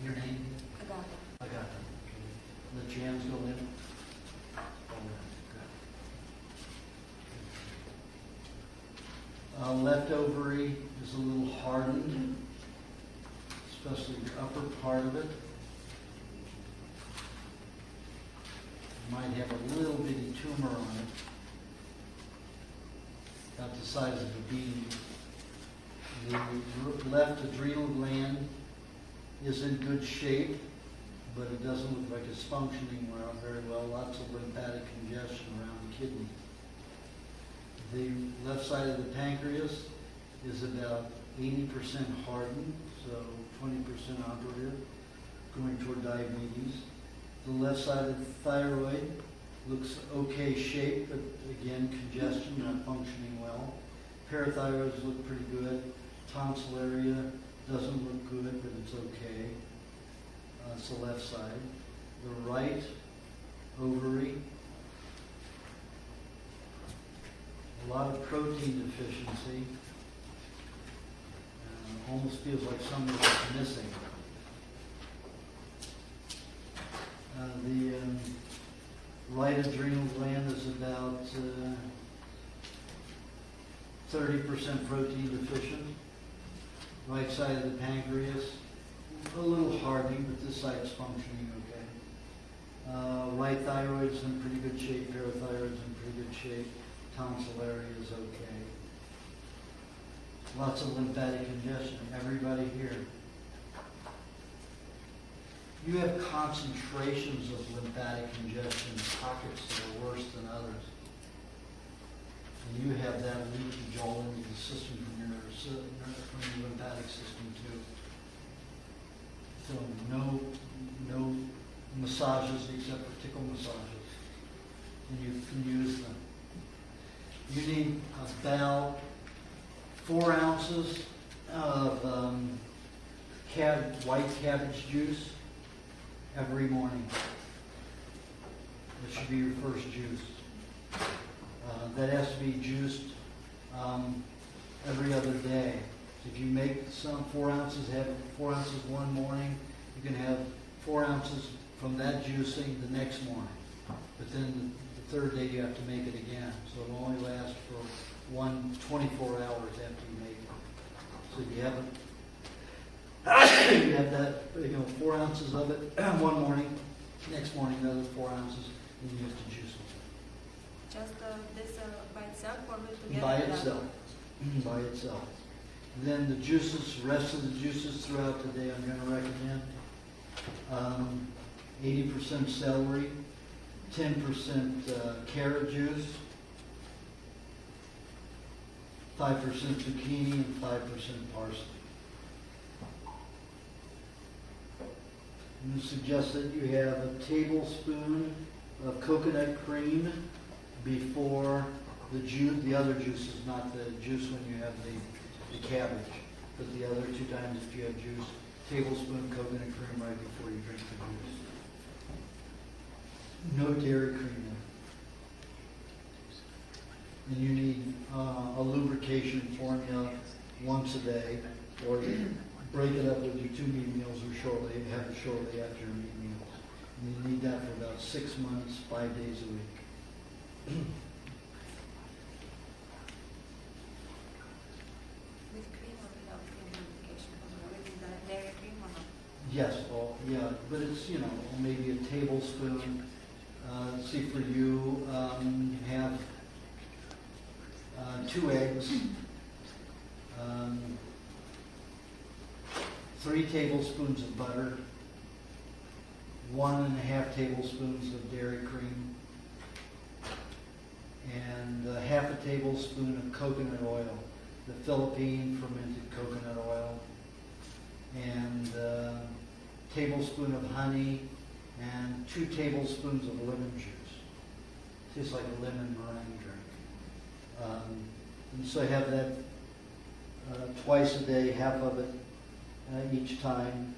Your name? Agata. Agata. Let your hands go in. Left ovary is a little hardened, especially the upper part of it. Might have a little bitty tumor on it, about the size of a bean. The left adrenal gland is in good shape, but it doesn't look like it's functioning very well. Lots of lymphatic congestion around the kidney. The left side of the pancreas is about 80% hardened, so 20% operative, going toward diabetes. The left side of the thyroid looks okay shape, but again, congestion, not functioning well. Parathyroids look pretty good. Tonsil area doesn't look good, but it's okay. It's the left side. The right ovary, a lot of protein deficiency. Almost feels like something is missing. The right adrenal gland is about 30% protein deficient. Right side of the pancreas, a little hardening, but this side's functioning okay. Right thyroid's in pretty good shape, parathyroid's in pretty good shape, tonsil area is okay. Lots of lymphatic congestion, everybody here. You have concentrations of lymphatic congestion, pockets that are worse than others. And you have that leakage all into the system from your lymphatic system too. So no massages except for tickle massages. And you can use them. You need about 4 ounces of white cabbage juice every morning. That should be your first juice. That has to be juiced every other day. So if you make some 4 ounces, have 4 ounces one morning, you can have 4 ounces from that juicing the next morning. But then the third day you have to make it again. So it will only last for 24 hours after you make it. So if you have it, you have that, 4 ounces of it one morning, next morning another 4 ounces, and you have to juice it. Just this by itself or with together? By itself. By itself. And then the juices, rest of the juices throughout the day I'm going to recommend. 80% celery, 10% carrot juice, 5% zucchini, and 5% parsley. I'm going to suggest that you have a tablespoon of coconut cream before the juice, the other juices, not the juice when you have the cabbage, but the other 2 times if you have juice, tablespoon coconut cream right before you drink the juice. No dairy cream in it. And you need a lubrication formula once a day, or break it up with your 2 meat meals or have it shortly after your meat meals. And you need that for about 6 months, 5 days a week. maybe a tablespoon. Let's see, for you, have 2 eggs, 3 tablespoons of butter, 1.5 tablespoons of dairy cream, and half a tablespoon of coconut oil, the Philippine fermented coconut oil, and a tablespoon of honey, and 2 tablespoons of lemon juice. Tastes like a lemon meringue drink. And so I have that twice a day, half of it each time,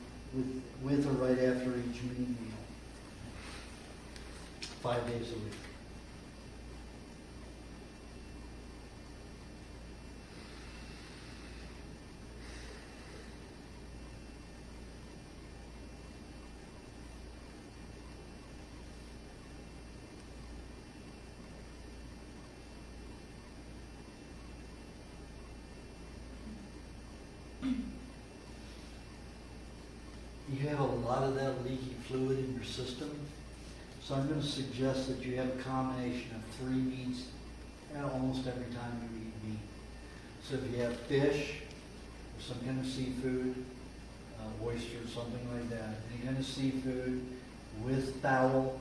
with or right after each meal. 5 days a week. You have a lot of that leaky fluid in your system, so I'm going to suggest that you have a combination of 3 meats almost every time you eat meat. So if you have fish, or some kind of seafood, oyster, something like that, any kind of seafood with fowl,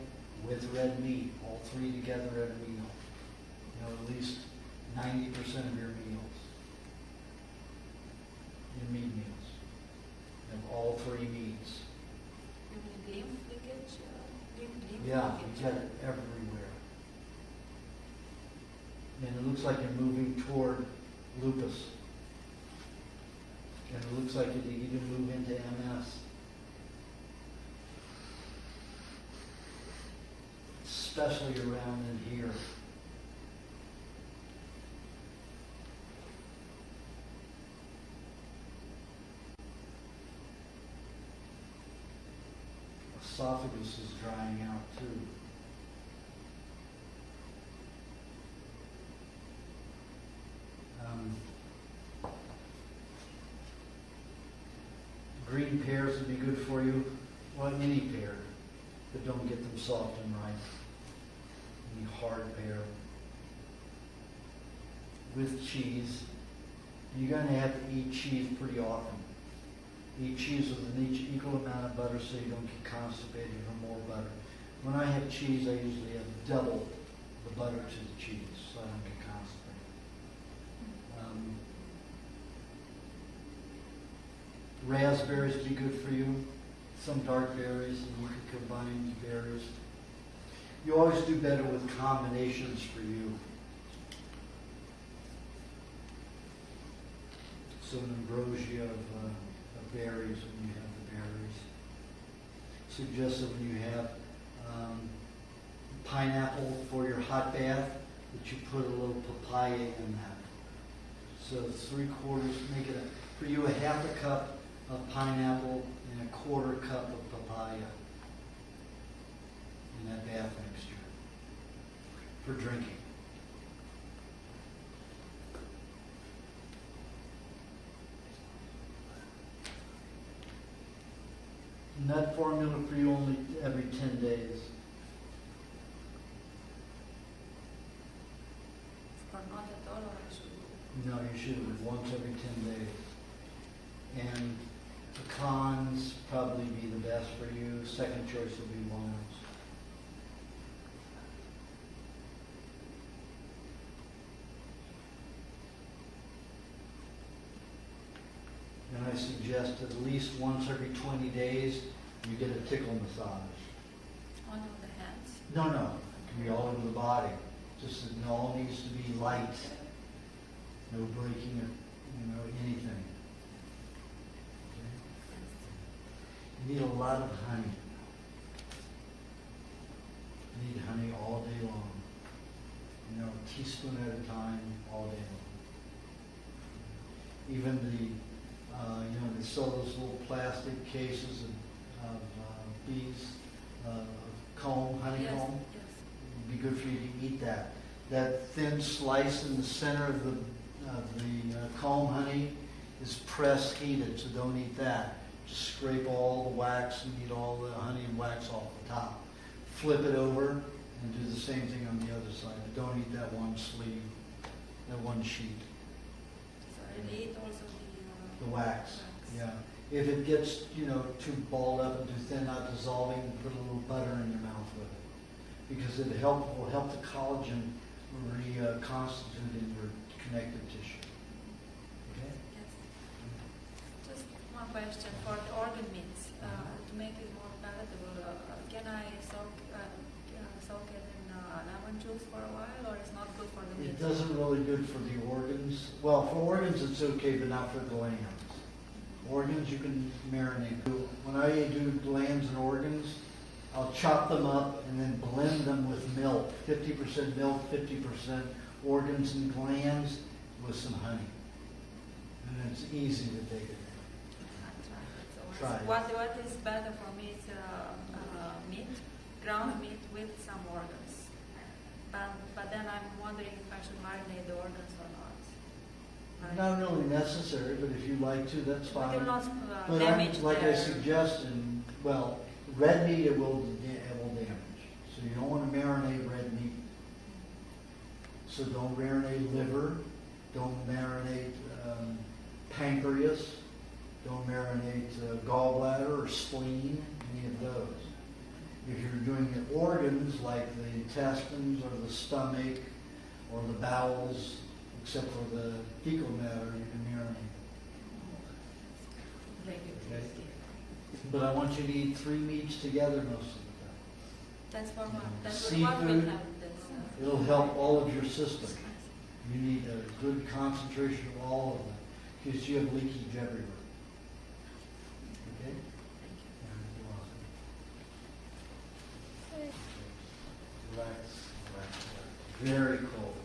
with red meat, all 3 together at a meal. You know, at least 90% of your meals, your meat meals. Of all 3 meats. You mean lymph leakage? Lymph Yeah, leakage? you get it everywhere. And it looks like you're moving toward lupus. And it looks like you could even move into MS. Especially around in here. Esophagus is drying out too. Green pears would be good for you. Well, any pear, but don't get them soft and ripe. Any hard pear. With cheese. You're going to have to eat cheese pretty often. Eat cheese with an equal amount of butter so you don't get constipated or more butter. When I have cheese, I usually have double the butter to the cheese so I don't get constipated. Raspberries would be good for you. Some dark berries, and you can combine berries. You always do better with combinations for you. Some ambrosia of berries when you have the berries. Suggest that when you have pineapple for your hot bath, that you put a little papaya in that. So 3/4, make it for you a half a cup of pineapple and a 1/4 cup of papaya in that bath mixture for drinking. Nut formula for you only every 10 days. Or not at all, or I should No, you should do it once every 10 days. And pecans probably be the best for you. Second choice would be walnuts. And I suggest at least once every 20 days you get a tickle massage. only on the hands. No, it can be all over the body. Just it all needs to be light. No breaking of, anything. Okay? You need a lot of honey. You need honey all day long. A teaspoon at a time, all day long. Even they sell those little plastic cases of bees, comb, honeycomb. Yes. It'd be good for you to eat that. That thin slice in the center of the comb honey is press heated, so don't eat that. Just scrape all the wax and eat all the honey and wax off the top. Flip it over and do the same thing on the other side. But don't eat that one sleeve, that one sheet. So really eat also The wax, yeah. If it gets, too balled up and too thin, not dissolving, put a little butter in your mouth with it. Because will help the collagen reconstitute in your connective tissue. Okay? Yes. Just one question for the organ meats. To make it more palatable, can I soak it in lemon juice for a while, or it's not good for the meat? It doesn't really good for the organs. Well, for organs it's okay, but not for glands. Organs you can marinate. When I do glands and organs, I'll chop them up and then blend them with milk. 50% milk, 50% organs and glands with some honey. And it's easy to take it. Try it. What is better for me is meat, ground meat with some organs. But then I'm wondering if I should marinate the organs or not. Not really necessary, but if you like to, that's But fine. you'll not But damage like I their- suggested, well, red meat it will damage. So you don't want to marinate red meat. So don't marinate liver, don't marinate pancreas, don't marinate gallbladder or spleen, any of those. If you're doing the organs like the intestines or the stomach or the bowels, except for the fecal matter, you can marinate. Okay? But I want you to eat 3 meats together most of the time. That's for what? That's Seafood, what will have this. It'll help all of your system. You need a good concentration of all of them because you have leakage everywhere. Okay? Relax, relax, relax. Very cold.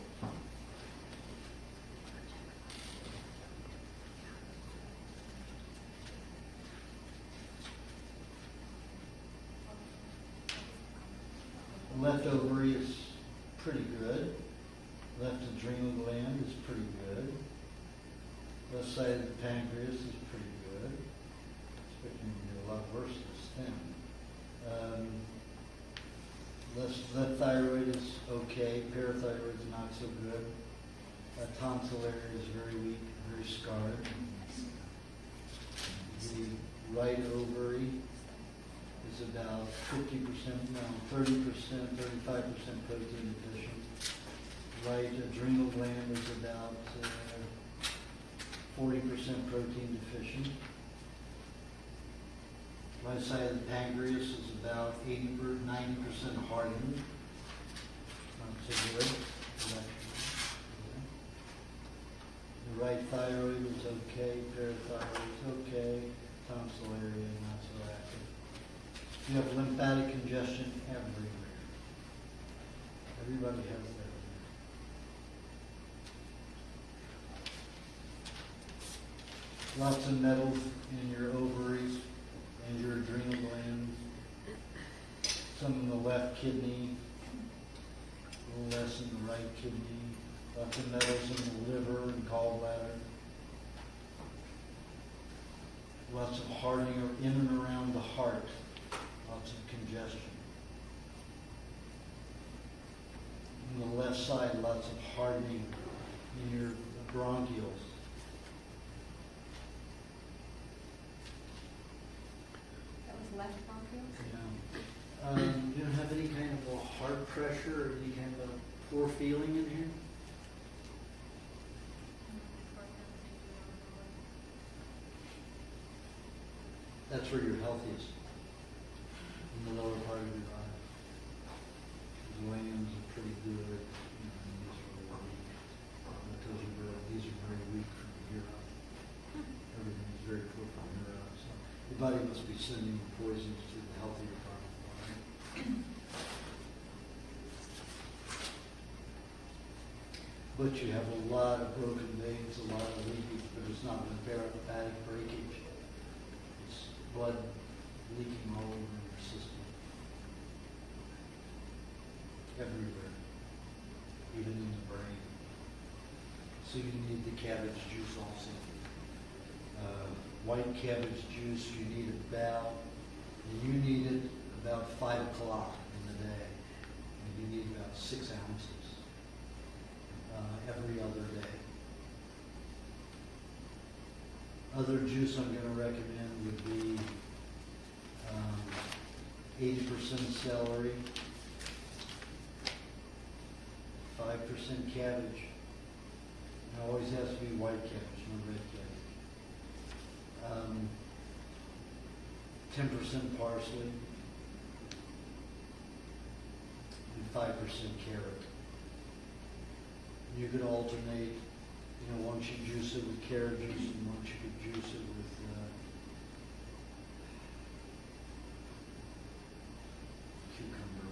Left ovary is pretty good. Left adrenal gland is pretty good. Left side of the pancreas is pretty good. Expecting to be a lot worse this thing. Left thyroid is okay. Parathyroid is not so good. Tonsil area is very weak, very scarred. The right ovary is about 50%, no, 30%, 35% protein deficient. Right adrenal gland is about 40% protein deficient. Right side of the pancreas is about 80 or 90% hardened. Not so good. The right thyroid is okay, parathyroid is okay, tonsil area not so active. You have lymphatic congestion everywhere. Everybody has that. Lots of metals in your ovaries and your adrenal glands. Some in the left kidney, a little less in the right kidney. Lots of metals in the liver and gallbladder. Lots of hardening in and around the heart. Lots of congestion. On the left side, lots of hardening in your bronchioles. That was left bronchial? Yeah. You don't have any kind of a heart pressure or any kind of a poor feeling in here? That's where you're healthiest. In the lower part of your body. The glands are pretty good. These are very weak from here up. Everything is very poor from here up. So your body must be sending poisons to the healthier part of the body. But you have a lot of broken veins, a lot of leakage, but it's not lymphatic breakage. It's blood leaking all over your system. Everywhere. Even in the brain. So you need the cabbage juice also. White cabbage juice, you need about, you need it about 5 o'clock in the day. And you need about 6 ounces every other day. Other juice I'm going to recommend would be 80% celery, 5% cabbage. It always has to be white cabbage, no red cabbage. 10% parsley, and 5% carrot. You could alternate, once you juice it with carrot juice, and once you could juice it with cucumber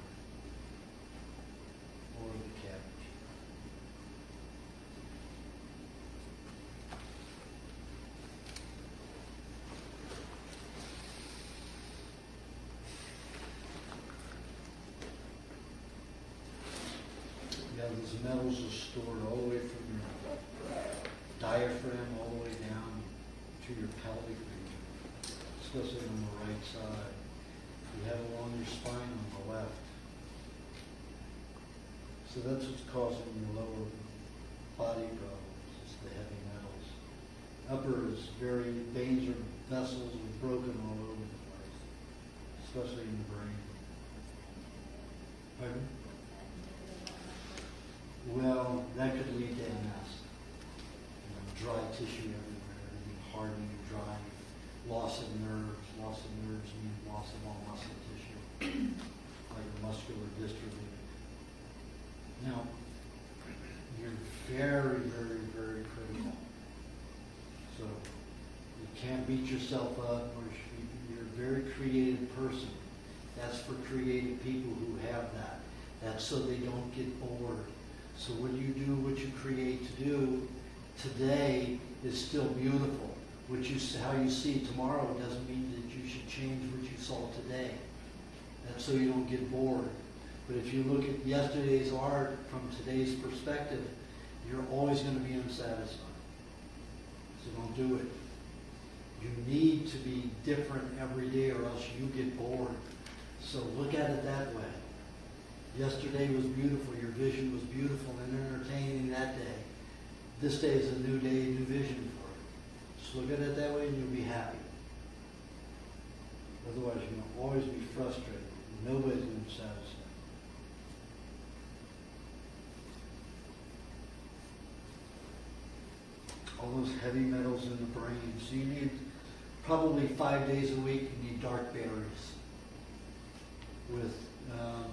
or the cabbage. Yeah, those metals are stored all the way from your diaphragm all the way down to your pelvic region, especially on the right side. You have it along your spine on the left. So that's what's causing your lower body problems, is the heavy metals. Upper is veins or vessels are broken all over the place, especially in the brain. Pardon? Well, that could lead to MS. Dry tissue everywhere, everything hardening and drying, loss of nerves. Loss of nerves means loss of all muscle tissue, like a muscular dystrophy. Now, you're very, very, very critical. So you can't beat yourself up, or you're a very creative person. That's for creative people who have that. That's so they don't get bored. So what you do, what you create to do today is still beautiful. How you see it tomorrow doesn't mean that you should change what you saw today. That's so you don't get bored. But if you look at yesterday's art from today's perspective, you're always going to be unsatisfied. So don't do it. You need to be different every day or else you get bored. So look at it that way. Yesterday was beautiful, your vision was beautiful and entertaining that day. This day is a new day, a new vision for you. Just look at it that way and you'll be happy. Otherwise, you're going to always be frustrated. Nobody's going to be satisfied. All those heavy metals in the brain. So you need probably 5 days a week, you need dark berries with,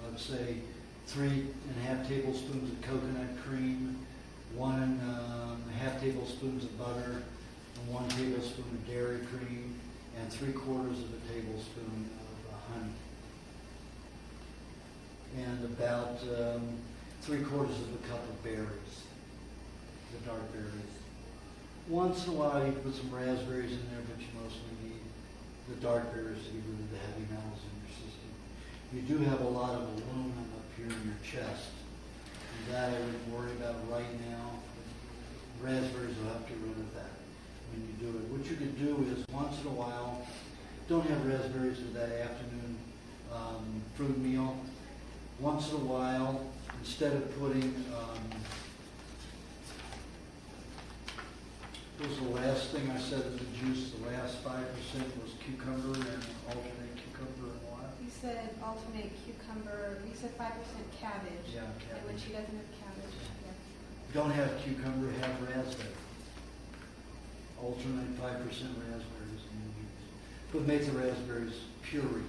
let's say, 3.5 tablespoons of coconut cream, 1.5 tablespoons of butter, and 1 tablespoon of dairy cream, and 3/4 of a tablespoon of honey. And about 3/4 of a cup of berries, the dark berries. Once in a while you can put some raspberries in there, but you mostly need the dark berries to get rid of the heavy metals in your system. You do have a lot of aluminum up here in your chest. And that I wouldn't worry about right now. Raspberries will help get rid of that when you do it. What you could do is once in a while, don't have raspberries with that afternoon fruit meal. Once in a while, instead of putting, what was the last thing I said of the juice? The last 5% was cucumber and alternate cucumber and what? You said alternate cucumber, you said 5% cabbage. Yeah, And when cabbage. she doesn't have cabbage, yeah. Don't have cucumber, have raspberry. Alternate 5% raspberries in the juice. But make the raspberries puree.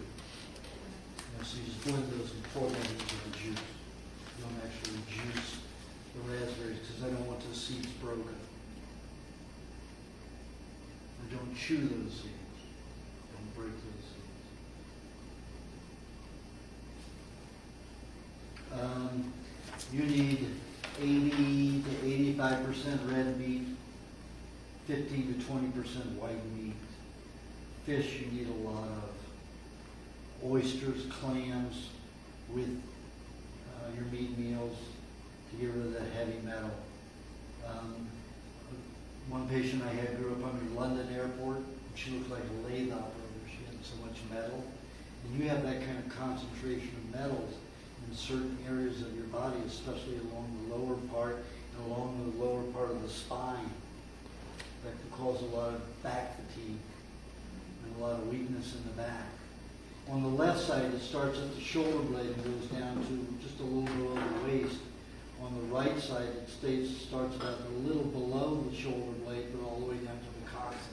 So you just blend those and pour them into the juice. You don't actually juice the raspberries because I don't want the seeds broken. And don't chew those seeds. Don't break those seeds. You need 80 to 85% red meat, 15 to 20% white meat. Fish you need a lot of. Oysters, clams with your meat meals to get rid of that heavy metal. One patient I had grew up under London Airport, and she looked like a lathe operator. She had so much metal. And you have that kind of concentration of metals in certain areas of your body, especially along the lower part and along the lower part of the spine. That can cause a lot of back fatigue and a lot of weakness in the back. On the left side, it starts at the shoulder blade and goes down to just a little below the waist. On the right side, it starts about a little below the shoulder blade, but all the way down to the coccyx.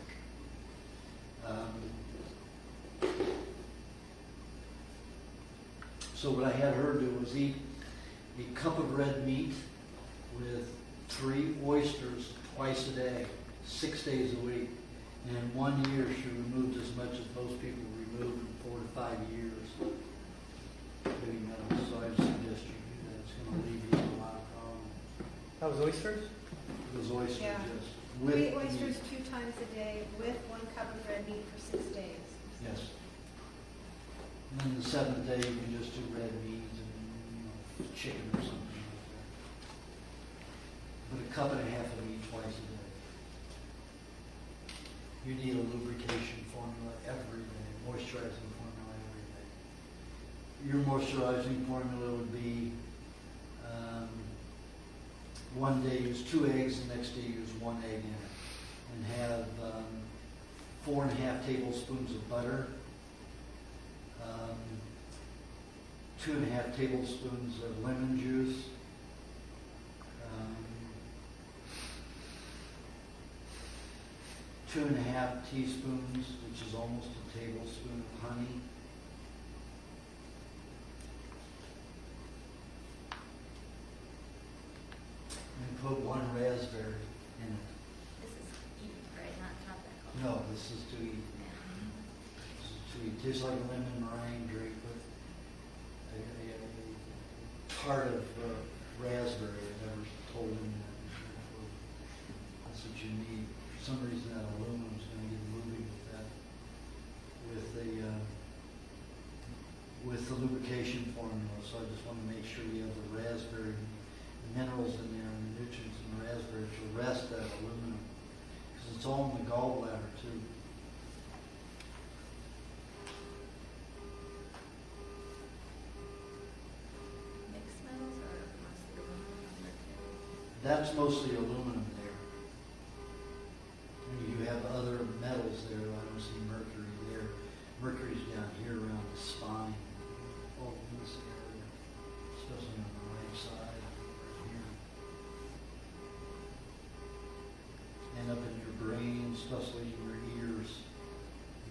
So what I had her do was eat a cup of red meat with 3 oysters twice a day, 6 days a week. And in 1 year, she removed as much as most people remove in 4 to 5 years. Heavy metals. So I suggest you do that. It's going to alleviate a lot of problems. That was oysters? Those oysters, Yeah. yes. 3 oysters 2 times a day with 1 cup of red meat for 6 days. Yes. And then the 7th day, you can just do red meat and chicken or something like that. But a cup and a half of meat twice a day. You need a lubrication formula every day, moisturizing formula every day. Your moisturizing formula would be 1 day use 2 eggs, the next day use 1 egg in it. And have 4.5 tablespoons of butter, 2.5 tablespoons of lemon juice, 2.5 teaspoons, which is almost a tablespoon of honey, and put 1 raspberry in it. This is eat, right, not topical. No, this is to eat. This is to eat. Tastes like a lemon meringue drink with a tart of raspberry. I never told him that before. That's what you need. For some reason, that aluminum is going to get moving with that. With the lubrication formula. So I just want to make sure you have the raspberry minerals in there and the nutrients in the raspberry to arrest that aluminum. Because it's all in the gallbladder too. Mixed metals or mostly aluminum or mercury? That's mostly aluminum there. And you have other metals there. I don't see mercury there. Mercury's down here around the spine. Oh, in this area. Especially on the right side. Here. And up in your brain, especially in your ears.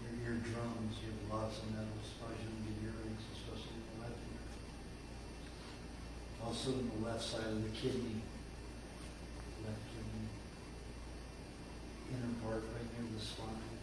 Your eardrums, you have lots of metals. Probably shouldn't get earaches, especially in the left ear. Also in the left side of the kidney. Left kidney. Inner part right near the spine.